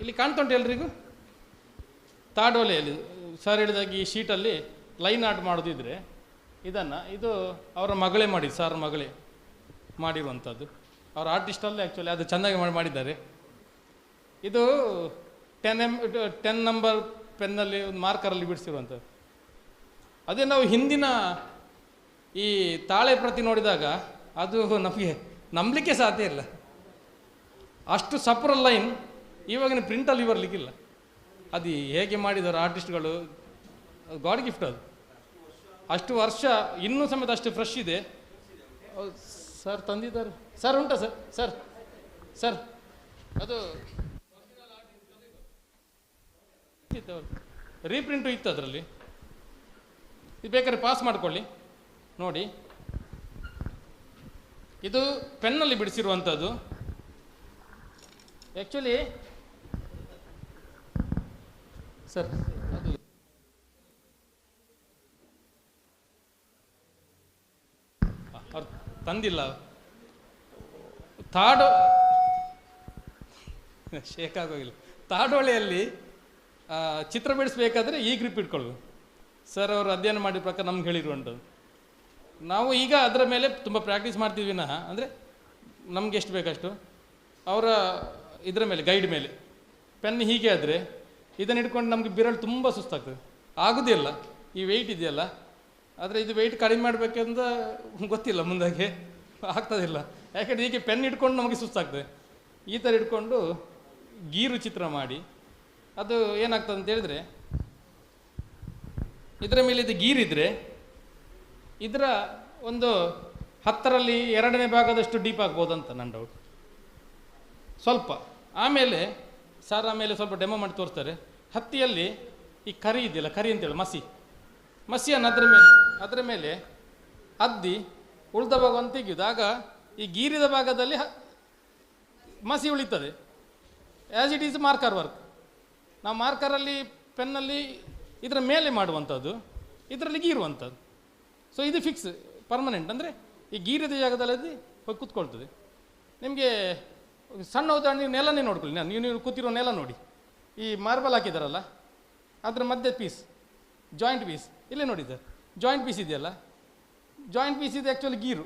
ಇಲ್ಲಿ ಕಾಣ್ತುಂಟು ಎಲ್ರಿಗೂ ತಾಡೋಲೆಯಲ್ಲಿ ಸರ್ ಹೇಳಿದಾಗಿ ಈ ಶೀಟಲ್ಲಿ ಲೈನ್ ಆರ್ಟ್ ಮಾಡೋದಿದ್ರೆ ಇದು ಅವರ ಮಗಳೇ ಮಾಡಿದ್ದು, ಸಾರ್ ಮಗಳೇ ಮಾಡಿರುವಂಥದ್ದು. ಅವ್ರ ಆರ್ಟಿಸ್ಟಲ್ಲೇ ಆ್ಯಕ್ಚುಲಿ ಅದು ಚೆನ್ನಾಗಿ ಮಾಡಿದ್ದಾರೆ. ಇದು 10 ನಂಬರ್ ಪೆನ್ನಲ್ಲಿ ಒಂದು ಮಾರ್ಕರಲ್ಲಿ ಬಿಡಿಸಿರುವಂಥದ್ದು. ಅದೇ ನಾವು ಹಿಂದಿನ ಈ ತಾಳೆ ಪ್ರತಿ ನೋಡಿದಾಗ ಅದು ನಮಗೆ ನಂಬಲಿಕ್ಕೆ ಸಾಧ್ಯ ಇಲ್ಲ. ಅಷ್ಟು ಸಪ್ರ ಲೈನ್ ಇವಾಗಿನ ಪ್ರಿಂಟಲ್ಲಿ ಬರಲಿಕ್ಕಿಲ್ಲ. ಅದು ಹೇಗೆ ಮಾಡಿದ್ದಾರೆ ಆರ್ಟಿಸ್ಟ್ಗಳು, ಗಾಡ್ ಗಿಫ್ಟ್ ಅದು. ಅಷ್ಟು ವರ್ಷ ಇನ್ನೂ ಸಮೇತ ಅಷ್ಟು ಫ್ರೆಶ್ ಇದೆ. ಸರ್ ತಂದಿದ್ದಾರೆ ಸರ್, ಉಂಟಾ ಸರ್? ಸರ್ ಸರ್ ಅದು ರೀಪ್ರಿಂಟು ಇತ್ತು ಅದರಲ್ಲಿ, ಇದು ಬೇಕಾದ್ರೆ ಪಾಸ್ ಮಾಡ್ಕೊಳ್ಳಿ ನೋಡಿ. ಇದು ಪೆನ್ನಲ್ಲಿ ಬಿಡಿಸಿರುವಂಥದ್ದು. ಆ್ಯಕ್ಚುಲಿ ಸರ್ ಅದು ಅವ್ರು ತಂದಿಲ್ಲ. ಶೇಕ್ ಆಗೋಗಿಲ್ಲ. ತಾಡೋಳೆಯಲ್ಲಿ ಚಿತ್ರ ಬಿಡಿಸ್ಬೇಕಾದ್ರೆ ಈ ಗ್ರಿಪ್ ಇಟ್ಕೊಳ್ಳು ಸರ್. ಅವರು ಅಧ್ಯಯನ ಮಾಡಿದ ಪ್ರಕಾರ ನಮ್ಗೆ ಹೇಳಿರುವಂಥದ್ದು. ನಾವು ಈಗ ಅದರ ಮೇಲೆ ತುಂಬ ಪ್ರಾಕ್ಟೀಸ್ ಮಾಡ್ತೀವಿ ವಿನಃ, ಅಂದರೆ ನಮ್ಗೆ ಎಷ್ಟು ಬೇಕಷ್ಟು. ಅವರ ಇದರ ಮೇಲೆ ಗೈಡ್ ಮೇಲೆ ಪೆನ್ ಹೀಗೆ ಆದರೆ ಇದನ್ನು ಹಿಡ್ಕೊಂಡು ನಮಗೆ ಬಿರಳು ತುಂಬ ಸುಸ್ತಾಗ್ತದೆ, ಆಗೋದಿಲ್ಲ. ಈ ವೆಯ್ಟ್ ಇದೆಯಲ್ಲ, ಆದರೆ ಇದು ವೆಯ್ಟ್ ಕಡಿಮೆ ಮಾಡಬೇಕಂತ ಗೊತ್ತಿಲ್ಲ, ಮುಂದಾಗೆ ಆಗ್ತದಿಲ್ಲ. ಯಾಕೆಂದರೆ ಹೀಗೆ ಪೆನ್ ಹಿಡ್ಕೊಂಡು ನಮಗೆ ಸುಸ್ತಾಗ್ತದೆ. ಈ ಥರ ಹಿಡ್ಕೊಂಡು ಗೀರು ಚಿತ್ರ ಮಾಡಿ ಅದು ಏನಾಗ್ತದೆ ಅಂತ ಹೇಳಿದರೆ, ಇದರ ಮೇಲೆ ಇದು ಗೀರಿದ್ರೆ ಇದರ ಒಂದು 10ರಲ್ಲಿ 2ನೇ ಭಾಗದಷ್ಟು ಡೀಪ್ ಆಗ್ಬೋದಂತ ನನ್ನ ಡೌಟ್ ಸ್ವಲ್ಪ. ಆಮೇಲೆ ಸರ್ ಆಮೇಲೆ ಸ್ವಲ್ಪ ಡೆಮೋ ಮಾಡಿ ತೋರಿಸ್ತಾರೆ. ಹತ್ತಿಯಲ್ಲಿ ಈ ಕರಿ ಇದೆಯಲ್ಲ, ಕರಿ ಅಂತೇಳಿ ಮಸಿಯನ್ನು ಅದರ ಮೇಲೆ ಅದ್ದಿ ಉಳಿದ ಭಾಗವನ್ನು ತೆಗೆಯುವುದು. ಆಗ ಈ ಗೀರಿದ ಭಾಗದಲ್ಲಿ ಮಸಿ ಉಳಿತದೆ. As it is marker work. ನಾವು ಮಾರ್ಕರಲ್ಲಿ ಪೆನ್ನಲ್ಲಿ ಇದರ ಮೇಲೆ ಮಾಡುವಂಥದ್ದು, ಇದರಲ್ಲಿ ಗೀರುವಂಥದ್ದು. ಸೊ ಇದು ಫಿಕ್ಸ್ ಪರ್ಮನೆಂಟ್. ಅಂದರೆ ಈ ಗೀರಿದ ಜಾಗದಲ್ಲಿ ಹೋಗಿ ಕೂತ್ಕೊಳ್ತದೆ. ನಿಮಗೆ ಸಣ್ಣ ಉದಾಹರಣೆ, ನೀವು ನೆಲನೇ ನೋಡ್ಕೊಳ್ಳಿ. ನೀವು ಕೂತಿರೋ ನೆಲ ನೋಡಿ, ಈ ಮಾರ್ಬಲ್ ಹಾಕಿದಾರಲ್ಲ ಅದರ ಮಧ್ಯೆ ಪೀಸ್, ಜಾಯಿಂಟ್ ಪೀಸ್ ಇಲ್ಲೇ ನೋಡಿದ್ದಾರೆ. ಜಾಯಿಂಟ್ ಪೀಸ್ ಇದೆಯಲ್ಲ, ಜಾಯಿಂಟ್ ಪೀಸ್ ಇದೆ ಆ್ಯಕ್ಚುಲಿ ಗೀರು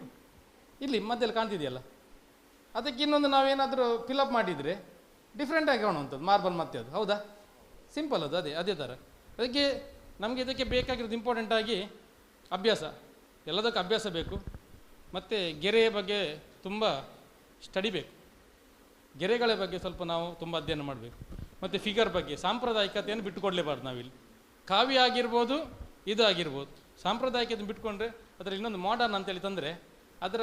ಇಲ್ಲಿ ಮಧ್ಯದಲ್ಲಿ ಕಾಣ್ತಿದೆಯಲ್ಲ. ಅದಕ್ಕೆ ಇನ್ನೊಂದು ನಾವೇನಾದರೂ ಫಿಲಪ್ ಮಾಡಿದರೆ ಡಿಫ್ರೆಂಟಾಗಿ ಕಾಣುವಂಥದ್ದು ಮಾರ್ಬಲ್ ಮತ್ತೆ ಅದು. ಹೌದಾ? ಸಿಂಪಲ್ ಅದು. ಅದೇ ಥರ. ಅದಕ್ಕೆ ನಮಗೆ ಇದಕ್ಕೆ ಬೇಕಾಗಿರೋದು ಇಂಪಾರ್ಟೆಂಟಾಗಿ ಅಭ್ಯಾಸ. ಎಲ್ಲದಕ್ಕೂ ಅಭ್ಯಾಸ ಬೇಕು. ಮತ್ತು ಗೆರೆಯ ಬಗ್ಗೆ ತುಂಬ ಸ್ಟಡಿ ಬೇಕು. ಗೆರೆಗಳ ಬಗ್ಗೆ ಸ್ವಲ್ಪ ನಾವು ತುಂಬ ಅಧ್ಯಯನ ಮಾಡಬೇಕು. ಮತ್ತು ಫಿಗರ್ ಬಗ್ಗೆ ಸಾಂಪ್ರದಾಯಿಕತೆಯನ್ನು ಬಿಟ್ಟುಕೊಡಲೇಬಾರ್ದು ನಾವಿಲ್ಲಿ. ಕಾವ್ಯ ಆಗಿರ್ಬೋದು, ಇದು ಆಗಿರ್ಬೋದು. ಸಾಂಪ್ರದಾಯಿಕತೆಯನ್ನು ಬಿಟ್ಕೊಂಡ್ರೆ ಅದರಲ್ಲಿ ಇನ್ನೊಂದು ಮಾಡರ್ನ್ ಅಂತೇಳಿ ತಂದರೆ ಅದರ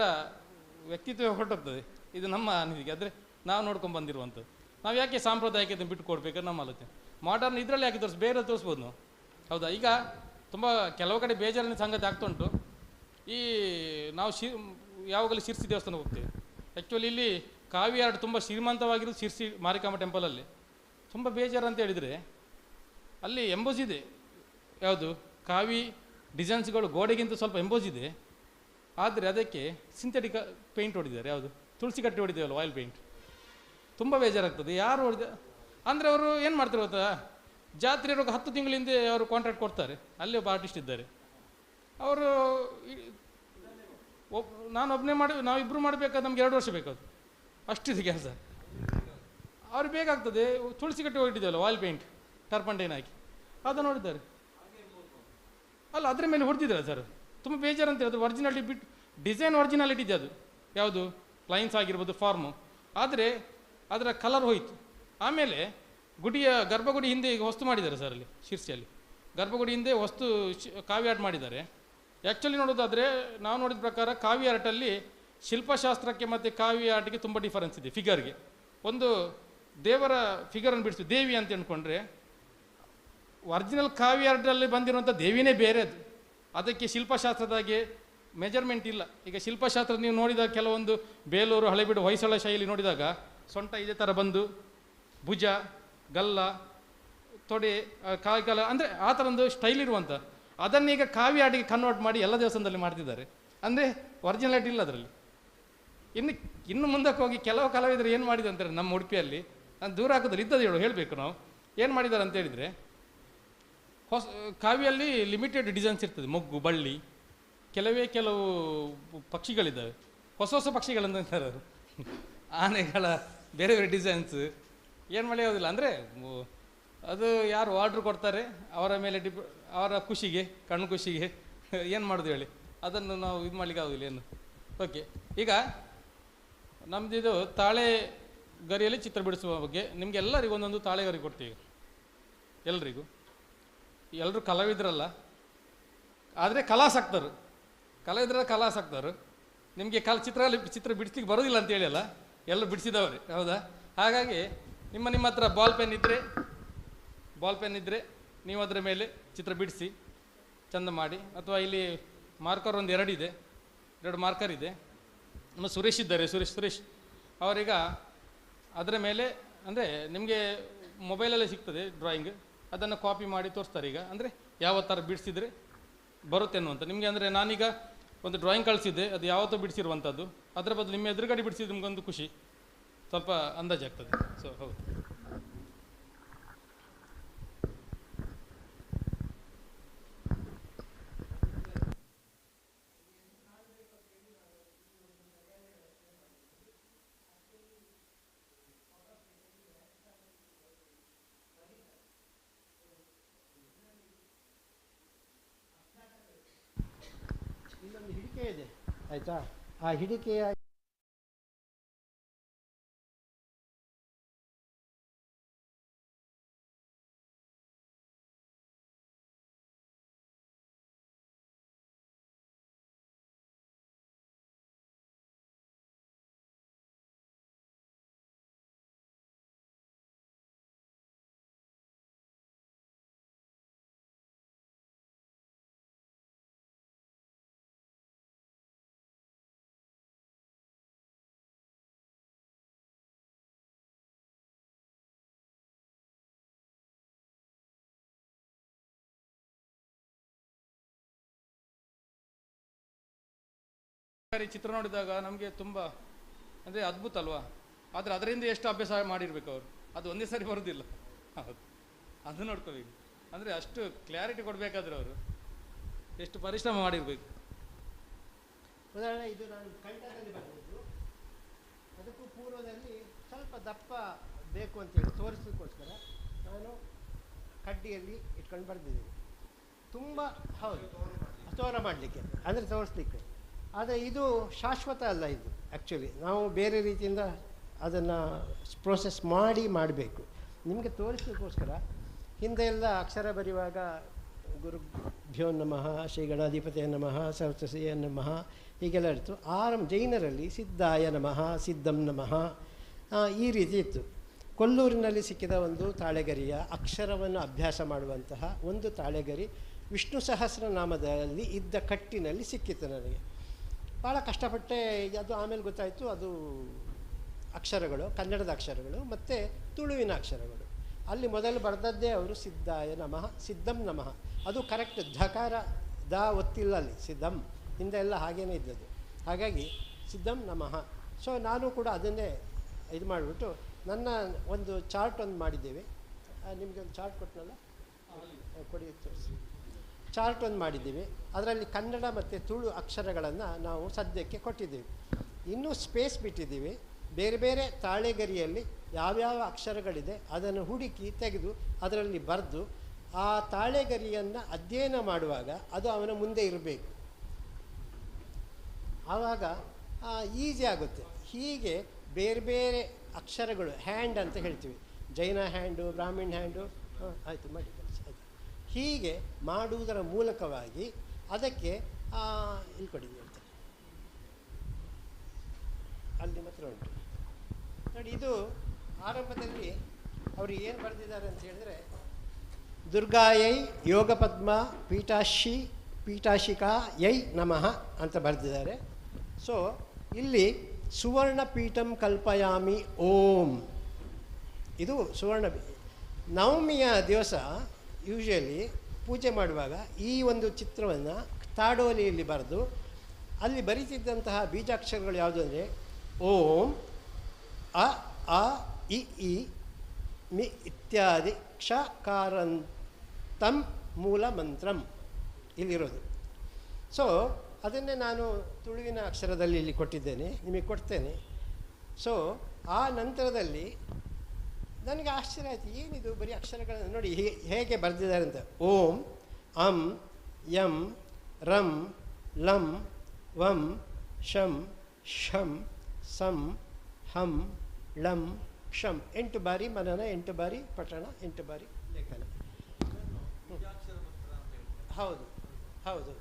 ವ್ಯಕ್ತಿತ್ವ ಹೊರಟೋಗ್ತದೆ. ಇದು ನಮ್ಮ ಅನಿಸಿಕೆ. ಆದರೆ ನಾವು ನೋಡ್ಕೊಂಡು ಬಂದಿರುವಂಥದ್ದು. ನಾವು ಯಾಕೆ ಸಾಂಪ್ರದಾಯಿಕತೆ ಬಿಟ್ಟು ಕೊಡಬೇಕಾದ್ರೆ ನಮ್ಮ ಆಲೋಚನೆ. ಮಾಡರ್ನ್ ಇದರಲ್ಲಿ ಯಾಕೆ ಬೇರೆ ತೋರಿಸ್ಬೋದು ನಾವು. ಹೌದಾ? ಈಗ ತುಂಬ ಕೆಲವು ಕಡೆ ಬೇಜಾರಿನ ಸಂಗತಿ ಆಗ್ತುಂಟು. ಈ ನಾವು ಯಾವಾಗಲೂ ಶಿರ್ಸಿ ದೇವಸ್ಥಾನಕ್ಕೆ ಹೋಗ್ತೇವೆ. ಆ್ಯಕ್ಚುಲಿ ಇಲ್ಲಿ ಕಾವಿ ಆರ್ಟ್ ತುಂಬ ಶ್ರೀಮಂತವಾಗಿರೋದು ಶಿರ್ಸಿ ಮಾರಿಕಾಂಬ ಟೆಂಪಲಲ್ಲಿ. ತುಂಬ ಬೇಜಾರು ಅಂತ ಹೇಳಿದರೆ ಅಲ್ಲಿ ಎಂಬೋಸ್ ಇದೆ. ಯಾವುದು? ಕಾವಿ ಡಿಸೈನ್ಸ್ಗಳು ಗೋಡೆಗಿಂತ ಸ್ವಲ್ಪ ಎಂಬೋಸ್ ಇದೆ. ಆದರೆ ಅದಕ್ಕೆ ಸಿಂಥೆಟಿಕ್ ಪೇಂಟ್ ಹೊಡಿದ್ದಾರೆ. ಯಾವುದು? ತುಳಸಿ ಕಟ್ಟಿ ಹೊಡಿದೇವಲ್ಲ, ಆಯಿಲ್ ಪೇಂಟ್. ತುಂಬ ಬೇಜಾರಾಗ್ತದೆ. ಯಾರು ಹೊಡೆದ ಅಂದರೆ ಅವರು ಏನು ಮಾಡ್ತಾರೆ ಗೊತ್ತಾ? ಜಾತ್ರೆ ಇರುವಾಗ 10 ತಿಂಗಳಿಂದ ಅವರು ಕಾಂಟ್ರಾಕ್ಟ್ ಕೊಡ್ತಾರೆ. ಅಲ್ಲಿ ಒಬ್ಬ ಆರ್ಟಿಸ್ಟ್ ಇದ್ದಾರೆ. ಅವರು ನಾನೊಬ್ಬನೇ ನಾವಿಬ್ಬರು ಮಾಡಬೇಕಾದ್ರೆ ನಮ್ಗೆ 2 ವರ್ಷ ಬೇಕಾದ್ರು, ಅಷ್ಟಿದೆ ಕೆಲಸ. ಅವ್ರಿಗೆ ಬೇಕಾಗ್ತದೆ. ತುಳಸಿ ಕಟ್ಟಿ ಹೊಡಿದೇವಲ್ಲ, ಆಯಿಲ್ ಪೇಂಟ್ ಟರ್ಪಂಟೈನ್ ಹಾಕಿ ಅದನ್ನು ನೋಡಿದ್ದಾರೆ. ಅಲ್ಲ, ಅದರ ಮೇಲೆ ಹೊಡೆದಿದ್ದಾರೆ ಸರ್. ತುಂಬ ಬೇಜಾರು ಅಂತ ಹೇಳಿದ್ರು. ಒರಿಜಿನಾಲಿಟಿ ಬಿಟ್ಟು ಡಿಸೈನ್ ಒರಿಜಿನಾಲಿಟಿ ಇದೆ ಅದು. ಯಾವುದು? ಲೈನ್ಸ್ ಆಗಿರ್ಬೋದು, ಫಾರ್ಮು. ಆದರೆ ಅದರ ಕಲರ್ ಹೋಯಿತು. ಆಮೇಲೆ ಗರ್ಭಗುಡಿ ಹಿಂದೆ ಈಗ ವಸ್ತು ಮಾಡಿದ್ದಾರೆ ಸರ್ ಅಲ್ಲಿ ಶಿರ್ಸಿಯಲ್ಲಿ. ಗರ್ಭಗುಡಿ ಹಿಂದೆ ವಸ್ತು ಕಾವ್ಯ ಆರ್ಟ್ ಮಾಡಿದ್ದಾರೆ. ಆ್ಯಕ್ಚುಲಿ ನೋಡೋದಾದರೆ ನಾವು ನೋಡಿದ ಪ್ರಕಾರ ಕಾವ್ಯ ಆರ್ಟಲ್ಲಿ ಶಿಲ್ಪಶಾಸ್ತ್ರಕ್ಕೆ ಮತ್ತು ಕಾವ್ಯ ಆರ್ಟ್ಗೆ ತುಂಬ ಡಿಫರೆನ್ಸ್ ಇದೆ. ಫಿಗರ್ಗೆ ಒಂದು ದೇವರ ಫಿಗರನ್ನು ಬಿಡಿಸಿ ದೇವಿ ಅಂತ ಅಂದ್ಕೊಂಡ್ರೆ, ಒರಿಜಿನಲ್ ಕಾವ್ಯ ಆರ್ಟಲ್ಲಿ ಬಂದಿರುವಂಥ ದೇವಿನೇ ಬೇರೆ. ಅದಕ್ಕೆ ಶಿಲ್ಪಶಾಸ್ತ್ರದಾಗೆ ಮೆಜರ್ಮೆಂಟ್ ಇಲ್ಲ. ಈಗ ಶಿಲ್ಪಶಾಸ್ತ್ರ ನೀವು ನೋಡಿದಾಗ ಕೆಲವೊಂದು ಬೇಲೂರು, ಹಳೆಬೀಡು, ಹೊಯ್ಸಳ ಶೈಲಿ ನೋಡಿದಾಗ ಸೊಂಟ ಇದೇ ಥರ ಬಂದು ಭುಜ, ಗಲ್ಲ, ತೊಡೆ, ಕಾಲ ಅಂದರೆ ಆ ಥರ ಒಂದು ಸ್ಟೈಲ್ ಇರುವಂಥ ಅದನ್ನೀಗ ಕಾವ್ಯ ಆಟಿಗೆ ಕನ್ವರ್ಟ್ ಮಾಡಿ ಎಲ್ಲ ದೇವಸ್ಥಾನದಲ್ಲಿ ಮಾಡ್ತಿದ್ದಾರೆ. ಅಂದರೆ ಒರಿಜಿನಾಲಿಟಿ ಇಲ್ಲ ಅದರಲ್ಲಿ. ಇನ್ನು ಮುಂದಕ್ಕೆ ಹೋಗಿ ಕೆಲವು ಕಲಾವಿದರು ಏನು ಮಾಡಿದೆ ಅಂತಾರೆ ನಮ್ಮ ಉಡುಪಿಯಲ್ಲಿ, ನಾನು ದೂರ ಹಾಕೋದ್ರಲ್ಲಿ ಇದ್ದದ್ದು ಹೇಳಬೇಕು ನಾವು ಏನು ಮಾಡಿದ್ದಾರೆ ಅಂತ ಹೇಳಿದರೆ, ಕಾವ್ಯಲ್ಲಿ ಲಿಮಿಟೆಡ್ ಡಿಸೈನ್ಸ್ ಇರ್ತದೆ. ಮೊಗ್ಗು, ಬಳ್ಳಿ, ಕೆಲವು ಪಕ್ಷಿಗಳಿದ್ದಾವೆ. ಹೊಸ ಪಕ್ಷಿಗಳಂತ ಅಂತಾರೆ ಅವರು. ಆನೆಗಳ ಬೇರೆ ಬೇರೆ ಡಿಸೈನ್ಸ್ ಏನು ಮಾಡೋದಿಲ್ಲ. ಅಂದರೆ ಅದು ಯಾರು ಆರ್ಡ್ರ್ ಕೊಡ್ತಾರೆ ಅವರ ಮೇಲೆ ಅವರ ಖುಷಿಗೆ, ಕಣ್ಣು ಖುಷಿಗೆ ಏನು ಮಾಡೋದು ಹೇಳಿ. ಅದನ್ನು ನಾವು ಇದು ಮಾಡಲಿಕ್ಕೆ ಆಗೋದಿಲ್ಲ ಏನು. ಓಕೆ, ಈಗ ನಮ್ಮದಿದು ತಾಳೆ ಗರಿಯಲ್ಲಿ ಚಿತ್ರ ಬಿಡಿಸುವ ಬಗ್ಗೆ ನಿಮಗೆ ಎಲ್ಲರಿಗೂ ಒಂದೊಂದು ತಾಳೆ ಗರಿ ಕೊಡ್ತೀವಿ. ಎಲ್ರಿಗೂ ಎಲ್ಲರೂ ಕಲಾವಿದ್ರಲ್ಲ, ಆದರೆ ಕಲಾಸಕ್ತರು. ಕಲಾಸಕ್ತರು. ನಿಮಗೆ ಚಿತ್ರ ಬಿಡಿಸ್ಲಿಕ್ಕೆ ಬರೋದಿಲ್ಲ ಅಂತೇಳಿ ಅಲ್ಲ, ಎಲ್ಲರೂ ಬಿಡಿಸಿದವ್ರೆ, ಹೌದಾ? ಹಾಗಾಗಿ ನಿಮ್ಮ ಹತ್ರ ಬಾಲ್ ಪೆನ್ ಇದ್ದರೆ ನೀವು ಅದರ ಮೇಲೆ ಚಿತ್ರ ಬಿಡಿಸಿ ಚಂದ ಮಾಡಿ. ಅಥವಾ ಇಲ್ಲಿ ಮಾರ್ಕರ್ ಒಂದು 2 ಮಾರ್ಕರ್ ಇದೆ. ನಮ್ಮ ಸುರೇಶ್ ಇದ್ದಾರೆ, ಸುರೇಶ್ ಅವರೀಗ ಅದರ ಮೇಲೆ ಅಂದರೆ ನಿಮಗೆ ಮೊಬೈಲಲ್ಲೇ ಸಿಗ್ತದೆ ಡ್ರಾಯಿಂಗ್, ಅದನ್ನು ಕಾಪಿ ಮಾಡಿ ತೋರಿಸ್ತಾರೆ ಈಗ. ಅಂದರೆ ಯಾವ ಥರ ಬಿಡಿಸಿದರೆ ಬರುತ್ತೆ ಅನ್ನುವಂಥ ನಿಮಗೆ. ಅಂದರೆ ನಾನೀಗ ಒಂದು ಡ್ರಾಯಿಂಗ್ ಕಳಿಸಿದ್ದೆ, ಅದು ಯಾವತ್ತೂ ಬಿಡಿಸಿರುವಂಥದ್ದು. ಅದರ ಬದಲು ನಿಮ್ಮ ಎದುರುಗಡೆ ಬಿಡಿಸಿದ್ದು ನಿಮಗೊಂದು ಖುಷಿ, ಸ್ವಲ್ಪ ಅಂದಾಜಾಗ್ತದೆ. ಸೊ ಹೌದು. ಇಲ್ಲೊಂದು ಹಿಡಿಕೆ ಇದೆ ಆಯಿತಾ, ಆ ಹಿಡಿಕೆಯ ಚಿತ್ರ ನೋಡಿದಾಗ ನಮಗೆ ತುಂಬ ಅಂದರೆ ಅದ್ಭುತ ಅಲ್ವಾ? ಆದರೆ ಅದರಿಂದ ಎಷ್ಟು ಅಭ್ಯಾಸ ಮಾಡಿರ್ಬೇಕು ಅವರು, ಅದು ಒಂದೇ ಸಾರಿ ಬರೋದಿಲ್ಲ. ಹೌದು, ಅದು ನೋಡ್ಕೋಬೇಕು. ಅಂದರೆ ಅಷ್ಟು ಕ್ಲಾರಿಟಿ ಕೊಡಬೇಕಾದ್ರೆ ಅವರು ಎಷ್ಟು ಪರಿಶ್ರಮ ಮಾಡಿರಬೇಕು. ಉದಾಹರಣೆ ಇದು ನಾನು ಕಂಠದಲ್ಲಿ ಬರೆದಿದ್ದು, ಅದಕ್ಕೂ ಪೂರ್ವದಲ್ಲಿ ಸ್ವಲ್ಪ ದಪ್ಪ ಬೇಕು ಅಂತೇಳಿ ತೋರಿಸೋದಕ್ಕೋಸ್ಕರ ನಾನು ಕಡ್ಡಿಯಲ್ಲಿ ಇಟ್ಕೊಂಡು ಬರೆದಿದ್ದೀನಿ. ತುಂಬ ಹೌದು, ತೋರ ಮಾಡಲಿಕ್ಕೆ ಅಂದರೆ ತೋರಿಸ್ಲಿಕ್ಕೆ. ಆದರೆ ಇದು ಶಾಶ್ವತ ಅಲ್ಲ. ಇದು ಆ್ಯಕ್ಚುಲಿ ನಾವು ಬೇರೆ ರೀತಿಯಿಂದ ಅದನ್ನು ಪ್ರೋಸೆಸ್ ಮಾಡಬೇಕು. ನಿಮಗೆ ತೋರಿಸೋದಕ್ಕೋಸ್ಕರ ಹಿಂದೆ ಎಲ್ಲ ಅಕ್ಷರ ಬರೆಯುವಾಗ ಗುರುಭ್ಯೋ ನಮಃ, ಶ್ರೀ ಗಣಾಧಿಪತಿಯ ನಮಃ, ಸರಸ್ವತಿಯ ನಮಃ ಹೀಗೆಲ್ಲ ಇತ್ತು. ಜೈನರಲ್ಲಿ ಸಿದ್ಧಾಯ ನಮಃ, ಸಿದ್ಧಂ ನಮಃ ಈ ರೀತಿ ಇತ್ತು. ಕೊಲ್ಲೂರಿನಲ್ಲಿ ಸಿಕ್ಕಿದ ಒಂದು ತಾಳೆಗರಿಯ ಅಕ್ಷರವನ್ನು ಅಭ್ಯಾಸ ಮಾಡುವಂತಹ ಒಂದು ತಾಳೆಗರಿ ವಿಷ್ಣು ಸಹಸ್ರನಾಮದಲ್ಲಿ ಇದ್ದ ಕಟ್ಟಿನಲ್ಲಿ ಸಿಕ್ಕಿತ್ತು ನನಗೆ. ಭಾಳ ಕಷ್ಟಪಟ್ಟೆ ಅದು. ಆಮೇಲೆ ಗೊತ್ತಾಯಿತು ಅದು ಅಕ್ಷರಗಳು, ಕನ್ನಡದ ಅಕ್ಷರಗಳು ಮತ್ತು ತುಳುವಿನ ಅಕ್ಷರಗಳು. ಅಲ್ಲಿ ಮೊದಲು ಬರೆದದ್ದೇ ಅವರು ಸಿದ್ಧಾಯ ನಮಃ, ಸಿದ್ಧಂ ನಮಃ. ಅದು ಕರೆಕ್ಟ್, ಧಕಾರ ದ ಒತ್ತಿಲ್ಲ ಅಲ್ಲಿ, ಸಿದ್ಧಂ ಹಿಂದೆ ಎಲ್ಲ ಹಾಗೇ ಇದ್ದದ್ದು. ಹಾಗಾಗಿ ಸಿದ್ಧಂ ನಮಃ. ಸೊ ನಾನು ಕೂಡ ಅದನ್ನೇ ಇದು ಮಾಡಿಬಿಟ್ಟು ನನ್ನ ಒಂದು ಚಾರ್ಟ್ ಒಂದು ಮಾಡಿದ್ದೇವೆ. ನಿಮಗೆ ಒಂದು ಚಾರ್ಟ್ ಕೊಟ್ಟನಲ್ಲ, ಕೊಡಿ ತೋರಿಸಿ. ಚಾರ್ಟ್ ಒಂದು ಮಾಡಿದ್ದೀವಿ. ಅದರಲ್ಲಿ ಕನ್ನಡ ಮತ್ತು ತುಳು ಅಕ್ಷರಗಳನ್ನು ನಾವು ಸದ್ಯಕ್ಕೆ ಕೊಟ್ಟಿದ್ದೀವಿ. ಇನ್ನೂ ಸ್ಪೇಸ್ ಬಿಟ್ಟಿದ್ದೀವಿ. ಬೇರೆ ಬೇರೆ ತಾಳೆಗರಿಯಲ್ಲಿ ಯಾವ್ಯಾವ ಅಕ್ಷರಗಳಿದೆ ಅದನ್ನು ಹುಡುಕಿ ತೆಗೆದು ಅದರಲ್ಲಿ ಬರೆದು ಆ ತಾಳೆಗರಿಯನ್ನು ಅಧ್ಯಯನ ಮಾಡುವಾಗ ಅದು ಅವನ ಮುಂದೆ ಇರಬೇಕು. ಆವಾಗ ಈಸಿ ಆಗುತ್ತೆ. ಹೀಗೆ ಬೇರೆ ಬೇರೆ ಅಕ್ಷರಗಳು, ಹ್ಯಾಂಡ್ ಅಂತ ಹೇಳ್ತೀವಿ, ಜೈನ ಹ್ಯಾಂಡು, ಬ್ರಾಹ್ಮಿಣ್ ಹ್ಯಾಂಡು, ಆಯಿತು ಮಾಡಿ ಆಯಿತು. ಹೀಗೆ ಮಾಡುವುದರ ಮೂಲಕವಾಗಿ ಅದಕ್ಕೆ ಇಲ್ಲಿ ಕೊಡಿ ಅಂತ ಅಲ್ಲಿ ಮಾತ್ರ ಉಂಟು ನೋಡಿ. ಇದು ಆರಂಭದಲ್ಲಿ ಅವರು ಏನು ಬರೆದಿದ್ದಾರೆ ಅಂತ ಹೇಳಿದ್ರೆ, ದುರ್ಗಾಯೈ ಯೋಗ ಪದ್ಮ ಪೀಠಾಶಿಕಾ ಯೈ ನಮಃ ಅಂತ ಬರೆದಿದ್ದಾರೆ. ಸೊ ಇಲ್ಲಿ ಸುವರ್ಣ ಪೀಠಂ ಕಲ್ಪಯಾಮಿ ಓಂ, ಇದು ಸುವರ್ಣ. ನವಮಿಯ ದಿವಸ ಯೂಶಲಿ ಪೂಜೆ ಮಾಡುವಾಗ ಈ ಒಂದು ಚಿತ್ರವನ್ನು ತಾಡೋಲಿಯಲ್ಲಿ ಬರೆದು ಅಲ್ಲಿ ಬರೀತಿದ್ದಂತಹ ಬೀಜಾಕ್ಷರಗಳು ಯಾವುದು ಅಂದರೆ ಓಂ, ಅ ಆ ಇ ಈ ಮಿ ಇತ್ಯಾದಿ ಕ್ಷಕಾರಂತಂ ಮೂಲ ಮಂತ್ರಂ ಇಲ್ಲಿರೋದು. ಸೊ ಅದನ್ನೇ ನಾನು ತುಳುವಿನ ಅಕ್ಷರದಲ್ಲಿ ಇಲ್ಲಿ ಕೊಟ್ಟಿದ್ದೇನೆ, ನಿಮಗೆ ಕೊಡ್ತೇನೆ. ಸೊ ಆ ನಂತರದಲ್ಲಿ ನನಗೆ ಆಶ್ಚರ್ಯ ಆಯಿತು, ಏನಿದು ಬರೀ ಅಕ್ಷರಗಳನ್ನು ನೋಡಿ ಹೇಗೆ ಬರೆದಿದ್ದಾರೆ ಅಂತ. ಓಂ, ಅಂ, ಯಂ, ರಂ, ಲಂ, ವಂ, ಶಂ, ಶಂ, ಸಂ, ಹಂ, ಳಂ, ಕ್ಷಂ. 8 ಬಾರಿ ಮನನ, 8 ಬಾರಿ ಪಠಣ, 8 ಬಾರಿ ಲೇಖನ. ಹೌದು ಹೌದು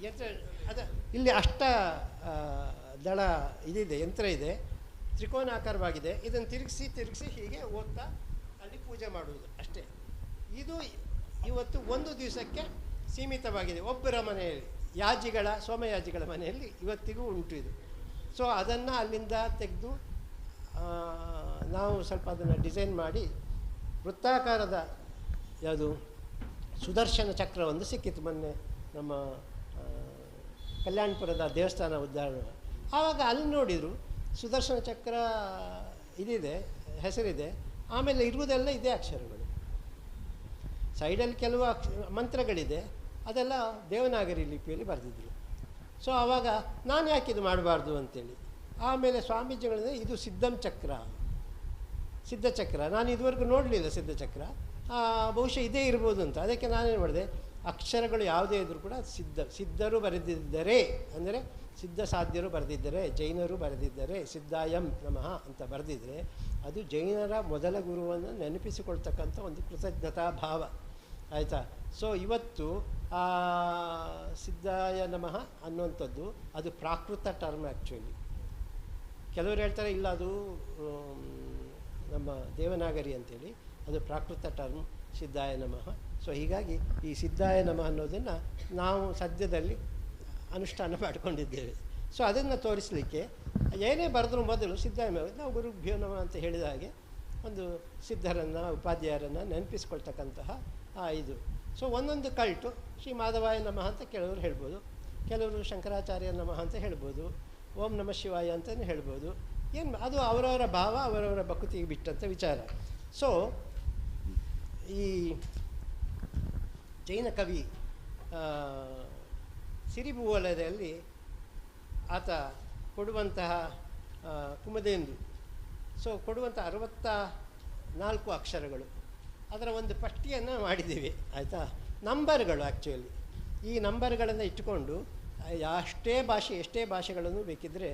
ಯಂತ್ರ ಅದ ಇಲ್ಲಿ ಅಷ್ಟ ದಳ ಇದಿದೆ, ಯಂತ್ರ ಇದೆ, ತ್ರಿಕೋನಾಕಾರವಾಗಿದೆ. ಇದನ್ನು ತಿರುಗಿಸಿ ಹೀಗೆ ಓದ್ತಾ ಅಲ್ಲಿ ಪೂಜೆ ಮಾಡುವುದು ಅಷ್ಟೇ. ಇದು ಇವತ್ತು ಒಂದು ದಿವಸಕ್ಕೆ ಸೀಮಿತವಾಗಿದೆ. ಒಬ್ಬರ ಮನೆಯಲ್ಲಿ ಸೋಮಯಾಜಿಗಳ ಮನೆಯಲ್ಲಿ ಇವತ್ತಿಗೂ ಉಂಟು ಇದು. ಸೊ ಅದನ್ನು ಅಲ್ಲಿಂದ ತೆಗೆದು ನಾವು ಸ್ವಲ್ಪ ಅದನ್ನು ಡಿಸೈನ್ ಮಾಡಿ ವೃತ್ತಾಕಾರದ ಯಾವುದು ಸುದರ್ಶನ ಚಕ್ರ ಒಂದು ಸಿಕ್ಕಿತ್ತು ಮೊನ್ನೆ ನಮ್ಮ ಕಲ್ಯಾಣಪುರದ ದೇವಸ್ಥಾನ ಉದ್ಧಾರಣೆ. ಆವಾಗ ಅಲ್ಲಿ ನೋಡಿದರು ಸುದರ್ಶನ ಚಕ್ರ ಇದಿದೆ, ಹೆಸರಿದೆ, ಆಮೇಲೆ ಇರುವುದೆಲ್ಲ ಇದೇ ಅಕ್ಷರಗಳು. ಸೈಡಲ್ಲಿ ಕೆಲವು ಮಂತ್ರಗಳಿದೆ, ಅದೆಲ್ಲ ದೇವನಾಗರಿ ಲಿಪಿಯಲ್ಲಿ ಬರೆದಿದ್ರು. ಸೊ ಆವಾಗ ನಾನು ಯಾಕೆ ಇದು ಮಾಡಬಾರ್ದು ಅಂತೇಳಿ ಆಮೇಲೆ ಸ್ವಾಮೀಜಿಗಳಿಂದ ಇದು ಸಿದ್ಧಚಕ್ರ ನಾನು ಇದುವರೆಗೂ ನೋಡಲಿಲ್ಲ ಸಿದ್ಧಚಕ್ರ, ಬಹುಶಃ ಇದೇ ಇರ್ಬೋದು ಅಂತ. ಅದಕ್ಕೆ ನಾನೇನು ಮಾಡಿದೆ, ಅಕ್ಷರಗಳು ಯಾವುದೇ ಇದ್ದರೂ ಕೂಡ ಸಿದ್ಧರು ಬರೆದಿದ್ದರೆ, ಅಂದರೆ ಸಿದ್ಧ ಸಾಧ್ಯರು ಬರೆದಿದ್ದರೆ, ಜೈನರು ಬರೆದಿದ್ದರೆ, ಸಿದ್ಧಾಯಂ ನಮಃ ಅಂತ ಬರೆದಿದ್ದರೆ ಅದು ಜೈನರ ಮೊದಲ ಗುರುವನ್ನು ನೆನಪಿಸಿಕೊಳ್ತಕ್ಕಂಥ ಒಂದು ಕೃತಜ್ಞತಾ ಭಾವ, ಆಯಿತಾ. ಸೊ ಇವತ್ತು ಸಿದ್ಧಾಯ ನಮಃ ಅನ್ನುವಂಥದ್ದು ಅದು ಪ್ರಾಕೃತ ಟರ್ಮ್ ಆ್ಯಕ್ಚುಲಿ. ಕೆಲವರು ಹೇಳ್ತಾರೆ ಇಲ್ಲ ಅದು ನಮ್ಮ ದೇವನಾಗರಿ ಅಂತೇಳಿ, ಅದು ಪ್ರಾಕೃತ ಟರ್ಮ್ ಸಿದ್ಧಾಯ ನಮಃ. ಸೊ ಹೀಗಾಗಿ ಈ ಸಿದ್ಧಾಯ ನಮಃ ಅನ್ನೋದನ್ನು ನಾವು ಸದ್ಯದಲ್ಲಿ ಅನುಷ್ಠಾನ ಮಾಡಿಕೊಂಡಿದ್ದೇವೆ. ಸೊ ಅದನ್ನು ತೋರಿಸಲಿಕ್ಕೆ ಏನೇ ಬರೆದ್ರೂ ಮೊದಲು ಸಿದ್ಧಾಯ ನಮಃ, ನಾವು ಗುರುಭ್ಯೋ ನಮಃ ಅಂತ ಹೇಳಿದ ಹಾಗೆ ಒಂದು ಸಿದ್ಧರನ್ನು ಉಪಾಧ್ಯಾಯರನ್ನು ನೆನಪಿಸ್ಕೊಳ್ತಕ್ಕಂತಹ ಇದು. ಸೊ ಒಂದೊಂದು ಕಲ್ಟು ಶ್ರೀ ಮಾಧವಾಯ ನಮಃ ಅಂತ ಕೆಲವರು ಹೇಳ್ಬೋದು, ಕೆಲವರು ಶಂಕರಾಚಾರ್ಯ ನಮಃ ಅಂತ ಹೇಳ್ಬೋದು, ಓಂ ನಮಃ ಶಿವಾಯ ಅಂತಲೇ ಹೇಳ್ಬೋದು. ಅದು ಅವರವರ ಭಾವ, ಅವರವರ ಭಕ್ತಿಗೆ ಬಿಟ್ಟಂಥ ವಿಚಾರ. ಸೊ ಈ ಜೈನ ಕವಿ ಸಿರಿಭೂವಲಯದಲ್ಲಿ ಆತ ಕೊಡುವಂತಹ ಕುಮದೇಂದು ಕೊಡುವಂಥ 64 ಅಕ್ಷರಗಳು, ಅದರ ಒಂದು ಪಟ್ಟಿಯನ್ನು ಮಾಡಿದ್ದೀವಿ, ಆಯಿತಾ. ನಂಬರ್ಗಳು ಆ್ಯಕ್ಚುಲಿ ಈ ನಂಬರ್ಗಳನ್ನು ಇಟ್ಟುಕೊಂಡು ಎಷ್ಟೇ ಭಾಷೆಗಳನ್ನು ಬೇಕಿದ್ದರೆ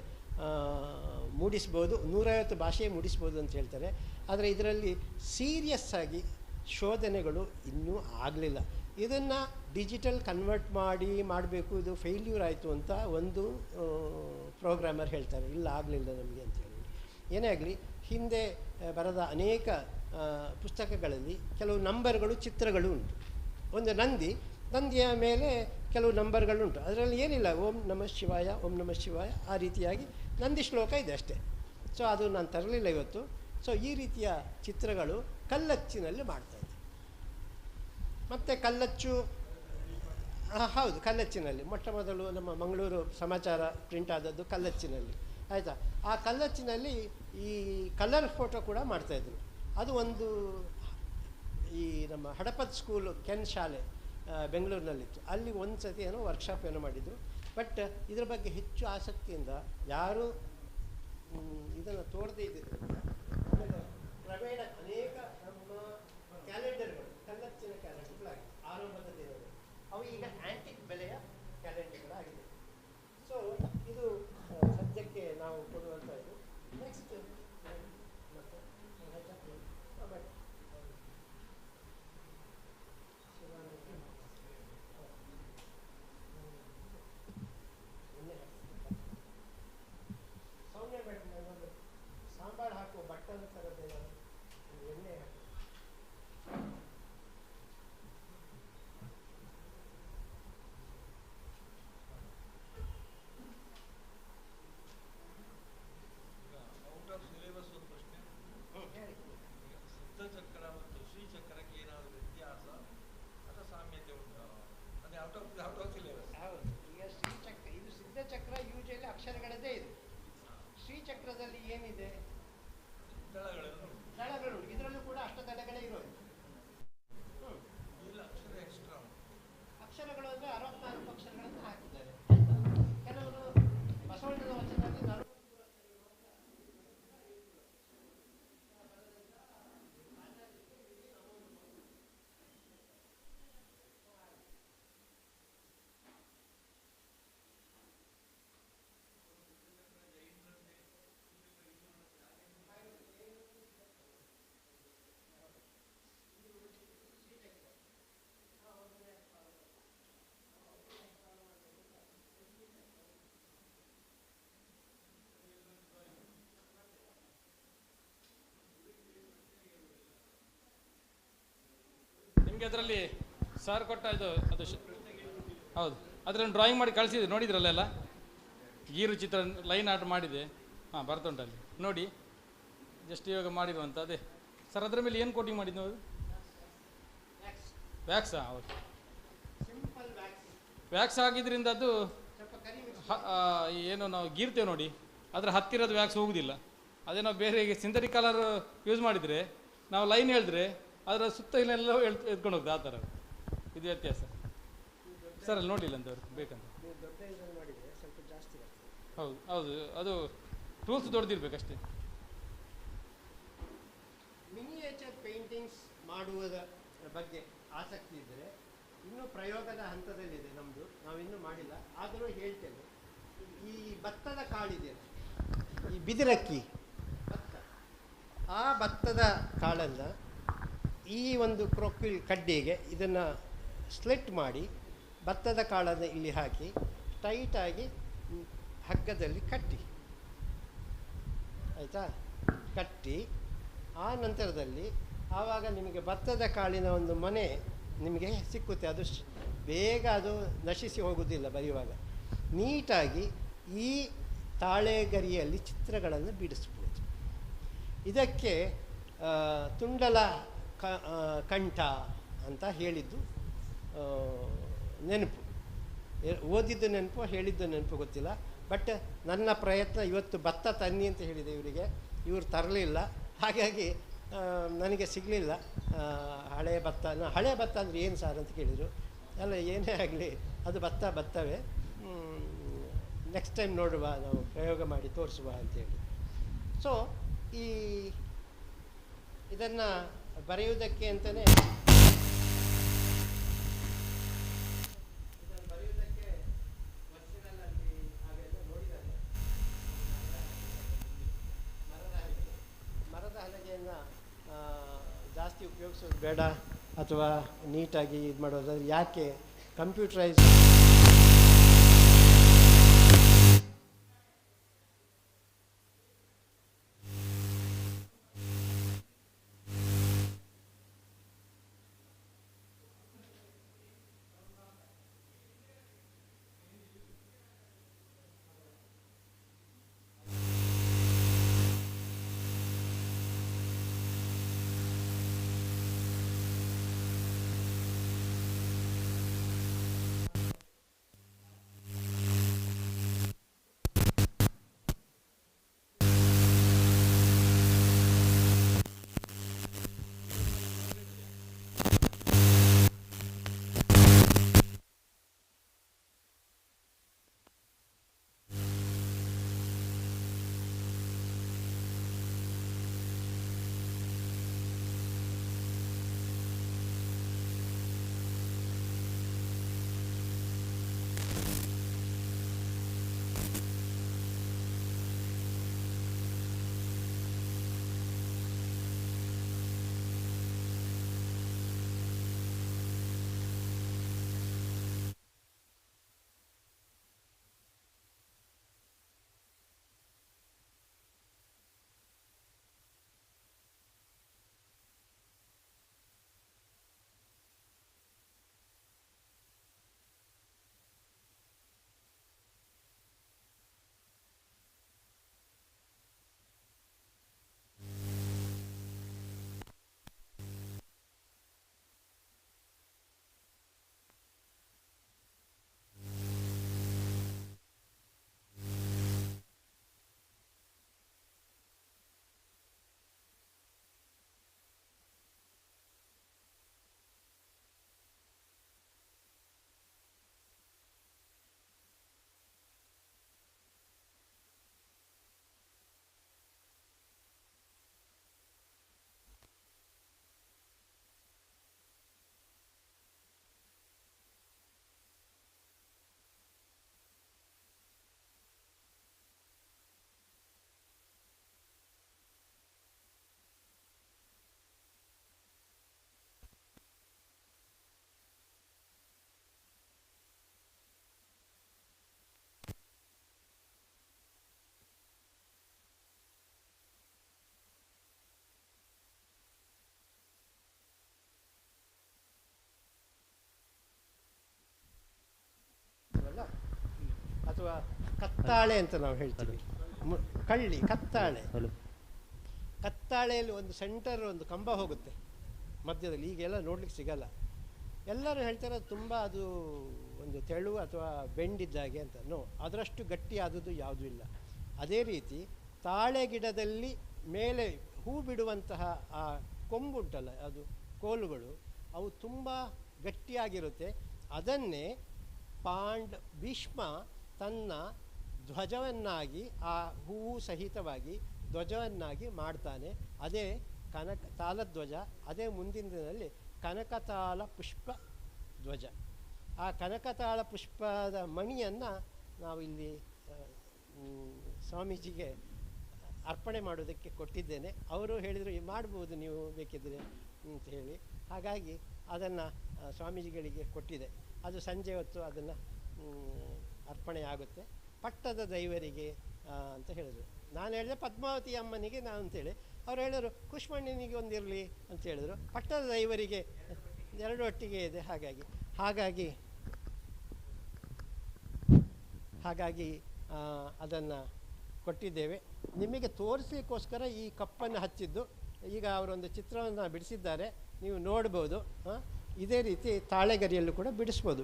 ಮೂಡಿಸ್ಬೋದು, 150 ಭಾಷೆ ಮೂಡಿಸ್ಬೋದು ಅಂತ ಹೇಳ್ತಾರೆ. ಆದರೆ ಇದರಲ್ಲಿ ಸೀರಿಯಸ್ ಆಗಿ ಶೋಧನೆಗಳು ಇನ್ನೂ ಆಗಲಿಲ್ಲ. ಇದನ್ನು ಡಿಜಿಟಲ್ ಕನ್ವರ್ಟ್ ಮಾಡಬೇಕು, ಇದು ಫೇಲ್ಯೂರ್ ಆಯಿತು ಅಂತ ಒಂದು ಪ್ರೋಗ್ರಾಮರ್ ಹೇಳ್ತಾರೆ. ಇಲ್ಲ ಆಗಲಿಲ್ಲ ನಮಗೆ ಅಂತ ಹೇಳಿ. ಏನೇ ಆಗಲಿ, ಹಿಂದೆ ಬರೆದ ಅನೇಕ ಪುಸ್ತಕಗಳಲ್ಲಿ ಕೆಲವು ನಂಬರ್ಗಳು, ಚಿತ್ರಗಳು ಉಂಟು. ಒಂದು ನಂದಿಯ ಮೇಲೆ ಕೆಲವು ನಂಬರ್ಗಳುಂಟು, ಅದರಲ್ಲಿ ಏನಿಲ್ಲ, ಓಂ ನಮಃ ಶಿವಾಯ, ಓಂ ನಮಃ ಶಿವಾಯ, ಆ ರೀತಿಯಾಗಿ ನಂದಿ ಶ್ಲೋಕ ಇದೆ ಅಷ್ಟೇ. ಸೊ ಅದು ನಾನು ತರಲಿಲ್ಲ ಇವತ್ತು. ಸೊ ಈ ರೀತಿಯ ಚಿತ್ರಗಳು ಕಲ್ಲಚ್ಚಿನಲ್ಲಿ ಮಾಡ್ತಾಯಿದ್ದೆ. ಮತ್ತು ಕಲ್ಲಚ್ಚು, ಹೌದು, ಕಲ್ಲಚ್ಚಿನಲ್ಲಿ ಮೊಟ್ಟ ಮೊದಲು ನಮ್ಮ ಮಂಗಳೂರು ಸಮಾಚಾರ ಪ್ರಿಂಟ್ ಆದದ್ದು ಕಲ್ಲಚ್ಚಿನಲ್ಲಿ, ಆಯಿತಾ. ಆ ಕಲ್ಲಚ್ಚಿನಲ್ಲಿ ಈ ಕಲರ್ ಫೋಟೋ ಕೂಡ ಮಾಡ್ತಾಯಿದ್ರು. ಅದು ಒಂದು ಈ ನಮ್ಮ ಹಡಪದ್ ಸ್ಕೂಲು ಕೆನ್ ಶಾಲೆ ಬೆಂಗಳೂರಿನಲ್ಲಿತ್ತು, ಅಲ್ಲಿ ಒಂದು ಸತಿ ಏನೋ ವರ್ಕ್ಶಾಪ್ ಏನೋ ಮಾಡಿದರು. ಬಟ್ ಇದರ ಬಗ್ಗೆ ಹೆಚ್ಚು ಆಸಕ್ತಿಯಿಂದ ಯಾರೂ ಇದನ್ನು ತೋರದೇ ಇದ್ದಿದ್ದು. ಆಮೇಲೆ ಕ್ರಮೇಣ ಅನೇಕ ನಮ್ಮ ಕ್ಯಾಲೆಂಡರ್ಗಳು, ಕಲ್ಲಚ್ಚಿನ ಕ್ಯಾಲೆಂಡರ್ಗಳಾಗಿದೆ ಆರಂಭದ ದಿನಗಳು, ಅವು ಈಗ ಆ್ಯಂಟಿಕ್ ಬೆಲೆಯ ಕ್ಯಾಲೆಂಡರ್ಗಳಾಗಿದೆ. ಸೊ ಇದು ಸದ್ಯಕ್ಕೆ ನಾವು ಕೊಡುವಂಥದ್ದು. ನೆಕ್ಸ್ಟ್ ಸೌಮ್ಯ ಮೇಡಮ್, ನನ್ನೊಂದು ಸಾಂಬಾರು ಹಾಕುವ ಬಟ್ಟಲ ಥರದ್ದು ಎಣ್ಣೆ ಹಾಕಿ. ಔಟ್ ಆಫ್ ಸಿಲೆಬಸ್ ಒಂದು ಪ್ರಶ್ನೆ. ಹೇಳಿ. ಸಿದ್ಧಚಕ್ರ ಮತ್ತು ಶ್ರೀಚಕ್ರಕ್ಕೆ ಏನಾದರೂ ವ್ಯತ್ಯಾಸ ಅಥವಾ ಸಾಮ್ಯತೆ ಉಂಟು? ಅದೇ ಔಟ್ ಆಫ್ ಸಿಲೆಬಸ್. ಹೌದು, ಈಗ ಶ್ರೀಚಕ್ರ, ಇದು ಸಿದ್ಧಚಕ್ರ ಯೂಶಲಿ ಅಕ್ಷರಗಳದ್ದೇ ಇದು. ಶ್ರೀಚಕ್ರದಲ್ಲಿ ಏನಿದೆ, ದಳಗಳು, ಇದರಲ್ಲೂ ಕೂಡ ಅಷ್ಟದಳಗಳೇ ಇರೋದು. ಇಲ್ಲ, ಅಕ್ಷರ ಎಕ್ಸ್ಟ್ರಾ ಅಕ್ಷರಗಳು ಅಂದರೆ 64 ಅಕ್ಷರಗಳನ್ನು ಹಾಕಿದ್ದಾರೆ. ಕೆಲವರು ಬಸವಣ್ಣನ ವಚನದಲ್ಲಿ 40 ನಿಮಗೆ ಅದರಲ್ಲಿ ಸರ್ ಕೊಟ್ಟ ಇದು ಅದು ಹೌದು, ಅದರಲ್ಲಿ ಡ್ರಾಯಿಂಗ್ ಮಾಡಿ ಕಳಿಸಿದೆ ನೋಡಿದ್ರಲ್ಲೆಲ್ಲ. ಗೀರು ಚಿತ್ರ ಲೈನ್ ಆರ್ಟ್ ಮಾಡಿದೆ. ಹಾಂ, ಬರ್ತುಂಟಲ್ಲಿ ನೋಡಿ, ಜಸ್ಟ್ ಇವಾಗ ಮಾಡಿರುವಂಥ ಅದೇ ಸರ್. ಅದರ ಮೇಲೆ ಏನು ಕೋಟಿಂಗ್ ಮಾಡಿದ್ದು ಅದು? ವ್ಯಾಕ್ಸಾ? ಹೌದು, ವ್ಯಾಕ್ಸ್ ಆಗಿದ್ರಿಂದ ಅದು ಏನು ನಾವು ಗೀರ್ತೇವೆ ನೋಡಿ, ಅದರ ಹತ್ತಿರದ ವ್ಯಾಕ್ಸ್ ಹೋಗುವುದಿಲ್ಲ. ಅದೇ ನಾವು ಬೇರೆ ಸಿಂಥೆಟಿಕ್ ಕಲರ್ ಯೂಸ್ ಮಾಡಿದರೆ, ನಾವು ಲೈನ್ ಹೇಳಿದ್ರೆ ಅದರ ಸುತ್ತ ಇಲ್ಲೆಲ್ಲ ಎತ್ಕೊಂಡು ಹೋಗ್ತದೆ. ಆ ಥರ ಇದು ವ್ಯತ್ಯಾಸ ಸರ್. ಅಲ್ಲಿ ನೋಡಿಲ್ಲ ಅಂತವ್ರು ಬೇಕಂತ. ಹೌದು ಹೌದು, ಅದು ಟೂಲ್ಸ್ ದೊಡ್ಡದಿರ್ಬೇಕಷ್ಟೇ. ಮಿನಿಯೇಚರ್ ಪೇಂಟಿಂಗ್ಸ್ ಮಾಡುವುದ ಬಗ್ಗೆ ಆಸಕ್ತಿ ಇದ್ದರೆ ಇನ್ನೂ ಪ್ರಯೋಗದ ಹಂತದಲ್ಲಿದೆ ನಮ್ಮದು, ನಾವಿನ್ನೂ ಮಾಡಿಲ್ಲ. ಆದರೂ ಹೇಳ್ತೇನೆ, ಈ ಭತ್ತದ ಕಾಳಿದೆ, ಈ ಬಿದಿರಕ್ಕಿ ಭತ್ತ, ಆ ಭತ್ತದ ಕಾಳನ್ನು ಈ ಒಂದು ಕ್ರೊಕ್ಕಿಲ್ ಕಡ್ಡಿಗೆ ಇದನ್ನು ಸ್ಲಿಟ್ ಮಾಡಿ ಭತ್ತದ ಕಾಳನ್ನು ಇಲ್ಲಿ ಹಾಕಿ ಟೈಟಾಗಿ ಹಗ್ಗದಲ್ಲಿ ಕಟ್ಟಿ, ಆಯಿತಾ, ಕಟ್ಟಿ ಆ ನಂತರದಲ್ಲಿ ಆವಾಗ ನಿಮಗೆ ಭತ್ತದ ಕಾಳಿನ ಒಂದು ಮನೆ ನಿಮಗೆ ಸಿಕ್ಕುತ್ತೆ. ಅದು ಬೇಗ ಅದು ನಶಿಸಿ ಹೋಗುವುದಿಲ್ಲ ಬರೆಯುವಾಗ. ನೀಟಾಗಿ ಈ ತಾಳೆಗರಿಯಲ್ಲಿ ಚಿತ್ರಗಳನ್ನು ಬಿಡಿಸ್ಬೋದು. ಇದಕ್ಕೆ ತುಂಡಲ ಕಂಠ ಅಂತ ಹೇಳಿದ್ದು ನೆನಪು, ಓದಿದ್ದು ನೆನಪು, ಹೇಳಿದ್ದು ನೆನಪು ಗೊತ್ತಿಲ್ಲ. ಬಟ್ ನನ್ನ ಪ್ರಯತ್ನ ಇವತ್ತು ಭತ್ತ ತನ್ನಿ ಅಂತ ಹೇಳಿದೆ ಇವರಿಗೆ, ಇವರು ತರಲಿಲ್ಲ. ಹಾಗಾಗಿ ನನಗೆ ಸಿಗಲಿಲ್ಲ ಹಳೆಯ ಭತ್ತ. ಹಳೆಯ ಭತ್ತ ಅಂದರೆ ಏನು ಸಾರ್ ಅಂತ ಕೇಳಿದರು. ಅಲ್ಲ, ಏನೇ ಆಗಲಿ ಅದು ಭತ್ತವೇ, ನೆಕ್ಸ್ಟ್ ಟೈಮ್ ನೋಡುವ, ನಾವು ಪ್ರಯೋಗ ಮಾಡಿ ತೋರಿಸುವ ಅಂತೇಳಿ. ಸೊ ಇದನ್ನು ಬರೆಯುವುದಕ್ಕೆ ಅಂತಲೇ ಮರದ ಹಲಗೆಯನ್ನು ಜಾಸ್ತಿ ಉಪಯೋಗಿಸೋದು ಬೇಡ, ಅಥವಾ ನೀಟಾಗಿ ಇದು ಮಾಡೋದು ಯಾಕೆ ಕಂಪ್ಯೂಟರೈಸ್ ಅಥವಾ ಕತ್ತಾಳೆ ಅಂತ ನಾವು ಹೇಳ್ತೀವಿ. ಕಳ್ಳಿ, ಕತ್ತಾಳೆ. ಕತ್ತಾಳೆಯಲ್ಲಿ ಒಂದು ಸೆಂಟರ್, ಒಂದು ಕಂಬ ಹೋಗುತ್ತೆ ಮಧ್ಯದಲ್ಲಿ. ಈಗೆಲ್ಲ ನೋಡ್ಲಿಕ್ಕೆ ಸಿಗಲ್ಲ. ಎಲ್ಲರೂ ಹೇಳ್ತಾರೆ ತುಂಬ ಅದು ಒಂದು ತೆಳು ಅಥವಾ ಬೆಂಡಿದ್ದಾಗೆ ಅಂತ. ಅದರಷ್ಟು ಗಟ್ಟಿ ಆದದ್ದು ಯಾವುದೂ ಇಲ್ಲ. ಅದೇ ರೀತಿ ತಾಳೆ ಗಿಡದಲ್ಲಿ ಮೇಲೆ ಹೂ ಬಿಡುವಂತಹ ಆ ಕೊಂಬುಂಟಲ್ಲ, ಅದು ಕೋಲುಗಳು, ಅವು ತುಂಬ ಗಟ್ಟಿಯಾಗಿರುತ್ತೆ. ಅದನ್ನೇ ಭೀಷ್ಮ ತನ್ನ ಧ್ವಜವನ್ನಾಗಿ, ಆ ಹೂವು ಸಹಿತವಾಗಿ ಧ್ವಜವನ್ನಾಗಿ ಮಾಡ್ತಾನೆ. ಅದೇ ತಾಲಧ್ವಜ. ಅದೇ ಮುಂದಿನ ದಿನದಲ್ಲಿ ಕನಕತಾಳ ಪುಷ್ಪ ಧ್ವಜ. ಆ ಕನಕತಾಳ ಪುಷ್ಪದ ಮಣಿಯನ್ನು ನಾವು ಇಲ್ಲಿ ಸ್ವಾಮೀಜಿಗೆ ಅರ್ಪಣೆ ಮಾಡೋದಕ್ಕೆ ಕೊಟ್ಟಿದ್ದೇನೆ. ಅವರು ಹೇಳಿದರು ಮಾಡ್ಬೋದು ನೀವು ಬೇಕಿದ್ರೆ ಅಂತ ಹೇಳಿ. ಹಾಗಾಗಿ ಅದನ್ನು ಸ್ವಾಮೀಜಿಗಳಿಗೆ ಕೊಟ್ಟಿದೆ. ಅದು ಸಂಜೆ ಹೊತ್ತು ಅದನ್ನು ಅರ್ಪಣೆ ಆಗುತ್ತೆ. ಪಟ್ಟದ ದೈವರಿಗೆ ಅಂತ ಹೇಳಿದರು. ನಾನು ಹೇಳಿದೆ ಪದ್ಮಾವತಿ ಅಮ್ಮನಿಗೆ ನಾವು ಅಂತೇಳಿ. ಅವ್ರು ಹೇಳಿದರು ಕುಷ್ಮಣ್ಣಿನಿಗೆ ಒಂದಿರಲಿ ಅಂತ ಹೇಳಿದರು. ಪಟ್ಟದ ದೈವರಿಗೆ ಎರಡು ಒಟ್ಟಿಗೆ ಇದೆ. ಹಾಗಾಗಿ ಅದನ್ನು ಕೊಟ್ಟಿದ್ದೇವೆ. ನಿಮಗೆ ತೋರಿಸಲಿಕ್ಕೋಸ್ಕರ ಈ ಕಪ್ಪನ್ನು ಹಚ್ಚಿದ್ದು. ಈಗ ಅವರೊಂದು ಚಿತ್ರವನ್ನು ಬಿಡಿಸಿದ್ದಾರೆ, ನೀವು ನೋಡ್ಬೋದು. ಇದೇ ರೀತಿ ತಾಳೆಗರಿಯಲ್ಲೂ ಕೂಡ ಬಿಡಿಸ್ಬೋದು.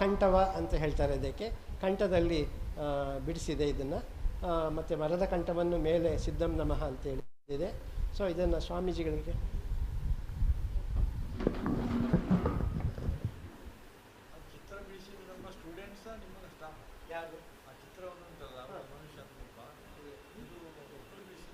ಕಂಠವ ಅಂತ ಹೇಳ್ತಾರೆ ಅದಕ್ಕೆ. ಕಂಠದಲ್ಲಿ ಬಿಡಿಸಿದೆ ಇದನ್ನು. ಮತ್ತು ಮರದ ಕಂಠವನ್ನು ಮೇಲೆ ಸಿದ್ಧಂ ನಮಃ ಅಂತ ಹೇಳಿದೆ. ಸೊ ಇದನ್ನು ಸ್ವಾಮೀಜಿಗಳಿಗೆ ಚಿತ್ರ ಬಿಡಿಸಿದ ನಮ್ಮ ಸ್ಟೂಡೆಂಟ್ಸ, ನಿಮ್ಮ ಸ್ಟಾಫ್ ಯಾರು ಆ ಚಿತ್ರವನ್ನು ಉಂಟಲ್ಲ ಮನುಷ್ಯ ಇದು ಒಬ್ಬರು ಬಿಡಿಸಿದ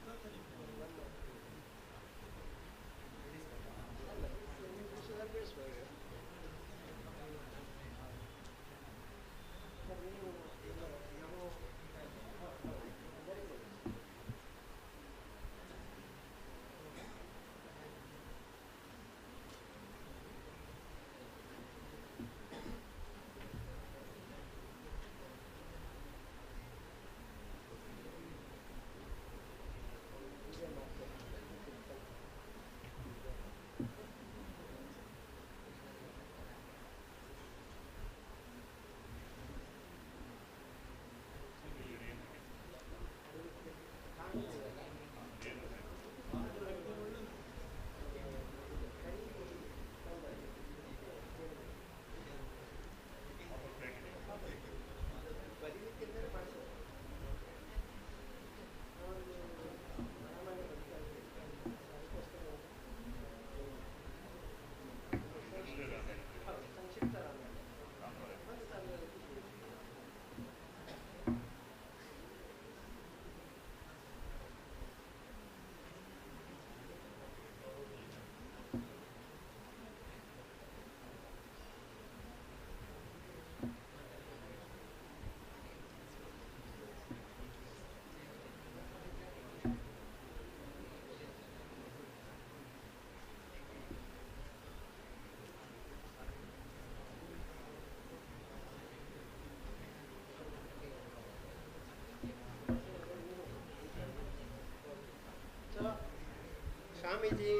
ಸ್ವಾಮೀಜಿ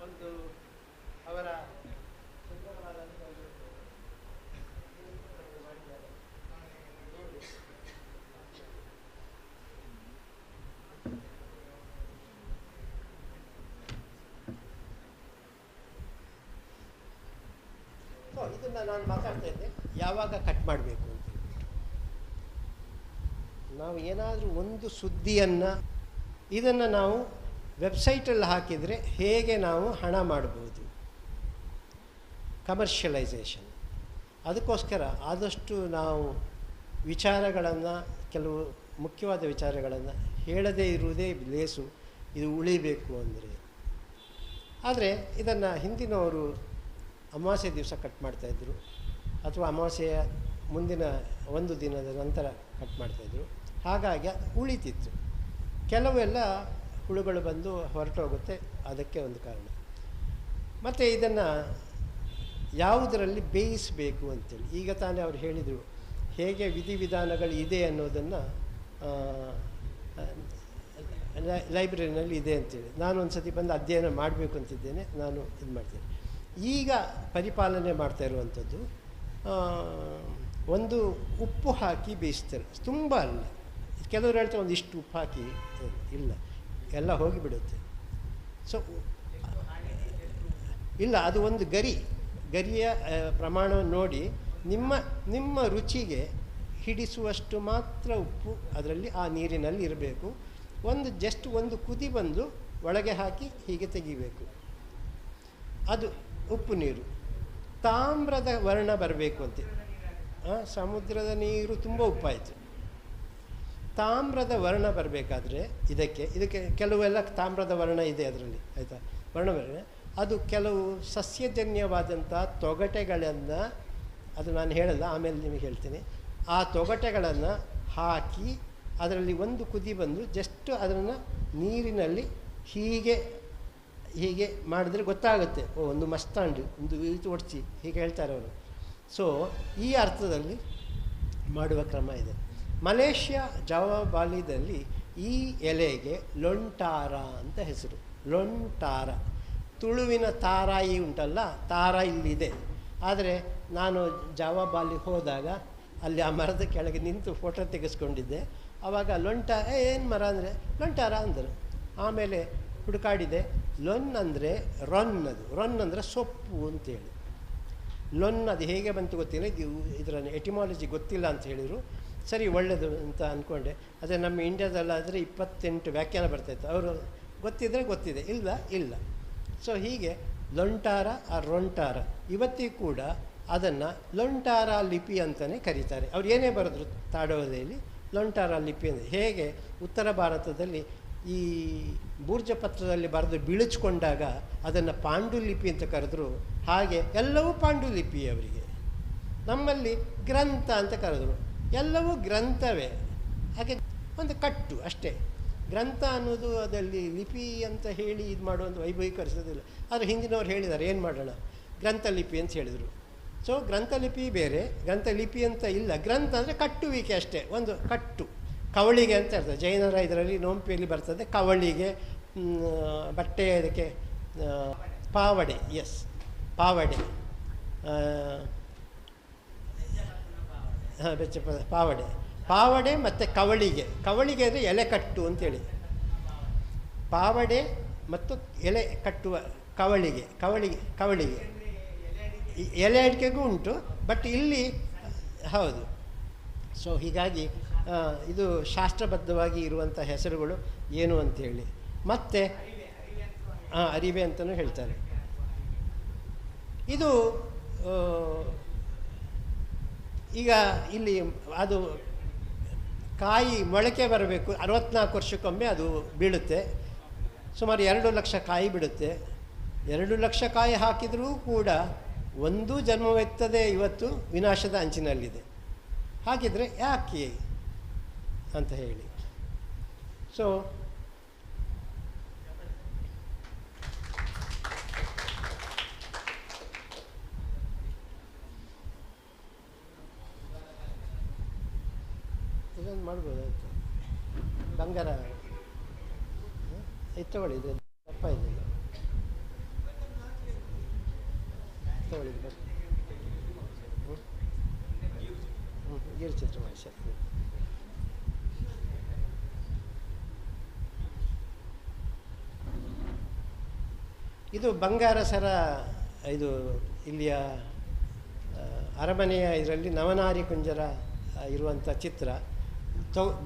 ಒಂದು ಅವರ ಸುಂದರವಾದಂಥ ಒಂದು ಮಾಡಿದ್ದಾರೆ. ಸೊ ಇದನ್ನು ನಾನು ಮಾತಾಡ್ತಾ ಇದ್ದೆ, ಯಾವಾಗ ಕಟ್ ಮಾಡಬೇಕು ಅಂತ. ನಾವು ಏನಾದರೂ ಒಂದು ಸುದ್ದಿಯನ್ನು ಇದನ್ನು ನಾವು ವೆಬ್ಸೈಟಲ್ಲಿ ಹಾಕಿದರೆ ಹೇಗೆ ನಾವು ಹಣ ಮಾಡ್ಬೋದು, ಕಮರ್ಷಿಯಲೈಸೇಷನ್. ಅದಕ್ಕೋಸ್ಕರ ಆದಷ್ಟು ನಾವು ವಿಚಾರಗಳನ್ನು, ಕೆಲವು ಮುಖ್ಯವಾದ ವಿಚಾರಗಳನ್ನು ಹೇಳದೇ ಇರುವುದೇ ಲೇಸು, ಇದು ಉಳಿಬೇಕು ಅಂದರೆ. ಆದರೆ ಇದನ್ನು ಹಿಂದಿನವರು ಅಮಾವಾಸ್ಯೆ ದಿವಸ ಕಟ್ ಮಾಡ್ತಾಯಿದ್ರು, ಅಥವಾ ಅಮಾವಾಸ್ಯೆಯ ಮುಂದಿನ ಒಂದು ದಿನದ ನಂತರ ಕಟ್ ಮಾಡ್ತಾಯಿದ್ರು. ಹಾಗಾಗಿ ಉಳಿತಿತ್ತು. ಕೆಲವೆಲ್ಲ ಹುಳುಗಳು ಬಂದು ಹೊರಟೋಗುತ್ತೆ, ಅದಕ್ಕೆ ಒಂದು ಕಾರಣ. ಮತ್ತು ಇದನ್ನು ಯಾವುದರಲ್ಲಿ ಬೇಯಿಸಬೇಕು ಅಂತೇಳಿ ಈಗ ತಾನೇ ಅವ್ರು ಹೇಳಿದರು, ಹೇಗೆ ವಿಧಿವಿಧಾನಗಳು ಇದೆ ಅನ್ನೋದನ್ನು ಲೈಬ್ರರಿನಲ್ಲಿ ಇದೆ ಅಂತೇಳಿ. ನಾನು ಒಂದು ಸತಿ ಬಂದು ಅಧ್ಯಯನ ಮಾಡಬೇಕು ಅಂತಿದ್ದೇನೆ, ನಾನು ಇದು ಮಾಡ್ತೇನೆ. ಈಗ ಪರಿಪಾಲನೆ ಮಾಡ್ತಾ ಇರುವಂಥದ್ದು ಒಂದು ಉಪ್ಪು ಹಾಕಿ ಬೇಯಿಸ್ತಾರೆ, ತುಂಬ ಅಲ್ಲ. ಕೆಲವರು ಹೇಳ್ತಾರೆ ಒಂದಿಷ್ಟು ಉಪ್ಪು ಹಾಕಿ, ಇಲ್ಲ, ಎಲ್ಲ ಹೋಗಿಬಿಡುತ್ತೆ. ಸೊ ಇಲ್ಲ, ಅದು ಒಂದು ಗರಿಯ ಪ್ರಮಾಣವನ್ನು ನೋಡಿ ನಿಮ್ಮ ರುಚಿಗೆ ಹಿಡಿಸುವಷ್ಟು ಮಾತ್ರ ಉಪ್ಪು ಅದರಲ್ಲಿ ಆ ನೀರಿನಲ್ಲಿ ಇರಬೇಕು. ಜಸ್ಟ್ ಒಂದು ಕುದಿ ಬಂದು ಒಳಗೆ ಹಾಕಿ ಹೀಗೆ ತೆಗಿಬೇಕು. ಅದು ಉಪ್ಪು ನೀರು. ತಾಮ್ರದ ವರ್ಣ ಬರಬೇಕು ಅಂತೆ. ಸಮುದ್ರದ ನೀರು ತುಂಬ ಉಪ್ಪಾಯಿತು. ತಾಮ್ರದ ವರ್ಣ ಬರಬೇಕಾದ್ರೆ ಇದಕ್ಕೆ ಕೆಲವೆಲ್ಲ ತಾಮ್ರದ ವರ್ಣ ಇದೆ ಅದರಲ್ಲಿ, ಆಯಿತಾ, ವರ್ಣ ಅದು ಕೆಲವು ಸಸ್ಯಜನ್ಯವಾದಂಥ ತೊಗಟೆಗಳನ್ನು, ಅದು ನಾನು ಹೇಳಲ್ಲ, ಆಮೇಲೆ ನಿಮಗೆ ಹೇಳ್ತೀನಿ. ಆ ತೊಗಟೆಗಳನ್ನು ಹಾಕಿ ಅದರಲ್ಲಿ ಒಂದು ಕುದಿ ಬಂದು ಜಸ್ಟ್ ಅದನ್ನು ನೀರಿನಲ್ಲಿ ಹೀಗೆ ಮಾಡಿದ್ರೆ ಗೊತ್ತಾಗುತ್ತೆ, ಒಂದು ಮಸ್ತಾಂಡು, ಒಂದು ರೀತಿ ಒಡ್ಚಿ, ಹೀಗೆ ಹೇಳ್ತಾರೆ ಅವರು. ಸೊ ಈ ಅರ್ಥದಲ್ಲಿ ಮಾಡುವ ಕ್ರಮ ಇದೆ. ಮಲೇಷ್ಯಾ, ಜಾವಾ, ಬಾಲಿದಲ್ಲಿ ಈ ಎಲೆಗೆ ಲೊಂಟಾರ ಅಂತ ಹೆಸರು. ಲೊಂಟಾರ. ತುಳುವಿನ ತಾರಾಯಿ ಉಂಟಲ್ಲ, ತಾರ ಇಲ್ಲಿದೆ. ಆದರೆ ನಾನು ಜಾವಾ ಬಾಲಿಗೆ ಹೋದಾಗ ಅಲ್ಲಿ ಆ ಮರದ ಕೆಳಗೆ ನಿಂತು ಫೋಟೋ ತೆಗೆಸ್ಕೊಂಡಿದ್ದೆ. ಆವಾಗ ಏನು ಮರ ಅಂದರೆ ಲೊಂಟಾರ ಅಂದರು. ಆಮೇಲೆ ಹುಡುಕಾಡಿದೆ. ಲೊನ್ ಅಂದರೆ ರೊನ್ ಅಂದರೆ ಸೊಪ್ಪು ಅಂತೇಳಿ. ಲೊನ್ ಅದು ಹೇಗೆ ಬಂತು ಗೊತ್ತಿಲ್ಲ, ಇದರ ಎಟಿಮಾಲಜಿ ಗೊತ್ತಿಲ್ಲ ಅಂತ ಹೇಳಿದರು. ಸರಿ, ಒಳ್ಳೆಯದು ಅಂತ ಅಂದ್ಕೊಂಡೆ. ಅದೇ ನಮ್ಮ ಇಂಡಿಯಾದಲ್ಲಾದರೆ 28 ವ್ಯಾಖ್ಯಾನ ಬರ್ತಾಯಿತ್ತು. ಅವರು ಗೊತ್ತಿದೆ, ಇಲ್ಲ. ಸೊ ಹೀಗೆ ಲೊಂಟಾರ ಆ ರೊಂಟಾರ ಇವತ್ತಿಗೂ ಕೂಡ ಅದನ್ನು ಲೊಂಟಾರ ಲಿಪಿ ಅಂತಲೇ ಕರೀತಾರೆ. ಅವ್ರು ಏನೇ ಬರೆದ್ರು ತಾಡೋದೆಯಲ್ಲಿ ಲೊಂಟಾರ ಲಿಪಿ ಅಂದರೆ, ಹೇಗೆ ಉತ್ತರ ಭಾರತದಲ್ಲಿ ಈ ಬೂರ್ಜಪತ್ರದಲ್ಲಿ ಬರೆದು ಬಿಳಿಸ್ಕೊಂಡಾಗ ಅದನ್ನು ಪಾಂಡುಲಿಪಿ ಅಂತ ಕರೆದ್ರು, ಹಾಗೆ ಎಲ್ಲವೂ ಪಾಂಡುಲಿಪಿ ಅವರಿಗೆ. ನಮ್ಮಲ್ಲಿ ಗ್ರಂಥ ಅಂತ ಕರೆದ್ರು, ಎಲ್ಲವೂ ಗ್ರಂಥವೇ. ಹಾಗೆ ಒಂದು ಕಟ್ಟು ಅಷ್ಟೇ. ಗ್ರಂಥ ಅನ್ನೋದು ಅದರಲ್ಲಿ ಲಿಪಿ ಅಂತ ಹೇಳಿ ಇದು ಮಾಡುವಂಥ ವೈಭವೀಕರಿಸೋದಿಲ್ಲ. ಆದರೆ ಹಿಂದಿನವ್ರು ಹೇಳಿದ್ದಾರೆ, ಏನು ಮಾಡೋಣ, ಗ್ರಂಥಲಿಪಿ ಅಂತ ಹೇಳಿದರು. ಸೊ ಗ್ರಂಥಲಿಪಿ ಬೇರೆ, ಗ್ರಂಥಲಿಪಿ ಅಂತ ಇಲ್ಲ. ಗ್ರಂಥ ಅಂದರೆ ಕಟ್ಟುವಿಕೆ ಅಷ್ಟೇ, ಒಂದು ಕಟ್ಟು. ಕವಳಿಗೆ ಅಂತ ಇರ್ತದೆ ಜೈನರ ಇದರಲ್ಲಿ ನೋಂಪಿಯಲ್ಲಿ ಬರ್ತದೆ. ಕವಳಿಗೆ, ಬಟ್ಟೆ, ಅದಕ್ಕೆ ಪಾವಡೆ, ಪಾವಡೆ, ಪಾವಡೆ ಮತ್ತು ಕವಳಿಗೆ ಅಂದರೆ ಎಲೆ ಕಟ್ಟು ಅಂತೇಳಿ. ಪಾವಡೆ ಮತ್ತು ಎಲೆ ಕಟ್ಟುವ ಕವಳಿಗೆ ಎಲೆ ಅಡಿಕೆಗೂ ಉಂಟು, ಬಟ್ ಇಲ್ಲಿ ಹೌದು. ಸೊ ಹೀಗಾಗಿ ಇದು ಶಾಸ್ತ್ರಬದ್ಧವಾಗಿ ಇರುವಂಥ ಹೆಸರುಗಳು ಏನು ಅಂಥೇಳಿ. ಮತ್ತು ಅರಿವೆ ಅಂತಲೂ ಹೇಳ್ತಾರೆ. ಇದು ಈಗ ಇಲ್ಲಿ ಅದು ಕಾಯಿ ಮೊಳಕೆ ಬರಬೇಕು, 64 ವರ್ಷಕ್ಕೊಮ್ಮೆ ಅದು ಬೀಳುತ್ತೆ. ಸುಮಾರು 2 ಲಕ್ಷ ಕಾಯಿ ಬಿಡುತ್ತೆ. 2 ಲಕ್ಷ ಕಾಯಿ ಹಾಕಿದರೂ ಕೂಡ ಒಂದು ಜನ್ಮವೆತ್ತದೆ ಇವತ್ತು ವಿನಾಶದ ಅಂಚಿನಲ್ಲಿದೆ. ಹಾಗಿದ್ರೆ ಯಾಕೆ ಅಂತ ಹೇಳಿ. ಸೊ ಇದೊಂದು ಮಾಡ್ಬೋದಾಯ್ತು. ಬಂಗಾರ ತಗೊಳ್ಳಿ, ಇದು ದಪ್ಪ ಇದೆ, ತಗೊಳ್ಳಿ. ಗೀರು ಚಿತ್ರ ಮಾಡಿ ಸರ್. ಇದು ಬಂಗಾರ ಸರ. ಇದು ಇಲ್ಲಿಯ ಅರಮನೆಯ ಇದರಲ್ಲಿ ನವನಾರಿ ಕುಂಜರ ಇರುವಂಥ ಚಿತ್ರ.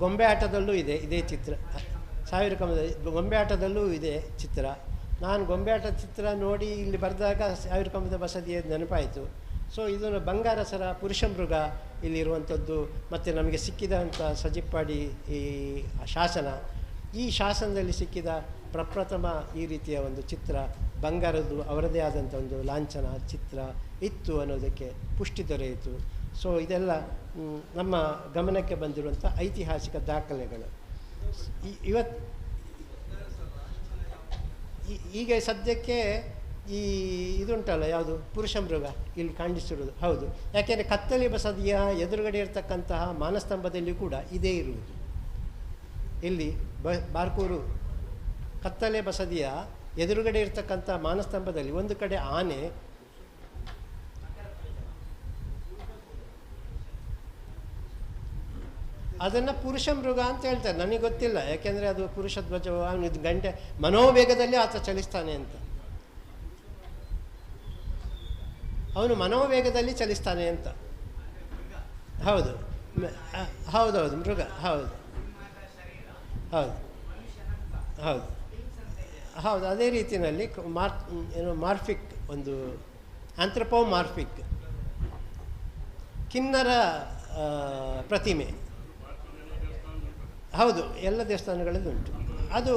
ಗೊಂಬೆ ಆಟದಲ್ಲೂ ಇದೆ ಇದೇ ಚಿತ್ರ. 1000 ಕಂಬದ ಗೊಂಬೆ ಆಟದಲ್ಲೂ ಇದೆ ಚಿತ್ರ. ನಾನು ಗೊಂಬೆ ಆಟದ ಚಿತ್ರ ನೋಡಿ ಇಲ್ಲಿ ಬರೆದಾಗ 1000 ಕಂಬದ ಬಸದಿಯ ನೆನಪಾಯಿತು. ಸೊ ಇದು ಬಂಗಾರ ಸರ, ಪುರುಷ ಮೃಗ ಇಲ್ಲಿರುವಂಥದ್ದು. ಮತ್ತು ನಮಗೆ ಸಿಕ್ಕಿದಂಥ ಸಜಿಪ್ಪಾಡಿ ಈ ಶಾಸನ, ಈ ಶಾಸನದಲ್ಲಿ ಸಿಕ್ಕಿದ ಪ್ರಪ್ರಥಮ ಈ ರೀತಿಯ ಒಂದು ಚಿತ್ರ, ಬಂಗಾರದ್ದು ಅವರದೇ ಆದಂಥ ಒಂದು ಲಾಂಛನ ಚಿತ್ರ ಇತ್ತು ಅನ್ನೋದಕ್ಕೆ ಪುಷ್ಟಿ ದೊರೆಯಿತು. ಸೊ ಇದೆಲ್ಲ ನಮ್ಮ ಗಮನಕ್ಕೆ ಬಂದಿರುವಂಥ ಐತಿಹಾಸಿಕ ದಾಖಲೆಗಳು. ಈಗ ಸದ್ಯಕ್ಕೆ ಈ ಇದುಂಟಲ್ಲ, ಯಾವುದು ಪುರುಷ ಮೃಗ ಇಲ್ಲಿ ಕಾಣಿಸಿರುವುದು ಹೌದು. ಯಾಕೆಂದರೆ ಕತ್ತಲೆ ಬಸದಿಯ ಎದುರುಗಡೆ ಇರತಕ್ಕಂತಹ ಮಾನಸ್ತಂಭದಲ್ಲಿ ಕೂಡ ಇದೇ ಇರುವುದು. ಇಲ್ಲಿ ಬಾರ್ಕೂರು ಕತ್ತಲೆ ಬಸದಿಯ ಎದುರುಗಡೆ ಇರತಕ್ಕಂಥ ಮಾನಸ್ತಂಭದಲ್ಲಿ ಒಂದು ಕಡೆ ಆನೆ, ಅದನ್ನು ಪುರುಷ ಮೃಗ ಅಂತ ಹೇಳ್ತಾರೆ. ನನಗೆ ಗೊತ್ತಿಲ್ಲ, ಯಾಕೆಂದರೆ ಅದು ಪುರುಷ ಧ್ವಜ, ಇದು ಗಂಟೆ ಮನೋವೇಗದಲ್ಲಿ ಆತ ಚಲಿಸ್ತಾನೆ ಅಂತ. ಅವನು ಮನೋವೇಗದಲ್ಲಿ ಚಲಿಸ್ತಾನೆ ಅಂತ. ಹೌದು ಹೌದೌದು, ಮೃಗ. ಹೌದು ಹೌದು ಹೌದು ಹೌದು. ಅದೇ ರೀತಿಯಲ್ಲಿ ಮಾರ್ಫಿಕ್, ಒಂದು ಆಂಥ್ರಪೋಮಾರ್ಫಿಕ್ ಕಿನ್ನರ ಪ್ರತಿಮೆ. ಹೌದು, ಎಲ್ಲ ದೇವಸ್ಥಾನಗಳಲ್ಲಿ ಉಂಟು. ಅದು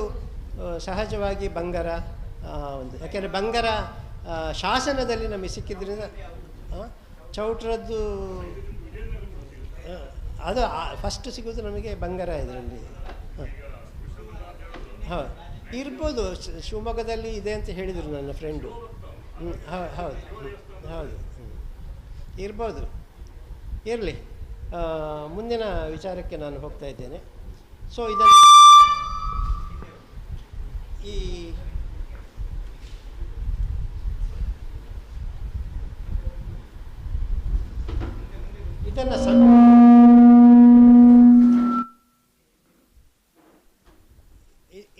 ಸಹಜವಾಗಿ ಬಂಗಾರ ಒಂದು, ಯಾಕೆಂದರೆ ಬಂಗಾರ ಶಾಸನದಲ್ಲಿ ನಮಗೆ ಸಿಕ್ಕಿದ್ರಿಂದ ಚೌಟ್ರದ್ದು ಅದು ಫಸ್ಟ್ ಸಿಗೋದು ನಮಗೆ ಬಂಗಾರ ಇದರಲ್ಲಿ. ಹೌದು, ಇರ್ಬೋದು. ಶಿವಮೊಗ್ಗದಲ್ಲಿ ಇದೆ ಅಂತ ಹೇಳಿದರು ನನ್ನ ಫ್ರೆಂಡು. ಹೌದು ಹೌದು, ಇರ್ಬೋದು. ಇರಲಿ, ಮುಂದಿನ ವಿಚಾರಕ್ಕೆ ನಾನು ಹೋಗ್ತಾ ಇದ್ದೇನೆ. ಸೊ ಇದನ್ನು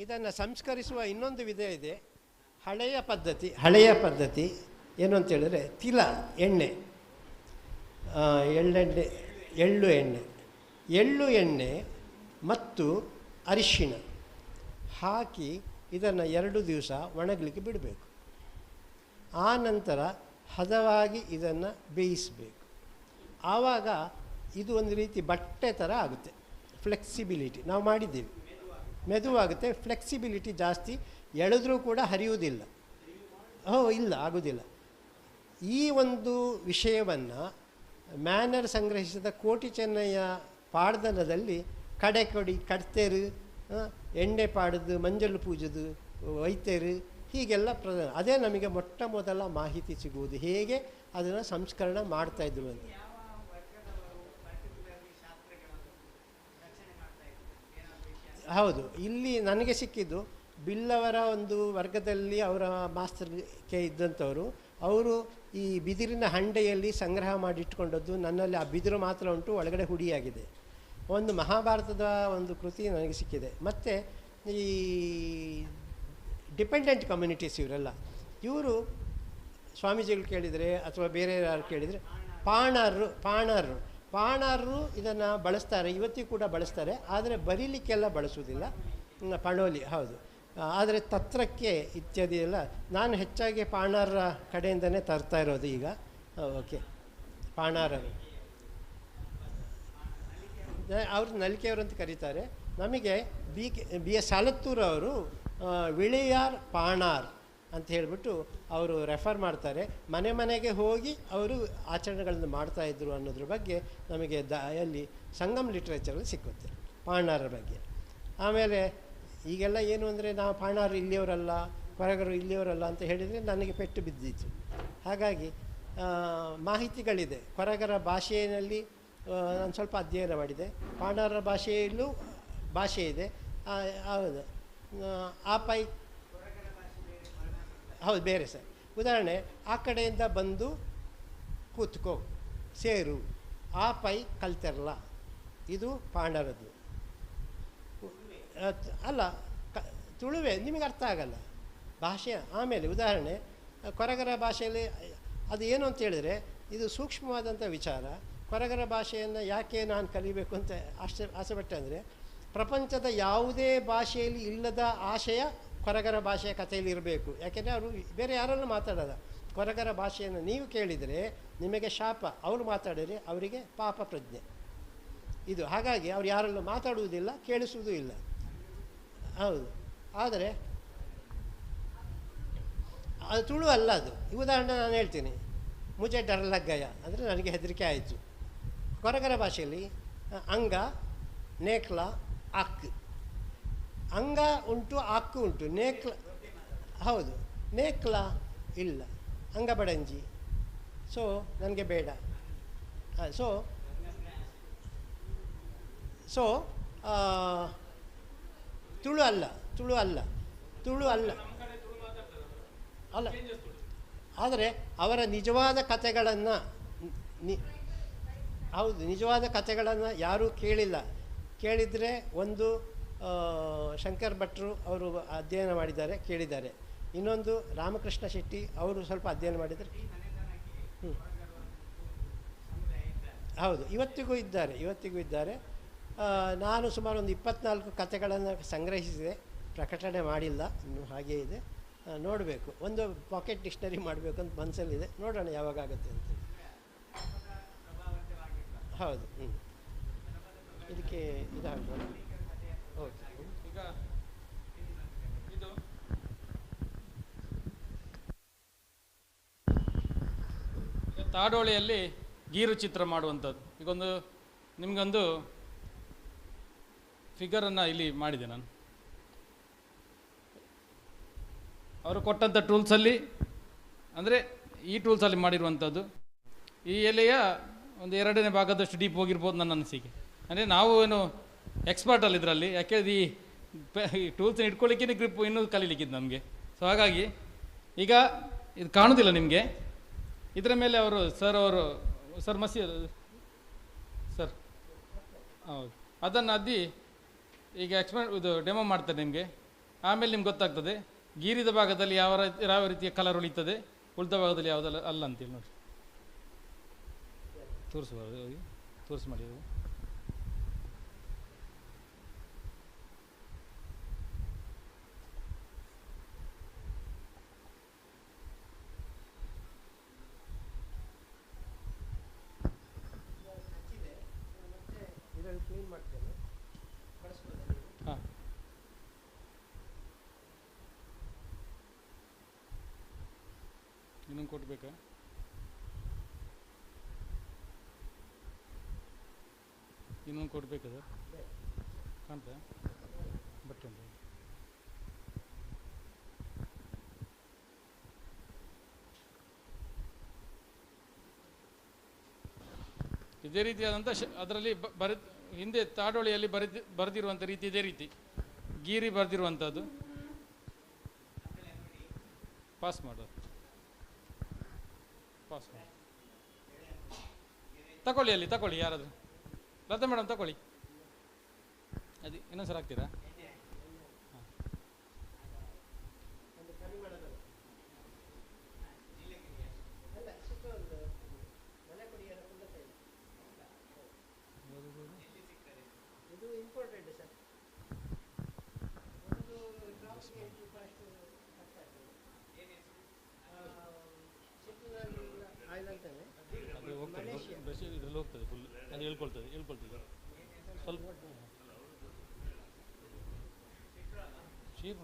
ಇದನ್ನು ಸಂಸ್ಕರಿಸುವ ಇನ್ನೊಂದು ವಿಧ ಇದೆ. ಹಳೆಯ ಪದ್ಧತಿ ಏನು ಅಂತೇಳಿದರೆ, ತಿಲ ಎಣ್ಣೆ, ಎಳ್ಳು ಎಣ್ಣೆ ಮತ್ತು ಅರಿಶಿಣ ಹಾಕಿ ಇದನ್ನು 2 ದಿವಸ ಒಣಗಲಿಕ್ಕೆ ಬಿಡಬೇಕು. ಆ ನಂತರ ಹದವಾಗಿ ಇದನ್ನು ಬೇಯಿಸಬೇಕು. ಆವಾಗ ಇದು ಒಂದು ರೀತಿ ಬಟ್ಟೆ ಥರ ಆಗುತ್ತೆ. ಫ್ಲೆಕ್ಸಿಬಿಲಿಟಿ ನಾವು ಮಾಡಿದ್ದೀವಿ, ಮೆದುವಾಗುತ್ತೆ. ಫ್ಲೆಕ್ಸಿಬಿಲಿಟಿ ಜಾಸ್ತಿ, ಎಳೆದ್ರೂ ಕೂಡ ಹರಿಯುವುದಿಲ್ಲ. ಇಲ್ಲ, ಆಗೋದಿಲ್ಲ. ಈ ಒಂದು ವಿಷಯವನ್ನು ಮ್ಯಾನರ್ ಸಂಗ್ರಹಿಸಿದ ಕೋಟಿ ಚೆನ್ನಯ್ಯ ಪಾಡ್ದನದಲ್ಲಿ ಕಡೆಕೊಡಿ ಕಡ್ತೇರು, ಎಣ್ಣೆ ಪಾಡದು, ಮಂಜಲು ಪೂಜದು, ವೈದ್ಯರು, ಹೀಗೆಲ್ಲ ಅದೇ ನಮಗೆ ಮೊಟ್ಟ ಮೊದಲ ಮಾಹಿತಿ ಸಿಗುವುದು, ಹೇಗೆ ಅದನ್ನು ಸಂಸ್ಕರಣ ಮಾಡ್ತಾಯಿದ್ರು ಅಂತ. ಹೌದು, ಇಲ್ಲಿ ನನಗೆ ಸಿಕ್ಕಿದ್ದು ಬಿಲ್ಲವರ ಒಂದು ವರ್ಗದಲ್ಲಿ ಅವರ ಮಾಸ್ತರ್ಗೆ ಇದ್ದಂಥವರು. ಅವರು ಈ ಬಿದಿರಿನ ಹಂಡೆಯಲ್ಲಿ ಸಂಗ್ರಹ ಮಾಡಿಟ್ಕೊಂಡದ್ದು. ನನ್ನಲ್ಲಿ ಆ ಬಿದಿರು ಮಾತ್ರ ಉಂಟು, ಒಳಗಡೆ ಹುಡಿಯಾಗಿದೆ. ಒಂದು ಮಹಾಭಾರತದ ಒಂದು ಕೃತಿ ನನಗೆ ಸಿಕ್ಕಿದೆ. ಮತ್ತು ಈ ಡಿಪೆಂಡೆಂಟ್ ಕಮ್ಯುನಿಟೀಸ್ ಇವರೆಲ್ಲ, ಇವರು ಸ್ವಾಮೀಜಿಗಳು ಕೇಳಿದರೆ ಅಥವಾ ಬೇರೆ ಯಾರು ಕೇಳಿದರೆ ಪಾಣಾರರು ಇದನ್ನು ಬಳಸ್ತಾರೆ, ಇವತ್ತಿಗೂ ಕೂಡ ಬಳಸ್ತಾರೆ. ಆದರೆ ಬರೀಲಿಕ್ಕೆಲ್ಲ ಬಳಸುವುದಿಲ್ಲ, ಪಣೋಲಿ. ಹೌದು, ಆದರೆ ತತ್ರಕ್ಕೆ ಇತ್ಯಾದಿ ಎಲ್ಲ ನಾನು ಹೆಚ್ಚಾಗಿ ಪಾಣಾರರ ಕಡೆಯಿಂದನೇ ತರ್ತಾ ಇರೋದು ಈಗ. ಓಕೆ, ಪಾಣಾರರು ಅವರು ನಲಿಕೆಯವರು ಅಂತ ಕರೀತಾರೆ. ನಮಗೆ ಬಿ ಎಸ್ ಸಾಲತ್ತೂರು ಅವರು ವಿಳಿಯಾರ್ ಪಾಣಾರ್ ಅಂತ ಹೇಳಿಬಿಟ್ಟು ಅವರು ರೆಫರ್ ಮಾಡ್ತಾರೆ. ಮನೆಗೆ ಹೋಗಿ ಅವರು ಆಚರಣೆಗಳನ್ನು ಮಾಡ್ತಾಯಿದ್ರು ಅನ್ನೋದ್ರ ಬಗ್ಗೆ ನಮಗೆ ಅಲ್ಲಿ ಸಂಗಮ್ ಲಿಟ್ರೇಚರಲ್ಲಿ ಸಿಕ್ಕುತ್ತೆ ಪಾಣಾರರ ಬಗ್ಗೆ. ಆಮೇಲೆ ಈಗೆಲ್ಲ ಏನು ಅಂದರೆ, ನಾವು ಪಾಣಾರು ಇಲ್ಲಿಯವರಲ್ಲ, ಕೊರಗರು ಇಲ್ಲಿಯವರಲ್ಲ ಅಂತ ಹೇಳಿದರೆ ನನಗೆ ಪೆಟ್ಟು ಬಿದ್ದಿತ್ತು. ಹಾಗಾಗಿ ಮಾಹಿತಿಗಳಿದೆ. ಕೊರಗರ ಭಾಷೆಯಲ್ಲಿ ನಾನು ಸ್ವಲ್ಪ ಅಧ್ಯಯನ ಮಾಡಿದೆ. ಪಾಣಾರರ ಭಾಷೆಯಲ್ಲೂ ಭಾಷೆ ಇದೆ. ಹೌದು, ಆಪೈ ಹೌದು, ಬೇರೆ ಸರ್. ಉದಾಹರಣೆ, ಆ ಕಡೆಯಿಂದ ಬಂದು ಕೂತ್ಕೋ, ಸೇರು, ಆಪೈ ಕಲ್ತೆರ್ಲ, ಇದು ಪಾಣಾರದ್ದು ಅಲ್ಲ, ತುಳುವೆ, ನಿಮಗೆ ಅರ್ಥ ಆಗಲ್ಲ ಭಾಷೆ. ಆಮೇಲೆ ಉದಾಹರಣೆ, ಕೊರಗರ ಭಾಷೆಯಲ್ಲಿ ಅದು ಏನು ಅಂತ ಹೇಳಿದರೆ, ಇದು ಸೂಕ್ಷ್ಮವಾದಂಥ ವಿಚಾರ. ಕೊರಗರ ಭಾಷೆಯನ್ನು ಯಾಕೆ ನಾನು ಕಲಿಬೇಕು ಅಂತ ಆಸೆಪಟ್ಟೆ ಅಂದರೆ, ಪ್ರಪಂಚದ ಯಾವುದೇ ಭಾಷೆಯಲ್ಲಿ ಇಲ್ಲದ ಆಶಯ ಕೊರಗರ ಭಾಷೆಯ ಕಥೆಯಲ್ಲಿ ಇರಬೇಕು. ಯಾಕೆಂದರೆ ಅವರು ಬೇರೆ ಯಾರಲ್ಲೂ ಮಾತಾಡೋಲ್ಲ. ಕೊರಗರ ಭಾಷೆಯನ್ನು ನೀವು ಕೇಳಿದರೆ ನಿಮಗೆ ಶಾಪ, ಅವರು ಮಾತಾಡಿದರೆ ಅವರಿಗೆ ಪಾಪ ಪ್ರಜ್ಞೆ ಇದು. ಹಾಗಾಗಿ ಅವ್ರು ಯಾರಲ್ಲೂ ಮಾತಾಡುವುದಿಲ್ಲ, ಕೇಳಿಸುವುದೂ ಇಲ್ಲ. ಹೌದು, ಆದರೆ ಅದು ತುಳು ಅಲ್ಲ. ಅದು ಉದಾಹರಣೆ ನಾನು ಹೇಳ್ತೀನಿ. ಮುಜೆ ಡರ್ ಲಗ್ ಗಯ ಅಂದರೆ ನನಗೆ ಹೆದರಿಕೆ ಆಯಿತು. ಕೊರಗರ ಭಾಷೆಯಲ್ಲಿ ಅಂಗ, ನೇಕ್ಲ, ಅಕ್. ಅಂಗ ಉಂಟು, ಅಕ್ಕು ಉಂಟು, ನೇಕ್ಲ ಹೌದು, ನೇಕ್ಲ ಇಲ್ಲ, ಅಂಗ ಬಡಂಜಿ. ಸೊ ನನಗೆ ಬೇಡ. ಸೊ ತುಳು ಅಲ್ಲ ಅಲ್ಲ. ಆದರೆ ಅವರ ನಿಜವಾದ ಕಥೆಗಳನ್ನು, ಹೌದು, ನಿಜವಾದ ಕಥೆಗಳನ್ನು ಯಾರೂ ಕೇಳಿಲ್ಲ. ಕೇಳಿದರೆ ಒಂದು ಶಂಕರ್ ಭಟ್ರು ಅವರು ಅಧ್ಯಯನ ಮಾಡಿದ್ದಾರೆ, ಕೇಳಿದ್ದಾರೆ. ಇನ್ನೊಂದು ರಾಮಕೃಷ್ಣ ಶೆಟ್ಟಿ ಅವರು ಸ್ವಲ್ಪ ಅಧ್ಯಯನ ಮಾಡಿದ್ದಾರೆ. ಹೌದು, ಇವತ್ತಿಗೂ ಇದ್ದಾರೆ. ನಾನು ಸುಮಾರು ಒಂದು 24 ಕಥೆಗಳನ್ನು ಸಂಗ್ರಹಿಸಿದೆ, ಪ್ರಕಟಣೆ ಮಾಡಿಲ್ಲ, ಇನ್ನೂ ಹಾಗೇ ಇದೆ. ನೋಡಬೇಕು, ಒಂದು ಪಾಕೆಟ್ ಡಿಕ್ಷನರಿ ಮಾಡಬೇಕು ಅಂತ ಮನಸ್ಸಲ್ಲಿದೆ, ನೋಡೋಣ ಯಾವಾಗ ಆಗುತ್ತೆ ಅಂತೇಳಿ. ಹೌದು. ಇದಕ್ಕೆ ಇದಾಗ್ಬೋದು. ಓಕೆ. ಈಗ ಇದು ತಾಡೋಳಿಯಲ್ಲಿ ಗೀರು ಚಿತ್ರ ಮಾಡುವಂಥದ್ದು. ಈಗೊಂದು ನಿಮಗೊಂದು ಫಿಗರನ್ನು ಇಲ್ಲಿ ಮಾಡಿದೆ ನಾನು. ಅವರು ಕೊಟ್ಟಂಥ ಟೂಲ್ಸಲ್ಲಿ, ಅಂದರೆ ಈ ಟೂಲ್ಸಲ್ಲಿ ಮಾಡಿರುವಂಥದ್ದು. ಈ ಎಲೆಯ ಒಂದು 2ನೇ ಭಾಗದಷ್ಟು ಡೀಪ್ ಹೋಗಿರ್ಬೋದು ನನ್ನ ಅನಿಸಿಕೆ. ಅಂದರೆ ನಾವು ಏನು ಎಕ್ಸ್ಪರ್ಟಲ್ಲಿ ಇದರಲ್ಲಿ, ಯಾಕೆಂದರೆ ಈ ಟೂಲ್ಸನ್ನ ಇಟ್ಕೊಳ್ಳಿಕ್ಕೇ ಗ್ರಿಪ್ ಇನ್ನೂ ಕಲೀಲಿಕ್ಕಿದ್ದು ನಮಗೆ. ಸೊ ಹಾಗಾಗಿ ಈಗ ಇದು ಕಾಣುವುದಿಲ್ಲ ನಿಮಗೆ. ಇದರ ಮೇಲೆ ಅವರು ಸರ್ ಮಸಿ ಸರ್ ಹೌದು, ಅದನ್ನು ಅದ್ದಿ ಈಗ ಇದು ಡೆಮೋ ಮಾಡ್ತಾರೆ ನಿಮಗೆ. ಆಮೇಲೆ ನಿಮ್ಗೆ ಗೊತ್ತಾಗ್ತದೆ ಗೀರಿದ ಭಾಗದಲ್ಲಿ ಯಾವ ರೀತಿಯ ಕಲರ್ ಉಳಿತದೆ, ಉಳಿದ ಭಾಗದಲ್ಲಿ ಯಾವುದಲ್ಲ ಅಲ್ಲ ಅಂತೇಳಿ. ನೋಡಿ, ತೋರಿಸಬಾರ್ದು, ತೋರಿಸಿ ಮಾಡಿ. ಹಾಂ, ಇನ್ನೊಂದು ಕೊಟ್ಬೇಕಾ? ಇನ್ನೊಂದು ಕೊಡ್ಬೇಕದ ಕಾಣ್ತಾ ಬಟ್ಟೆ ಉಂಟು. ಇದೇ ರೀತಿಯಾದಂಥ ಅದರಲ್ಲಿ ಹಿಂದೆ ತಾಡೋಳಿಯಲ್ಲಿ ಬರೆದಿರುವಂಥ ರೀತಿ ಇದೇ ರೀತಿ ಗೀರಿ ಬರೆದಿರುವಂಥದ್ದು. ಪಾಸ್ ಮಾಡು, ಪಾಸ್ ಮಾಡಿ. ತಗೊಳ್ಳಿ ಯಾರಾದರೂ. ಲತಾ ಮೇಡಮ್ ತಗೊಳ್ಳಿ, ಅದು ಇನ್ನೊಂದು ಸಲ ಹಾಕ್ತೀರಾ? ಅದು ಹೋಗ್ತದೆ, ಬ್ರಷ್ ಇದರಲ್ಲಿ ಹೋಗ್ತದೆ ಫುಲ್, ಅದು ಹೇಳ್ಕೊಳ್ತದೆ ಸ್ವಲ್ಪ ಶೀರ್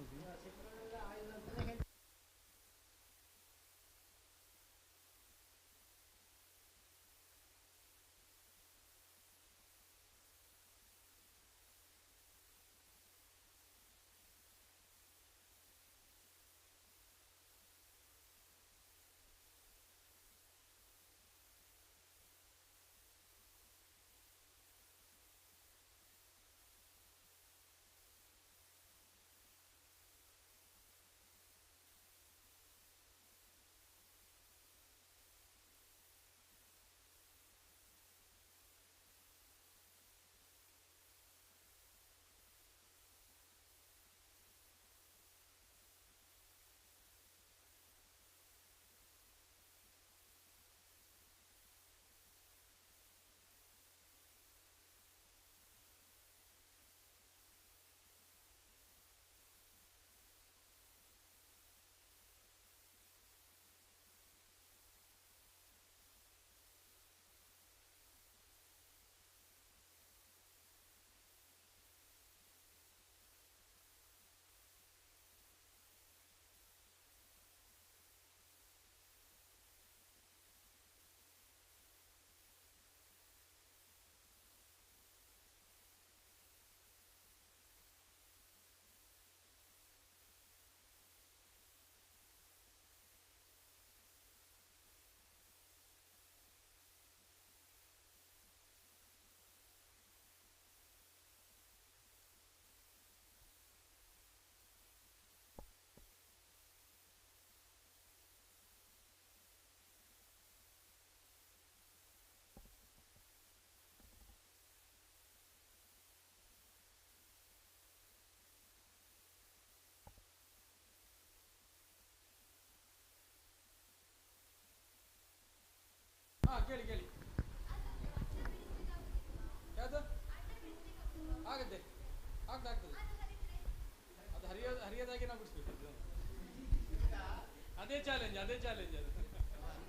ಅದೇ ಚಾಲೆಂಜ್ ಅದು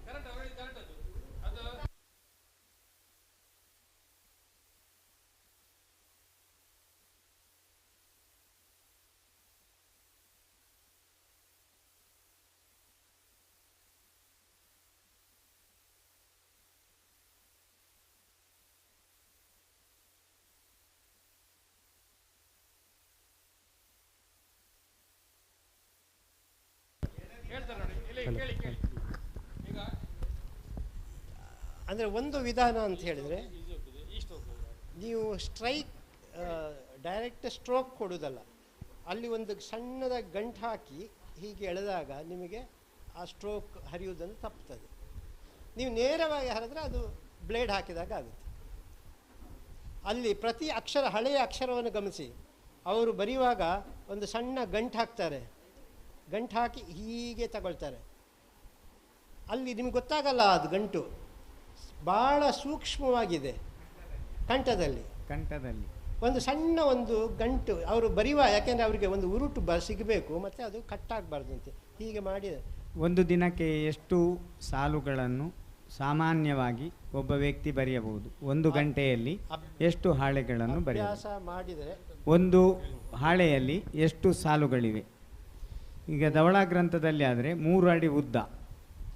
ಕರೆಕ್ಟ್ ಅವರಿಗೆ ಕರೆಕ್ಟ್ ಅದು ಹೇಳ್ತಾರೆ ನೋಡಿ ಇಲ್ಲಿ ಕೇಳಿ ಕೇಳಿ ಈಗ ಅಂದರೆ ಒಂದು ವಿಧಾನ ಅಂತ ಹೇಳಿದರೆ ನೀವು ಸ್ಟ್ರೈಕ್ ಡೈರೆಕ್ಟ್ ಸ್ಟ್ರೋಕ್ ಕೊಡೋದಲ್ಲ, ಅಲ್ಲಿ ಒಂದು ಸಣ್ಣದ ಗಂಟು ಹಾಕಿ ಹೀಗೆ ಎಳೆದಾಗ ನಿಮಗೆ ಆ ಸ್ಟ್ರೋಕ್ ಹರಿಯುವುದನ್ನು ತಪ್ಪುತ್ತದೆ. ನೀವು ನೇರವಾಗಿ ಹರಿದ್ರೆ ಅದು ಬ್ಲೇಡ್ ಹಾಕಿದಾಗ ಆಗುತ್ತೆ. ಅಲ್ಲಿ ಪ್ರತಿ ಅಕ್ಷರ, ಹಳೆಯ ಅಕ್ಷರವನ್ನು ಗಮನಿಸಿ, ಅವರು ಬರೆಯುವಾಗ ಒಂದು ಸಣ್ಣ ಗಂಟು ಹಾಕ್ತಾರೆ, ಗಂಟು ಹಾಕಿ ಹೀಗೆ ತಗೊಳ್ತಾರೆ. ಅಲ್ಲಿ ನಿಮಗೆ ಗೊತ್ತಾಗಲ್ಲ ಅದು ಗಂಟು ಭಾಳ ಸೂಕ್ಷ್ಮವಾಗಿದೆ. ಕಂಠದಲ್ಲಿ ಒಂದು ಸಣ್ಣ ಒಂದು ಗಂಟು ಅವರು ಬರೆಯುವ, ಯಾಕೆಂದರೆ ಅವರಿಗೆ ಒಂದು ಉರುಟು ಸಿಗಬೇಕು ಮತ್ತು ಅದು ಕಟ್ಟಾಗಬಾರ್ದಂತೆ. ಹೀಗೆ ಮಾಡಿ ಒಂದು ದಿನಕ್ಕೆ ಎಷ್ಟು ಸಾಲುಗಳನ್ನು ಸಾಮಾನ್ಯವಾಗಿ ಒಬ್ಬ ವ್ಯಕ್ತಿ ಬರೆಯಬಹುದು? ಒಂದು ಗಂಟೆಯಲ್ಲಿ ಎಷ್ಟು ಹಾಳೆಗಳನ್ನು ಅಭ್ಯಾಸ ಮಾಡಿದರೆ ಒಂದು ಹಾಳೆಯಲ್ಲಿ ಎಷ್ಟು ಸಾಲುಗಳಿವೆ? ಈಗ ಧವಳ ಗ್ರಂಥದಲ್ಲಿ ಆದರೆ 3 ಅಡಿ ಉದ್ದ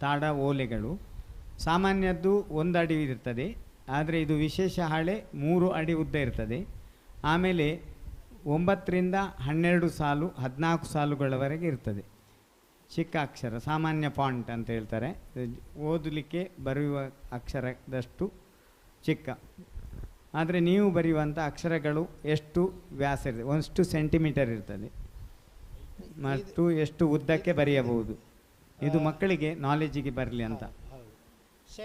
ತಾಡ ಓಲೆಗಳು, ಸಾಮಾನ್ಯದ್ದು 1 ಅಡಿ ಇರ್ತದೆ, ಆದರೆ ಇದು ವಿಶೇಷ ಹಾಳೆ 3 ಅಡಿ ಉದ್ದ ಇರ್ತದೆ. ಆಮೇಲೆ 9 ರಿಂದ 12 ಸಾಲು 14 ಸಾಲುಗಳವರೆಗೆ ಇರ್ತದೆ. ಚಿಕ್ಕ ಅಕ್ಷರ, ಸಾಮಾನ್ಯ ಫಾಂಟ್ ಅಂತ ಹೇಳ್ತಾರೆ, ಓದಲಿಕ್ಕೆ ಬರೆಯುವ ಅಕ್ಷರದಷ್ಟು ಚಿಕ್ಕ. ಆದರೆ ನೀವು ಬರೆಯುವಂಥ ಅಕ್ಷರಗಳು ಎಷ್ಟು ವ್ಯಾಸ ಇರ್ತದೆ, 1 ಸೆಂಟಿಮೀಟರ್ ಇರ್ತದೆ ಮತ್ತು ಎಷ್ಟು ಉದ್ದಕ್ಕೆ ಬರೆಯಬಹುದು. ಇದು ಮಕ್ಕಳಿಗೆ ನಾಲೆಜಿಗೆ ಬರಲಿ ಅಂತ.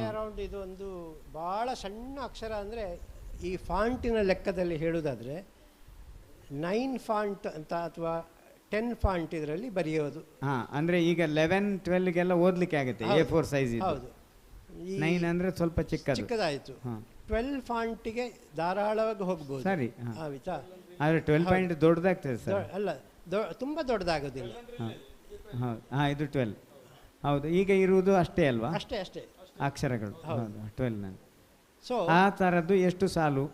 ಅರೌಂಡ್ ಇದು ಒಂದು ಭಾಳ ಸಣ್ಣ ಅಕ್ಷರ. ಅಂದರೆ ಈ ಫಾಂಟಿನ ಲೆಕ್ಕದಲ್ಲಿ ಹೇಳುವುದಾದರೆ 9 ಫಾಂಟ್ ಅಂತ ಅಥವಾ 10 ಫಾಂಟ್ ಇದರಲ್ಲಿ ಬರೆಯೋದು. ಹಾಂ, ಅಂದರೆ ಈಗ 11, 12ಗೆಲ್ಲ ಓದಲಿಕ್ಕೆ ಆಗುತ್ತೆ. A4 size. ಹೌದು, 9 ಅಂದರೆ ಸ್ವಲ್ಪ ಚಿಕ್ಕದಾಯಿತು. 12 ಫಾಂಟಿಗೆ ಧಾರಾಳವಾಗಿ ಹೋಗ್ಬೋದು. ಸರಿ, ಆಯ್ತಾ? ಆದರೆ 12 ಪಾಯಿಂಟ್ ದೊಡ್ಡದಾಗ್ತದೆ ಸರ್. ಅಲ್ಲ, ತುಂಬ ದೊಡ್ಡದಾಗೋದಿಲ್ಲ. ಹೌದು, ಹಾಂ, ಇದು 12. ಹೌದು, ಈಗ ಇರುವುದು ಅಷ್ಟೇ ಅಲ್ವಾ? ಅಷ್ಟೇ ಅಷ್ಟೇ ಅಕ್ಷರಗಳು. ಹೌದು, 12 ಸೊ ಆ ಥರದ್ದು ಎಷ್ಟು ಸಾಲು?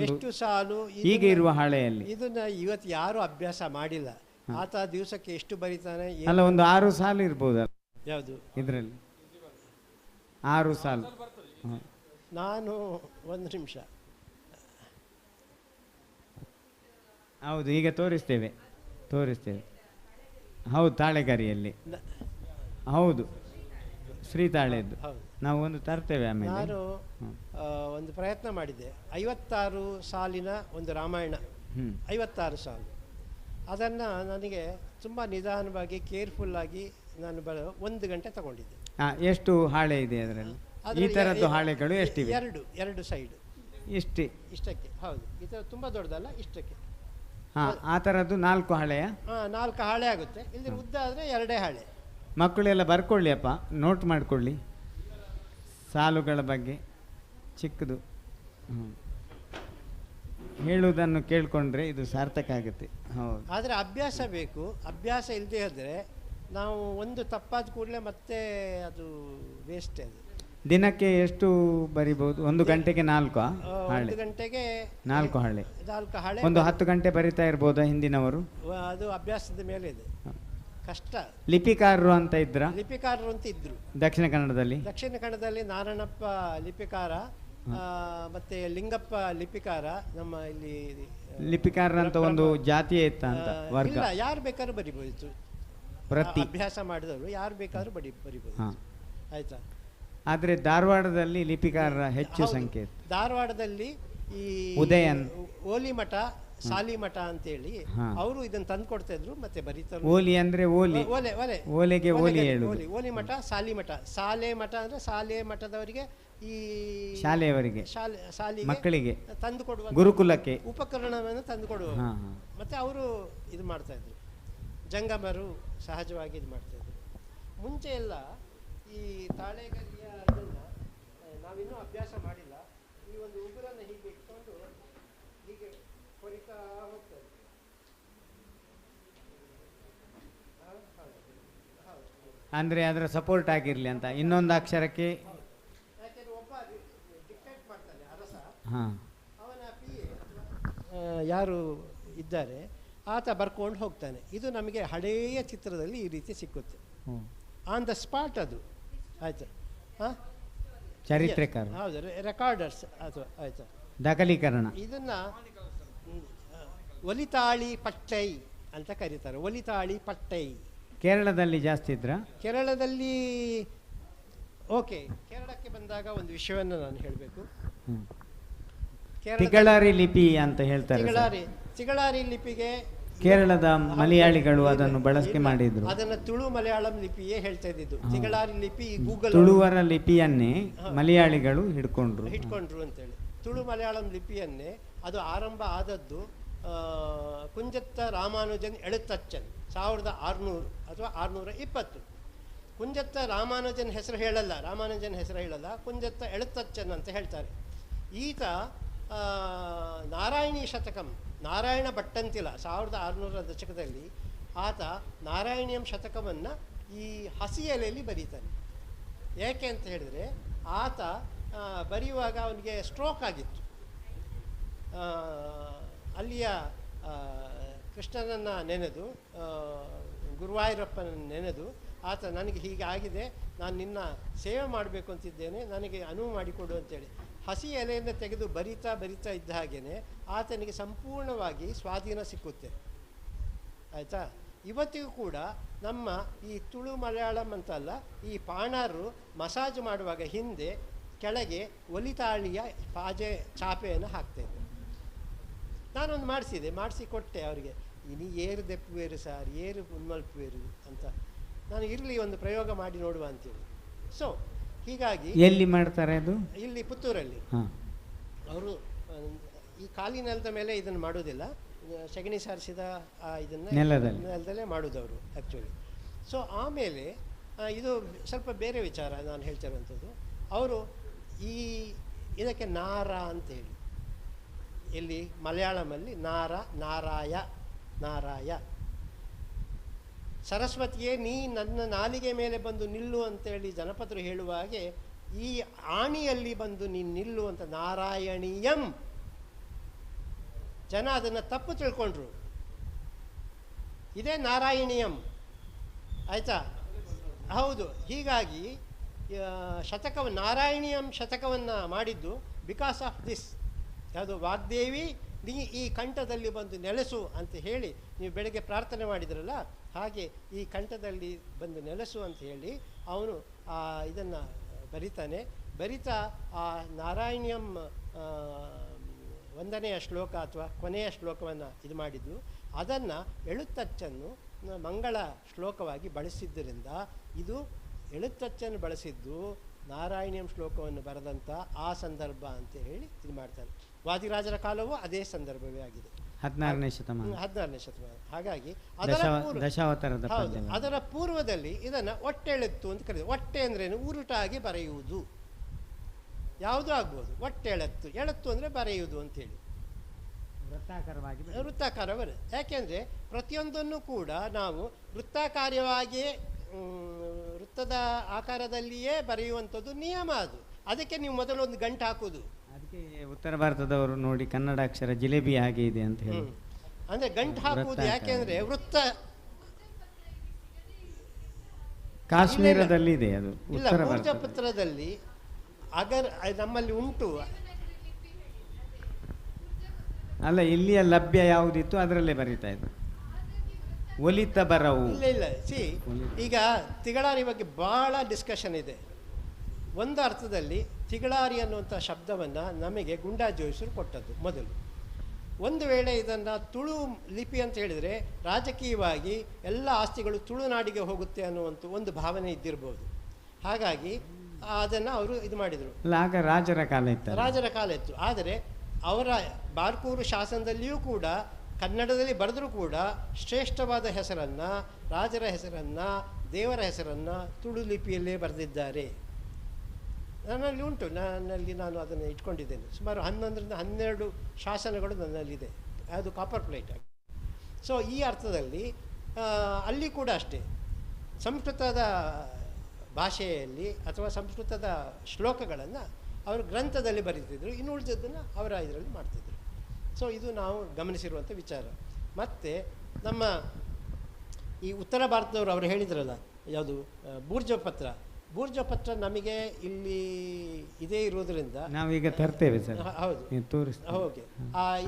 ಎಷ್ಟು ಸಾಲು ಈಗ ಇರುವ ಹಾಳೆಯಲ್ಲಿ? ಇದನ್ನ ಇವತ್ತು ಯಾರು ಅಭ್ಯಾಸ ಮಾಡಿಲ್ಲ. ಆತ ದಿವಸಕ್ಕೆ ಎಷ್ಟು ಬರೀತಾನೆ? ಅಲ್ಲ, ಒಂದು 6 ಸಾಲು ಇರ್ಬೋದಲ್ಲ ಯಾವುದು ಇದರಲ್ಲಿ? 6 ಸಾಲು. ನಾನು ಒಂದು ನಿಮಿಷ. ಹೌದು, ಈಗ ತೋರಿಸ್ತೇವೆ. ಹೌದು, ತಾಳೆಗರಿಯಲ್ಲಿ. ಹೌದು, ಶ್ರೀತಾಳೆದ್ದು ನಾವು ಒಂದು ತರ್ತೇವೆ. ಆಮೇಲೆ ನಾನು ಒಂದು ಪ್ರಯತ್ನ ಮಾಡಿದ್ದೆ. 56 ಸಾಲಿನ ಒಂದು ರಾಮಾಯಣ, 56 ಸಾಲು. ಅದನ್ನು ನನಗೆ ತುಂಬ ನಿಧಾನವಾಗಿ ಕೇರ್ಫುಲ್ಲಾಗಿ ನಾನು 1 ಗಂಟೆ ತಗೊಂಡಿದ್ದೆ. ಎಷ್ಟು ಹಾಳೆ ಇದೆ ಅದರಲ್ಲಿ? ಈ ಥರದ್ದು ಹಾಳೆಗಳು ಎಷ್ಟಿವೆ? 2 ಸೈಡ್ ಇಷ್ಟಕ್ಕೆ. ಹೌದು, ಇದು ತುಂಬ ದೊಡ್ಡದಲ್ಲ, ಇಷ್ಟಕ್ಕೆ. ಹಾಂ, ಆ ಥರದ್ದು 4 ಹಾಳೆಯ? 4 ಹಾಳೆ ಆಗುತ್ತೆ. ಇಲ್ಲಿ ಉದ್ದ ಆದರೆ 2 ಹಾಳೆ. ಮಕ್ಕಳೆಲ್ಲ ಬರ್ಕೊಳ್ಳಿ ಅಪ್ಪ, ನೋಟ್ ಮಾಡಿಕೊಳ್ಳಿ ಸಾಲುಗಳ ಬಗ್ಗೆ. ಚಿಕ್ಕದು ಹೇಳುವುದನ್ನು ಕೇಳಿಕೊಂಡ್ರೆ ಇದು ಸಾರ್ಥಕ ಆಗುತ್ತೆ. ಹೌದು, ಆದರೆ ಅಭ್ಯಾಸ ಬೇಕು. ಅಭ್ಯಾಸ ಇಲ್ಲದೆ ಹೋದರೆ ನಾವು ಒಂದು ತಪ್ಪಾದ ಕೂಡಲೇ ಮತ್ತೆ ಅದು ವೇಸ್ಟ್. ಅದು ದಿನಕ್ಕೆ ಎಷ್ಟು ಬರಿಬಹುದು? 1 ಗಂಟೆಗೆ 4 ಹಾಳೆ? 1 ಗಂಟೆಗೆ 4 ಹಾಳೆ. 4 ಹಾಳೆ. ಒಂದು 10 ಗಂಟೆ ಬರಿತಾ ಇರ್ಬೋದಾ ಹಿಂದಿನವರು? ಅದು ಅಭ್ಯಾಸದ ಮೇಲೆ ಇದೆ. ಕಷ್ಟ. ಲಿಪಿಕಾರರು ಅಂತ ಇದ್ರ? ಲಿಪಿಕಾರರು ಅಂತ ಇದ್ರು ದಕ್ಷಿಣ ಕನ್ನಡದಲ್ಲಿ. ದಕ್ಷಿಣ ಕನ್ನಡದಲ್ಲಿ ನಾರಾಯಣಪ್ಪ ಲಿಪಿಕಾರ, ಮತ್ತೆ ಲಿಂಗಪ್ಪ ಲಿಪಿಕಾರ. ನಮ್ಮ ಇಲ್ಲಿ ಲಿಪಿಕಾರ ಅಂತ ಒಂದು ಜಾತಿಯೇ ಇತ್ತ ಅಂತ ವರ್ಗ? ಇಲ್ಲ, ಯಾರು ಬೇಕಾದ್ರೂ ಬರಿಬೋದಿತ್ತು. ಪ್ರತಿ ಅಭ್ಯಾಸ ಮಾಡಿದವರು ಯಾರು ಬೇಕಾದ್ರೂ ಬರಿಬೋದು. ಆಯ್ತಾ? ಆದ್ರೆ ಧಾರವಾಡದಲ್ಲಿ ಲಿಪಿಕಾರರ ಹೆಚ್ಚು ಸಂಖ್ಯೆ ಇತ್ತು. ಧಾರವಾಡದಲ್ಲಿ ಈ ಉದಯನ್, ಓಲಿಮಠ, ಸಾಲಿಮಠ ಅಂತೇಳಿ ಅವರು ಇದನ್ನು ತಂದು ಕೊಡ್ತಾ ಇದ್ರು. ಮತ್ತೆ ಬರೀತಾರೆ. ಓಲಿ ಅಂದ್ರೆ ಓಲಿ, ಓಲೆಗೆ ಓಲಿ ಹೇಳು. ಓಲಿ ಮಠ, ಸಾಲಿಮಠ. ಸಾಲೆ ಮಠ ಅಂದ್ರೆ ಸಾಲೆ ಮಠದವರಿಗೆ, ಈ ಶಾಲೆಯವರಿಗೆ, ಶಾಲೆ ಮಕ್ಕಳಿಗೆ ತಂದು ಕೊಡುವ ಗುರುಕುಲಕ್ಕೆ ಉಪಕರಣವನ್ನು ತಂದು ಕೊಡುವ. ಮತ್ತೆ ಅವರು ಇದು ಮಾಡ್ತಾ ಇದ್ರು. ಜಂಗಮರು ಸಹಜವಾಗಿ ಇದು ಮಾಡ್ತಾ ಇದ್ರು. ಮುಂಚೆ ಎಲ್ಲ ಈ ತಾಳೆಗರಿಯ ಇದನ್ನ ನಾವಿನ್ನೂ ಅಭ್ಯಾಸ ಮಾಡಿಲ್ಲ. ಈ ಒಂದು ಉಗುರನ್ನು ಹೀಗೆ ಇಟ್ಕೊಂಡು ಹೀಗೆ ಕೊರಿತಾ ಹೋಗ್ತದೆ. ಅಂದರೆ ಅದರ ಸಪೋರ್ಟ್ ಆಗಿರಲಿ ಅಂತ. ಇನ್ನೊಂದು ಅಕ್ಷರಕ್ಕೆ ಹಾಂ ಅವನ ಯಾರು ಇದ್ದಾರೆ ಆತ ಬರ್ಕೊಂಡು ಹೋಗ್ತಾನೆ. ಇದು ನಮಗೆ ಹಳೆಯ ಚಿತ್ರದಲ್ಲಿ ಈ ರೀತಿ ಸಿಕ್ಕುತ್ತೆ, ಆನ್ ದ ಸ್ಪಾಟ್ ಅದು. ಆಯ್ತು, ಹಾಂ, ಚರಿತ್ರೆಕಾರ, ಹೌದು, ರೆಕಾರ್ಡರ್ಸ್ ಅದು. ಆಯ್ತು, ದಾಖಲೀಕರಣ. ಇದನ್ನು ಒಲಿತಾಳಿ ಪಟ್ಟೈ ಅಂತ ಕರೀತಾರೆ. ಒಲಿತಾಳಿ ಪಟ್ಟೈ ಕೇರಳದಲ್ಲಿ ಜಾಸ್ತಿ ಇದ್ರ? ಕೇರಳದಲ್ಲಿ ಓಕೆ, ಕೇರಳಕ್ಕೆ ಬಂದಾಗ ಒಂದು ವಿಷಯವನ್ನು ನಾನು ಹೇಳಬೇಕು. ತಿಗಳಾರಿ ಲಿಪಿ ಅಂತ ಹೇಳ್ತಾರೆ. ತಿಗಳಾರಿ ಲಿಪಿಗೆ ಕೇರಳದ ಮಲಯಾಳಿಗಳು ಅದನ್ನು ಬಳಕೆ ಮಾಡಿದ್ರು. ಅದನ್ನು ತುಳು ಮಲಯಾಳಂ ಲಿಪಿಯೇ ಹೇಳ್ತಾ ಇದ್ದಿದ್ದು. ತಿಗಳಾರಿ ಲಿಪಿ ಗೂಗಲ್ ತುಳುವರ ಲಿಪಿಯನ್ನೇ ಮಲಯಾಳಿಗಳು ಹಿಡ್ಕೊಂಡ್ರು ಅಂತೇಳಿ. ತುಳು ಮಲಯಾಳಂ ಲಿಪಿಯನ್ನೇ ಅದು ಆರಂಭ ಆದದ್ದು ಕುಂಜತ್ತ ರಾಮಾನುಜನ್ ಎಳುತ್ತಚ್ಚನ್ 1600 ಅಥವಾ 620. ಕುಂಜತ್ತ ರಾಮಾನುಜನ್ ಹೆಸರು ಹೇಳಲ್ಲ, ಕುಂಜತ್ತ ಎಳುತ್ತಚ್ಚನ್ ಅಂತ ಹೇಳ್ತಾರೆ. ಈತ ನಾರಾಯಣಿ ಶತಕಂ, ನಾರಾಯಣ ಭಟ್ಟಂತಿಲ 1600 ದಶಕದಲ್ಲಿ ಆತ ನಾರಾಯಣಿಯಂ ಶತಕವನ್ನು ಈ ಹಸಿ ಎಲೆಯಲ್ಲಿ ಬರೀತಾನೆ. ಏಕೆ ಅಂತ ಹೇಳಿದರೆ ಆತ ಬರೆಯುವಾಗ ಅವನಿಗೆ ಸ್ಟ್ರೋಕ್ ಆಗಿತ್ತು. ಅಲ್ಲಿಯ ಕೃಷ್ಣನನ್ನು ನೆನೆದು, ಗುರುವಾಯೂರಪ್ಪನನ್ನು ನೆನೆದು ಆತ ನನಗೆ ಹೀಗೆ ಆಗಿದೆ, ನಾನು ನಿನ್ನ ಸೇವೆ ಮಾಡಬೇಕು ಅಂತಿದ್ದೇನೆ, ನನಗೆ ಅನುವು ಮಾಡಿಕೊಡು ಅಂತೇಳಿ ಹಸಿ ಎಲೆಯನ್ನು ತೆಗೆದು ಬರಿತಾ ಇದ್ದ ಹಾಗೇ ಆತನಿಗೆ ಸಂಪೂರ್ಣವಾಗಿ ಸ್ವಾಧೀನ ಸಿಕ್ಕುತ್ತೆ. ಆಯಿತಾ? ಇವತ್ತಿಗೂ ಕೂಡ ನಮ್ಮ ಈ ತುಳು ಮಲಯಾಳಂ ಅಂತಲ್ಲ, ಈ ಪಾಣಾರರು ಮಸಾಜ್ ಮಾಡುವಾಗ ಹಿಂದೆ ಕೆಳಗೆ ಒಲಿತಾಳಿಯ ಚಾಪೆಯನ್ನು ಹಾಕ್ತಾಯಿದ್ದೆ. ನಾನೊಂದು ಮಾಡಿಸಿ ಕೊಟ್ಟೆ ಅವರಿಗೆ. ಇನಿ ಏರು ದೆಪ್ಪುವೇರು ಸಾರ್, ಏರು ಉನ್ಮಲ್ಪುವೇರು ಅಂತ. ನಾನು ಇರಲಿ ಒಂದು ಪ್ರಯೋಗ ಮಾಡಿ ನೋಡುವ ಅಂತೇಳಿ. ಸೊ ಹೀಗಾಗಿ ಎಲ್ಲಿ ಮಾಡ್ತಾರೆ ಅದು? ಇಲ್ಲಿ ಪುತ್ತೂರಲ್ಲಿ. ಅವರು ಈ ಕಾಲಿ ನೆಲದ ಮೇಲೆ ಇದನ್ನು ಮಾಡೋದಿಲ್ಲ, ಸಗಣಿ ಸಾರಿಸಿದ ಇದನ್ನು ನೆಲದಲ್ಲೇ ಮಾಡೋದವರು ಆ್ಯಕ್ಚುಲಿ. ಸೊ ಆಮೇಲೆ ಇದು ಸ್ವಲ್ಪ ಬೇರೆ ವಿಚಾರ ನಾನು ಹೇಳ್ತಿರುವಂಥದ್ದು. ಅವರು ಇದಕ್ಕೆ ನಾರ ಅಂತೇಳಿ, ಇಲ್ಲಿ ಮಲಯಾಳಮಲ್ಲಿ ನಾರಾಯ ಸರಸ್ವತಿಯೇ ನೀ ನನ್ನ ನಾಲಿಗೆ ಮೇಲೆ ಬಂದು ನಿಲ್ಲು ಅಂತೇಳಿ ಜನಪದರು ಹೇಳುವ ಹಾಗೆ ಈ ಆಣಿಯಲ್ಲಿ ಬಂದು ನೀನು ನಿಲ್ಲು ಅಂತ ನಾರಾಯಣೀಯಂ. ಜನ ಅದನ್ನು ತಪ್ಪು ತಿಳ್ಕೊಂಡ್ರು. ಇದೇ ನಾರಾಯಣೀಯಂ, ಆಯಿತಾ? ಹೌದು. ಹೀಗಾಗಿ ನಾರಾಯಣೀಯಂ ಶತಕವನ್ನು ಮಾಡಿದ್ದು ಬಿಕಾಸ್ ಆಫ್ ದಿಸ್. ಯಾವುದು? ವಾಗ್ದೇವಿ ನೀ ಈ ಕಂಠದಲ್ಲಿ ಬಂದು ನೆಲೆಸು ಅಂತ ಹೇಳಿ ನೀವು ಬೆಳಗ್ಗೆ ಪ್ರಾರ್ಥನೆ ಮಾಡಿದ್ರಲ್ಲ, ಹಾಗೆ ಈ ಕಂಠದಲ್ಲಿ ಬಂದು ನೆಲೆಸು ಅಂತ ಹೇಳಿ ಅವನು ಇದನ್ನು ಬರಿತಾ ಆ ನಾರಾಯಣಿಯಂ 1ನೇ ಶ್ಲೋಕ ಅಥವಾ ಕೊನೆಯ ಶ್ಲೋಕವನ್ನು ಇದು ಮಾಡಿದ್ದು. ಅದನ್ನು ಎಳುತ್ತಚ್ಚನ್ನು ಮಂಗಳ ಶ್ಲೋಕವಾಗಿ ಬಳಸಿದ್ದರಿಂದ ಇದು ಎಳುತ್ತಚ್ಚನ್ನು ಬಳಸಿದ್ದು ನಾರಾಯಣಿಯಂ ಶ್ಲೋಕವನ್ನು ಬರೆದಂಥ ಆ ಸಂದರ್ಭ ಅಂತ ಹೇಳಿ ಇದು ಮಾಡ್ತಾರೆ. ವಾದಿರಾಜರ ಕಾಲವೂ ಅದೇ ಸಂದರ್ಭವೇ ಆಗಿದೆ, 16ನೇ ಶತಮಾನ. ಹಾಗಾಗಿ ಅದರ ಪೂರ್ವದಲ್ಲಿ ಇದನ್ನು ಒಟ್ಟೆಳೆತ್ತು ಅಂತ ಕರೀತಾರೆ. ಒಟ್ಟೆ ಅಂದ್ರೇನು? ಉರುಟಾಗಿ ಬರೆಯುವುದು. ಯಾವುದೂ ಆಗ್ಬೋದು. ಒಟ್ಟೆಳೆತ್ತು, ಎಳೆತ್ತು ಅಂದರೆ ಬರೆಯುವುದು ಅಂತೇಳಿ ವೃತ್ತಾಕಾರ ಬರುತ್ತೆ. ಯಾಕೆಂದರೆ ಪ್ರತಿಯೊಂದನ್ನು ಕೂಡ ನಾವು ವೃತ್ತಾಕಾರವಾಗಿ ವೃತ್ತದ ಆಕಾರದಲ್ಲಿಯೇ ಬರೆಯುವಂಥದ್ದು ನಿಯಮ. ಅದಕ್ಕೆ ನೀವು ಮೊದಲು ಒಂದು ಗಂಟು ಹಾಕೋದು. ಅದಕ್ಕೆ ಉತ್ತರ ಭಾರತದವರು ನೋಡಿ ಕನ್ನಡ ಅಕ್ಷರ ಜಿಲೇಬಿ ಹಾಗೆ ಇದೆ ಅಂತ ಹೇಳಿ ಅಂದರೆ ಗಂಟು ಹಾಕುವುದು. ಯಾಕೆಂದರೆ ವೃತ್ತ ಕಾಶ್ಮೀರದಲ್ಲಿ ಇದೆ, ಅದು ಇಲ್ಲ. ಭೋಜಪತ್ರದಲ್ಲಿ ನಮ್ಮಲ್ಲಿ ಉಂಟು. ಅಲ್ಲ, ಇಲ್ಲಿಯ ಲಭ್ಯ ಯಾವುದಿತ್ತು ಅದರಲ್ಲೇ ಬರೀತಾ ಇದ್ರು. ಒಲಿತ ಬರವು ಇಲ್ಲ. ಈಗ ತಿಗಳಾರಿ ಬಗ್ಗೆ ಬಹಳ ಡಿಸ್ಕಷನ್ ಇದೆ. ಒಂದು ಅರ್ಥದಲ್ಲಿ ತಿಗಳಾರಿ ಅನ್ನುವಂಥ ಶಬ್ದವನ್ನು ನಮಗೆ ಗುಂಡಾ ಜೋಯಿಸರು ಕೊಟ್ಟದ್ದು ಮೊದಲು. ಒಂದು ವೇಳೆ ಇದನ್ನು ತುಳು ಲಿಪಿ ಅಂತ ಹೇಳಿದರೆ ರಾಜಕೀಯವಾಗಿ ಎಲ್ಲ ಆಸ್ತಿಗಳು ತುಳುನಾಡಿಗೆ ಹೋಗುತ್ತೆ ಅನ್ನುವಂಥ ಒಂದು ಭಾವನೆ ಇದ್ದಿರ್ಬೋದು. ಹಾಗಾಗಿ ಅದನ್ನು ಅವರು ಇದು ಮಾಡಿದರು. ಆಗ ರಾಜರ ಕಾಲ ಇತ್ತು. ಆದರೆ ಅವರ ಬಾರ್ಕೂರು ಶಾಸನದಲ್ಲಿಯೂ ಕೂಡ ಕನ್ನಡದಲ್ಲಿ ಬರೆದರೂ ಕೂಡ ಶ್ರೇಷ್ಠವಾದ ಹೆಸರನ್ನು, ರಾಜರ ಹೆಸರನ್ನು, ದೇವರ ಹೆಸರನ್ನು ತುಳು ಲಿಪಿಯಲ್ಲೇ ಬರೆದಿದ್ದಾರೆ. ನನ್ನಲ್ಲಿ ಉಂಟು, ನಾನು ಅದನ್ನು ಇಟ್ಕೊಂಡಿದ್ದೇನೆ. ಸುಮಾರು 11ರಿಂದ 12 ಶಾಸನಗಳು ನನ್ನಲ್ಲಿದೆ. ಅದು ಕಾಪರ್ ಪ್ಲೇಟ್ ಆಗಿ. ಸೊ ಈ ಅರ್ಥದಲ್ಲಿ ಅಲ್ಲಿ ಕೂಡ ಅಷ್ಟೇ ಸಂಸ್ಕೃತದ ಭಾಷೆಯಲ್ಲಿ ಅಥವಾ ಸಂಸ್ಕೃತದ ಶ್ಲೋಕಗಳನ್ನು ಅವರು ಗ್ರಂಥದಲ್ಲಿ ಬರೀತಿದ್ರು, ಇನ್ನು ಉಳಿದದ್ದನ್ನು ಅವರ ಇದರಲ್ಲಿ ಮಾಡ್ತಿದ್ರು. ಸೊ ಇದು ನಾವು ಗಮನಿಸಿರುವಂಥ ವಿಚಾರ. ಮತ್ತು ನಮ್ಮ ಈ ಉತ್ತರ ಭಾರತದವರು ಅವರು ಹೇಳಿದ್ರಲ್ಲ, ಯಾವುದು ಬೂರ್ಜಪತ್ರ ನಮಗೆ ಇಲ್ಲಿ ಇದೇ ಇರೋದ್ರಿಂದ ನಾವೀಗ ತರ್ತೇವೆ ಸರ್. ಹೌದು, ತೋರಿಸ್ತೀವಿ. ಓಕೆ.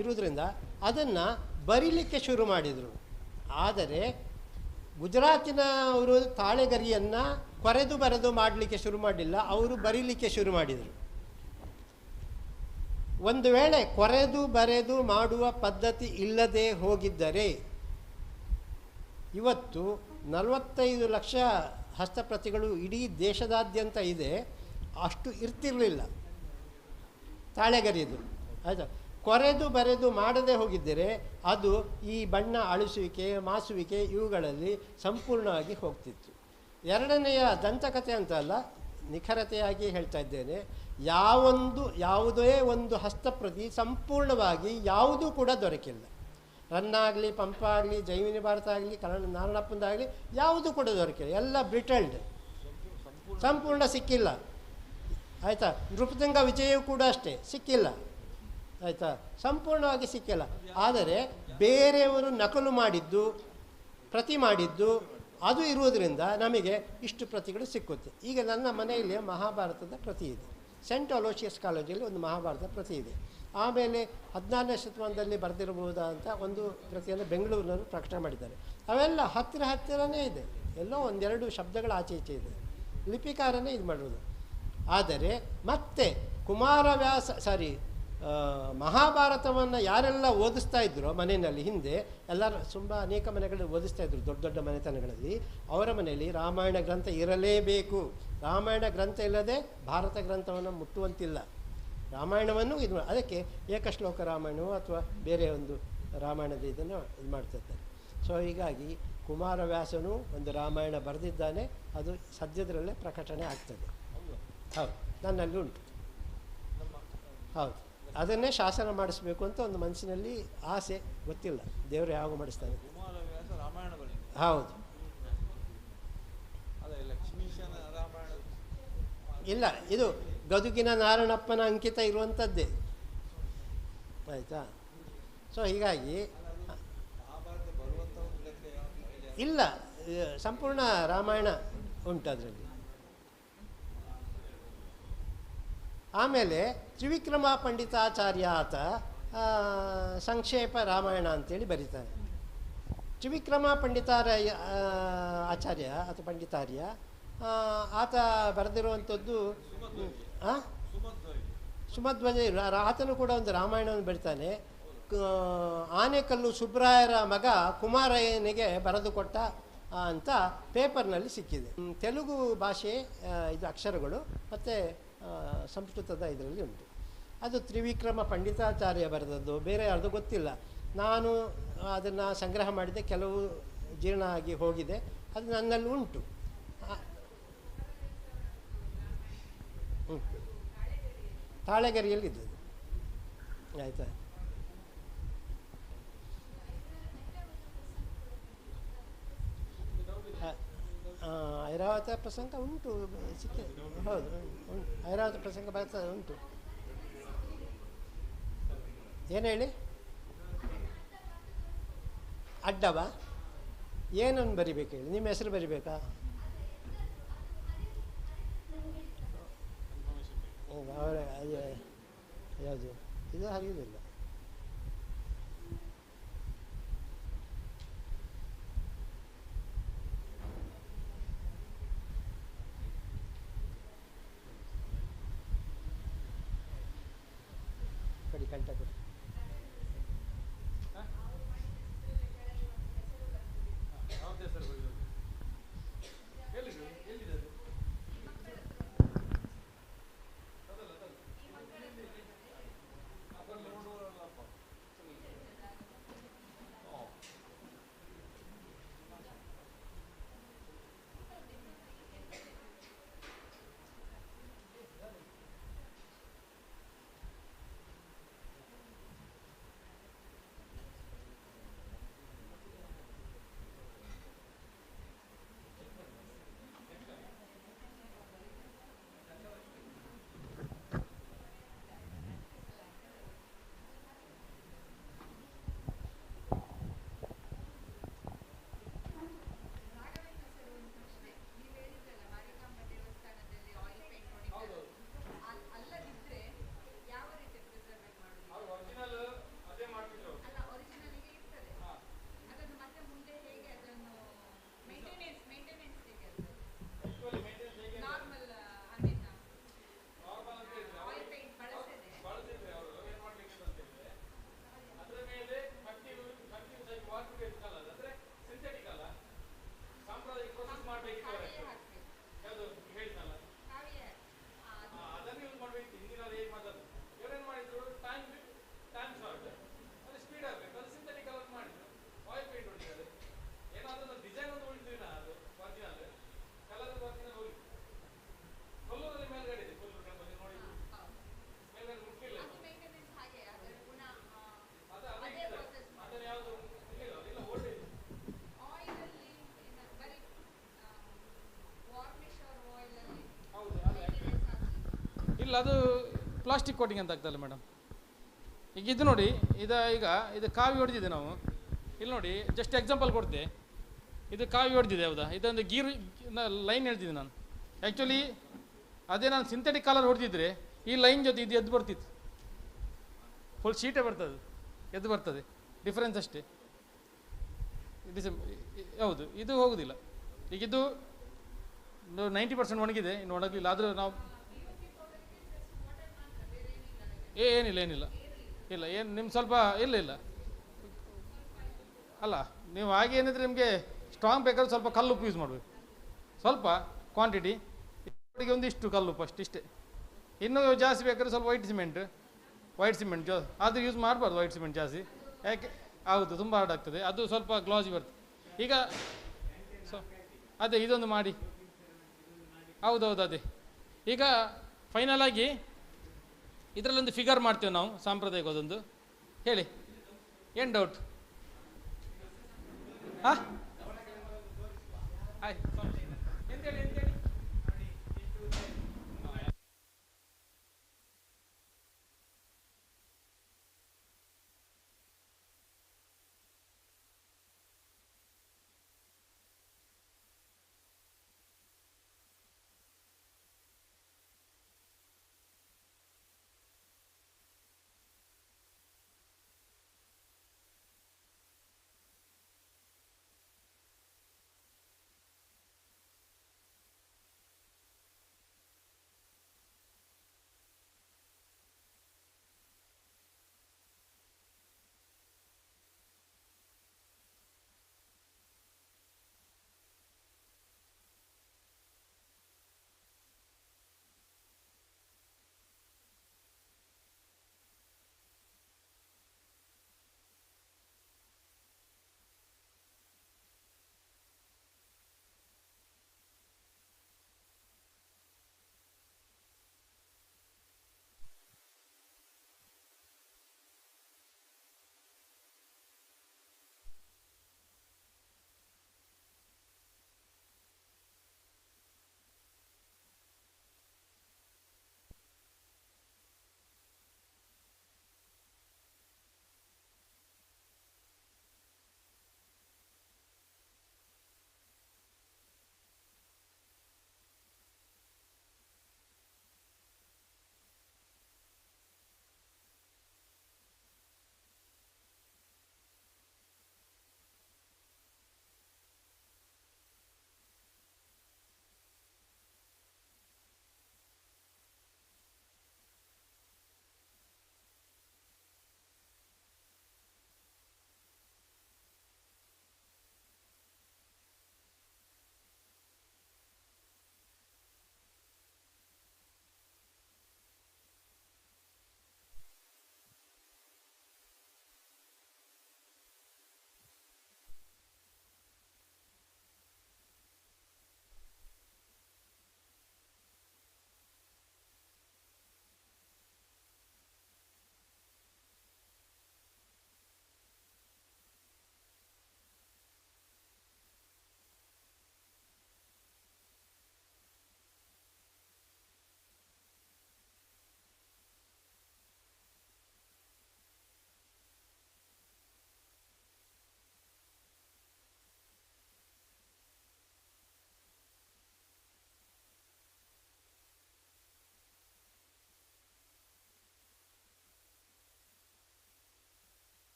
ಇರೋದ್ರಿಂದ ಅದನ್ನು ಬರೀಲಿಕ್ಕೆ ಶುರು ಮಾಡಿದರು. ಆದರೆ ಗುಜರಾತಿನವರು ತಾಳೆಗರಿಯನ್ನು ಕೊರೆದು ಬರೆದು ಮಾಡಲಿಕ್ಕೆ ಶುರು ಮಾಡಲಿಲ್ಲ, ಅವರು ಬರೀಲಿಕ್ಕೆ ಶುರು ಮಾಡಿದರು. ಒಂದು ವೇಳೆ ಕೊರೆದು ಬರೆದು ಮಾಡುವ ಪದ್ಧತಿ ಇಲ್ಲದೆ ಹೋಗಿದ್ದರೆ ಇವತ್ತು 45 ಲಕ್ಷ ಹಸ್ತಪ್ರತಿಗಳು ಇಡೀ ದೇಶದಾದ್ಯಂತ ಇದೆ, ಅಷ್ಟು ಇರ್ತಿರಲಿಲ್ಲ ತಾಳೆಗರಿದು. ಆಯಿತಾ? ಕೊರೆದು ಬರೆದು ಮಾಡದೆ ಹೋಗಿದ್ದರೆ ಅದು ಈ ಬಣ್ಣ ಅಳಿಸುವಿಕೆ, ಮಾಸುವಿಕೆ ಇವುಗಳಲ್ಲಿ ಸಂಪೂರ್ಣವಾಗಿ ಹೋಗ್ತಿತ್ತು. ಎರಡನೆಯ ದಂತಕಥೆ ಅಂತ ಅಲ್ಲ, ನಿಖರತೆಯಾಗಿ ಹೇಳ್ತಾ ಇದ್ದೇನೆ, ಯಾವುದೇ ಒಂದು ಹಸ್ತಪ್ರತಿ ಸಂಪೂರ್ಣವಾಗಿ ಯಾವುದೂ ಕೂಡ ದೊರಕಿಲ್ಲ. ರನ್ನಾಗಲಿ, ಪಂಪ ಆಗಲಿ, ಜೈಮಿನಿ ಭಾರತ ಆಗಲಿ, ಕನ್ನಡ ನಾರಾಯಣಪ್ಪಂದಾಗಲಿ ಯಾವುದೂ ಕೂಡ ದೊರಕಿಲ್ಲ. ಎಲ್ಲ ಬ್ರಿಟಲ್ಡ್, ಸಂಪೂರ್ಣ ಸಿಕ್ಕಿಲ್ಲ. ಆಯಿತಾ? ನೃಪತುಂಗ ವಿಜಯವೂ ಕೂಡ ಅಷ್ಟೇ, ಸಿಕ್ಕಿಲ್ಲ. ಆಯಿತಾ? ಸಂಪೂರ್ಣವಾಗಿ ಸಿಕ್ಕಿಲ್ಲ. ಆದರೆ ಬೇರೆಯವರು ನಕಲು ಮಾಡಿದ್ದು, ಪ್ರತಿ ಮಾಡಿದ್ದು ಅದು ಇರುವುದರಿಂದ ನಮಗೆ ಇಷ್ಟು ಪ್ರತಿಗಳು ಸಿಕ್ಕುತ್ತೆ. ಈಗ ನನ್ನ ಮನೆಯಲ್ಲಿ ಮಹಾಭಾರತದ ಪ್ರತಿ ಇದೆ, ಸೆಂಟ್ ಅಲೋಷಿಯಸ್ ಕಾಲೇಜಲ್ಲಿ ಒಂದು ಮಹಾಭಾರತ ಪ್ರತಿ ಇದೆ. ಆಮೇಲೆ 14ನೇ ಶತಮಾನದಲ್ಲಿ ಬರೆದಿರಬಹುದಾದಂಥ ಒಂದು ಪ್ರತಿಯನ್ನು ಬೆಂಗಳೂರಿನವರು ಪ್ರಕಟಣೆ ಮಾಡಿದ್ದಾರೆ. ಅವೆಲ್ಲ ಹತ್ತಿರನೇ ಇದೆ, ಎಲ್ಲೋ ಒಂದೆರಡು ಶಬ್ದಗಳ ಆಚೆ ಈಚೆ ಇದೆ, ಲಿಪಿಕಾರನೇ ಇದು ಮಾಡೋದು. ಆದರೆ ಮತ್ತೆ ಮಹಾಭಾರತವನ್ನು ಯಾರೆಲ್ಲ ಓದಿಸ್ತಾ ಇದ್ರೋ ಮನೆಯಲ್ಲಿ, ಹಿಂದೆ ಎಲ್ಲರೂ ಅನೇಕ ಮನೆಗಳಲ್ಲಿ ಓದಿಸ್ತಾ ಇದ್ರು, ದೊಡ್ಡ ದೊಡ್ಡ ಮನೆತನಗಳಲ್ಲಿ. ಅವರ ಮನೆಯಲ್ಲಿ ರಾಮಾಯಣ ಗ್ರಂಥ ಇರಲೇಬೇಕು. ರಾಮಾಯಣ ಗ್ರಂಥ ಇಲ್ಲದೆ ಭಾರತ ಗ್ರಂಥವನ್ನು ಮುಟ್ಟುವಂತಿಲ್ಲ. ರಾಮಾಯಣವನ್ನು ಅದಕ್ಕೆ ಏಕಶ್ಲೋಕ ರಾಮಾಯಣವೋ ಅಥವಾ ಬೇರೆ ಒಂದು ರಾಮಾಯಣದ ಇದನ್ನು ಇದು ಮಾಡ್ತಿರ್ತಾರೆ. ಸೊ ಹೀಗಾಗಿ ಕುಮಾರವ್ಯಾಸನು ಒಂದು ರಾಮಾಯಣ ಬರೆದಿದ್ದಾನೆ, ಅದು ಸದ್ಯದರಲ್ಲೇ ಪ್ರಕಟಣೆ ಆಗ್ತದೆ. ಹೌದು, ನನ್ನಲ್ಲಿ ಉಂಟು. ಹೌದು, ಅದನ್ನೇ ಶಾಸನ ಮಾಡಿಸ್ಬೇಕು ಅಂತ ಒಂದು ಮನಸ್ಸಿನಲ್ಲಿ ಆಸೆ, ಗೊತ್ತಿಲ್ಲ ದೇವರು ಯಾವಾಗ ಮಾಡಿಸ್ತಾನೆ. ಹೌದು, ಇಲ್ಲ, ಇದು ಗದುಗಿನ ನಾರಾಯಣಪ್ಪನ ಅಂಕಿತ ಇರುವಂಥದ್ದೇ. ಆಯಿತಾ? ಸೊ ಹೀಗಾಗಿ ಇಲ್ಲ, ಸಂಪೂರ್ಣ ರಾಮಾಯಣ ಉಂಟು ಅದರಲ್ಲಿ. ಆಮೇಲೆ ತ್ರಿವಿಕ್ರಮ ಪಂಡಿತಾಚಾರ್ಯ ಆತ ಸಂಕ್ಷೇಪ ರಾಮಾಯಣ ಅಂತೇಳಿ ಬರೀತಾನೆ. ತ್ರಿವಿಕ್ರಮ ಆಚಾರ್ಯ ಅಥವಾ ಪಂಡಿತಾರ್ಯ ಆತ ಬರೆದಿರುವಂಥದ್ದು ಸುಮಧ್ವಜ. ಆತನು ಕೂಡ ಒಂದು ರಾಮಾಯಣವನ್ನು ಬರೀತಾನೆ. ಆನೆಕಲ್ಲು ಸುಬ್ರಾಯರ ಮಗ ಕುಮಾರಯ್ಯನಿಗೆ ಬರೆದು ಕೊಟ್ಟ ಅಂತ ಪೇಪರ್ನಲ್ಲಿ ಸಿಕ್ಕಿದೆ. ತೆಲುಗು ಭಾಷೆ ಇದು ಅಕ್ಷರಗಳು ಮತ್ತು ಸಂಸ್ಕೃತದ ಇದರಲ್ಲಿ ಉಂಟು. ಅದು ತ್ರಿವಿಕ್ರಮ ಪಂಡಿತಾಚಾರ್ಯ ಬರೆದದ್ದು, ಬೇರೆ ಯಾರ್ದು ಗೊತ್ತಿಲ್ಲ. ನಾನು ಅದನ್ನು ಸಂಗ್ರಹ ಮಾಡಿದೆ, ಕೆಲವು ಜೀರ್ಣ ಆಗಿ ಹೋಗಿದೆ, ಅದು ನನ್ನಲ್ಲಿ ಉಂಟು. ತಾಳೆಗರಿಯಲ್ಲಿದ್ದದು. ಆಯಿತಾ? ಐರಾವತ ಪ್ರಸಂಗ ಉಂಟು, ಸಿಕ್ಕಿ. ಹೌದು, ಐರಾವತ ಪ್ರಸಂಗ ಬರ್ತದೆ, ಉಂಟು. ಏನು ಹೇಳಿ? ಅಡ್ಡವಾ? ಏನನ್ನು ಬರಿಬೇಕು ಹೇಳಿ? ನಿಮ್ಮ ಹೆಸರು ಬರಿಬೇಕಾ? ಅವರ ಯಾವುದು ಇದು ಹರಿಯುವುದಿಲ್ಲ. ಕಡಿ ಕಂಠ ಕೊಡಿ. ಇಲ್ಲ, ಅದು ಪ್ಲಾಸ್ಟಿಕ್ ಕೋಟಿಂಗ್ ಅಂತ ಆಗ್ತಲ್ಲ ಮೇಡಮ್. ಈಗ ಇದು ನೋಡಿ, ಈಗ ಇದು ಕಾವಿ ಹೊಡೆದಿದೆ ನಾವು ಇಲ್ಲಿ ನೋಡಿ, ಜಸ್ಟ್ ಎಕ್ಸಾಂಪಲ್ ಕೊಡ್ತೆ. ಇದು ಕಾವಿ ಹೊಡೆದಿದೆ, ಹೌದಾ? ಇದೊಂದು ಲೈನ್ ಹೇಳ್ತಿದ್ದೆ ನಾನು. ಆ್ಯಕ್ಚುಲಿ ಅದೇ ನಾನು ಸಿಂಥೆಟಿಕ್ ಕಲರ್ ಹೊಡೆದಿದ್ರೆ ಈ ಲೈನ್ ಜೊತೆ ಇದು ಎದ್ದು ಬರ್ತಿತ್ತು, ಫುಲ್ ಶೀಟೇ ಬರ್ತದೆ, ಎದ್ದು ಬರ್ತದೆ, ಡಿಫ್ರೆನ್ಸ್ ಅಷ್ಟೇ. ಹೌದು, ಇದು ಹೋಗುದಿಲ್ಲ. ಈಗ ಇದು 90% ಒಣಗಿದೆ, ಇನ್ನು ಒಣಗಲಿಲ್ಲ. ಆದರೂ ನಾವು ಏನಿಲ್ಲ ಇಲ್ಲ, ಏನು ನಿಮ್ಮ ಸ್ವಲ್ಪ ಇಲ್ಲ ಅಲ್ಲ, ನೀವು ಹಾಗೆ ಏನಿದ್ರೆ ನಿಮಗೆ ಸ್ಟ್ರಾಂಗ್ ಬೇಕಾದ್ರೆ ಸ್ವಲ್ಪ ಕಲ್ಲುಪ್ಪು ಯೂಸ್ ಮಾಡಬೇಕು, ಸ್ವಲ್ಪ ಕ್ವಾಂಟಿಟಿ. ಒಂದಿಷ್ಟು ಕಲ್ಲುಪ್ಪು ಇಷ್ಟೇ. ಇನ್ನೂ ಜಾಸ್ತಿ ಬೇಕಾದ್ರೆ ಸ್ವಲ್ಪ ವೈಟ್ ಸಿಮೆಂಟ್ ಅದು ಯೂಸ್ ಮಾಡಬಾರ್ದು. ವೈಟ್ ಸಿಮೆಂಟ್ ಜಾಸ್ತಿ, ಯಾಕೆ ಹೌದು ತುಂಬ ಹಾರ್ಡ್ ಆಗ್ತದೆ, ಅದು ಸ್ವಲ್ಪ ಗ್ಲಾಸಿ ಬರ್ತದೆ. ಈಗ ಅದೇ ಇದೊಂದು ಮಾಡಿ, ಹೌದೌದು ಅದೇ. ಈಗ ಫೈನಲ್ ಆಗಿ ಇದರಲ್ಲೊಂದು ಫಿಗರ್ ಮಾಡ್ತೇವೆ ನಾವು, ಸಾಂಪ್ರದಾಯಿಕದೊಂದು. ಹೇಳಿ, ಏನು ಡೌಟ್? ಹಾಂ ಆಯ್ತು, ಎಂತೇಳಿ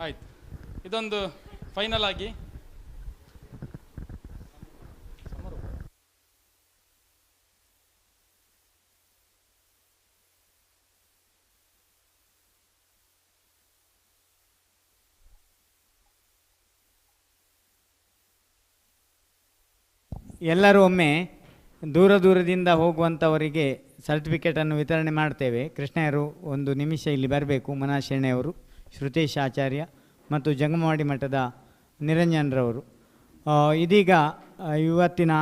ಆಯಿತು. ಇದೊಂದು ಫೈನಲ್ ಆಗಿ ಎಲ್ಲರೂ ಒಮ್ಮೆ ದೂರ ದೂರದಿಂದ ಹೋಗುವಂಥವರಿಗೆ ಸರ್ಟಿಫಿಕೇಟನ್ನು ವಿತರಣೆ ಮಾಡ್ತೇವೆ. ಕೃಷ್ಣಯ್ಯರು ಒಂದು ನಿಮಿಷ ಇಲ್ಲಿ ಬರಬೇಕು. ಮನಾಶ್ ಶೆಣೆಯವರು, ಶ್ರುತೇಶ್ ಆಚಾರ್ಯ ಮತ್ತು ಜಂಗಮವಾಡಿ ಮಠದ ನಿರಂಜನ್ರವರು. ಇದೀಗ ಇವತ್ತಿನ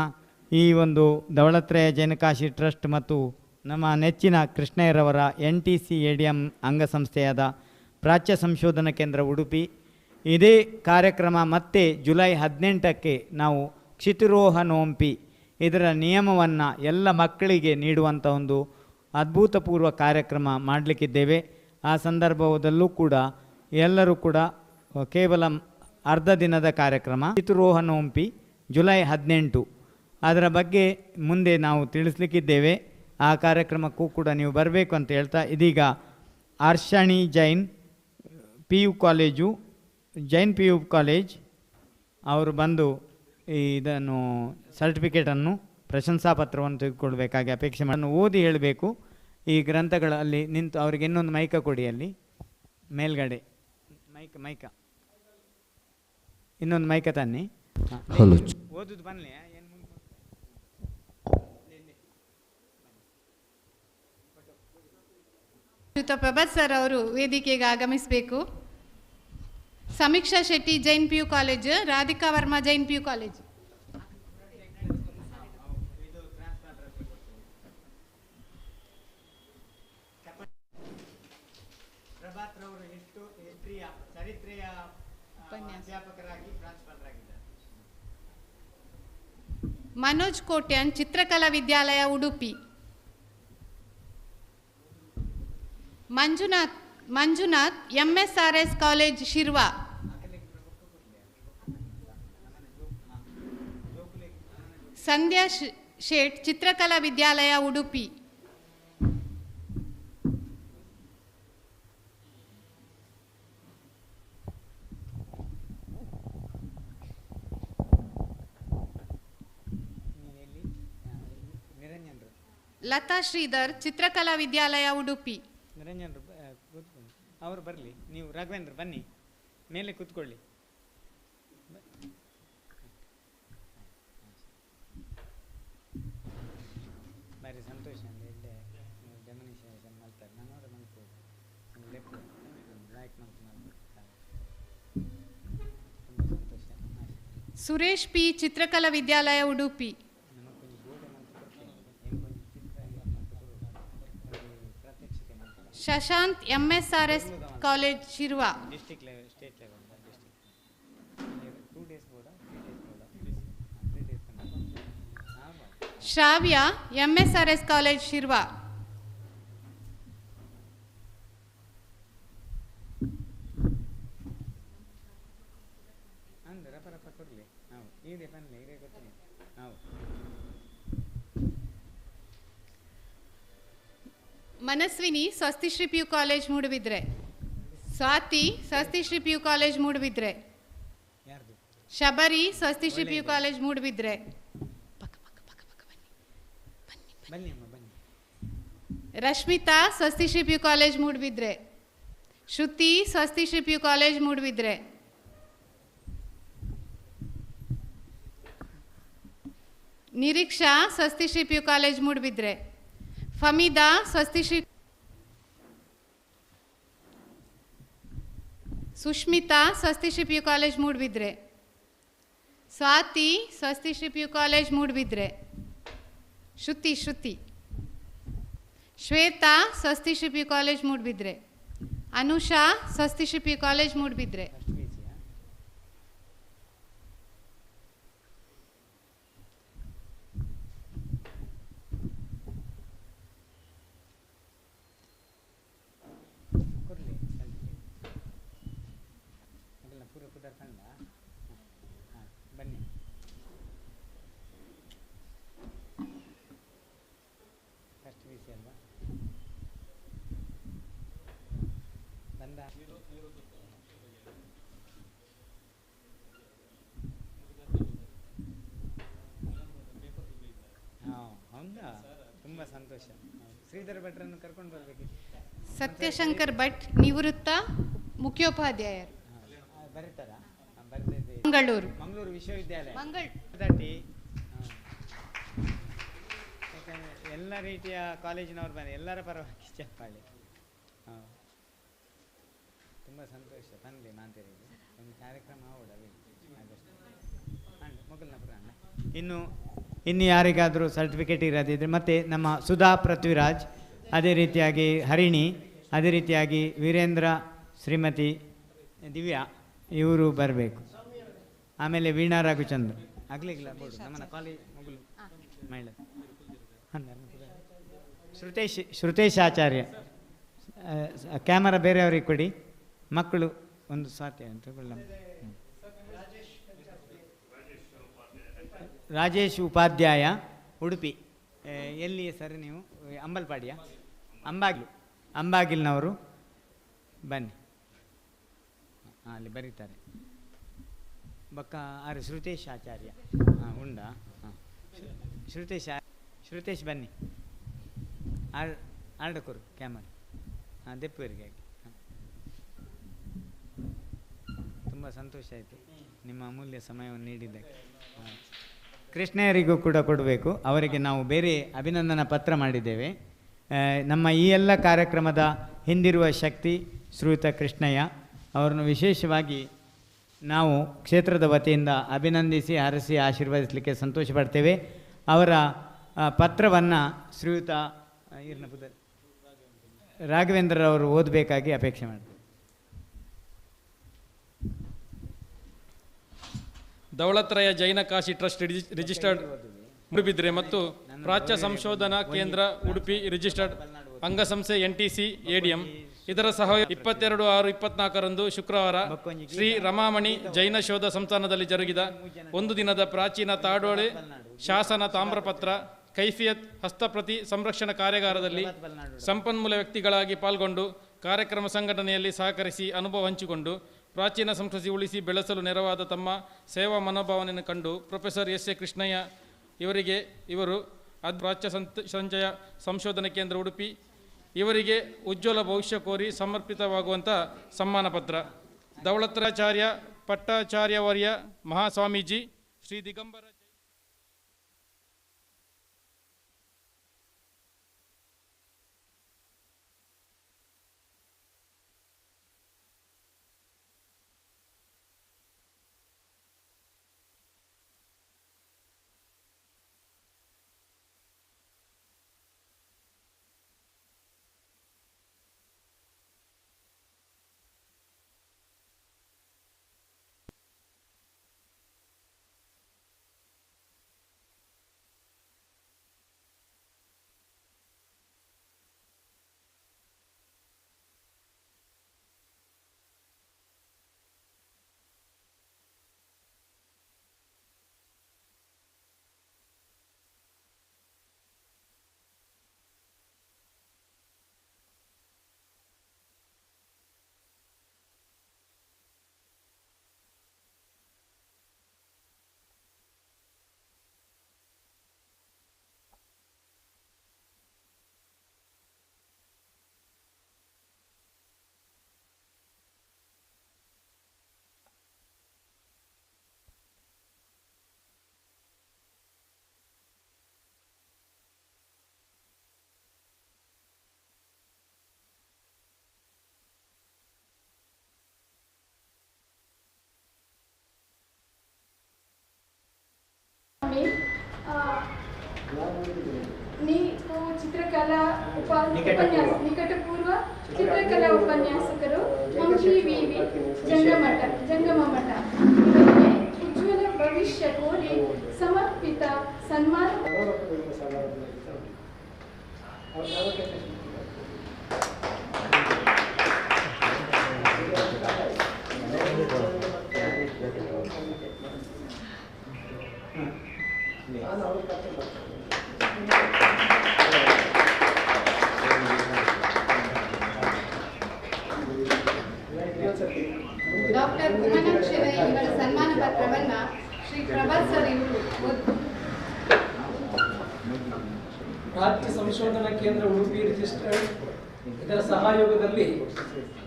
ಈ ಒಂದು ಧವಳತ್ರಯ ಜೈನಕಾಶಿ ಟ್ರಸ್ಟ್ ಮತ್ತು ನಮ್ಮ ನೆಚ್ಚಿನ ಕೃಷ್ಣಯ್ಯರವರ NTC-ADM ಅಂಗಸಂಸ್ಥೆಯಾದ ಪ್ರಾಚ್ಯ ಸಂಶೋಧನಾ ಕೇಂದ್ರ ಉಡುಪಿ ಇದೇ ಕಾರ್ಯಕ್ರಮ ಮತ್ತೆ ಜುಲೈ 18ಕ್ಕೆ ನಾವು ಕ್ಷಿತಿರೋಹನೋಂಪಿ ಇದರ ನಿಯಮವನ್ನು ಎಲ್ಲ ಮಕ್ಕಳಿಗೆ ನೀಡುವಂಥ ಒಂದು ಅದ್ಭುತಪೂರ್ವ ಕಾರ್ಯಕ್ರಮ ಮಾಡಲಿಕ್ಕಿದ್ದೇವೆ. ಆ ಸಂದರ್ಭದಲ್ಲೂ ಕೂಡ ಎಲ್ಲರೂ ಕೂಡ ಕೇವಲ ಅರ್ಧ ದಿನದ ಕಾರ್ಯಕ್ರಮ ಕ್ಷಿತಿರೋಹನೋಂಪಿ ಜುಲೈ 18 ಅದರ ಬಗ್ಗೆ ಮುಂದೆ ನಾವು ತಿಳಿಸ್ಲಿಕ್ಕಿದ್ದೇವೆ. ಆ ಕಾರ್ಯಕ್ರಮಕ್ಕೂ ಕೂಡ ನೀವು ಬರಬೇಕು ಅಂತ ಹೇಳ್ತಾ ಇದೀಗ Arshani Jain PU college Jain PU college ಅವರು ಬಂದು ಇದನ್ನು ಸರ್ಟಿಫಿಕೇಟನ್ನು ಪ್ರಶಂಸಾ ಪತ್ರವನ್ನು ತೆಗೆದುಕೊಳ್ಬೇಕಾಗಿ ಅಪೇಕ್ಷೆ ಮಾಡಿ ಓದಿ ಹೇಳಬೇಕು. ಈ ಗ್ರಂಥಗಳಲ್ಲಿ ನಿಂತು ಅವರಿಗೆ ಇನ್ನೊಂದು ಮೈಕ ಕೊಡಿ, ಅಲ್ಲಿ ಮೇಲ್ಗಡೆ ಮೈಕ ಇನ್ನೊಂದು ಮೈಕ ತನ್ನಿ. ಓದುದು ಬನ್ನಿ. ಶ್ರೀಯುತ ಪ್ರಭಾತ್ ಸರ್ ಅವರು ವೇದಿಕೆಗೆ ಆಗಮಿಸಬೇಕು. Sameeksha Shetty Jain PU college, Radhika Varma Jain PU college. Manoj Kotian Chitrakala Vidyalaya Udupi. Manjunath MSRS college Shirva. Sandhya Shet Chitrakala Vidyalaya Udupi. Lata Sridhar ಚಿತ್ರಕಲಾ ವಿದ್ಯಾಲಯ ಉಡುಪಿ. ನಿರಂಜನರು ಅವರು ಬರಲಿ. ನೀವು ರಾಘವೇಂದ್ರ ಬನ್ನಿ, ಮೇಲೆ ಕೂತ್ಕೊಳ್ಳಿ. ಬಾರಿ ಸಂತೋಷ ಅಂದರೆ ಇಲ್ಲೇ ಡೆಮೋನಿಷನ್ ಮಾಡ್ತಾರೆ. ನಾನು ಮಾಡ್ಬೋದು ಲೆಫ್ಟ್ ಬ್ಲ್ಯಾಕ್ ಮಾಡ್ತಾರೆ. ತುಂಬ ಸಂತೋಷ. Suresh P Chitrakala Vidyalaya Udupi. Shashanth MSRS college Shirva. District level, state level, Shravya MSRS college Shirva. ಅಂದ್ರೆ ರಪ ಕೊಡಲಿ ನಾವು ಇದೆ ಬನ್ನಿ ಇದೆ ಗೊತ್ತಿಲ್ಲ ನಾವು. Manaswini Swastishree PU college Moodbidri. Swathi Swastishree PU college Moodbidri. Shabari Swastishree PU college Moodbidri. Rashmitha Swastishree PU college Moodbidri. Shruthi Swastishree PU college Moodbidri. Nireeksha Swastishree PU college Moodbidri. Fameeda Swastishree. Sushmitha Swastishree PU college Moodbidri. Swathi Swastishree PU college Moodbidri. ಶ್ರುತಿ Shweta Swastishree PU college Moodbidri. Anusha Swastishree PU college Moodbidri. ಬನ್ನಿ. ಫಸ್ಟ್ PC ಅಲ್ವಾ ಬಂದ ತುಂಬ ಸಂತೋಷ. ಶ್ರೀಧರ್ ಭಟ್ರನ್ನು ಕರ್ಕೊಂಡು ಬರಬೇಕು. ಸತ್ಯಶಂಕರ್ ಭಟ್ ನಿವೃತ್ತ ಮುಖ್ಯೋಪಾಧ್ಯಾಯರು, ಬರೀತಾರಾ? ಬರ್ತಿದ್ದೆ. ಮಂಗಳೂರು ವಿಶ್ವವಿದ್ಯಾಲಯ ಯಾಕಂದರೆ ಎಲ್ಲ ರೀತಿಯ ಕಾಲೇಜಿನವ್ರು ಬಂದು ಎಲ್ಲರ ಪರವಾಗಿ ಚಪ್ಪಾಳಿ. ಹಾಂ, ತುಂಬ ಸಂತೋಷ. ಬನ್ನಿ ಮಾಂತೇರಿಗೆ ಒಂದು ಕಾರ್ಯಕ್ರಮ ಇನ್ನು ಯಾರಿಗಾದರೂ ಸರ್ಟಿಫಿಕೇಟ್ ಇರೋದಿದ್ರೆ, ಮತ್ತು ನಮ್ಮ ಸುಧಾ ಪೃಥ್ವಿರಾಜ್, ಅದೇ ರೀತಿಯಾಗಿ ಹರಿಣಿ, ಅದೇ ರೀತಿಯಾಗಿ ವೀರೇಂದ್ರ, ಶ್ರೀಮತಿ ದಿವ್ಯಾ, ಇವರು ಬರಬೇಕು. ಆಮೇಲೆ ವೀಣಾ ರಘುಚಂದ್ರ ಆಗ್ಲಿಕ್ಕಿಲ್ಲ ಬೋರ್ಡು ನಮ್ಮನ್ನ ಕಾಲೇಜ್ ಮಗುಲು ಮಹಿಳೆ ಶ್ರುತೇಶ್ ಆಚಾರ್ಯ. ಕ್ಯಾಮರಾ ಬೇರೆಯವ್ರಿಗೆ ಕೊಡಿ. ಮಕ್ಕಳು ಒಂದು ಸ್ವಾತಿ ಅಂತ ರಾಜೇಶ್ ಉಪಾಧ್ಯಾಯ, ಉಡುಪಿ. ಎಲ್ಲಿ ಸರ್ ನೀವು? ಅಂಬಲ್ಪಾಡಿಯ? ಅಂಬಾಗಿಲ್ನವರು ಬನ್ನಿ. ಹಾಂ, ಅಲ್ಲಿ ಬರೀತಾರೆ. ಶ್ರುತೇಶ್ ಆಚಾರ್ಯ. ಹಾಂ, ಉಂಡಾ? ಹಾಂ, ಶ್ರುತೇಶ್ ಬನ್ನಿ. ಆರ್ಡಕೂರು ಕ್ಯಾಮರಾ. ಹಾಂ, ದೆಪ್ಪೂರಿಗೆ ಆಗಿ. ತುಂಬ ಸಂತೋಷ ಆಯಿತು ನಿಮ್ಮ ಅಮೂಲ್ಯ ಸಮಯವನ್ನು ನೀಡಿದ್ದಕ್ಕೆ. ಕೃಷ್ಣಯ್ಯರಿಗೂ ಕೂಡ ಕೊಡಬೇಕು. ಅವರಿಗೆ ನಾವು ಬೇರೆ ಅಭಿನಂದನಾ ಪತ್ರ ಮಾಡಿದ್ದೇವೆ. ನಮ್ಮ ಈ ಎಲ್ಲ ಕಾರ್ಯಕ್ರಮದ ಹಿಂದಿರುವ ಶಕ್ತಿ ಶ್ರೀಯುತ ಕೃಷ್ಣಯ್ಯ ಅವರನ್ನು ವಿಶೇಷವಾಗಿ ನಾವು ಕ್ಷೇತ್ರದ ವತಿಯಿಂದ ಅಭಿನಂದಿಸಿ, ಹರಸಿ, ಆಶೀರ್ವದಿಸಲಿಕ್ಕೆ ಸಂತೋಷ ಪಡ್ತೇವೆ. ಅವರ ಪತ್ರವನ್ನು ಶ್ರೀಯುತ ರಾಘವೇಂದ್ರರವರು ಓದಬೇಕಾಗಿ ಅಪೇಕ್ಷೆ ಮಾಡ್ತೇವೆ. ದೌಲತ್ರಯ ಜೈನ ಕಾಶಿ ಟ್ರಸ್ಟ್ ರಿಜಿಸ್ಟರ್ಡ್ ಮೂಡುಬಿದ್ರೆ ಮತ್ತು ಪ್ರಾಚ್ಯ ಸಂಶೋಧನಾ ಕೇಂದ್ರ ಉಡುಪಿ ರಿಜಿಸ್ಟರ್ಡ್ ಅಂಗಸಂಸ್ಥೆ NTC ADM ಇದರ ಸಹ 22/6/24 ಶುಕ್ರವಾರ ಶ್ರೀ ರಮಾಮಣಿ ಜೈನ ಶೋಧ ಸಂಸ್ಥಾನದಲ್ಲಿ ಜರುಗಿದ ಒಂದು ದಿನದ ಪ್ರಾಚೀನ ತಾಡೋಳೆ ಶಾಸನ ತಾಮ್ರಪತ್ರ ಕೈಫಿಯತ್ ಹಸ್ತಪ್ರತಿ ಸಂರಕ್ಷಣಾ ಕಾರ್ಯಾಗಾರದಲ್ಲಿ ಸಂಪನ್ಮೂಲ ವ್ಯಕ್ತಿಗಳಾಗಿ ಪಾಲ್ಗೊಂಡು ಕಾರ್ಯಕ್ರಮ ಸಂಘಟನೆಯಲ್ಲಿ ಸಹಕರಿಸಿ ಅನುಭವ ಹಂಚಿಕೊಂಡು ಪ್ರಾಚೀನ ಸಂಸ್ಕೃತಿ ಉಳಿಸಿ ಬೆಳೆಸಲು ನೆರವಾದ ತಮ್ಮ ಸೇವಾ ಮನೋಭಾವನೆಯನ್ನು ಕಂಡು ಪ್ರೊಫೆಸರ್ S.A. ಕೃಷ್ಣಯ್ಯ ಇವರು ಪ್ರಾಚ್ಯ ಸಂಚಯ ಸಂಶೋಧನಾ ಕೇಂದ್ರ ಉಡುಪಿ ಇವರಿಗೆ ಉಜ್ವಲ ಭವಿಷ್ಯ ಕೋರಿ ಸಮರ್ಪಿತವಾಗುವಂಥ ಸಮ್ಮಾನ ಪತ್ರ. ದೌಲತ್ರಾಚಾರ್ಯ ಪಟ್ಟಾಚಾರ್ಯವರ್ಯ ಮಹಾಸ್ವಾಮೀಜಿ ಶ್ರೀ ದಿಗಂಬರ ಚಿತ್ರಕಲಾ ನಿಕಟಪೂರ್ವ ಚಿತ್ರಕಲಾ ಉಪನ್ಯಾಸಕರು ಮಂಜಿ ವಿವಿ ಜಂಗಮ ಮಠ ಇವರಿಗೆ ಉಜ್ವಲ ಭವಿಷ್ಯ ಕೋರಿ ಸಮರ್ಪಿತ ಸನ್ಮಾನ. ಡಾಕ್ಟರ್ ಕುಮನಾಕ್ಷರ ಇವರ ಸನ್ಮಾನ ಪತ್ರವನ್ನು ಶ್ರೀ ಪ್ರಭಾತ್ ಸರ್ ಇವರು ಪ್ರಾಚ್ಯ ಕೇಂದ್ರ ಉಡುಪಿ ರಿಜಿಸ್ಟರ್ಡ್ ಇದರ ಸಹಯೋಗದಲ್ಲಿ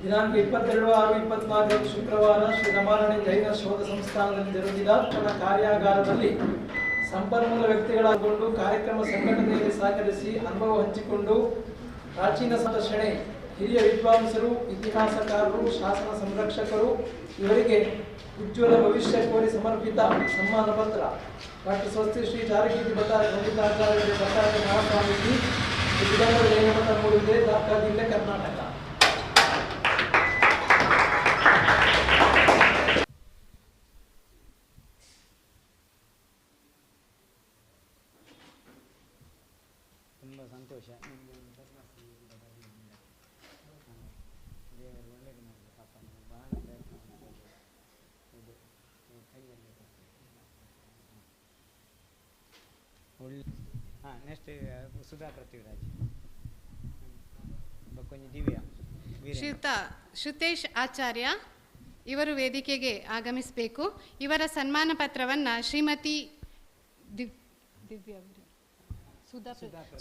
ದಿನಾಂಕ 22/6/24 ಶುಕ್ರವಾರ ಶ್ರೀ ರಮಾರಾಣಿ ಜೈನ ಶೋಧ ಸಂಸ್ಥಾನದಲ್ಲಿ ಜರುಗಿದ ಕಾರ್ಯಾಗಾರದಲ್ಲಿ ಸಂಪನ್ಮೂಲ ವ್ಯಕ್ತಿಗಳಾಗಿಕೊಂಡು ಕಾರ್ಯಕ್ರಮ ಸಂಘಟನೆಯಲ್ಲಿ ಸಹಕರಿಸಿ ಅನುಭವ ಹಂಚಿಕೊಂಡು ಪ್ರಾಚೀನ ಸಂರಕ್ಷಣೆ ಹಿರಿಯ ವಿದ್ವಾಂಸರು, ಇತಿಹಾಸಕಾರರು, ಶಾಸನ ಸಂರಕ್ಷಕರು ಇವರಿಗೆ ಉಜ್ವಲ ಭವಿಷ್ಯ ಕೋರಿ ಸಮರ್ಪಿತ ಸನ್ಮಾನ ಪತ್ರ ಡಾಕ್ಟರ್ ಸ್ವಸ್ತಿ ಶ್ರೀ ಚಾರುಕೀರ್ತಿ ಪಂಡಿತಾಚಾರ್ಯ ಭಟ್ಟಾರಕ ಮಹಾಸ್ವಾಮೀಜಿ, ದಿಗಂಬರ ಜೈನ ಮಠ, ಮೂಡಿದೆ, ಜಿಲ್ಲೆ, ಕರ್ನಾಟಕ. ತುಂಬ ಸಂತೋಷ. ದೇವರು ಒಳ್ಳೇದು ಮಾಡಲಿ ಪಾಪ, ನೀವು ಬಹಳ ಪ್ರಯತ್ನ ಮಾಡಿದ್ದೀರಿ. ಇದು ಕೈಯಲ್ಲಿ ಒಳ್ಳೆ. ಹಾಂ, ನೆಕ್ಸ್ಟ್ ಸುಧಾ ಪೃಥ್ವಿರಾಜ್, ಕೊಂಚ ದಿವ್ಯಾ ಶ್ರೀಯುತ ಶ್ರುತೇಶ್ ಆಚಾರ್ಯ ಇವರು ವೇದಿಕೆಗೆ ಆಗಮಿಸಬೇಕು. ಇವರ ಸನ್ಮಾನ ಪತ್ರವನ್ನು ಶ್ರೀಮತಿ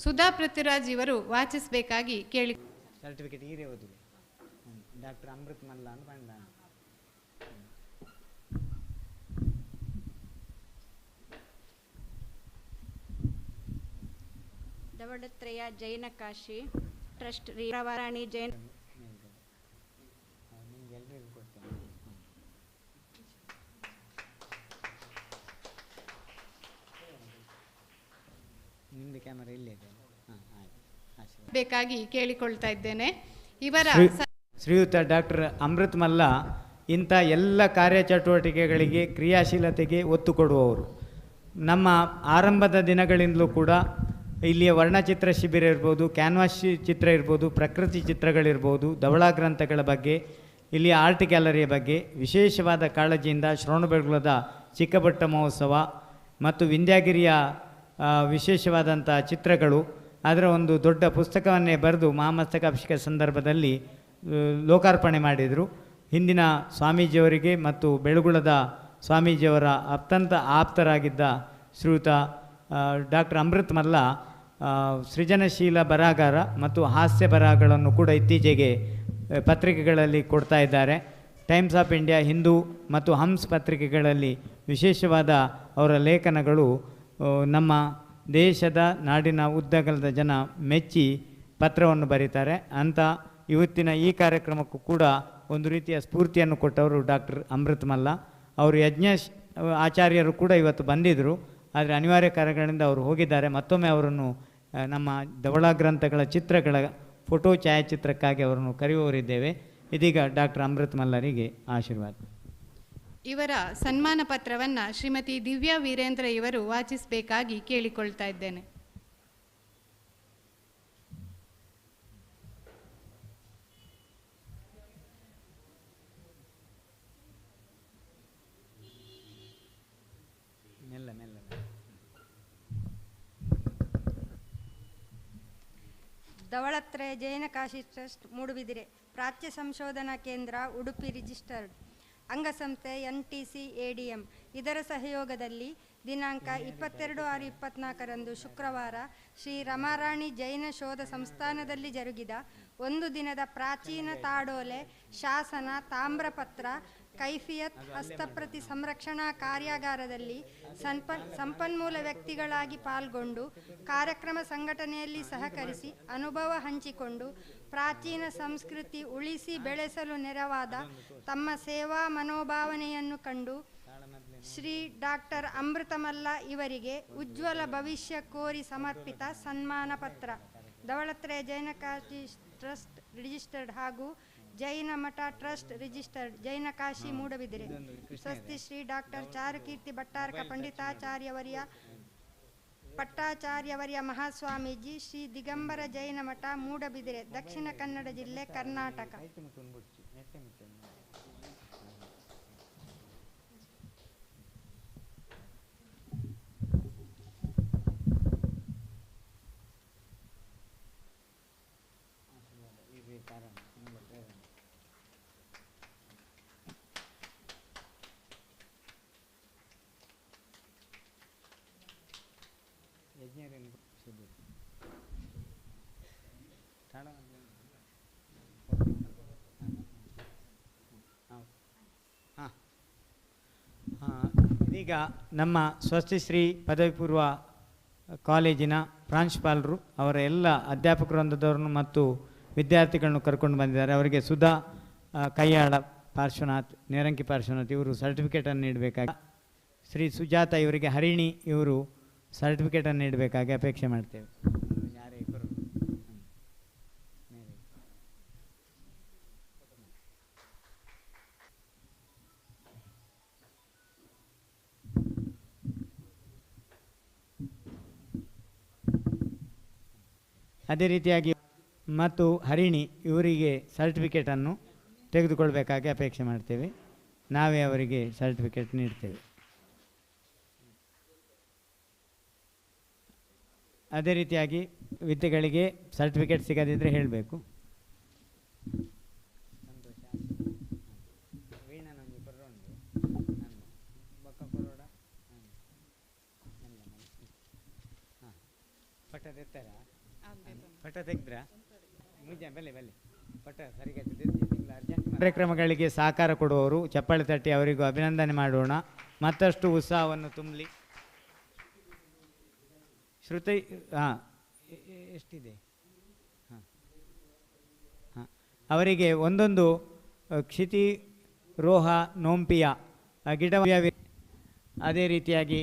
ಸುಧಾ ಪೃಥ್ವಿರಾಜ್ ಇವರು ವಾಚಿಸಬೇಕಾಗಿ ಕೇಳಿ. ಸರ್ಟಿಫಿಕೇಟ್ ಹೀರೇ ಓದಿದೆ. ಡಾಕ್ಟರ್ ಅಮೃತ್ ಮಲ್ಲ ಅಂತ ಬಂದ. ದವಡತ್ರಯ ಜೈನ ಕಾಶಿ ಟ್ರಸ್ಟ್ ರಮಾರಾಣಿ ಜೈನ ನಿಮ್ಗೆಲ್ಲರಿಗೂ ಕೊಡ್ತೇನೆ. ನಿಮ್ಮದು ಕ್ಯಾಮರಾ ಇಲ್ಲೇ ಇದೆ. ಹಾಂ, ಆಯ್ತು. ಬೇಕಾಗಿ ಕೇಳಿಕೊಳ್ತಾ ಇದ್ದೇನೆ. ಇವರ ಶ್ರೀಯುತ ಡಾಕ್ಟರ್ ಅಮೃತ್ ಮಲ್ಲ ಇಂಥ ಎಲ್ಲ ಕಾರ್ಯಚಟುವಟಿಕೆಗಳಿಗೆ, ಕ್ರಿಯಾಶೀಲತೆಗೆ ಒತ್ತು ಕೊಡುವವರು. ನಮ್ಮ ಆರಂಭದ ದಿನಗಳಿಂದಲೂ ಕೂಡ ಇಲ್ಲಿಯ ವರ್ಣಚಿತ್ರ ಶಿಬಿರ ಇರ್ಬೋದು, ಕ್ಯಾನ್ವಾಸ್ ಚಿತ್ರ ಇರ್ಬೋದು, ಪ್ರಕೃತಿ ಚಿತ್ರಗಳಿರ್ಬೋದು, ಧವಳ ಗ್ರಂಥಗಳ ಬಗ್ಗೆ, ಇಲ್ಲಿಯ ಆರ್ಟ್ ಗ್ಯಾಲರಿಯ ಬಗ್ಗೆ ವಿಶೇಷವಾದ ಕಾಳಜಿಯಿಂದ ಶ್ರವಣಬೆಳಗೊಳದ ಚಿಕ್ಕಬಟ್ಟ ಮಹೋತ್ಸವ ಮತ್ತು ವಿಂಧ್ಯಾಗಿರಿಯ ವಿಶೇಷವಾದಂಥ ಚಿತ್ರಗಳು, ಅದರ ಒಂದು ದೊಡ್ಡ ಪುಸ್ತಕವನ್ನೇ ಬರೆದು ಮಹಾಮಸ್ತಕಾಭಿಷೇಕ ಸಂದರ್ಭದಲ್ಲಿ ಲೋಕಾರ್ಪಣೆ ಮಾಡಿದರು. ಹಿಂದಿನ ಸ್ವಾಮೀಜಿಯವರಿಗೆ ಮತ್ತು ಬೆಳಗುಳದ ಸ್ವಾಮೀಜಿಯವರ ಅತ್ಯಂತ ಆಪ್ತರಾಗಿದ್ದ ಶ್ರೀಯುತ ಡಾಕ್ಟರ್ ಅಮೃತ್ ಮಲ್ಲ ಸೃಜನಶೀಲ ಬರಹಗಾರ ಮತ್ತು ಹಾಸ್ಯ ಬರಹಗಳನ್ನು ಕೂಡ ಇತ್ತೀಚೆಗೆ ಪತ್ರಿಕೆಗಳಲ್ಲಿ ಕೊಡ್ತಾ ಇದ್ದಾರೆ. ಟೈಮ್ಸ್ ಆಫ್ ಇಂಡಿಯಾ, ಹಿಂದೂ ಮತ್ತು ಹಂಸ್ ಪತ್ರಿಕೆಗಳಲ್ಲಿ ವಿಶೇಷವಾದ ಅವರ ಲೇಖನಗಳು ನಮ್ಮ ದೇಶದ ನಾಡಿನ ಉದ್ದಗಲದ ಜನ ಮೆಚ್ಚಿ ಪತ್ರವನ್ನು ಬರೀತಾರೆ. ಅಂತ ಇವತ್ತಿನ ಈ ಕಾರ್ಯಕ್ರಮಕ್ಕೂ ಕೂಡ ಒಂದು ರೀತಿಯ ಸ್ಫೂರ್ತಿಯನ್ನು ಕೊಟ್ಟವರು ಡಾಕ್ಟರ್ ಅಮೃತ್ ಮಲ್ಲ. ಅವರು ಯಜ್ಞ ಆಚಾರ್ಯರು ಕೂಡ ಇವತ್ತು ಬಂದಿದ್ದರು, ಆದರೆ ಅನಿವಾರ್ಯ ಕಾರ್ಯಗಳಿಂದ ಅವರು ಹೋಗಿದ್ದಾರೆ. ಮತ್ತೊಮ್ಮೆ ಅವರನ್ನು ನಮ್ಮ ಧವಳ ಗ್ರಂಥಗಳ ಚಿತ್ರಗಳ ಫೋಟೋ ಛಾಯಾಚಿತ್ರಕ್ಕಾಗಿ ಅವರನ್ನು ಕರೆಯುವವರಿದ್ದೇವೆ. ಇದೀಗ ಡಾಕ್ಟರ್ ಅಮೃತ್ ಮಲ್ಲರಿಗೆ ಆಶೀರ್ವಾದ. ಇವರ ಸನ್ಮಾನ ಪತ್ರವನ್ನು ಶ್ರೀಮತಿ ದಿವ್ಯಾ ವೀರೇಂದ್ರ ಇವರು ವಾಚಿಸಬೇಕಾಗಿ ಕೇಳಿಕೊಳ್ತಾ ಇದ್ದೇನೆ. ದವಳತ್ರಯ ಜೈನ ಕಾಶಿ ಟ್ರಸ್ಟ್ ಮೂಡುಬಿದಿರೆ, ಪ್ರಾಚ್ಯ ಸಂಶೋಧನಾ ಕೇಂದ್ರ ಉಡುಪಿ ರಿಜಿಸ್ಟರ್ಡ್ ಅಂಗಸಂಸ್ಥೆ NTC ADM ಇದರ ಸಹಯೋಗದಲ್ಲಿ ದಿನಾಂಕ 22/6/24 ಶುಕ್ರವಾರ ಶ್ರೀ ರಮಾರಾಣಿ ಜೈನ ಶೋಧ ಸಂಸ್ಥಾನದಲ್ಲಿ ಜರುಗಿದ ಒಂದು ದಿನದ ಪ್ರಾಚೀನ ತಾಡೋಲೆ, ಶಾಸನ, ತಾಮ್ರಪತ್ರ, ಕೈಫಿಯತ್, ಹಸ್ತಪ್ರತಿ ಸಂರಕ್ಷಣಾ ಕಾರ್ಯಾಗಾರದಲ್ಲಿ ಸಂಪನ್ಮೂಲ ವ್ಯಕ್ತಿಗಳಾಗಿ ಪಾಲ್ಗೊಂಡು ಕಾರ್ಯಕ್ರಮ ಸಂಘಟನೆಯಲ್ಲಿ ಸಹಕರಿಸಿ ಅನುಭವ ಹಂಚಿಕೊಂಡು ಪ್ರಾಚೀನ ಸಂಸ್ಕೃತಿ ಉಳಿಸಿ ಬೆಳೆಸಲು ನೆರವಾದ ತಮ್ಮ ಸೇವಾ ಮನೋಭಾವನೆಯನ್ನು ಕಂಡು ಶ್ರೀ ಡಾಕ್ಟರ್ ಅಮೃತಮಲ್ಲ ಇವರಿಗೆ ಉಜ್ವಲ ಭವಿಷ್ಯ ಕೋರಿ ಸಮರ್ಪಿತ ಸನ್ಮಾನ ಪತ್ರ. ಧವಳತ್ರಯ ಜೈನ ಕಾಶಿ ಟ್ರಸ್ಟ್ ರಿಜಿಸ್ಟರ್ಡ್ ಹಾಗೂ ಜೈನ ಮಠ ಟ್ರಸ್ಟ್ ರಿಜಿಸ್ಟರ್ಡ್ ಜೈನ ಕಾಶಿ ಮೂಡಬಿದಿರೆ. ಸ್ವಸ್ತಿ ಶ್ರೀ ಡಾಕ್ಟರ್ ಚಾರುಕೀರ್ತಿ ಭಟ್ಟಾರಕ ಪಟ್ಟಾಚಾರ್ಯವರ್ಯ ಮಹಾಸ್ವಾಮೀಜಿ, ಶ್ರೀ ದಿಗಂಬರ ಜೈನ ಮಠ, ಮೂಡಬಿದಿರೆ, ದಕ್ಷಿಣ ಕನ್ನಡ ಜಿಲ್ಲೆ, ಕರ್ನಾಟಕ. ಇದೀಗ ನಮ್ಮ ಸ್ವಸ್ತಿಶ್ರೀ ಪದವಿ ಪೂರ್ವ ಕಾಲೇಜಿನ ಪ್ರಾಂಶುಪಾಲರು ಅವರ ಎಲ್ಲ ಅಧ್ಯಾಪಕರೊಂದದವ್ರನ್ನು ಮತ್ತು ವಿದ್ಯಾರ್ಥಿಗಳನ್ನು ಕರ್ಕೊಂಡು ಬಂದಿದ್ದಾರೆ. ಅವರಿಗೆ ಸುಧಾ ಕೈಯಾಳ ಪಾರ್ಶ್ವನಾಥ್, ನೇರಂಕಿ ಪಾರ್ಶ್ವನಾಥ್ ಇವರು ಸರ್ಟಿಫಿಕೇಟನ್ನು ನೀಡಬೇಕಾಗಿ, ಶ್ರೀ ಸುಜಾತ ಇವರಿಗೆ ಹರಿಣಿ ಇವರು ಸರ್ಟಿಫಿಕೇಟನ್ನು ನೀಡಬೇಕಾಗಿ ಅಪೇಕ್ಷೆ ಮಾಡ್ತೇವೆ. ಅದೇ ರೀತಿಯಾಗಿ ಮತ್ತು ಹರಿಣಿ ಇವರಿಗೆ ಸರ್ಟಿಫಿಕೇಟನ್ನು ತೆಗೆದುಕೊಳ್ಬೇಕಾಗಿ ಅಪೇಕ್ಷೆ ಮಾಡ್ತೇವೆ. ನಾವೇ ಅವರಿಗೆ ಸರ್ಟಿಫಿಕೇಟ್ ನೀಡ್ತೇವೆ. ಅದೇ ರೀತಿಯಾಗಿ ವಿದ್ಯೆಗಳಿಗೆ ಸರ್ಟಿಫಿಕೇಟ್ ಸಿಗದಿದ್ದರೆ ಹೇಳಬೇಕು. ಪಟ ತೆಗೆದ್ರ ಮುಂಜೆ ಬಲೆ ಪಟ ಸರಿಗೆ ಕಾರ್ಯಕ್ರಮಗಳಿಗೆ ಸಹಕಾರ ಕೊಡುವವರು ಚಪ್ಪಾಳೆ ತಟ್ಟಿ ಅವರಿಗೂ ಅಭಿನಂದನೆ ಮಾಡೋಣ. ಮತ್ತಷ್ಟು ಉತ್ಸಾಹವನ್ನು ತುಂಬಲಿ. ಶ್ರುತಿ ಎಷ್ಟಿದೆ? ಅವರಿಗೆ ಒಂದೊಂದು ಕ್ಷಿತಿ ರೋಹ ನೋಂಪಿಯ ಗಿಡ. ಅದೇ ರೀತಿಯಾಗಿ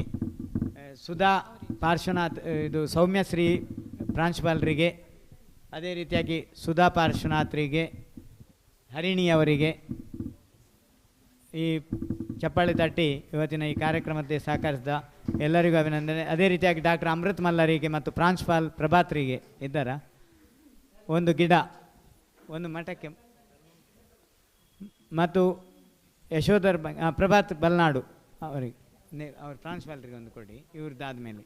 ಸುಧಾ ಪಾರ್ಶ್ವನಾಥ್ ಇದು ಸೌಮ್ಯಶ್ರೀ ಪ್ರಾಂಶುಪಾಲರಿಗೆ, ಅದೇ ರೀತಿಯಾಗಿ ಸುಧಾ ಪಾರ್ಶ್ವನಾಥ್ರಿಗೆ, ಹರಿಣಿಯವರಿಗೆ ಈ ಚಪ್ಪಾಳೆ ತಟ್ಟಿ ಇವತ್ತಿನ ಈ ಕಾರ್ಯಕ್ರಮಕ್ಕೆ ಸಹಕರಿಸಿದ ಎಲ್ಲರಿಗೂ ಅಭಿನಂದನೆ. ಅದೇ ರೀತಿಯಾಗಿ ಡಾಕ್ಟರ್ ಅಮೃತ್ ಮಲ್ಲರಿಗೆ ಮತ್ತು ಪ್ರಾಂಶುಪಾಲ್ ಪ್ರಭಾತ್ರಿಗೆ ಇದ್ದಾರ ಒಂದು ಗಿಡ ಒಂದು ಮಠಕ್ಕೆ ಮತ್ತು ಯಶೋಧರ್ ಪ್ರಭಾತ್ ಬಲ್ನಾಡು ಅವರಿಗೆ ಅವ್ರ ಪ್ರಾಂಶುಪಾಲರಿಗೆ ಒಂದು ಕೊಡಿ. ಇವ್ರದ್ದಾದ ಮೇಲೆ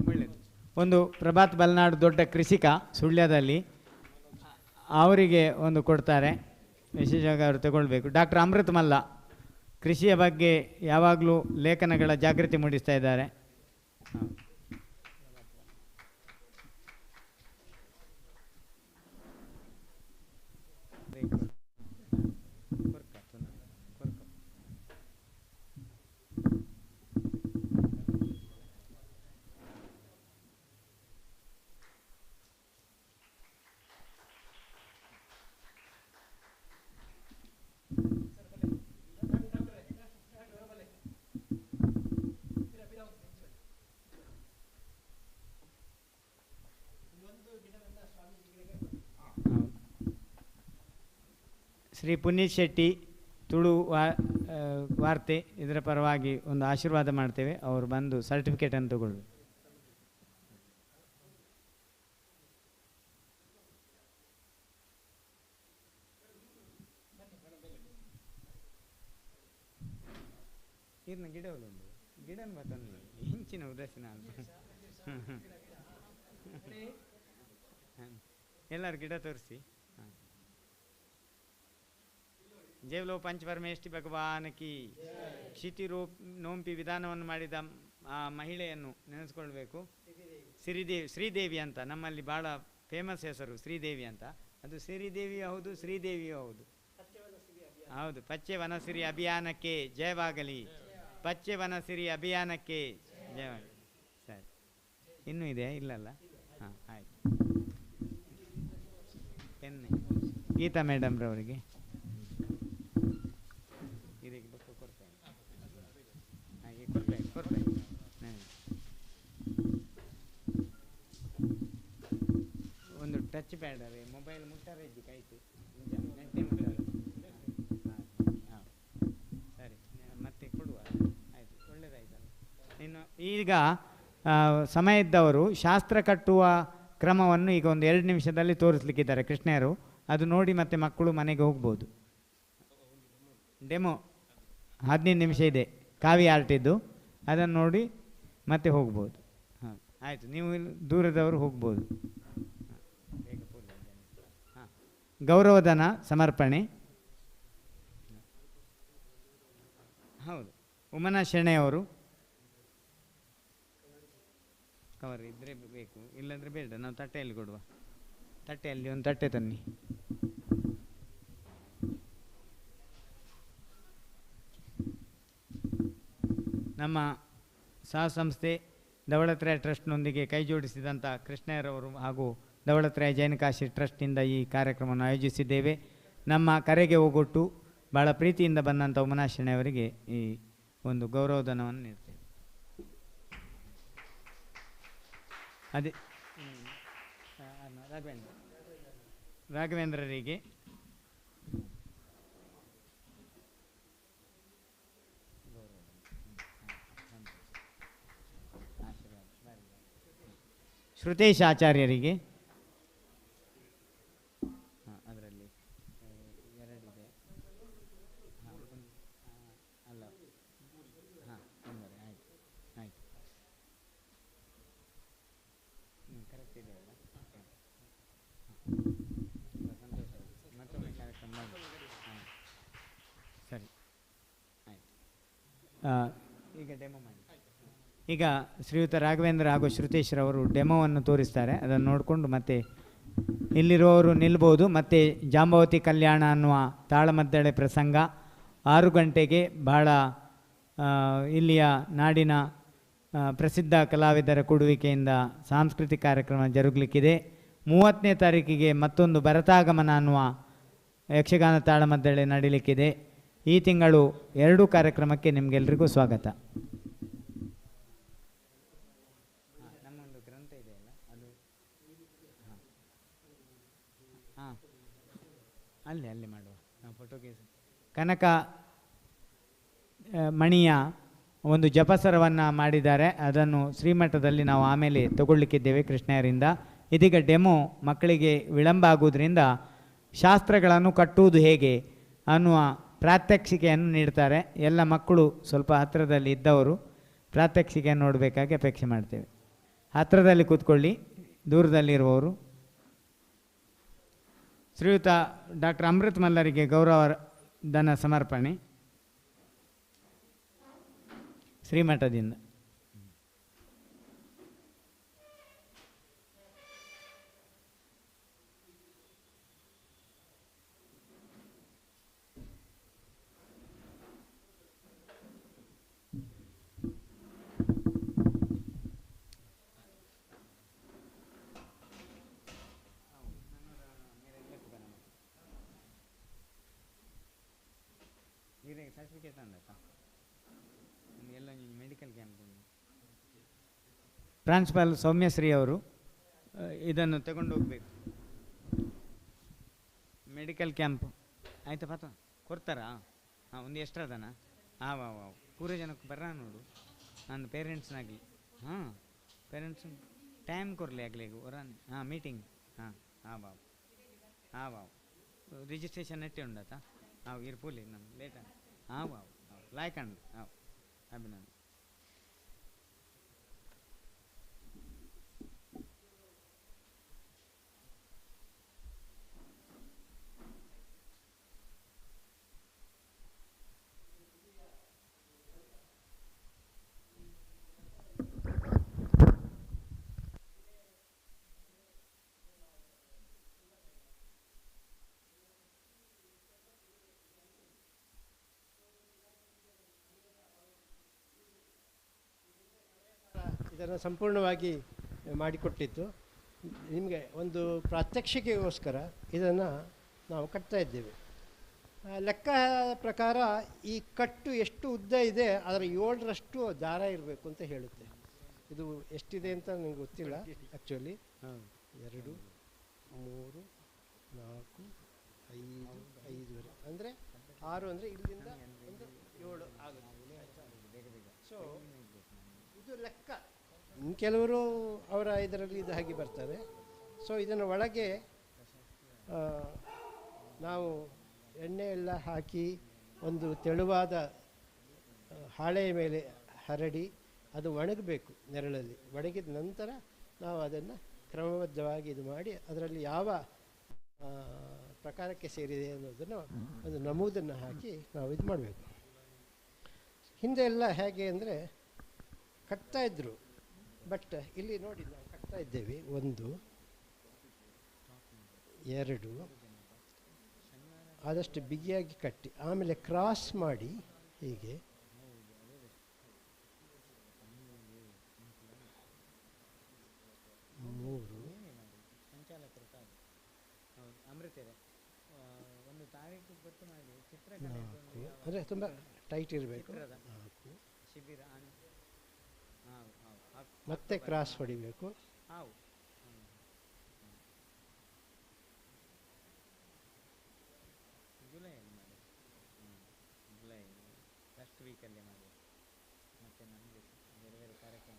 ಒಳ್ಳೆಯದು. ಒಂದು ಪ್ರಭಾತ್ ಬಲ್ನಾಡು ದೊಡ್ಡ ಕೃಷಿಕ ಸುಳ್ಯದಲ್ಲಿ, ಅವರಿಗೆ ಒಂದು ಕೊಡ್ತಾರೆ. ವಿಶೇಷವಾಗಿ ಅವರು ತಗೊಳ್ಬೇಕು. ಡಾಕ್ಟರ್ ಅಮೃತ್ ಮಲ್ಲ ಕೃಷಿಯ ಬಗ್ಗೆ ಯಾವಾಗಲೂ ಲೇಖನಗಳ ಜಾಗೃತಿ ಮೂಡಿಸ್ತಾ ಇದ್ದಾರೆ. ಶ್ರೀ ಪುನೀತ್ ಶೆಟ್ಟಿ ತುಳು ವಾರ್ತೆ ಇದರ ಪರವಾಗಿ ಒಂದು ಆಶೀರ್ವಾದ ಮಾಡ್ತೇವೆ. ಅವರು ಬಂದು ಸರ್ಟಿಫಿಕೇಟನ್ನು ತಗೊಳ್ಬೇಕು. ಇದನ್ನ ಗಿಡವನ್ನು ಗಿಡನ ಬತ್ತೊಂದು ಇಂಚಿನ ಉದಾಸೀನ ಎಲ್ಲರೂ ಗಿಡ ತೋರಿಸಿ. ಜೇವಲೋ ಪಂಚಪರಮೇಷ್ಠಿ ಭಗವಾನ್ ಕಿ. ಕ್ಷಿತಿರೂಪ್ ನೋಂಪಿ ವಿಧಾನವನ್ನು ಮಾಡಿದ ಆ ಮಹಿಳೆಯನ್ನು ನೆನೆಸ್ಕೊಳ್ಬೇಕು. ಶ್ರೀದೇವಿ ಅಂತ ನಮ್ಮಲ್ಲಿ ಭಾಳ ಫೇಮಸ್ ಹೆಸರು ಶ್ರೀದೇವಿ ಅಂತ. ಅದು ಶ್ರೀದೇವಿ ಹೌದು, ಶ್ರೀದೇವಿಯೂ ಹೌದು. ಹೌದು. ಪಚ್ಚೆ ವನಸಿರಿ ಅಭಿಯಾನಕ್ಕೆ ಜಯವಾಗಲಿ. ಪಚ್ಚೆ ವನಸಿರಿ ಅಭಿಯಾನಕ್ಕೆ ಜಯವಾಗಲಿ. ಸರಿ, ಇನ್ನೂ ಇದೆ ಇಲ್ಲಲ್ಲ? ಹಾಂ, ಆಯ್ತು. ಪೆನ್ನೆ ಗೀತಾ ಮೇಡಮ್ರವರಿಗೆ ಒಂದು ಟಚ್ ಪ್ಯಾಡ್ ಅವೇ ಮೊಬೈಲ್ ಮುಟ್ಟಾರೆ ಕಾಯ್ತು ಸರಿ, ಮತ್ತೆ ಕೊಡುವ. ಆಯಿತು, ಒಳ್ಳೆಯದಾಯ್ತಲ್ಲ. ಇನ್ನು ಈಗ ಸಮಯ ಇದ್ದವರು ಶಾಸ್ತ್ರ ಕಟ್ಟುವ ಕ್ರಮವನ್ನು ಈಗ ಒಂದು 2 ನಿಮಿಷದಲ್ಲಿ ತೋರಿಸ್ಲಿಕ್ಕಿದ್ದಾರೆ ಕೃಷ್ಣರು. ಅದು ನೋಡಿ ಮತ್ತೆ ಮಕ್ಕಳು ಮನೆಗೆ ಹೋಗ್ಬೋದು. ಡೆಮೋ 15 ನಿಮಿಷ ಇದೆ ಕಾವಿ ಆರ್ಟಿದ್ದು, ಅದನ್ನು ನೋಡಿ ಮತ್ತೆ ಹೋಗ್ಬೋದು. ಹಾಂ, ಆಯಿತು. ನೀವು ದೂರದವರು ಹೋಗ್ಬೋದು. ಹಾಂ, ಗೌರವಧನ ಸಮರ್ಪಣೆ. ಹೌದು, ಉಮನಾ ಶೆಣೆಯವರು. ಕವರ್ ಇದ್ದರೆ ಬೇಕು, ಇಲ್ಲಾಂದರೆ ಬೇಡ. ನಾವು ತಟ್ಟೆಯಲ್ಲಿ ಕೊಡುವ. ತಟ್ಟೆಯಲ್ಲಿ ಒಂದು ತಟ್ಟೆ ತನ್ನಿ. ನಮ್ಮ ಸಂಸ್ಥೆ ಧವಳತ್ರಾಯ ಟ್ರಸ್ಟ್ನೊಂದಿಗೆ ಕೈ ಜೋಡಿಸಿದಂಥ ಕೃಷ್ಣಯ್ಯರವರು ಹಾಗೂ ಧವಳತ್ರಾಯ ಜೈನಕಾಶಿ ಟ್ರಸ್ಟ್ನಿಂದ ಈ ಕಾರ್ಯಕ್ರಮವನ್ನು ಆಯೋಜಿಸಿದ್ದೇವೆ. ನಮ್ಮ ಕರೆಗೆ ಹೋಗೊಟ್ಟು ಭಾಳ ಪ್ರೀತಿಯಿಂದ ಬಂದಂಥ ಉಮನಾಶಿಣಿಯವರಿಗೆ ಈ ಒಂದು ಗೌರವಧನವನ್ನು ನೀಡ್ತೇವೆ. ಅದೇ ರಾಘವೇಂದ್ರರಿಗೆ ಶ್ರುತೇಶ್ ಆಚಾರ್ಯರಿಗೆ ಅದರಲ್ಲಿ ಎರಡಿದೆ. ಅಲ್ಲ ತೊಂದರೆ ಆಯಿತು ಆಯಿತು ಕರೆಕ್ಟ್ ಇದೆ ಅಲ್ಲ. ಸಂತೋಷ, ಮತ್ತೊಮ್ಮೆ ಕಾರ್ಯಕ್ರಮ ಸರಿ ಆಯಿತು. ಈಗ ಡೆಮೋ ಮಾಡಿ. ಈಗ ಶ್ರೀಯುತ ರಾಘವೇಂದ್ರ ಹಾಗೂ ಶ್ರುತೇಶ್ರವರು ಡೆಮೋವನ್ನು ತೋರಿಸ್ತಾರೆ. ಅದನ್ನು ನೋಡಿಕೊಂಡು ಮತ್ತೆ ಇಲ್ಲಿರುವವರು ನಿಲ್ಬೋದು. ಮತ್ತು ಜಾಂಬವತಿ ಕಲ್ಯಾಣ ಅನ್ನುವ ತಾಳಮದ್ದಳೆ ಪ್ರಸಂಗ 6 ಗಂಟೆಗೆ ಬಹಳ ಇಲ್ಲಿಯ ನಾಡಿನ ಪ್ರಸಿದ್ಧ ಕಲಾವಿದರ ಕೊಡುವಿಕೆಯಿಂದ ಸಾಂಸ್ಕೃತಿಕ ಕಾರ್ಯಕ್ರಮ ಜರುಗಲಿಕ್ಕಿದೆ. 30ನೇ ತಾರೀಕಿಗೆ ಮತ್ತೊಂದು ಭರತಾಗಮನ ಅನ್ನುವ ಯಕ್ಷಗಾನ ತಾಳಮದ್ದಳೆ ನಡೀಲಿಕ್ಕಿದೆ. ಈ ತಿಂಗಳು 2 ಕಾರ್ಯಕ್ರಮಕ್ಕೆ ನಿಮಗೆಲ್ಲರಿಗೂ ಸ್ವಾಗತ. ನಮ್ಮೊಂದು ಗ್ರಂಥ ಇದೆಯಲ್ಲ ಅದು ಹಾಂ ಅಲ್ಲಿ ಮಾಡುವ. ಫೋಟೋಗೆ ಕನಕ ಮಣಿಯ ಒಂದು ಜಪಸರವನ್ನು ಮಾಡಿದ್ದಾರೆ. ಅದನ್ನು ಶ್ರೀಮಠದಲ್ಲಿ ನಾವು ಆಮೇಲೆ ತಗೊಳ್ಳಿಕ್ಕಿದ್ದೇವೆ ಕೃಷ್ಣಯ್ಯರಿಂದ. ಇದೀಗ ಡೆಮೋ ಮಕ್ಕಳಿಗೆ ವಿಳಂಬ ಆಗುವುದರಿಂದ ಶಾಸ್ತ್ರಗಳನ್ನು ಕಟ್ಟುವುದು ಹೇಗೆ ಅನ್ನುವ ಪ್ರಾತ್ಯಕ್ಷಿಕೆಯನ್ನು ನೀಡ್ತಾರೆ. ಎಲ್ಲ ಮಕ್ಕಳು ಸ್ವಲ್ಪ ಹತ್ತಿರದಲ್ಲಿ ಇದ್ದವರು ಪ್ರಾತ್ಯಕ್ಷಿಕೆಯನ್ನು ನೋಡಬೇಕಾಗಿ ಅಪೇಕ್ಷೆ ಮಾಡ್ತೇವೆ. ಹತ್ತಿರದಲ್ಲಿ ಕೂತ್ಕೊಳ್ಳಿ, ದೂರದಲ್ಲಿರುವವರು. ಶ್ರೀಯುತ ಡಾಕ್ಟರ್ ಅಮೃತ್ ಮಲ್ಲರಿಗೆ ಗೌರವ ಧನ ಸಮರ್ಪಣೆ ಶ್ರೀಮಠದಿಂದ. ಸರ್ಟಿಫಿಕೇಟ್ ಅಂದಪ್ಪ ಎಲ್ಲ ಮೆಡಿಕಲ್ ಕ್ಯಾಂಪ್. ಪ್ರಿನ್ಸಿಪಾಲ್ ಸೌಮ್ಯಶ್ರೀ ಅವರು ಇದನ್ನು ತಗೊಂಡು ಹೋಗಬೇಕು. ಮೆಡಿಕಲ್ ಕ್ಯಾಂಪ್ ಆಯ್ತಾ ಪಾತ ಕೊಡ್ತಾರಾ? ಹಾಂ, ಒಂದು ಎಷ್ಟ್ರದನ? ಹಾಂ ಪೂರ ಜನಕ್ಕೆ ಬರ ನೋಡು. ನನ್ನ ಪೇರೆಂಟ್ಸ್ನಾಗಲಿ ಪೇರೆಂಟ್ಸ್ ಟೈಮ್ ಕೊರಲಿ ಆಗಲಿ ಹೊರಾನ್. ಮೀಟಿಂಗ್ ರಿಜಿಸ್ಟ್ರೇಷನ್ ನೆಟ್ಟೆ ಉಂಡತ ಇರ್ಪೂಲಿ ನಮ್ಮ ಲೇಟ ಲಾಯ್ಕಂಡು ಅಭಿನಂದನೆ. ಇದನ್ನು ಸಂಪೂರ್ಣವಾಗಿ ಮಾಡಿಕೊಟ್ಟಿತ್ತು. ನಿಮಗೆ ಒಂದು ಪ್ರಾತ್ಯಕ್ಷಿಕೆಗೋಸ್ಕರ ಇದನ್ನು ನಾವು ಕಟ್ತಾ ಇದ್ದೇವೆ. ಲೆಕ್ಕ ಪ್ರಕಾರ ಈ ಕಟ್ಟು ಎಷ್ಟು ಉದ್ದ ಇದೆ ಅದರ 7ರಷ್ಟು ದಾರ ಇರಬೇಕು ಅಂತ ಹೇಳುತ್ತೆ. ಇದು ಎಷ್ಟಿದೆ ಅಂತ ನನಗೆ ಗೊತ್ತಿಲ್ಲ ಆ್ಯಕ್ಚುಲಿ. 2 3 4 5 5 ಅಂದರೆ 6 ಅಂದರೆ ಇಲ್ಲಿಂದ ಒಂದು 7 ಆಗುತ್ತೆ. ಸೊ ಇದು ಲೆಕ್ಕ. ಕೆಲವರು ಅವರ ಇದರಲ್ಲಿ ಇದು ಹಾಗೆ ಬರ್ತಾರೆ. ಸೊ ಇದನ್ನು ಒಳಗೆ ನಾವು ಎಣ್ಣೆ ಎಲ್ಲ ಹಾಕಿ ಒಂದು ತೆಳುವಾದ ಹಾಳೆಯ ಮೇಲೆ ಹರಡಿ ಅದು ಒಣಗಬೇಕು ನೆರಳಲ್ಲಿ. ಒಣಗಿದ ನಂತರ ನಾವು ಅದನ್ನು ಕ್ರಮಬದ್ಧವಾಗಿ ಇದು ಮಾಡಿ ಅದರಲ್ಲಿ ಯಾವ ಪ್ರಕಾರಕ್ಕೆ ಸೇರಿದೆ ಅನ್ನೋದನ್ನು ಒಂದು ನಮೂದನ್ನು ಹಾಕಿ ನಾವು ಇದು ಮಾಡಬೇಕು. ಹಿಂದೆ ಎಲ್ಲ ಹೇಗೆ ಅಂದರೆ ಕಟ್ತಾಯಿದ್ರು, ಬಟ್ ಇಲ್ಲಿ ನೋಡಿ ನಾವು ಕಟ್ತಾ ಇದ್ದೇವೆ 1 2 ಆದಷ್ಟು ಬಿಗಿಯಾಗಿ ಕಟ್ಟಿ ಆಮೇಲೆ ಕ್ರಾಸ್ ಮಾಡಿ ಹೀಗೆ ಮೂರು ನಾಲ್ಕು ಅಂದರೆ ತುಂಬ ಟೈಟ್ ಇರಬೇಕು 4 ಮತ್ತೆ ಕ್ರಾಸ್ ಹೊಡಿಬೇಕು ಫಸ್ಟ್ ವೀಕಲ್ಲೇ ಮಾಡಿ ಮತ್ತೆ ನಮಗೆ ಬೇರೆ ಬೇರೆ ಕಾರ್ಯಕ್ರಮ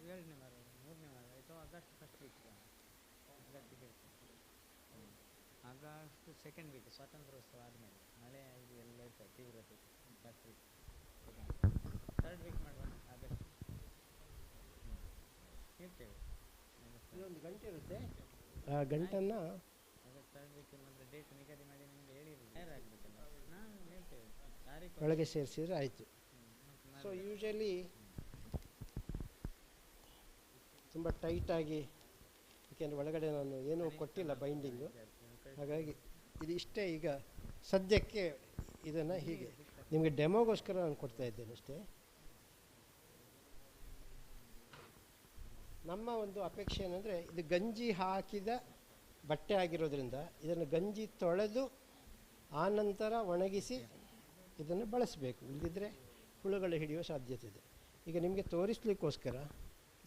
2ನೇ ವಾರ 3ನೇ ವಾರ ಅಥವಾ ಆಗಸ್ಟ್ ಫಸ್ಟ್ ವೀಕ್ ಆಗಸ್ಟಿಗೆ ಆಗಸ್ಟ್ ಸೆಕೆಂಡ್ ವೀಕ್ ಸ್ವಾತಂತ್ರ್ಯೋತ್ಸವ ಆದಮೇಲೆ ಮಳೆ ಇದು ಎಲ್ಲ ಇರ್ತದೆ ತೀವ್ರತೆ ಫಸ್ಟ್ ವೀಕ್ 3rd ವೀಕ್ ಮಾಡುವ ಆಗಸ್ಟ್ ಇರ್ತೇವೆ ಇದೊಂದು ಗಂಟೆ ಇರುತ್ತೆ ಆ ಗಂಟನ್ನು ಆಗಸ್ಟ್ 3rd ವೀಕ್ ಮಾತ್ರ ಡೇಟ್ ನಿಗದಿ ಮಾಡಿ ನಿಮಗೆ ಹೇಳಿರಲಿಲ್ಲ ತಯಾರಾಗಬೇಕಲ್ಲ ನಾವು ಹೇಳ್ತೇವೆ ತಾರೀಕು ಒಳಗೆ ಸೇರಿಸಿದ್ರೆ ಆಯಿತು. ಸೊ ಯೂಶಲಿ ತುಂಬ ಟೈಟಾಗಿ, ಏಕೆಂದರೆ ಒಳಗಡೆ ನಾನು ಏನೂ ಕೊಟ್ಟಿಲ್ಲ ಬೈಂಡಿಂಗು, ಹಾಗಾಗಿ ಇದು ಇಷ್ಟೇ. ಈಗ ಸದ್ಯಕ್ಕೆ ಇದನ್ನು ಹೀಗೆ ನಿಮಗೆ ಡೆಮೋಗೋಸ್ಕರ ನಾನು ಕೊಡ್ತಾ ಇದ್ದೇನೆ ಅಷ್ಟೇ. ನಮ್ಮ ಒಂದು ಅಪೇಕ್ಷೆ ಏನಂದರೆ ಇದು ಗಂಜಿ ಹಾಕಿದ ಬಟ್ಟೆ ಆಗಿರೋದ್ರಿಂದ ಇದನ್ನು ಗಂಜಿ ತೊಳೆದು ಆನಂತರ ಒಣಗಿಸಿ ಇದನ್ನು ಬಳಸಬೇಕು, ಇಲ್ಲದಿದ್ದರೆ ಹುಳುಗಳು ಹಿಡಿಯುವ ಸಾಧ್ಯತೆ ಇದೆ. ಈಗ ನಿಮಗೆ ತೋರಿಸ್ಲಿಕ್ಕೋಸ್ಕರ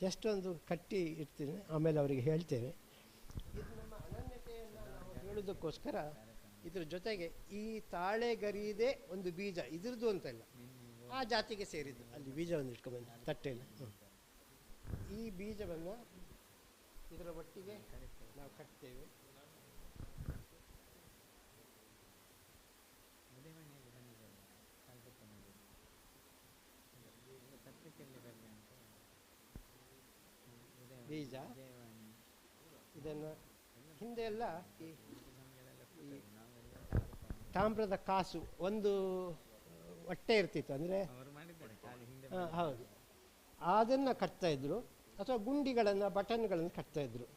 ಜಸ್ಟ್ ಒಂದು ಕಟ್ಟಿ ಇಡ್ತೀನಿ, ಆಮೇಲೆ ಅವರಿಗೆ ಹೇಳ್ತೇನೆ. ಇದು ನಮ್ಮ ಅನನ್ಯತೆಯನ್ನು ನಾವು ಹೇಳೋದಕ್ಕೋಸ್ಕರ ಇದ್ರ ಜೊತೆಗೆ ಈ ತಾಳೆಗರಿದೇ ಒಂದು ಬೀಜ, ಇದ್ರದ್ದು ಅಂತ ಇಲ್ಲ, ಆ ಜಾತಿಗೆ ಸೇರಿದ್ದು. ಅಲ್ಲಿ ಬೀಜವನ್ನು ಇಟ್ಕೊಂಡ್ಬಂದು ತಟ್ಟೆಯಲ್ಲಿ ಈ ಬೀಜವನ್ನು ಇದರ ಒಟ್ಟಿಗೆ ನಾವು ಕಟ್ತೇವೆ. ಬೀಜ ಇದನ್ನು ಹಿಂದೆ ಎಲ್ಲ ಈ ತಾಮ್ರದ ಕಾಸು ಒಂದು ಹೊಟ್ಟೆ ಇರ್ತಿತ್ತು, ಅಂದರೆ ಹೌದು, ಅದನ್ನು ಕಟ್ತಾಯಿದ್ರು, ಅಥವಾ ಗುಂಡಿಗಳನ್ನು ಬಟನ್ಗಳನ್ನು ಕಟ್ತಾಯಿದ್ರು.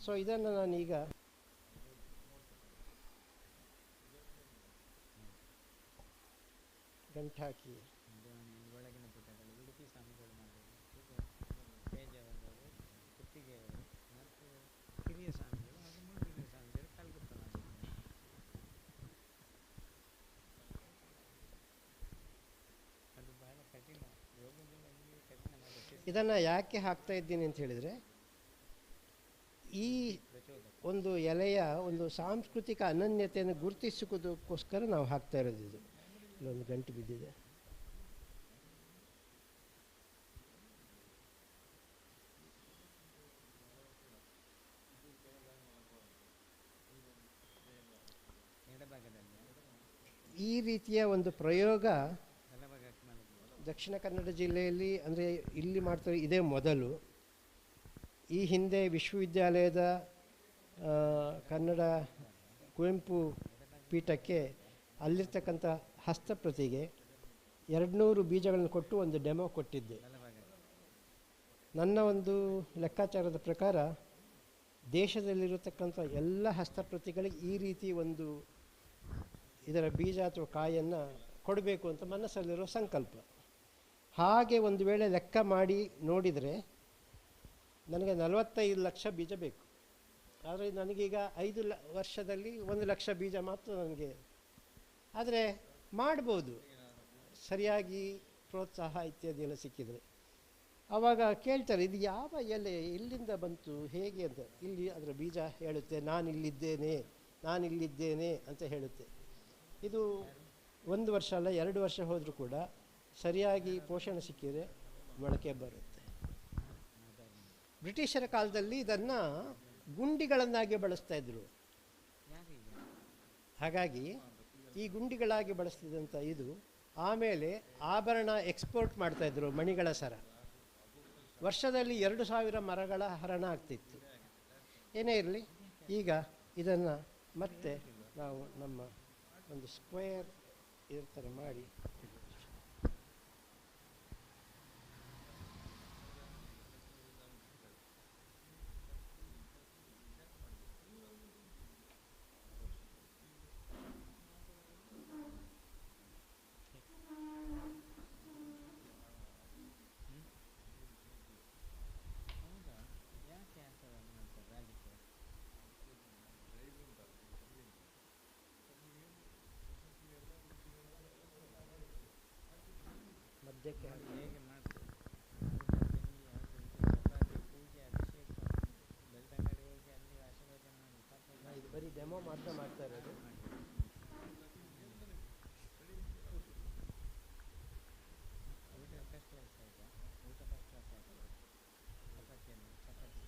ಸೊ ಇದನ್ನು ನಾನೀಗ ಗಂಟು ಹಾಕಿ ಒಳಗಿನ ಪುಟಗಳು ಉಡುಪಿ ಸ್ವಾಮಿಗಳು ಮಾಡೋದು, ಪೇಜಾವರವರು, ಕುತ್ತಿಗೆಯವರು ಮತ್ತು ಹಿರಿಯ ಸ್ವಾಮಿಗಳು ಹಾಗೂ ಮುಂದಿನ ಸ್ವಾಮಿಗಳು ಕಲ್ಗುಪ್ತ ಮಾಡೋದು. ಅದು ಬಹಳ ಕಠಿಣ, ಯೋಗದಲ್ಲಿ ಕಠಿಣ ಮಾಡೋದು. ಇದನ್ನು ಯಾಕೆ ಹಾಕ್ತಾ ಇದ್ದೀನಿ ಅಂತ ಹೇಳಿದರೆ, ಈ ಒಂದು ಎಲೆಯ ಒಂದು ಸಾಂಸ್ಕೃತಿಕ ಅನನ್ಯತೆಯನ್ನು ಗುರುತಿಸುವುದಕ್ಕೋಸ್ಕರ ನಾವು ಹಾಕ್ತಾ ಇರೋದು. ಇದು ಇಲ್ಲೊಂದು ಗಂಟು ಬಿದ್ದಿದೆ. ಈ ರೀತಿಯ ಒಂದು ಪ್ರಯೋಗ ದಕ್ಷಿಣ ಕನ್ನಡ ಜಿಲ್ಲೆಯಲ್ಲಿ, ಅಂದರೆ ಇಲ್ಲಿ ಮಾಡ್ತಾರೆ, ಇದೇ ಮೊದಲು. ಈ ಹಿಂದೆ ವಿಶ್ವವಿದ್ಯಾಲಯದ ಕನ್ನಡ ಕುವೆಂಪು ಪೀಠಕ್ಕೆ ಅಲ್ಲಿರ್ತಕ್ಕಂಥ ಹಸ್ತಪ್ರತಿಗೆ 200 ಬೀಜಗಳನ್ನು ಕೊಟ್ಟು ಒಂದು ಡೆಮೋ ಕೊಟ್ಟಿದ್ದೆ. ನನ್ನ ಒಂದು ಲೆಕ್ಕಾಚಾರದ ಪ್ರಕಾರ ದೇಶದಲ್ಲಿರತಕ್ಕಂಥ ಎಲ್ಲ ಹಸ್ತಪ್ರತಿಗಳಿಗೆ ಈ ರೀತಿ ಒಂದು ಇದರ ಬೀಜ ಅಥವಾ ಕಾಯನ್ನು ಕೊಡಬೇಕು ಅಂತ ಮನಸ್ಸಲ್ಲಿರೋ ಸಂಕಲ್ಪ. ಹಾಗೆ ಒಂದು ವೇಳೆ ಲೆಕ್ಕ ಮಾಡಿ ನೋಡಿದರೆ ನನಗೆ 45 ಲಕ್ಷ ಬೀಜ ಬೇಕು. ಆದರೆ ನನಗೀಗ 5 ವರ್ಷದಲ್ಲಿ 1 ಲಕ್ಷ ಬೀಜ ಮಾತ್ರ ನನಗೆ. ಆದರೆ ಮಾಡ್ಬೋದು, ಸರಿಯಾಗಿ ಪ್ರೋತ್ಸಾಹ ಇತ್ಯಾದಿ ಎಲ್ಲ ಸಿಕ್ಕಿದರೆ. ಆವಾಗ ಕೇಳ್ತಾರೆ, ಇದು ಯಾವ ಎಲೆ, ಎಲ್ಲಿಂದ ಬಂತು, ಹೇಗೆ ಅಂತ. ಇಲ್ಲಿ ಅದರ ಬೀಜ ಹೇಳುತ್ತೆ, ನಾನಿಲ್ಲಿದ್ದೇನೆ ಅಂತ ಹೇಳುತ್ತೆ. ಇದು 1 ವರ್ಷ ಅಲ್ಲ 2 ವರ್ಷ ಹೋದರೂ ಕೂಡ ಸರಿಯಾಗಿ ಪೋಷಣೆ ಸಿಕ್ಕಿದರೆ ಮೊಳಕೆ ಬರುತ್ತೆ. ಬ್ರಿಟಿಷರ ಕಾಲದಲ್ಲಿ ಇದನ್ನು ಗುಂಡಿಗಳನ್ನಾಗಿ ಬಳಸ್ತಾ ಇದ್ರು. ಹಾಗಾಗಿ ಈ ಗುಂಡಿಗಳಾಗಿ ಬಳಸ್ತಿದ್ದಂಥ ಇದು ಆಮೇಲೆ ಆಭರಣ ಎಕ್ಸ್ಪೋರ್ಟ್ ಮಾಡ್ತಾಯಿದ್ರು, ಮಣಿಗಳ ಸರ. ವರ್ಷದಲ್ಲಿ 2000 ಮರಗಳ ಹರಣ ಆಗ್ತಿತ್ತು. ಏನೇ ಇರಲಿ, ಈಗ ಇದನ್ನು ಮತ್ತೆ ನಾವು ನಮ್ಮ ಒಂದು ಸ್ಕ್ವೇರ್ ಇದ್ರ ಥರ ಮಾಡಿ ಸದ್ಯಕ್ಕೆ ಹೇಗೆ ಮಾಡ್ತಾರೆ ಚಪಾತಿ ಪೂಜೆ ಅಭಿಷೇಕ ಬೆಳ್ತಂಗಡಿ ಹೋಗಿ ಅಲ್ಲಿ ಆಶೀರ್ವಾದ ಮಾಡಿ ಇದು ಬರೀ ಡೆಮೋ ಮಾತ್ರ ಮಾಡ್ತಾ ಇರೋದು. ಊಟ ಫಸ್ಟ್ ಕ್ಲಾಸ್ ಆಯಿತಾ? ಊಟ ಫಸ್ಟ್ ಕ್ಲಾಸ್ ಆಯಿತು. ಚಪಾತಿಯನ್ನು ಚಪಾತಿ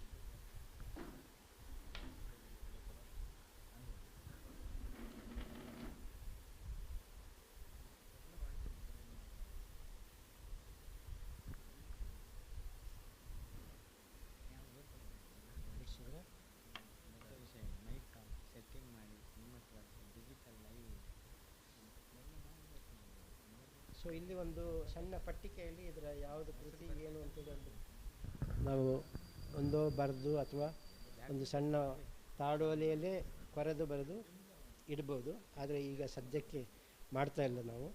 ವಿಷಯ ಮೈಕ್ ಸೆಟ್ಟಿಂಗ್ ಮಾಡಿ ನಿಮ್ಮ ಡಿಜಿಟಲ್ ಲೈವ್ ಸೊ ಇಲ್ಲಿ ಒಂದು ಸಣ್ಣ ಪಟ್ಟಿಕೆಯಲ್ಲಿ ಇದರ ಯಾವುದು ಕೃತಿ ಏನು ಅಂತೇಳಿ ನಾವು ಒಂದೋ ಬರೆದು ಅಥವಾ ಒಂದು ಸಣ್ಣ ತಾಡೋಲೆಯಲ್ಲೇ ಕೊರೆದು ಬರೆದು ಇಡ್ಬೋದು. ಆದರೆ ಈಗ ಸದ್ಯಕ್ಕೆ ಮಾಡ್ತಾ ಇಲ್ಲ ನಾವು.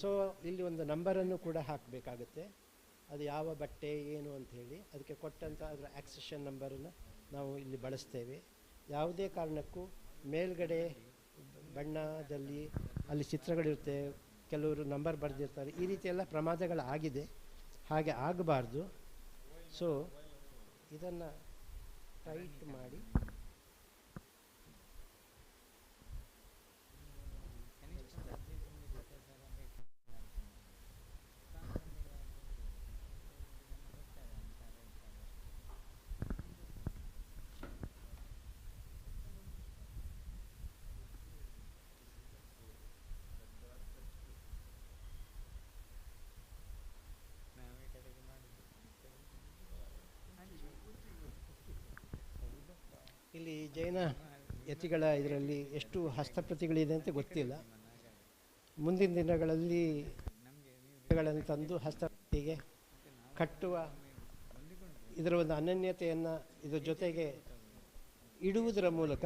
ಸೊ ಇಲ್ಲಿ ಒಂದು ನಂಬರನ್ನು ಕೂಡ ಹಾಕಬೇಕಾಗುತ್ತೆ. ಅದು ಯಾವ ಬಟ್ಟೆ ಏನು ಅಂಥೇಳಿ ಅದಕ್ಕೆ ಕೊಟ್ಟಂಥ ಅದರ ಆಕ್ಸೆಷನ್ ನಂಬರನ್ನು ನಾವು ಇಲ್ಲಿ ಬಳಸ್ತೇವೆ. ಯಾವುದೇ ಕಾರಣಕ್ಕೂ ಮೇಲ್ಗಡೆ ಬಣ್ಣದಲ್ಲಿ ಅಲ್ಲಿ ಚಿತ್ರಗಳಿರುತ್ತೆ, ಕೆಲವರು ನಂಬರ್ ಬರೆದಿರ್ತಾರೆ, ಈ ರೀತಿ ಎಲ್ಲ ಪ್ರಮಾದಗಳಾಗಿದೆ. ಹಾಗೆ ಆಗಬಾರ್ದು. ಸೊ ಇದನ್ನು ಟೈಟ್ ಮಾಡಿ ಇಲ್ಲಿ ಜೈನ ಯತಿಗಳ ಇದರಲ್ಲಿ ಎಷ್ಟು ಹಸ್ತಪ್ರತಿಗಳಿದೆ ಅಂತ ಗೊತ್ತಿಲ್ಲ. ಮುಂದಿನ ದಿನಗಳಲ್ಲಿ ಗಳನ್ನು ತಂದು ಹಸ್ತಪ್ರತಿಗೆ ಕಟ್ಟುವ ಇದರ ಒಂದು ಅನನ್ಯತೆಯನ್ನು ಇದರ ಜೊತೆಗೆ ಇಡುವುದರ ಮೂಲಕ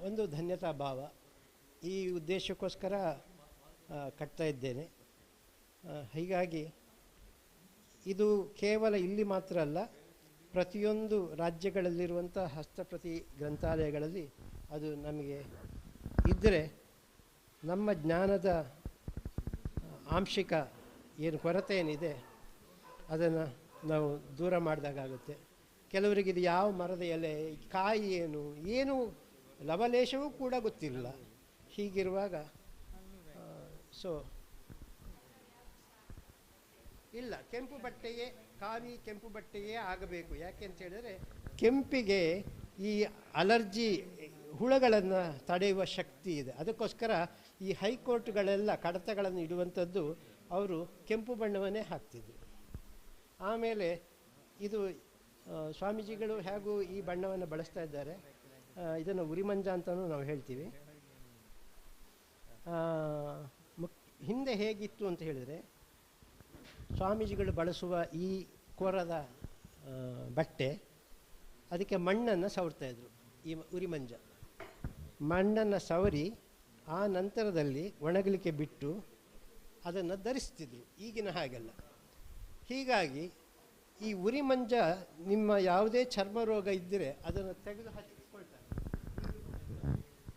ಒಂದು ಧನ್ಯತಾ ಭಾವ, ಈ ಉದ್ದೇಶಕ್ಕೋಸ್ಕರ ಕಟ್ತಾ ಇದ್ದೇನೆ. ಹೀಗಾಗಿ ಇದು ಕೇವಲ ಇಲ್ಲಿ ಮಾತ್ರ ಅಲ್ಲ, ಪ್ರತಿಯೊಂದು ರಾಜ್ಯಗಳಲ್ಲಿರುವಂಥ ಹಸ್ತಪ್ರತಿ ಗ್ರಂಥಾಲಯಗಳಲ್ಲಿ ಅದು ನಮಗೆ ಇದ್ದರೆ ನಮ್ಮ ಜ್ಞಾನದ ಆಂಶಿಕ ಏನು ಕೊರತೆ ಏನಿದೆ ಅದನ್ನು ನಾವು ದೂರ ಮಾಡಿದಾಗುತ್ತೆ. ಕೆಲವರಿಗೆ ಇದು ಯಾವ ಮರದ ಎಲೆ, ಕಾಯಿ ಏನು ಲವಲೇಶವೂ ಕೂಡ ಗೊತ್ತಿರಲಿಲ್ಲ. ಹೀಗಿರುವಾಗ ಸೊ ಇಲ್ಲ, ಕೆಂಪು ಬಟ್ಟೆಯೇ ಕಾವಿ ಕೆಂಪು ಬಟ್ಟೆಯೇ ಆಗಬೇಕು. ಯಾಕೆ ಅಂತ ಹೇಳಿದರೆ ಕೆಂಪಿಗೆ ಈ ಅಲರ್ಜಿ ಹುಳಗಳನ್ನು ತಡೆಯುವ ಶಕ್ತಿ ಇದೆ. ಅದಕ್ಕೋಸ್ಕರ ಈ ಹೈಕೋರ್ಟ್ಗಳೆಲ್ಲ ಕಡತಗಳನ್ನು ಇಡುವಂಥದ್ದು ಅವರು ಕೆಂಪು ಬಣ್ಣವನ್ನೇ ಹಾಕ್ತಿದ್ರು. ಆಮೇಲೆ ಇದು ಸ್ವಾಮೀಜಿಗಳು ಹೇಗೂ ಈ ಬಣ್ಣವನ್ನು ಬಳಸ್ತಾ ಇದ್ದಾರೆ. ಇದನ್ನು ಉರಿಮಂಜ ಅಂತಲೂ ನಾವು ಹೇಳ್ತೀವಿ. ಹಿಂದೆ ಹೇಗಿತ್ತು ಅಂತ ಹೇಳಿದರೆ ಸ್ವಾಮೀಜಿಗಳು ಬಳಸುವ ಈ ಕೊರದ ಬಟ್ಟೆ, ಅದಕ್ಕೆ ಮಣ್ಣನ್ನು ಸವರ್ತಾಯಿದ್ರು. ಈ ಉರಿಮಂಜ ಮಣ್ಣನ್ನು ಸವರಿ ಆ ನಂತರದಲ್ಲಿ ಒಣಗಲಿಕ್ಕೆ ಬಿಟ್ಟು ಅದನ್ನು ಧರಿಸ್ತಿದ್ರು, ಈಗಿನ ಹಾಗೆಲ್ಲ. ಹೀಗಾಗಿ ಈ ಉರಿಮಂಜ ನಿಮ್ಮ ಯಾವುದೇ ಚರ್ಮ ರೋಗ ಇದ್ದರೆ ಅದನ್ನು ತೆಗೆದು ಹಚ್ಚಿಕೊಳ್ತಾರೆ.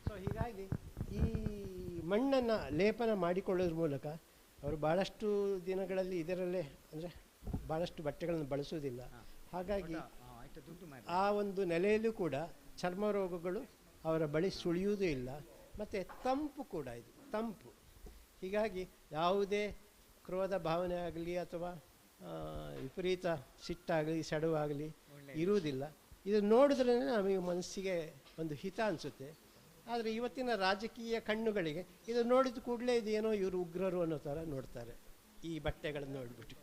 ಸೊ ಹೀಗಾಗಿ ಈ ಮಣ್ಣನ್ನು ಲೇಪನ ಮಾಡಿಕೊಳ್ಳೋದ್ರ ಮೂಲಕ ಅವರು ಭಾಳಷ್ಟು ದಿನಗಳಲ್ಲಿ ಇದರಲ್ಲೇ ಅಂದರೆ ಭಾಳಷ್ಟು ಬಟ್ಟೆಗಳನ್ನು ಬಳಸುವುದಿಲ್ಲ. ಹಾಗಾಗಿ ಆ ಒಂದು ನೆಲೆಯಲ್ಲೂ ಕೂಡ ಚರ್ಮ ರೋಗಗಳು ಅವರ ಬಳಿ ಸುಳಿಯುವುದೂ ಇಲ್ಲ. ಮತ್ತು ತಂಪು ಕೂಡ, ಇದು ತಂಪು. ಹೀಗಾಗಿ ಯಾವುದೇ ಕ್ರೋಧ ಭಾವನೆ ಆಗಲಿ ಅಥವಾ ವಿಪರೀತ ಸಿಟ್ಟಾಗಲಿ ಸೆಡವಾಗಲಿ ಇರುವುದಿಲ್ಲ. ಇದು ನೋಡಿದ್ರೇ ನಮಗೆ ಮನಸ್ಸಿಗೆ ಒಂದು ಹಿತ ಅನಿಸುತ್ತೆ. ಆದರೆ ಇವತ್ತಿನ ರಾಜಕೀಯ ಕಣ್ಣುಗಳಿಗೆ ಇದು ನೋಡಿದ ಕೂಡಲೇ ಇದೇನೋ ಇವರು ಉಗ್ರರು ಅನ್ನೋ ಥರ ನೋಡ್ತಾರೆ ಈ ಬಟ್ಟೆಗಳನ್ನು ನೋಡಿಬಿಟ್ಟು.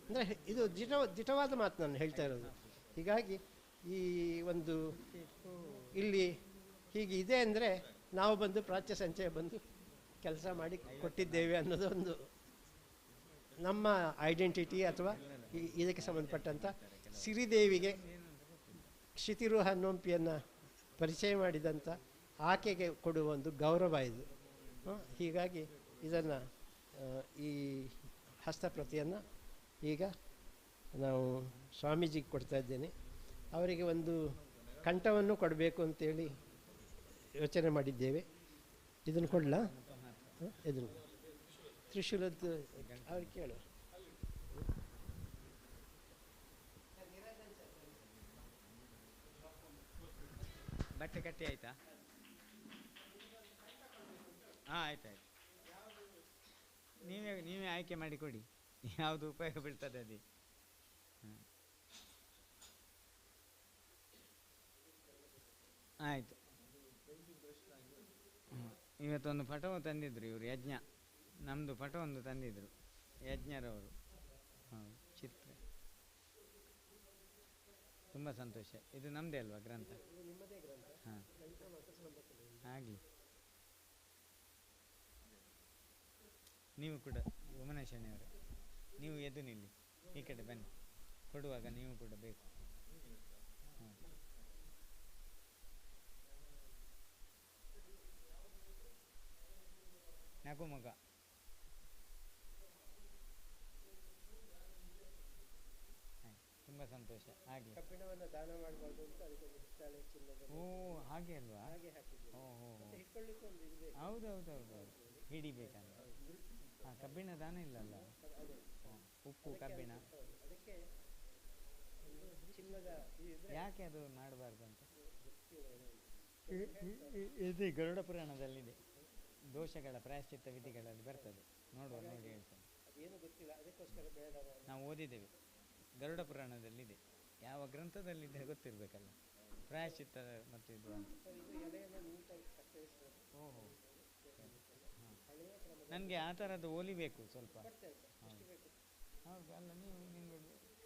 ಅಂದರೆ ಇದು ದಿಟವಾದ ಮಾತು ನಾನು ಹೇಳ್ತಾ ಇರೋದು. ಹೀಗಾಗಿ ಈ ಒಂದು ಇಲ್ಲಿ ಹೀಗೆ ಇದೆ ಅಂದರೆ ನಾವು ಬಂದು ಪ್ರಾಚ್ಯ ಸಂಚಯ ಬಂದು ಕೆಲಸ ಮಾಡಿ ಕೊಟ್ಟಿದ್ದೇವೆ ಅನ್ನೋದು ಒಂದು ನಮ್ಮ ಐಡೆಂಟಿಟಿ. ಅಥವಾ ಇದಕ್ಕೆ ಸಂಬಂಧಪಟ್ಟಂಥ ಸಿರಿದೇವಿಗೆ ಕ್ಷಿತಿರೋಹ ನೋಂಪಿಯನ್ನು ಪರಿಚಯ ಮಾಡಿದಂಥ ಆಕೆಗೆ ಕೊಡುವ ಒಂದು ಗೌರವ ಇದು. ಹೀಗಾಗಿ ಇದನ್ನು ಈ ಹಸ್ತಪ್ರತಿಯನ್ನು ಈಗ ನಾವು ಸ್ವಾಮೀಜಿಗೆ ಕೊಡ್ತಾ ಇದ್ದೇನೆ. ಅವರಿಗೆ ಒಂದು ಕಂಠವನ್ನು ಕೊಡಬೇಕು ಅಂತೇಳಿ ಯೋಚನೆ ಮಾಡಿದ್ದೇವೆ. ಇದನ್ನು ಕೊಡಲಾ? ಇದನ್ನು ತ್ರಿಶೂಲದ್ದು ಅವ್ರು ಕೇಳು. ಬಟ್ಟೆ ಕಟ್ಟಿ ಆಯ್ತಾ? ಹಾಂ ಆಯ್ತಾಯ್ತು. ನೀವೇ ಆಯ್ಕೆ ಮಾಡಿ ಕೊಡಿ, ಯಾವುದು ಉಪಯೋಗ ಬೀಳ್ತದೆ ಅದೇ. ಹಾಂ ಆಯಿತು. ಇವತ್ತೊಂದು ಪಟವು ತಂದಿದ್ರು ಇವರು, ಯಜ್ಞ ನಮ್ಮದು ಪಟ ಒಂದು ತಂದಿದ್ರು ಯಜ್ಞರವರು. ಹೌದು, ಚಿತ್ರ ತುಂಬ ಸಂತೋಷ. ಇದು ನಮ್ಮದೇ ಅಲ್ವಾ ಗ್ರಂಥ? ಹಾಂ ಆಗಲಿ. ನೀವು ಕೂಡ ಉಮನೇಶಣಿಯವರು, ನೀವು ಎದ್ದು ನಿಲ್ಲಿ, ಈ ಕಡೆ ಬನ್ನಿ. ಕೊಡುವಾಗ ನೀವು ಕೂಡ ಬೇಕು. ಹಾಂ ನಗುಮುಗ. ತುಂಬ ಸಂತೋಷ. ಆಗಲಿ. ಕಬ್ಬಿಣವನ್ನು ದಾನ ಮಾಡಬಾರ್ದು ಅಂತ ಅದಕ್ಕೊಂದು ಹಿತ್ತಾಳೆ ಚಿನ್ನದ. ಓ ಹಾಗೆ ಅಲ್ವಾ? ಹಾಗೆ ಹಾಕಿದ್ದು. ಓಹೋ, ಇಟ್ಕೊಳ್ಳಿಕ್ಕೆ ಒಂದು ಇದೆ. ಹೌದೌದೌದು, ಹಿಡಿಬೇಕಂತ. ಹಾಂ, ಕಬ್ಬಿಣ ದಾನ ಇಲ್ಲಲ್ಲ. ಉಪ್ಪು ಕಬ್ಬಿಣ ಅದಕ್ಕೆ ಚಿನ್ನದ ಯಾಕೆ ಅದು ಮಾಡಬಾರ್ದು ಅಂತ ಇದು ಗರುಡ ಪುರಾಣದಲ್ಲಿದೆ. ದೋಷಗಳ ಪ್ರಾಯಶ್ಚಿತ್ತ ವಿಧಿಗಳಲ್ಲಿ ಬರ್ತದೆ. ನೋಡುವ, ನೋಡಿ ಹೇಳ್ತೇನೆ. ಅದೇನು ಗೊತ್ತಿಲ್ಲ, ಅದಕ್ಕೋಸ್ಕರ ಬೇಡ. ನಾವು ಓದಿದ್ದೇವೆ, ಗರುಡ ಪುರಾಣದಲ್ಲಿದೆ. ಯಾವ ಗ್ರಂಥದಲ್ಲಿದೆ ಗೊತ್ತಿರಬೇಕಲ್ಲ, ಪ್ರಾಯಶ್ಚಿತ್ತ ಮತ್ತು ಇದು ಅಂತ. ಓಹೋ, ನನಗೆ ಆ ಥರದ್ದು ಒಲಿಬೇಕು ಸ್ವಲ್ಪ. ಹೌದು, ಅಲ್ಲ ನೀವು ನಿಮಗೆ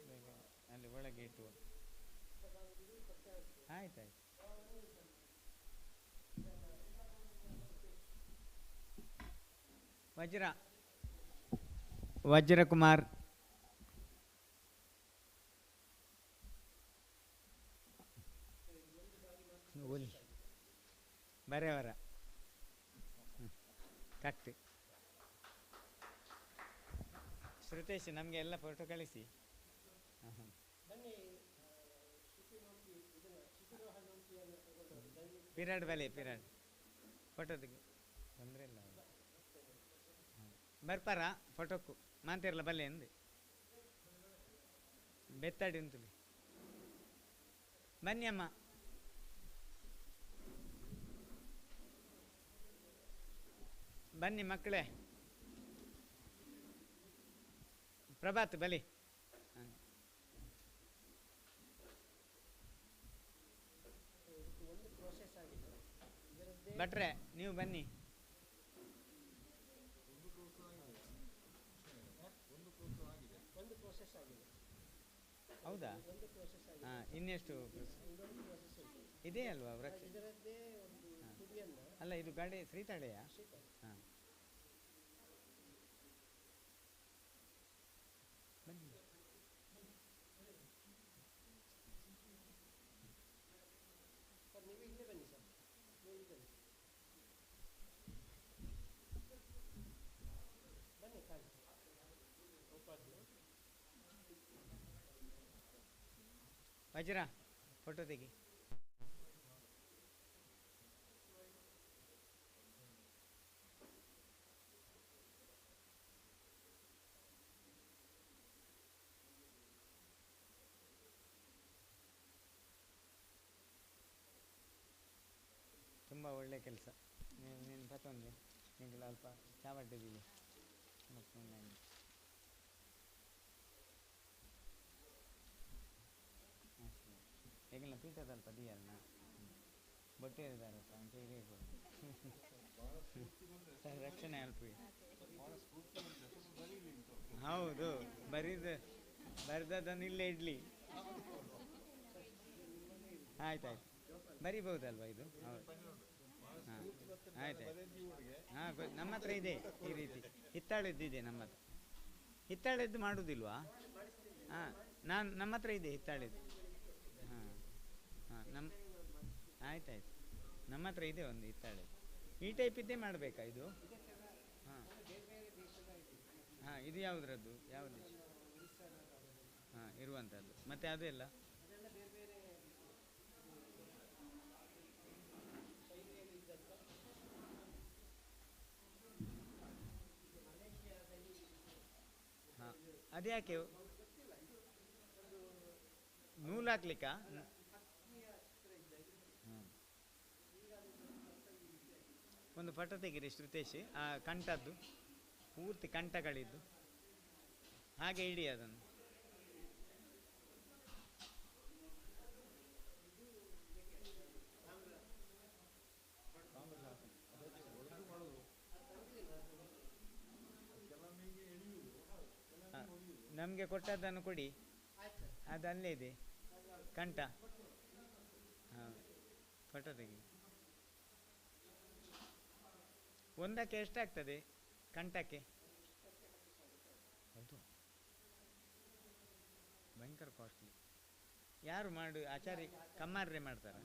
ಬೇಗ ಅಲ್ಲಿ ಒಳಗೆ ಇಟ್ಟು. ಆಯ್ತಾಯ್ತು. ವಜ್ರಕುಮಾರ್. ಒಲಿ ಬರೆಯವರ ಕಟ್ಟಿ. ಶ್ರುತೇಶ್ ನಮಗೆ ಎಲ್ಲ ಫೋಟೋ ಕಳಿಸಿ. ಪಿರಾಡ್ ಬಲೆ, ಪಿರಾಡ್ ಫೋಟೋ ತೆಗಿ, ತೊಂದರೆ ಇಲ್ಲ. ಬರ್ಪಾರ ಫೋಟೋಕ್ಕೂ ಮಾಂತಿರಲ್ಲ ಬಲ್ಲೆ ಅಂದೆ ಬೆತ್ತಾಡಿ ಉಂಟು. ಬನ್ನಿ ಅಮ್ಮ. ಬನ್ನಿ ಮಕ್ಕಳೇ. ಪ್ರಭಾತ್ ಬಲಿ. ಭಟ್ರೆ ನೀವು ಬನ್ನಿ. ಹೌದಾ? ಹಾಂ, ಇನ್ನೆಷ್ಟು ಇದೇ ಅಲ್ವಾ ವೃಕ್ಷ? ಅಲ್ಲ, ಇದು ಗಾಡಿ ಶ್ರೀತಾಳೆಯಾ? ಹಾಂ ಬನ್ನಿ. ವಜ್ರ ಫೋಟೋ ತೆಗಿ. ತುಂಬ ಒಳ್ಳೆ ಕೆಲಸ. ನೀನು ಪತ್ತೊಂದು ನಿಂಗೆ ಅಲ್ಪ ಚಾವಡ್ಡಿದ್ದೀವಿ ಮತ್ತು ಈಗಿನ ಪೀಠದಲ್ಲಿ ಪದಿಯಲ್ಲ ಬೊಟ್ಟೆ ಇದ್ದಾರಪ್ಪ ಅಂತ ಹೇಳ್ಬೋದು. ರಕ್ಷಣೆ ಅಲ್ಪ. ಹೌದು, ಬರೆದದನ್ನು ಇಲ್ಲೇ ಇಡ್ಲಿ. ಆಯ್ತಾಯ್ತು, ಬರಿಬಹುದಲ್ವ ಇದು? ಹೌದು. ಹಾಂ ಆಯ್ತಾಯ್ತು. ಹಾಂ, ನಮ್ಮ ಹತ್ರ ಇದೆ ಈ ರೀತಿ ಹಿತ್ತಾಳೆದ್ದಿದೆ ನಮ್ಮ ಹತ್ರ. ಹಿತ್ತಾಳೆದ್ದು ಮಾಡೋದಿಲ್ವಾ? ಹಾಂ, ನಮ್ಮ ಹತ್ರ ಇದೆ ಹಿತ್ತಾಳೆದ್ದು. ಹಾಂ ಹಾಂ, ಆಯ್ತಾಯ್ತು, ನಮ್ಮ ಹತ್ರ ಇದೆ ಒಂದು ಹಿತ್ತಾಳೆ. ಈ ಟೈಪ್ ಇದ್ದೇ ಮಾಡಬೇಕಾ ಇದು? ಹಾಂ ಹಾಂ, ಇದು ಯಾವುದ್ರದ್ದು? ಯಾವ ದೇಶ? ಹಾಂ, ಇರುವಂಥದ್ದು. ಮತ್ತು ಅದೆಲ್ಲ ಅದ್ಯಾಕೆ ನೂಲು ಹಾಕ್ಲಿಕ್ಕ? ಒಂದು ಫೋಟೋ ತೆಗೀರಿ ಶ್ರುತೇಶ್, ಆ ಕಂಠದ್ದು ಪೂರ್ತಿ ಕಂಠಗಳಿದ್ದು ಹಾಗೆ ಇಡಿ ಅದನ್ನು. ನಮಗೆ ಕೊಟ್ಟದ್ದನ್ನು ಕೊಡಿ, ಅದು ಅಲ್ಲೇ ಇದೆ ಕಂಠ. ಹಾಂ, ಫೋಟೋ ತೆಗಿ. ಒಂದಕ್ಕೆ ಎಷ್ಟಾಗ್ತದೆ ಕಂಠಕ್ಕೆ? ಹೌದು, ಭಯಂಕರ ಕಾಸ್ಟ್ಲಿ. ಯಾರು ಮಾಡು? ಆಚಾರ್ಯ ಕಮ್ಮಾರ್ರೆ ಮಾಡ್ತಾರ.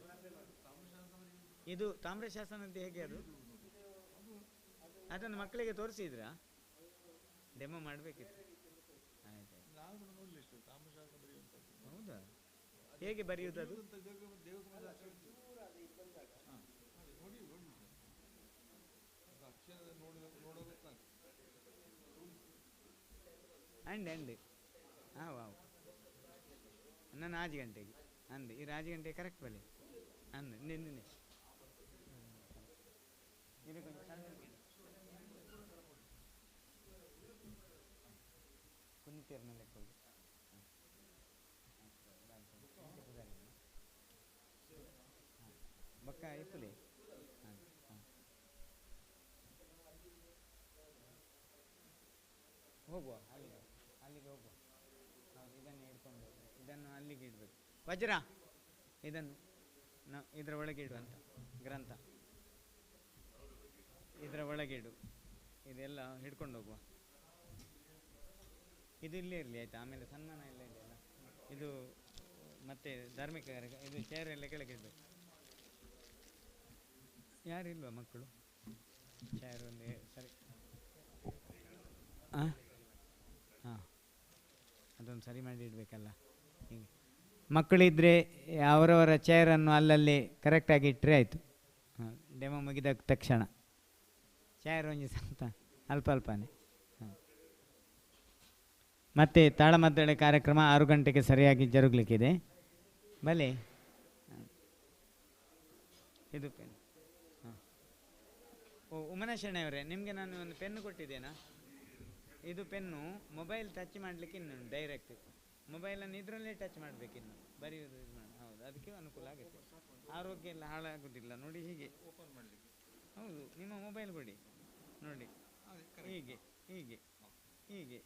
ಇದು ತಾಮ್ರಶಾಸನದ್ದು ಹೇಗೆ ಅದು? ಅದನ್ನು ಮಕ್ಕಳಿಗೆ ತೋರಿಸಿದ್ರಾ? ಡೆಮೋ ಮಾಡಬೇಕಿತ್ತು. ಆಯ್ತು, ಹೌದಾ? ಹೇಗೆ ಬರೆಯುವುದು ಅದು? ಅಂಡೆ ಅಂಡೆ ಹಾಂ ವಾವ್. ನಾನು 5 ಗಂಟೆಗೆ ಅಂದೆ, ಈ 5 ಗಂಟೆಗೆ ಕರೆಕ್ಟ್ ಬಲೆ ಅಂದೆ ನಿನ್ನೆ. ಕುಂದಿತೀರ್ನಲ್ಲೇ ಕೊಡಿ. ಬಕ್ಕ ಇಪ್ಪಲೆ. ಹಾಂ ಹಾಂ, ಹೋಗುವ ಅಲ್ಲಿಗೆ ಹೋಗುವ. ಹೌದು, ಇದನ್ನು ಹಿಡ್ಕೊಂಡು ಇದನ್ನು ಅಲ್ಲಿಗೆ ಇಡಬೇಕು. ವಜ್ರ ಇದನ್ನು ಇದರ ಒಳಗೆ ಇಡುವಂತ ಗ್ರಂಥ ಇದರ ಒಳಗೆ ಇಡು. ಇದೆಲ್ಲ ಹಿಡ್ಕೊಂಡು ಹೋಗುವ. ಇದು ಇಲ್ಲೇ ಇರಲಿ ಆಯಿತಾ? ಆಮೇಲೆ ಸನ್ಮಾನ ಎಲ್ಲ ಇದೆಯಲ್ಲ, ಇದು ಮತ್ತೆ ಧಾರ್ಮಿಕ ಕಾರ್ಯ, ಇದು ಚೇರ್ ಎಲ್ಲ ಕೆಳಗೆ ಇಡಬೇಕು. ಯಾರಿಲ್ವಾ ಮಕ್ಕಳು? ಚೇರ್ ಒಂದು ಸರಿ. ಹಾಂ ಹಾಂ, ಅದೊಂದು ಸರಿ ಮಾಡಿ ಇಡಬೇಕಲ್ಲ. ಹೀಗೆ ಮಕ್ಕಳಿದ್ದರೆ ಅವರವರ ಚೇರನ್ನು ಅಲ್ಲಲ್ಲಿ ಕರೆಕ್ಟಾಗಿ ಇಟ್ಟರೆ ಆಯಿತು. ಹಾಂ, ಡೆಮೋ ಮುಗಿದ ತಕ್ಷಣ ಚೇರ್ ಒಂಜಿ ಸಂತ ಅಲ್ಪ ಅಲ್ಪನೇ. ಹಾಂ, ಮತ್ತು ತಾಳಮದ್ದಳೆ ಕಾರ್ಯಕ್ರಮ 6 ಗಂಟೆಗೆ ಸರಿಯಾಗಿ ಜರುಗಲಿಕ್ಕಿದೆ. ಬಲೆ ಇದು ಪೆನ್. ಹಾಂ, ಓ ಉಮನಶರಣೆ ನಿಮಗೆ ನಾನು ಒಂದು ಪೆನ್ನು ಕೊಟ್ಟಿದ್ದೇನಾ? ಇದು ಪೆನ್ನು ಮೊಬೈಲ್ ಟಚ್ ಮಾಡಲಿಕ್ಕೆ ಇನ್ನು ಡೈರೆಕ್ಟ್ ಮೊಬೈಲನ್ನು ಇದರಲ್ಲೇ ಟಚ್ ಮಾಡಬೇಕಿನ್ನು ಬರೆಯುವುದು ಇದು ಮಾಡಿ. ಹೌದು, ಅದಕ್ಕೆ ಅನುಕೂಲ ಆಗುತ್ತೆ. ಆರೋಗ್ಯ ಎಲ್ಲ ಹಾಳಾಗೋದಿಲ್ಲ ನೋಡಿ. ಹೀಗೆ ಓಪನ್ ಮಾಡಲಿಕ್ಕೆ. ಹೌದು, ನಿಮ್ಮ ಮೊಬೈಲ್ ಕೊಡಿ ನೋಡಿ. ಹೀಗೆ ಹೀಗೆ ಹೀಗೆ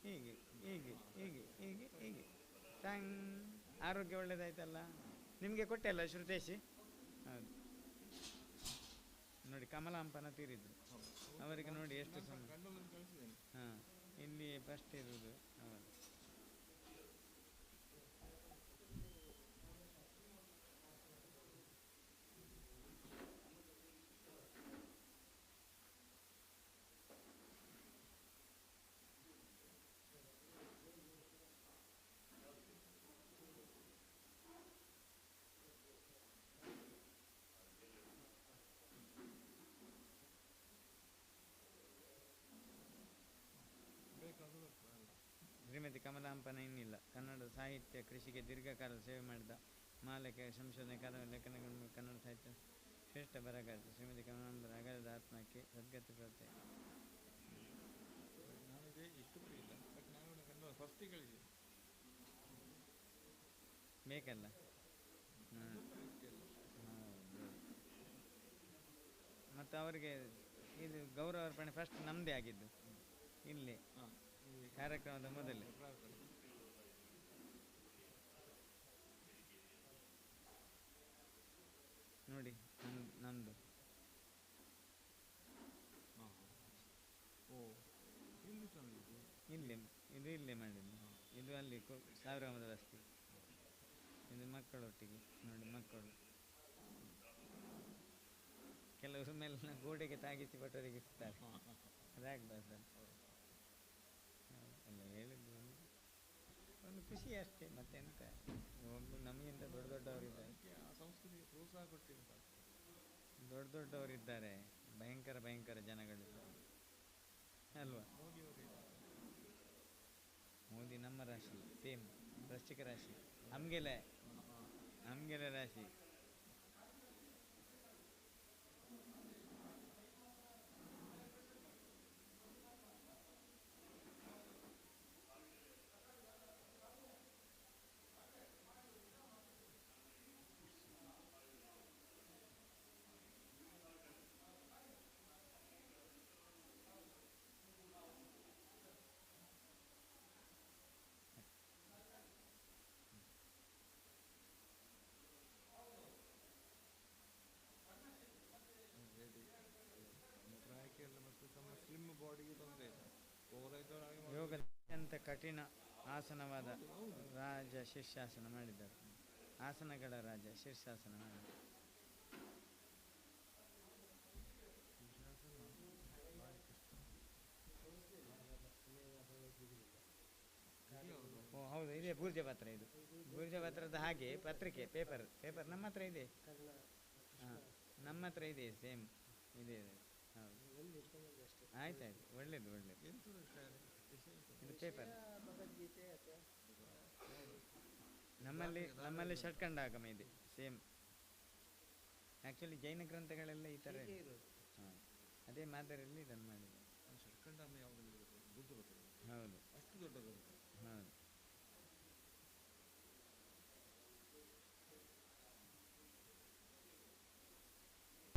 ಹೀಗೆ ಹೀಗೆ ಹೀಗೆ ಹೀಗೆ ಹೀಗೆ ಟ್ಯಾಂಗ್. ಆರೋಗ್ಯ ಒಳ್ಳೆಯದಾಯ್ತಲ್ಲ. ನಿಮಗೆ ಕೊಟ್ಟೆಲ್ಲ ಶ್ರುತೇಶ್? ಹೌದು ನೋಡಿ, ಕಮಲಾಂಪನ ತೀರಿದ್ರು ಅವರಿಗೆ ನೋಡಿ ಎಷ್ಟು ಸಮಯ. ಹಾಂ, ಇಲ್ಲಿ ಫಸ್ಟ್ ಇರುವುದು. ಹೌದು, ಶ್ರೀಮತಿ ಕಮಲಾಂಪನ ಇನ್ನಿಲ್ಲ. ಕನ್ನಡ ಸಾಹಿತ್ಯ ಕೃಷಿಗೆ ದೀರ್ಘಕಾಲ ಸೇವೆ ಮಾಡಿದ ಮಾಲಕ ಸಂಶೋಧನೆ ಲೇಖನಗಳು ಕನ್ನಡ ಸಾಹಿತ್ಯ ಶ್ರೇಷ್ಠ ಬರಹಗಾರ್ತಿ ಶ್ರೀಮತಿ ಕಮಲಾಂಬರ ಅಗಲದ ಆತ್ಮಕ್ಕೆ ಸದ್ಗತಿ ಪ್ರಾರ್ಥನೆ. ಬೇಕಲ್ಲ. ಮತ್ತು ಅವರಿಗೆ ಇದು ಗೌರವ ಅರ್ಪಣೆ ಫಸ್ಟ್ ನಮ್ಮದೇ ಆಗಿದ್ದು ಇಲ್ಲಿ ಕಾರ್ಯಕ್ರಮದ ಮೊದಲೇ. ನೋಡಿ ನಮ್ಮದು ಇಲ್ಲೇ, ಇದು ಇಲ್ಲೇ ಮಾಡಿದ್ದು. ಇದು ಅಲ್ಲಿ ಸಾವಿರಾಮದ ರಸ್ತೆ. ಇದು ಮಕ್ಕಳೊಟ್ಟಿಗೆ ನೋಡಿ, ಮಕ್ಕಳು ಕೆಲವರು ಮೇಲೆ ಗೋಡೆಗೆ ತಾಗಿಸಿ ಬಟ್ಟರಿಗೆ ಇರ್ತಾರೆ. ಅದಾಗಬಾರ್ದು ಎಲ್ಲ ಹೇಳಿದ್ದು. ಒಂದು ಖುಷಿ ಅಷ್ಟೇ, ಮತ್ತೆಂತ. ಒಬ್ಬರು ನಮಗಿಂತ ದೊಡ್ಡ ದೊಡ್ಡವರಿದ್ದಾರೆ, ಸಂಸ್ಕೃತಿಗೆ ಪ್ರೋತ್ಸಾಹ ಕೊಟ್ಟಿರ್ತಾರೆ. ದೊಡ್ಡ ದೊಡ್ಡವರಿದ್ದಾರೆ, ಭಯಂಕರ ಭಯಂಕರ ಜನಗಳಿದ್ದಾರೆ ಅಲ್ವಾ? ಮೋದಿ ನಮ್ಮ ರಾಶಿ ಸೇಮ್ ವೃಶ್ಚಿಕ ರಾಶಿ ಅಮ್ಗೆಲೆ ರಾಶಿ. ಯೋಗ ಅತ್ಯಂತ ಕಠಿಣ ಆಸನವಾದ ರಾಜ ಶೀರ್ಷಾಸನ ಮಾಡಿದ್ದಾರೆ. ಆಸನಗಳ ರಾಜ ಶೀರ್ಷಾಸನ ಮಾಡಿದ್ದಾರೆ. ಓ ಹೌದು, ಇದೆ ಬೂರ್ಜ ಪತ್ರ. ಇದು ಬೂರ್ಜ ಪತ್ರದ ಹಾಗೆ ಪತ್ರಿಕೆ ಪೇಪರ್ ನಮ್ಮ ಹತ್ರ ಇದೆ. ಹಾಂ, ನಮ್ಮ ಹತ್ರ ಇದೆ, ಸೇಮ್ ಇದೆ. ಹೌದು, ಆಯ್ತಾಯ್ತು, ಒಳ್ಳೇದು. ಇದು ಪೇಪರ್ ನಮ್ಮಲ್ಲಿ ಷಟ್ಖಂಡಾಗಮ ಇದೆ, ಸೇಮ್. ಆ್ಯಕ್ಚುಲಿ ಜೈನ ಗ್ರಂಥಗಳೆಲ್ಲ ಈ ಥರ ಹಾಂ, ಅದೇ ಮಾದರಿಯಲ್ಲಿ ಇದನ್ನು ಮಾಡಿದೆ. ಹೌದು, ಅಷ್ಟು ದೊಡ್ಡದು.